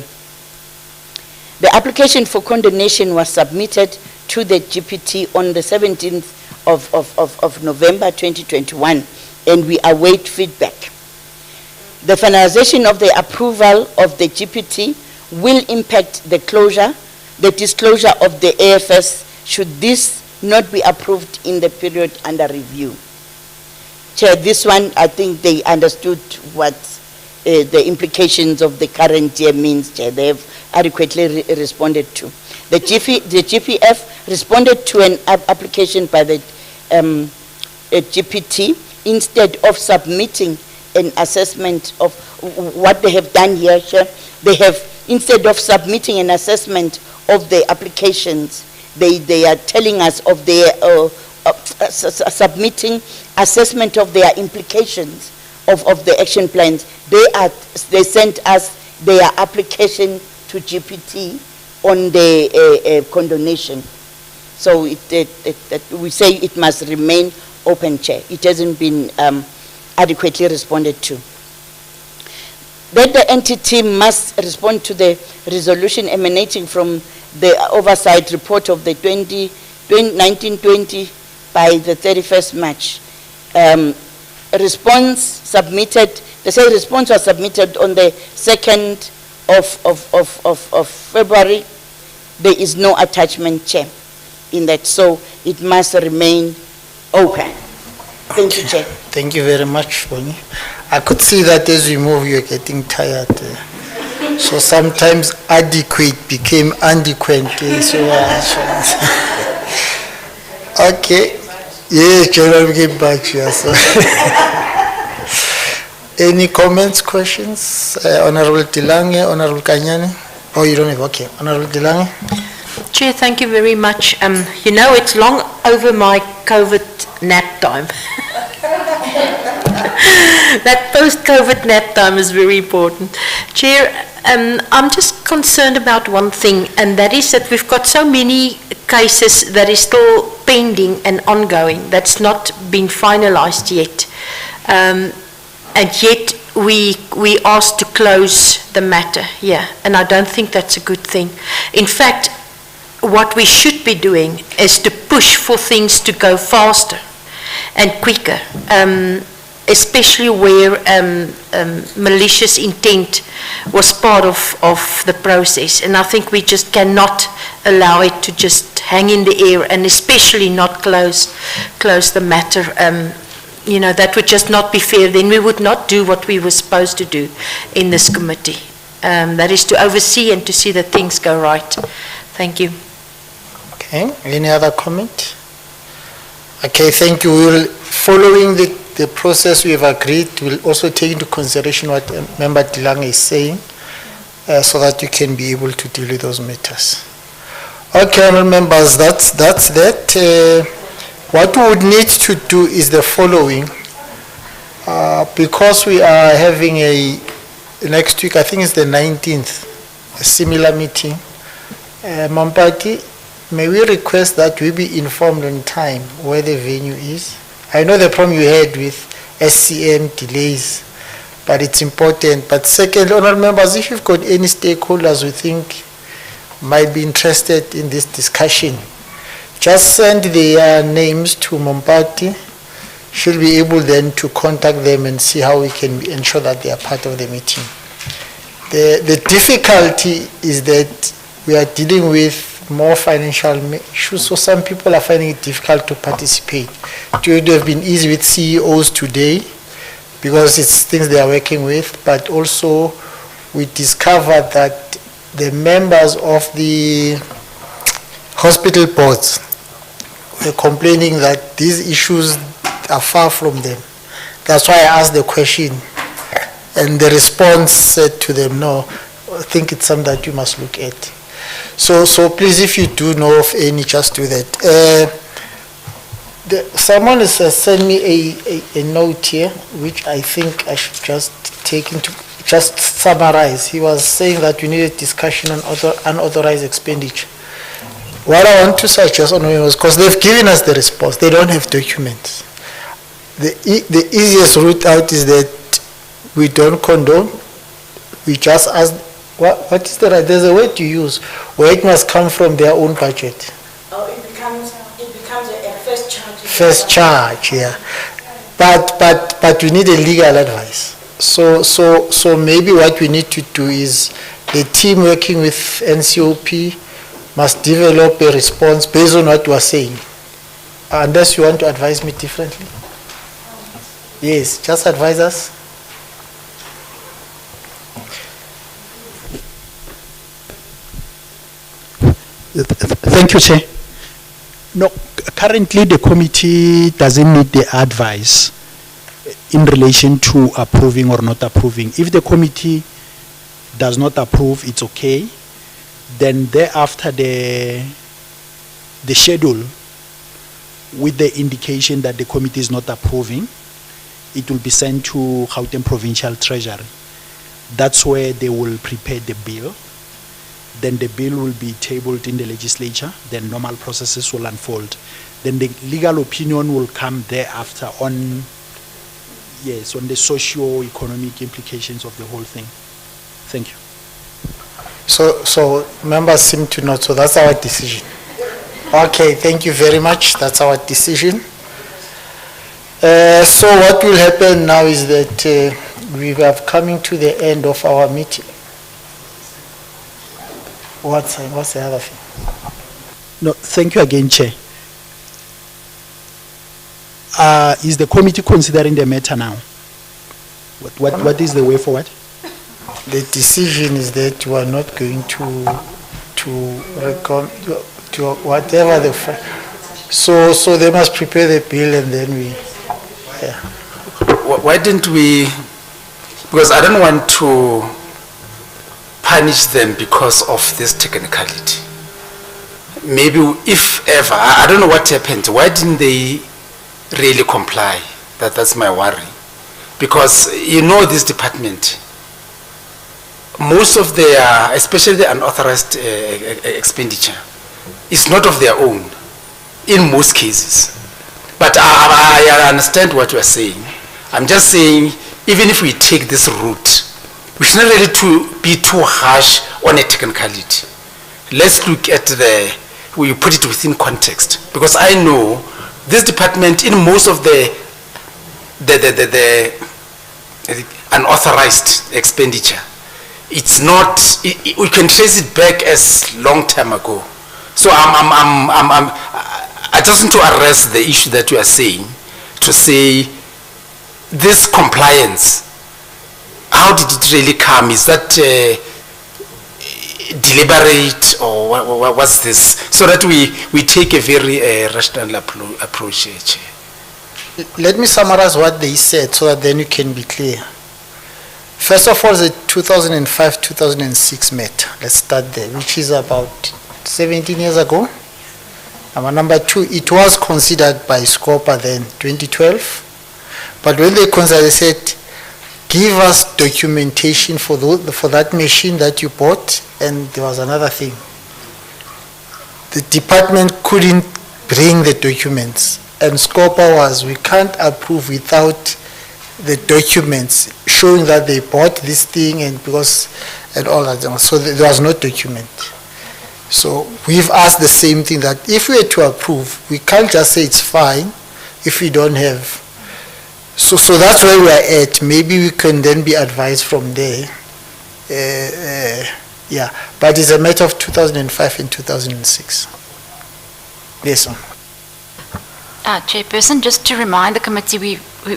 S11: The application for condonation was submitted to the GPT on the 17th of November 2021, and we await feedback. The finalization of the approval of the GPT will impact the disclosure of the AFS should this not be approved in the period under review. Chair, this one, I think they understood what the implications of the current year means, Chair. They have adequately responded to. The GPF responded to an application by the GPT instead of submitting an assessment of what they have done here, Chair, they have, instead of submitting an assessment of the applications, they are telling us of their, submitting assessment of their implications of the action plans. They sent us their application to GPT on the condonation. So we say it must remain open, Chair. It hasn't been adequately responded to. That the entity must respond to the resolution emanating from the oversight report of the 1920 by the 31st March. Response submitted, they say response was submitted on the 2nd of February. There is no attachment, Chair, in that, so it must remain open. Thank you, Chair.
S1: Thank you very much, Bonnie. I could see that as we move, you're getting tired. So sometimes adequate became adequate. Okay. Yes, General, we get back to you. So. Any comments, questions? Honorable Tilange, Honorable Kanyane? Oh, you don't have, okay. Honorable Tilange?
S7: Chair, thank you very much. You know, it's long over my COVID nap time. That post-COVID nap time is very important. Chair, I'm just concerned about one thing, and that is that we've got so many cases that is still pending and ongoing, that's not been finalized yet. And yet we asked to close the matter, yeah, and I don't think that's a good thing. In fact, what we should be doing is to push for things to go faster and quicker, especially where malicious intent was part of the process. And I think we just cannot allow it to just hang in the air, and especially not close the matter. You know, that would just not be fair. Then we would not do what we were supposed to do in this committee. That is to oversee and to see that things go right. Thank you.
S1: Okay, any other comment? Okay, thank you. We'll, following the process we have agreed, we'll also take into consideration what Member Tilange is saying, so that you can be able to deal with those matters. Okay, honourable members, that's that. What we would need to do is the following. Because we are having next week, I think it's the 19th, a similar meeting. Mampati, may we request that we be informed on time where the venue is? I know the problem you had with SCM delays, but it's important. But second, honourable members, if you've got any stakeholders who think might be interested in this discussion, just send their names to Mompati. She'll be able then to contact them and see how we can ensure that they are part of the meeting. The difficulty is that we are dealing with more financial issues, so some people are finding it difficult to participate. It would have been easy with CEOs today because it's things they are working with, but also we discovered that the members of the hospital boards were complaining that these issues are far from them. That's why I asked the question, and the response said to them, no, I think it's something that you must look at. So please, if you do know of any, just do that. Someone has sent me a note here, which I think I should just take into, just summarize. He was saying that we need a discussion on unauthorized expenditure. What I want to suggest on was, because they've given us the response, they don't have documents. The easiest route out is that we don't condone, we just ask, what is the right, there's a word to use, where it must come from their own budget.
S11: Oh, it becomes a first charge.
S1: First charge, yeah. But we need a legal advice. So maybe what we need to do is the team working with NCOP must develop a response based on what you are saying. Unless you want to advise me differently. Yes, just advise us.
S4: Thank you, Chair. No, currently the committee doesn't need the advice. in relation to approving or not approving. If the committee does not approve, it's okay. Then thereafter the schedule with the indication that the committee is not approving, it will be sent to Gauteng Provincial Treasury. That's where they will prepare the bill. Then the bill will be tabled in the legislature. Then normal processes will unfold. Then the legal opinion will come thereafter on, yes, on the socio-economic implications of the whole thing. Thank you.
S1: So members seem to know, so that's our decision. Okay, thank you very much. That's our decision. So what will happen now is that we are coming to the end of our meeting. What's the other thing?
S4: No, thank you again, Chair. Is the committee considering the matter now? What is the way forward?
S1: The decision is that you are not going to whatever the so they must prepare the bill and then we. Yeah.
S22: Why didn't we? Because I don't want to punish them because of this technicality. Maybe if ever, I don't know what happened. Why didn't they really comply? That's my worry. Because you know this department, most of their, especially the unauthorized expenditure, is not of their own in most cases. But I understand what you are saying. I'm just saying, even if we take this route, we should not really be too harsh on a technicality. Let's look at we put it within context. Because I know this department, in most of the unauthorized expenditure, it's not, we can trace it back as long time ago. So I just want to address the issue that you are saying, to say this compliance, how did it really come? Is that deliberate, or what's this? So that we take a very rational approach.
S1: Let me summarize what they said so that then you can be clear. First of all, the 2005-2006 matter. Let's start there, which is about 17 years ago. Number two, it was considered by SCOPA then, 2012. But when they considered, they said, give us documentation for that machine that you bought, and there was another thing. The department couldn't bring the documents, and SCOPA was, we can't approve without the documents showing that they bought this thing and all that. So there was no document. So we've asked the same thing, that if we were to approve, we can't just say it's fine if we don't have. So that's where we are at. Maybe we can then be advised from there. Yeah, but it's a matter of 2005 and 2006. Yes, ma'am.
S13: Chairperson, just to remind the committee,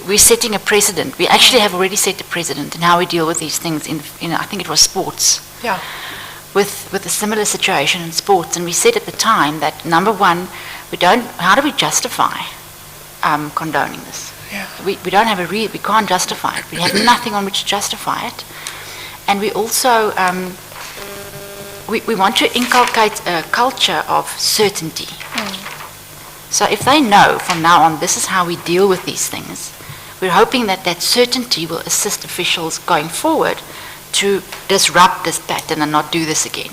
S13: we're setting a precedent. We actually have already set a precedent in how we deal with these things in I think it was sports.
S16: Yeah.
S13: With a similar situation in sports, and we said at the time that, number one, how do we justify condoning this?
S16: Yeah.
S13: We don't have we can't justify it. We have nothing on which to justify it. And we also, we want to inculcate a culture of certainty. So if they know from now on this is how we deal with these things, we're hoping that that certainty will assist officials going forward to disrupt this pattern and not do this again.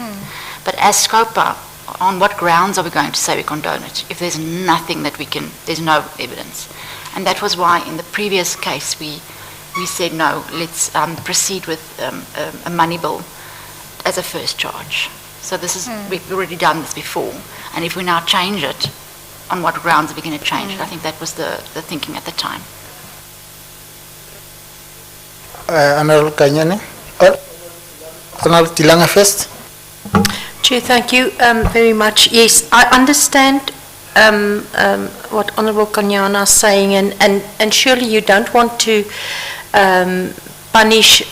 S13: But as SCOPA, on what grounds are we going to say we condone it if there's nothing that there's no evidence? And that was why in the previous case we said no, let's proceed with a money bill as a first charge. So this is, we've already done this before, and if we now change it, on what grounds are we going to change it? I think that was the thinking at the time.
S1: Honorable Kanyane. Honorable Tilanga first.
S7: Chair, thank you very much. Yes, I understand what Honourable Kanyana is saying, and surely you don't want to punish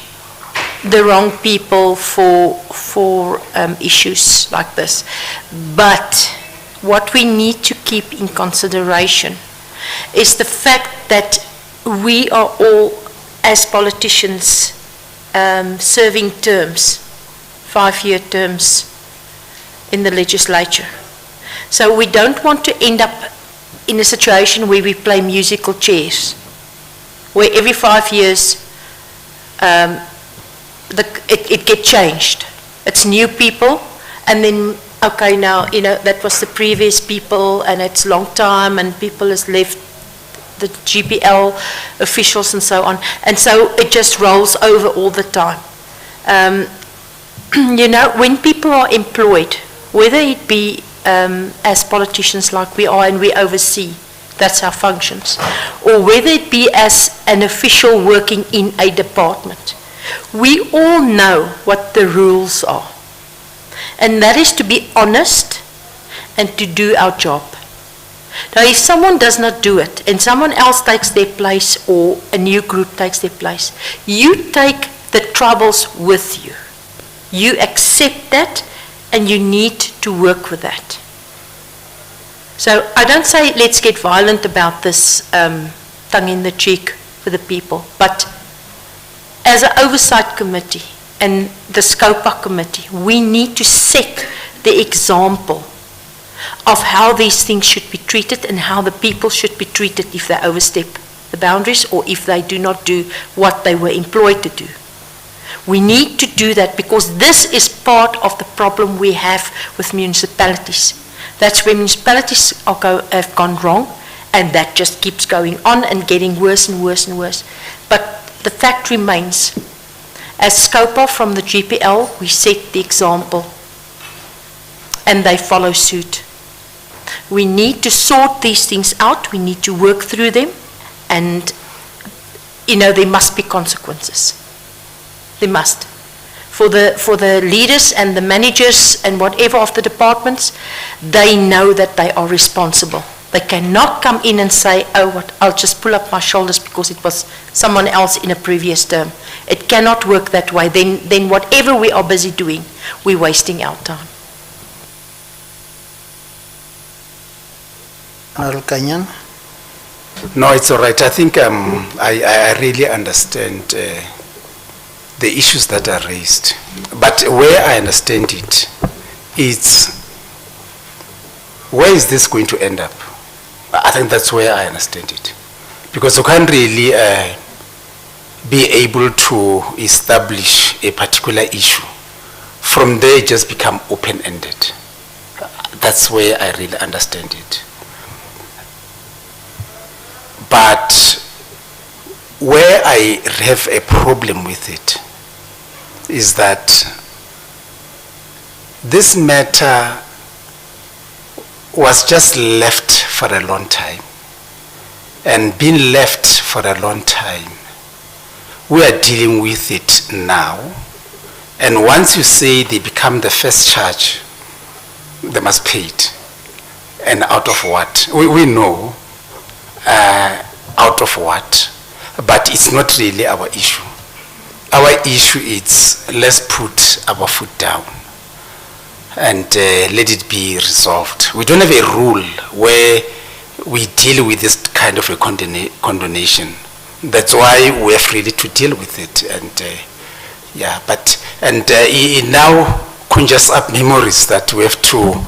S7: the wrong people for issues like this. But what we need to keep in consideration is the fact that we are all, as politicians, serving terms, 5-year terms in the legislature. So we don't want to end up in a situation where we play musical chairs, where every 5 years it gets changed. It's new people, and then, okay, now, that was the previous people, and it's long time, and people has left, the GPL officials and so on. And so it just rolls over all the time. When people are employed, whether it be as politicians like we are and we oversee, that's our functions, or whether it be as an official working in a department, we all know what the rules are. And that is to be honest and to do our job. Now, if someone does not do it and someone else takes their place or a new group takes their place, you take the troubles with you. You accept that and you need to work with that. So I don't say let's get violent about this tongue in the cheek for the people, but as an oversight committee and the SCOPA committee, we need to set the example of how these things should be treated and how the people should be treated if they overstep the boundaries or if they do not do what they were employed to do. We need to do that because this is part of the problem we have with municipalities. That's where municipalities have gone wrong, and that just keeps going on and getting worse and worse and worse. But the fact remains, as SCOPA from the GPL, we set the example and they follow suit. We need to sort these things out, we need to work through them, and there must be consequences. There must. For the leaders and the managers and whatever of the departments, they know that they are responsible. They cannot come in and say, oh, I'll just pull up my shoulders because it was someone else in a previous term. It cannot work that way. Then whatever we are busy doing, we're wasting our time.
S22: No, it's all right. I think I really understand the issues that are raised. But where I understand it, it's where is this going to end up? I think that's where I understand it. Because you can't really be able to establish a particular issue. From there, it just become open-ended. That's where I really understand it. But where I have a problem with it is that this matter was just left for a long time, and being left for a long time, we are dealing with it now, and once you say they become the first charge, they must pay it. And out of what? We know out of what, but it's not really our issue. Our issue is let's put our foot down and let it be resolved. We don't have a rule where we deal with this kind of a condonation. That's why we're free to deal with it. And it now conjures up memories that we have to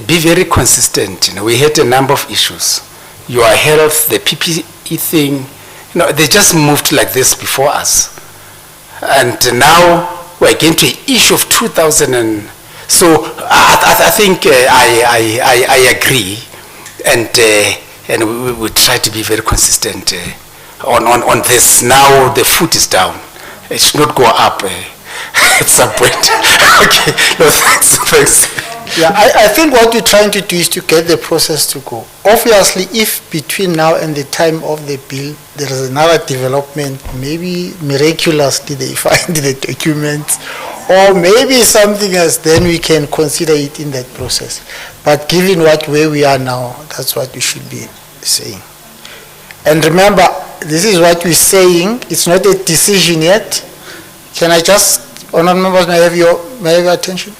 S22: be very consistent. We had a number of issues. Your health, the PPE thing, they just moved like this before us. And now we're getting to an issue of 2000. So I think I agree, and we try to be very consistent on this. Now the foot is down. It should not go up at some point. Okay, no, thanks.
S1: Yeah, I think what we're trying to do is to get the process to go. Obviously, if between now and the time of the bill, there is another development, maybe miraculously they find the documents, or maybe something else, then we can consider it in that process. But given where we are now, that's what we should be saying. And remember, this is what we're saying. It's not a decision yet. Can I just, honourable members, may I have your attention?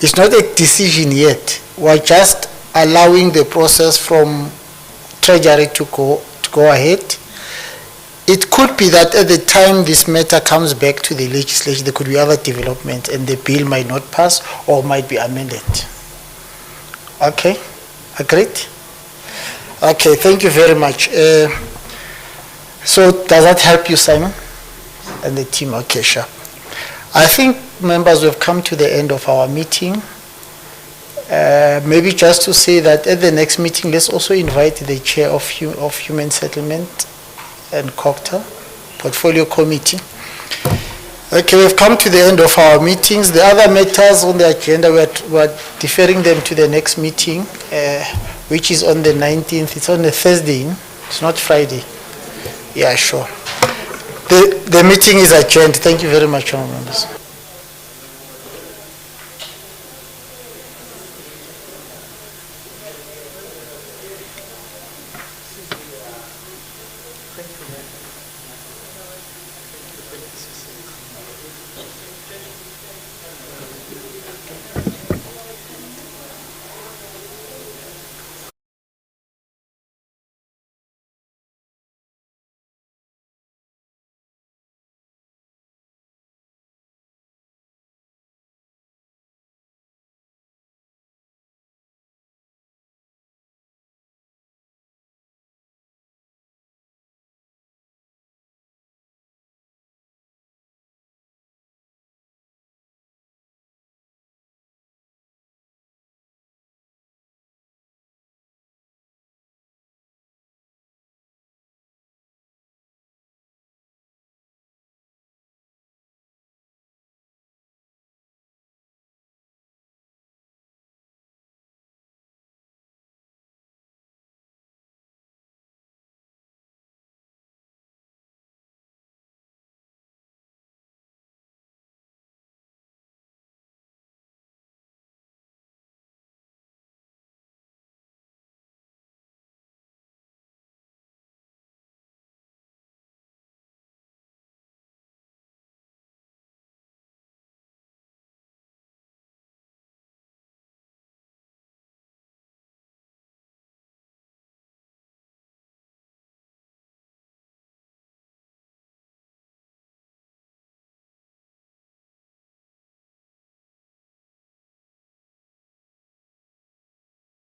S1: It's not a decision yet. We're just allowing the process from Treasury to go ahead. It could be that at the time this matter comes back to the legislature, there could be other developments and the bill might not pass or might be amended. Okay, agreed? Okay, thank you very much. So does that help you, Simon? And the team, okay, sure. I think, members, we've come to the end of our meeting. Maybe just to say that at the next meeting, let's also invite the Chair of Human Settlement and COCTA, Portfolio Committee. Okay, we've come to the end of our meetings. The other matters on the agenda, we're deferring them to the next meeting, which is on the 19th. It's on a Thursday, it's not Friday. Yeah, sure. The meeting is adjourned. Thank you very much, honourable members.